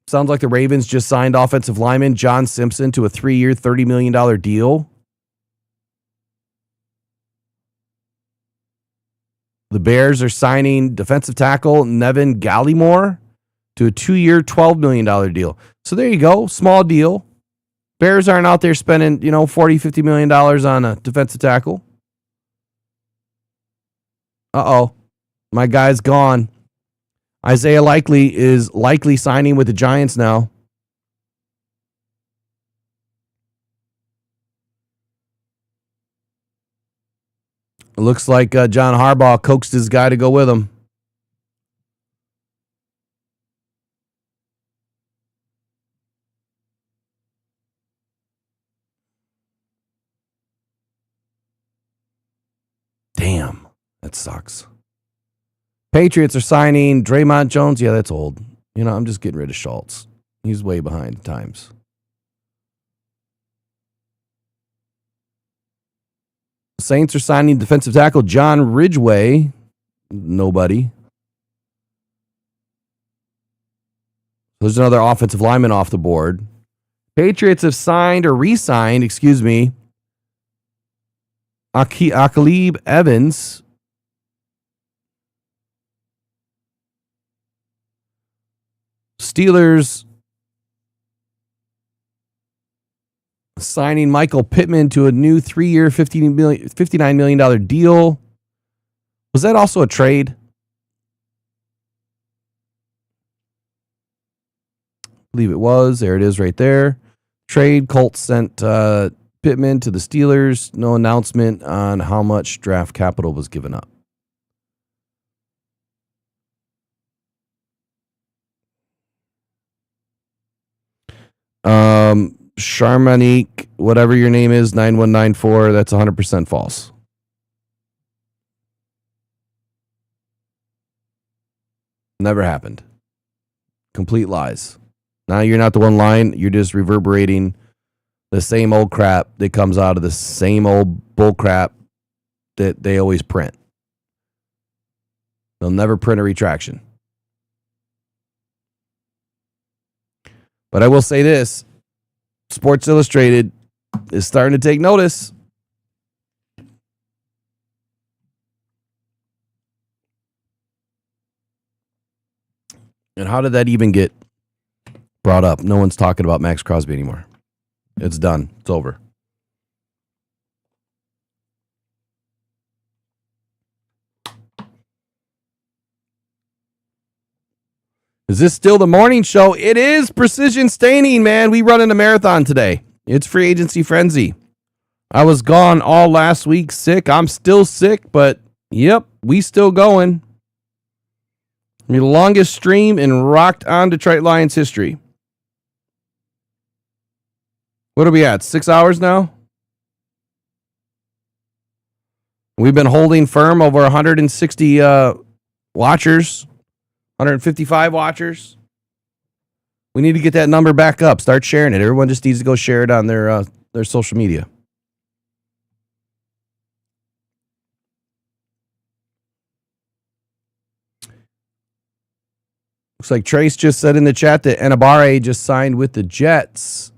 Sounds like the Ravens just signed offensive lineman John Simpson to a 3-year, $30 million deal. The Bears are signing defensive tackle Nevin Gallimore to a 2-year, $12 million deal. So there you go. Small deal. Bears aren't out there spending, $40, $50 million on a defensive tackle. Uh-oh. My guy's gone. Isaiah Likely is likely signing with the Giants now. It looks like John Harbaugh coaxed his guy to go with him. Damn, that sucks. Patriots are signing Draymond Jones. Yeah, that's old. I'm just getting rid of Schultz. He's way behind times. Saints are signing defensive tackle John Ridgeway. Nobody. There's another offensive lineman off the board. Patriots have signed or re-signed, Akalib Evans. Steelers signing Michael Pittman to a new 3-year, $59 million deal. Was that also a trade? I believe it was. There it is right there. Trade. Colts sent Pittman to the Steelers. No announcement on how much draft capital was given up. Sharmanik, whatever your name is, 9194, that's 100% false. Never happened. Complete lies. Now you're not the one lying, you're just reverberating the same old crap that comes out of the same old bull crap that they always print. They'll never print a retraction. But I will say this, Sports Illustrated is starting to take notice. And how did that even get brought up? No one's talking about Max Crosby anymore. It's done. It's over. Is this still the morning show? It is Precision Staining, man. We run in a marathon today. It's free agency frenzy. I was gone all last week sick. I'm still sick, but yep, we still going. The longest stream in Rocked On Detroit Lions history. What are we at? 6 hours now? We've been holding firm over 160 watchers. 155 watchers. We need to get that number back up. Start sharing it. Everyone just needs to go share it on their social media. Looks like Trace just said in the chat that Enabare just signed with the Jets.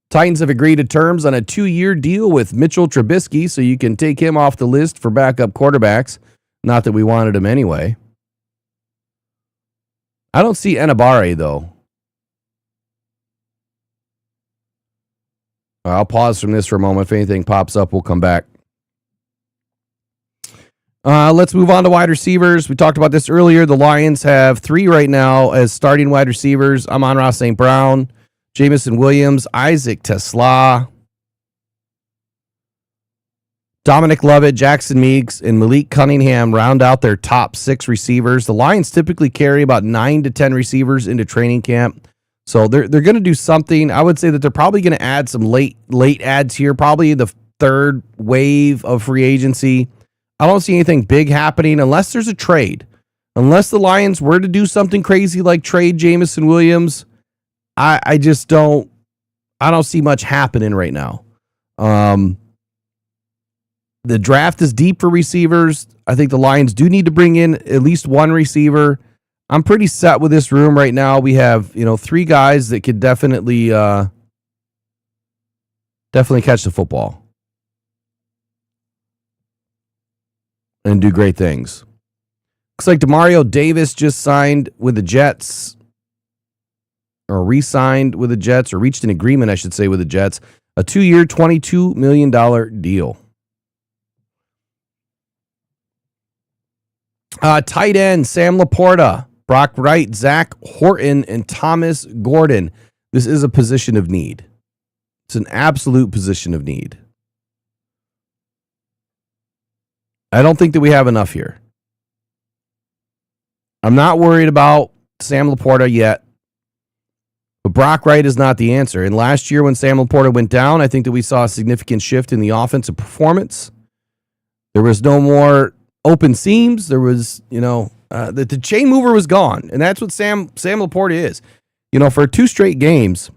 Titans have agreed to terms on a 2-year deal with Mitchell Trubisky, so you can take him off the list for backup quarterbacks. Not that we wanted him anyway. I don't see Enabare, though. I'll pause from this for a moment. If anything pops up, we'll come back. Let's move on to wide receivers. We talked about this earlier. The Lions have 3 right now as starting wide receivers. Amon-Ra St. Brown, Jamison Williams, Isaac Tesla, Dominic Lovett, Jackson Meeks, and Malik Cunningham round out their top 6 receivers. The Lions typically carry about 9 to 10 receivers into training camp. So they're going to do something. I would say that they're probably going to add some late adds here, probably the third wave of free agency. I don't see anything big happening unless there's a trade. Unless the Lions were to do something crazy like trade Jamison Williams, I just don't see much happening right now. The draft is deep for receivers. I think the Lions do need to bring in at least one receiver. I'm pretty set with this room right now. We have, 3 guys that could definitely catch the football and do great things. Looks like Demario Davis just signed with the Jets, or re-signed with the Jets, or reached an agreement, I should say, with the Jets. A 2-year, $22 million deal. Tight end, Sam Laporta, Brock Wright, Zach Horton, and Thomas Gordon. This is a position of need. It's an absolute position of need. I don't think that we have enough here. I'm not worried about Sam Laporta yet, but Brock Wright is not the answer. And last year when Sam Laporta went down, I think that we saw a significant shift in the offensive performance. There was no more open seams. There was, the chain mover was gone. And that's what Sam Laporta is. For 2 straight games,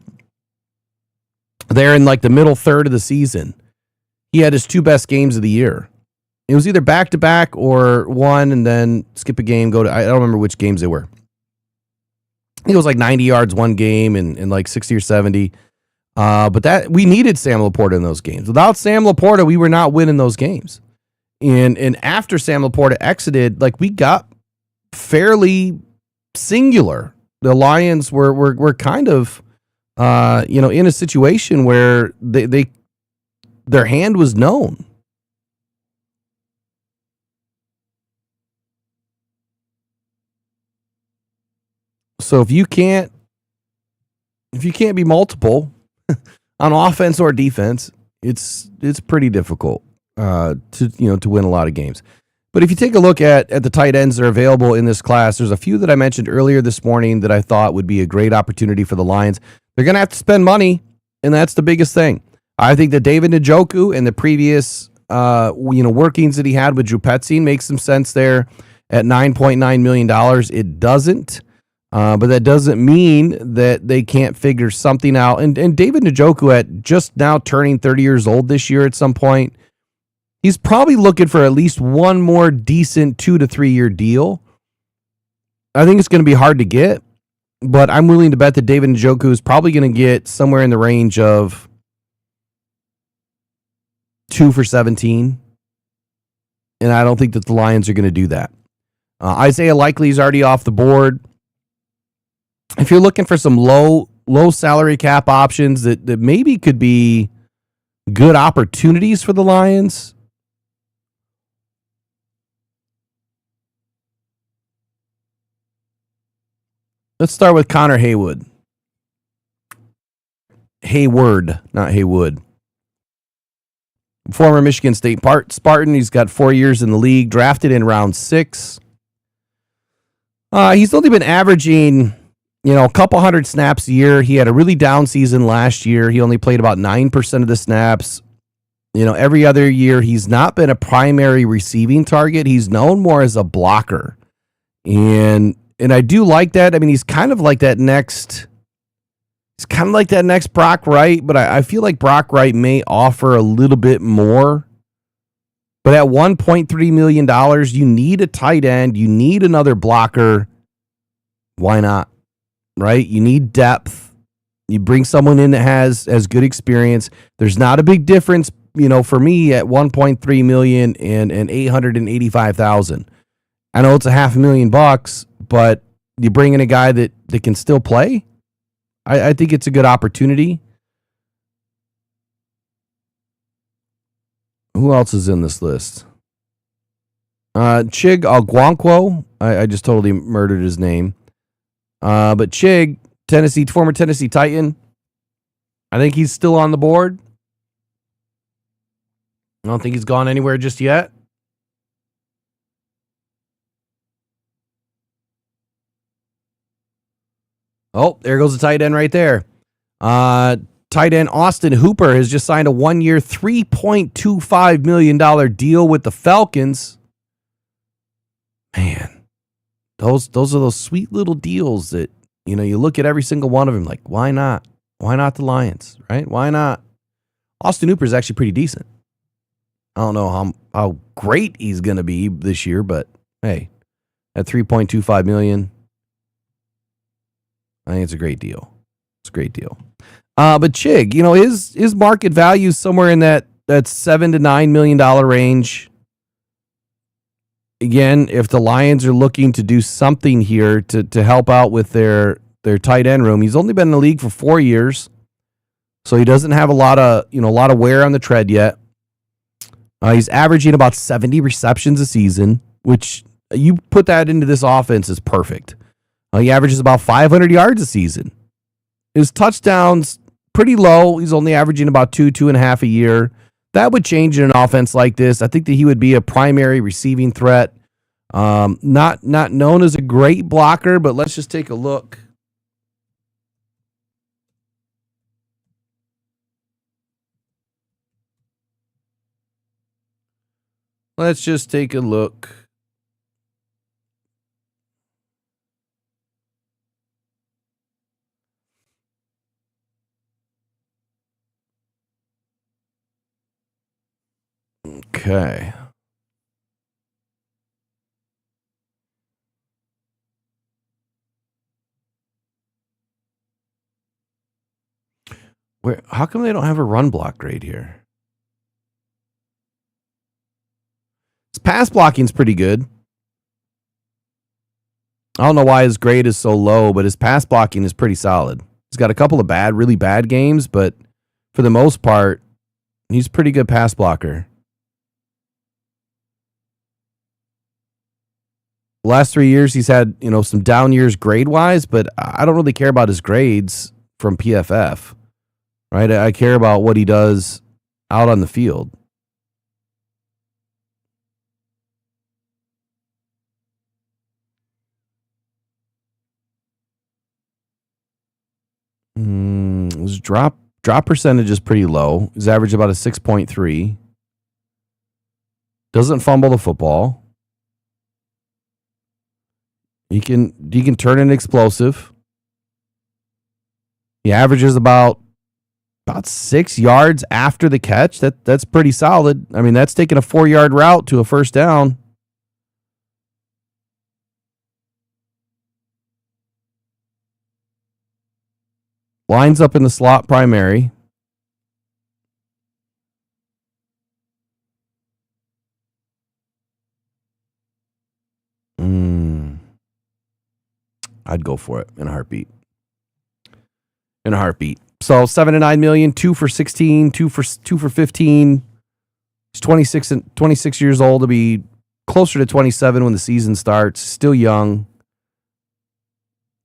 there in like the middle third of the season, he had his 2 best games of the year. It was either back-to-back or one and then skip a game, go to, I don't remember which games they were. I think it was like 90 yards one game and like 60 or 70. But that we needed Sam Laporta in those games. Without Sam Laporta, we were not winning those games. And after Sam Laporta exited, like we got fairly singular. The Lions were kind of, in a situation where their hand was known. So if you can't be multiple on offense or defense, it's pretty difficult to win a lot of games. But if you take a look at the tight ends that are available in this class, there's a few that I mentioned earlier this morning that I thought would be a great opportunity for the Lions. They're going to have to spend money, and that's the biggest thing. I think that David Njoku and the previous workings that he had with Drew Petzing makes some sense there at $9.9 million. It doesn't. But that doesn't mean that they can't figure something out. And David Njoku, at just now turning 30 years old this year at some point, he's probably looking for at least one more decent 2 to 3 year deal. I think it's going to be hard to get, but I'm willing to bet that David Njoku is probably going to get somewhere in the range of 2 for 17. And I don't think that the Lions are going to do that. Isaiah Likely is already off the board. If you're looking for some low salary cap options that maybe could be good opportunities for the Lions, let's start with Connor Hayward, not Haywood. Former Michigan State Spartan. He's got 4 years in the league, drafted in round 6. He's only been averaging a couple hundred snaps a year. He had a really down season last year. He only played about 9% of the snaps. Every other year, he's not been a primary receiving target. He's known more as a blocker. And I do like that. I mean, he's kind of like that next Brock Wright, but I feel like Brock Wright may offer a little bit more. But at $1.3 million, you need a tight end. You need another blocker. Why not? Right? You need depth. You bring someone in that has good experience. There's not a big difference, for me at $1.3 million and $885,000. I know it's $500,000, but you bring in a guy that can still play. I think it's a good opportunity. Who else is in this list? Chig Ogwonkwo. I just totally murdered his name. But Chig, former Tennessee Titan, I think he's still on the board. I don't think he's gone anywhere just yet. Oh, there goes the tight end right there. Tight end Austin Hooper has just signed a 1-year, $3.25 million deal with the Falcons. Man, those are those sweet little deals that, you know, you look at every single one of them like, why not? Why not the Lions, right? Why not? Austin Hooper is actually pretty decent. I don't know how great he's going to be this year, but hey, at $3.25 million, I think it's a great deal. It's a great deal. But Chig, you know, his market value is somewhere in that $7 to $9 million range. Again, if the Lions are looking to do something here to help out with their tight end room, he's only been in the league for 4 years, so he doesn't have a lot of wear on the tread yet. He's averaging about 70 receptions a season, which you put that into this offense is perfect. He averages about 500 yards a season. His touchdowns pretty low. He's only averaging about 2.5 a year. That would change in an offense like this. I think that he would be a primary receiving threat. Not known as a great blocker, but let's just take a look. Let's just take a look. Okay. How come they don't have a run block grade here? His pass blocking's pretty good. I don't know why his grade is so low, but his pass blocking is pretty solid. He's got a couple of really bad games, but for the most part, he's a pretty good pass blocker. The last 3 years, he's had, you know, some down years grade-wise, but I don't really care about his grades from PFF, right? I care about what he does out on the field. His drop percentage is pretty low. He's averaged about a 6.3. Doesn't fumble the football. He can turn an explosive. He averages about 6 yards after the catch. That's pretty solid. I mean, that's taking a 4-yard route to a first down. Lines up in the slot primary. I'd go for it in a heartbeat. So 7 to 9 million, 2 for 16, 2 for 15. He's 26 years old. To be closer to 27 when the season starts. Still young.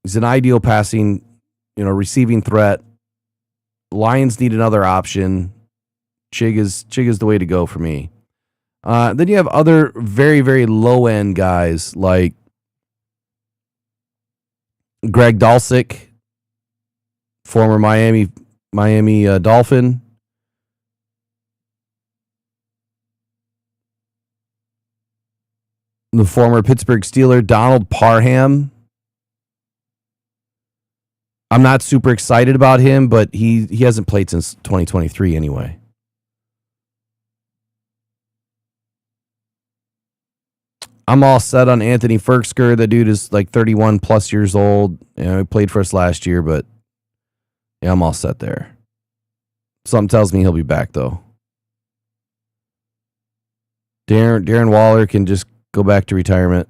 He's an ideal passing, receiving threat. Lions need another option. Chig is the way to go for me. Then you have other very, very low end guys like Greg Dulcich, former Miami Dolphin. The former Pittsburgh Steeler, Donald Parham. I'm not super excited about him, but he hasn't played since 2023 anyway. I'm all set on Anthony Ferksker. The dude is like 31 plus years old. He played for us last year, but yeah, I'm all set there. Something tells me he'll be back though. Darren Waller can just go back to retirement.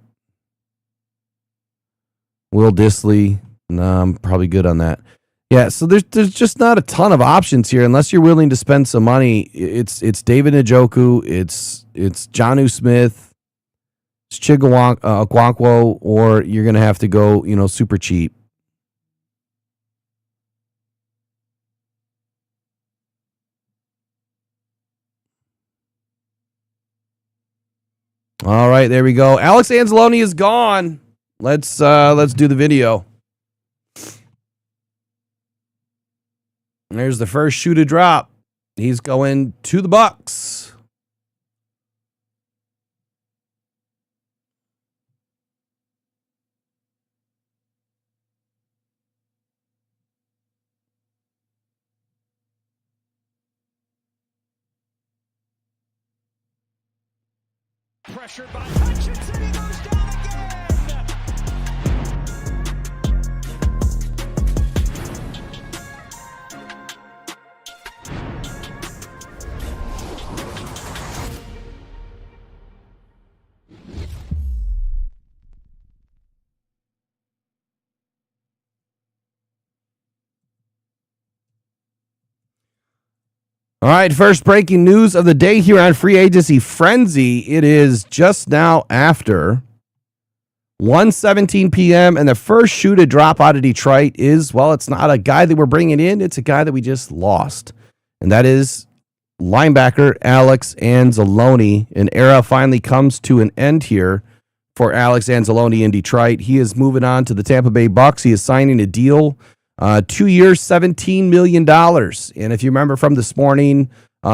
Will Dissly, no, I'm probably good on that. Yeah, so there's just not a ton of options here unless you're willing to spend some money. It's David Njoku, it's Jonnu Smith, it's Okonkwo, or you're going to have to go, super cheap. All right, there we go. Alex Anzalone is gone. Let's do the video. And there's the first shoe to drop. He's going to the Bucks. Pressured by Hutchinson, he goes down again. All right, first breaking news of the day here on Free Agency Frenzy. It is just now after 1:17 p.m. and the first shoe to drop out of Detroit is, well, it's not a guy that we're bringing in. It's a guy that we just lost. And that is linebacker Alex Anzalone. An era finally comes to an end here for Alex Anzalone in Detroit. He is moving on to the Tampa Bay Bucks. He is signing a deal, 2 years, $17 million. And if you remember from this morning,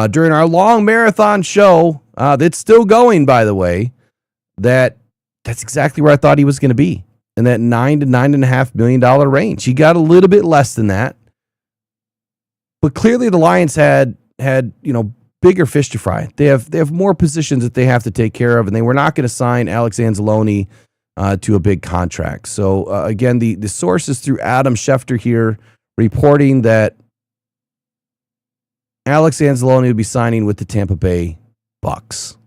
during our long marathon show, that's still going, by the way, that's exactly where I thought he was going to be, in that $9 to $9.5 million range. He got a little bit less than that. But clearly the Lions had bigger fish to fry. They have more positions that they have to take care of, and they were not going to sign Alex Anzalone to a big contract. So again, the source is through Adam Schefter here, reporting that Alex Anzalone will be signing with the Tampa Bay Bucks.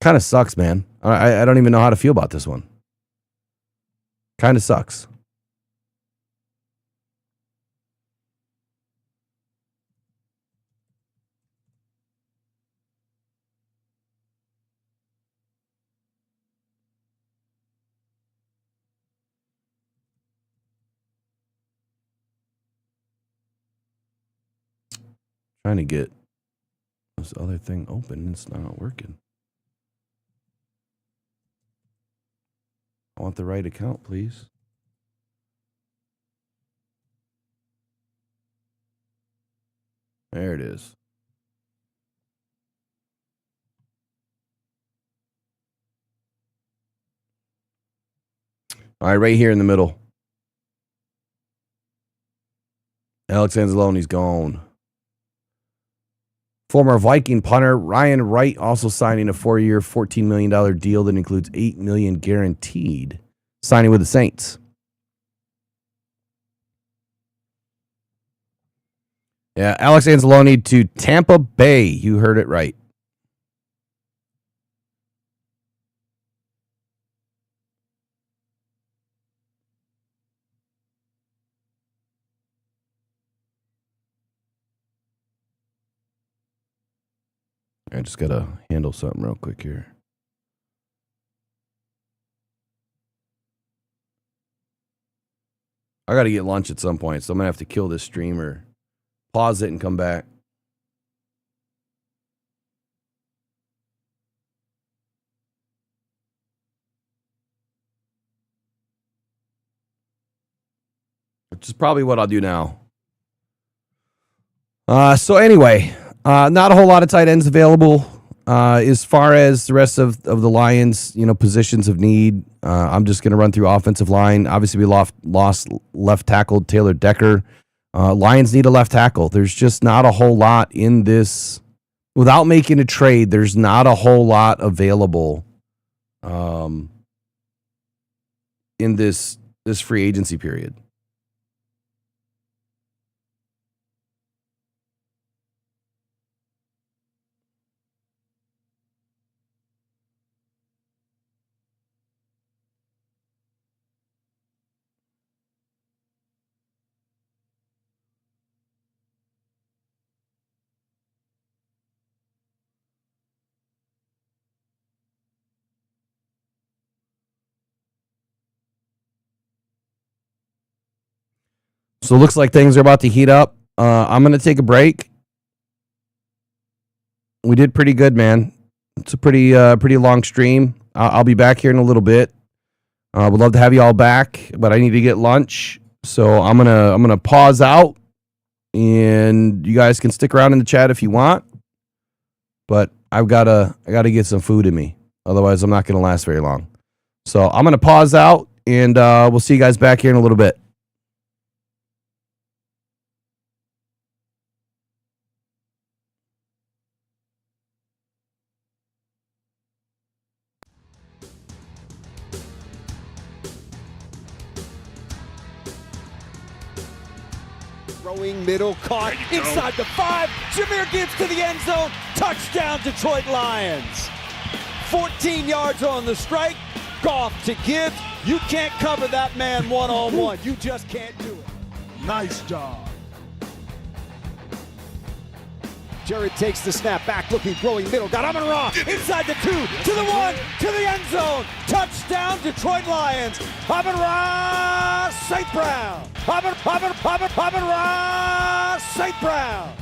Kind of sucks, man. I don't even know how to feel about this one. Kind of sucks. Trying to get this other thing open. It's not working. I want the right account, please. There it is. All right, right here in the middle. Alex Anzalone's gone. Former Viking punter Ryan Wright also signing a 4-year, $14 million deal that includes $8 million guaranteed, signing with the Saints. Yeah, Alex Anzalone to Tampa Bay. You heard it right. I just got to handle something real quick here. I got to get lunch at some point, so I'm going to have to kill this streamer, pause it, and come back. Which is probably what I'll do now. So anyway, not a whole lot of tight ends available. As far as the rest of the Lions, positions of need, I'm just going to run through offensive line. Obviously, we lost left tackle Taylor Decker. Lions need a left tackle. There's just not a whole lot in this. Without making a trade, there's not a whole lot available in this free agency period. So it looks like things are about to heat up. I'm going to take a break. We did pretty good, man. It's a pretty long stream. I'll be back here in a little bit. Would love to have you all back, but I need to get lunch. So I'm gonna pause out, and you guys can stick around in the chat if you want. But I gotta get some food in me. Otherwise, I'm not gonna last very long. So I'm gonna pause out, and we'll see you guys back here in a little bit. Throwing middle, caught inside the 5. Jameer Gibbs to the end zone. Touchdown, Detroit Lions. 14 yards on the strike. Goff to Gibbs. You can't cover that man one-on-one. You just can't do it. Nice job. Jared takes the snap, back looking, throwing middle. Got Amon-Ra inside the 2, to the 1, to the end zone. Touchdown, Detroit Lions. Amon-Ra St. Brown. Amon-Ra St. Brown.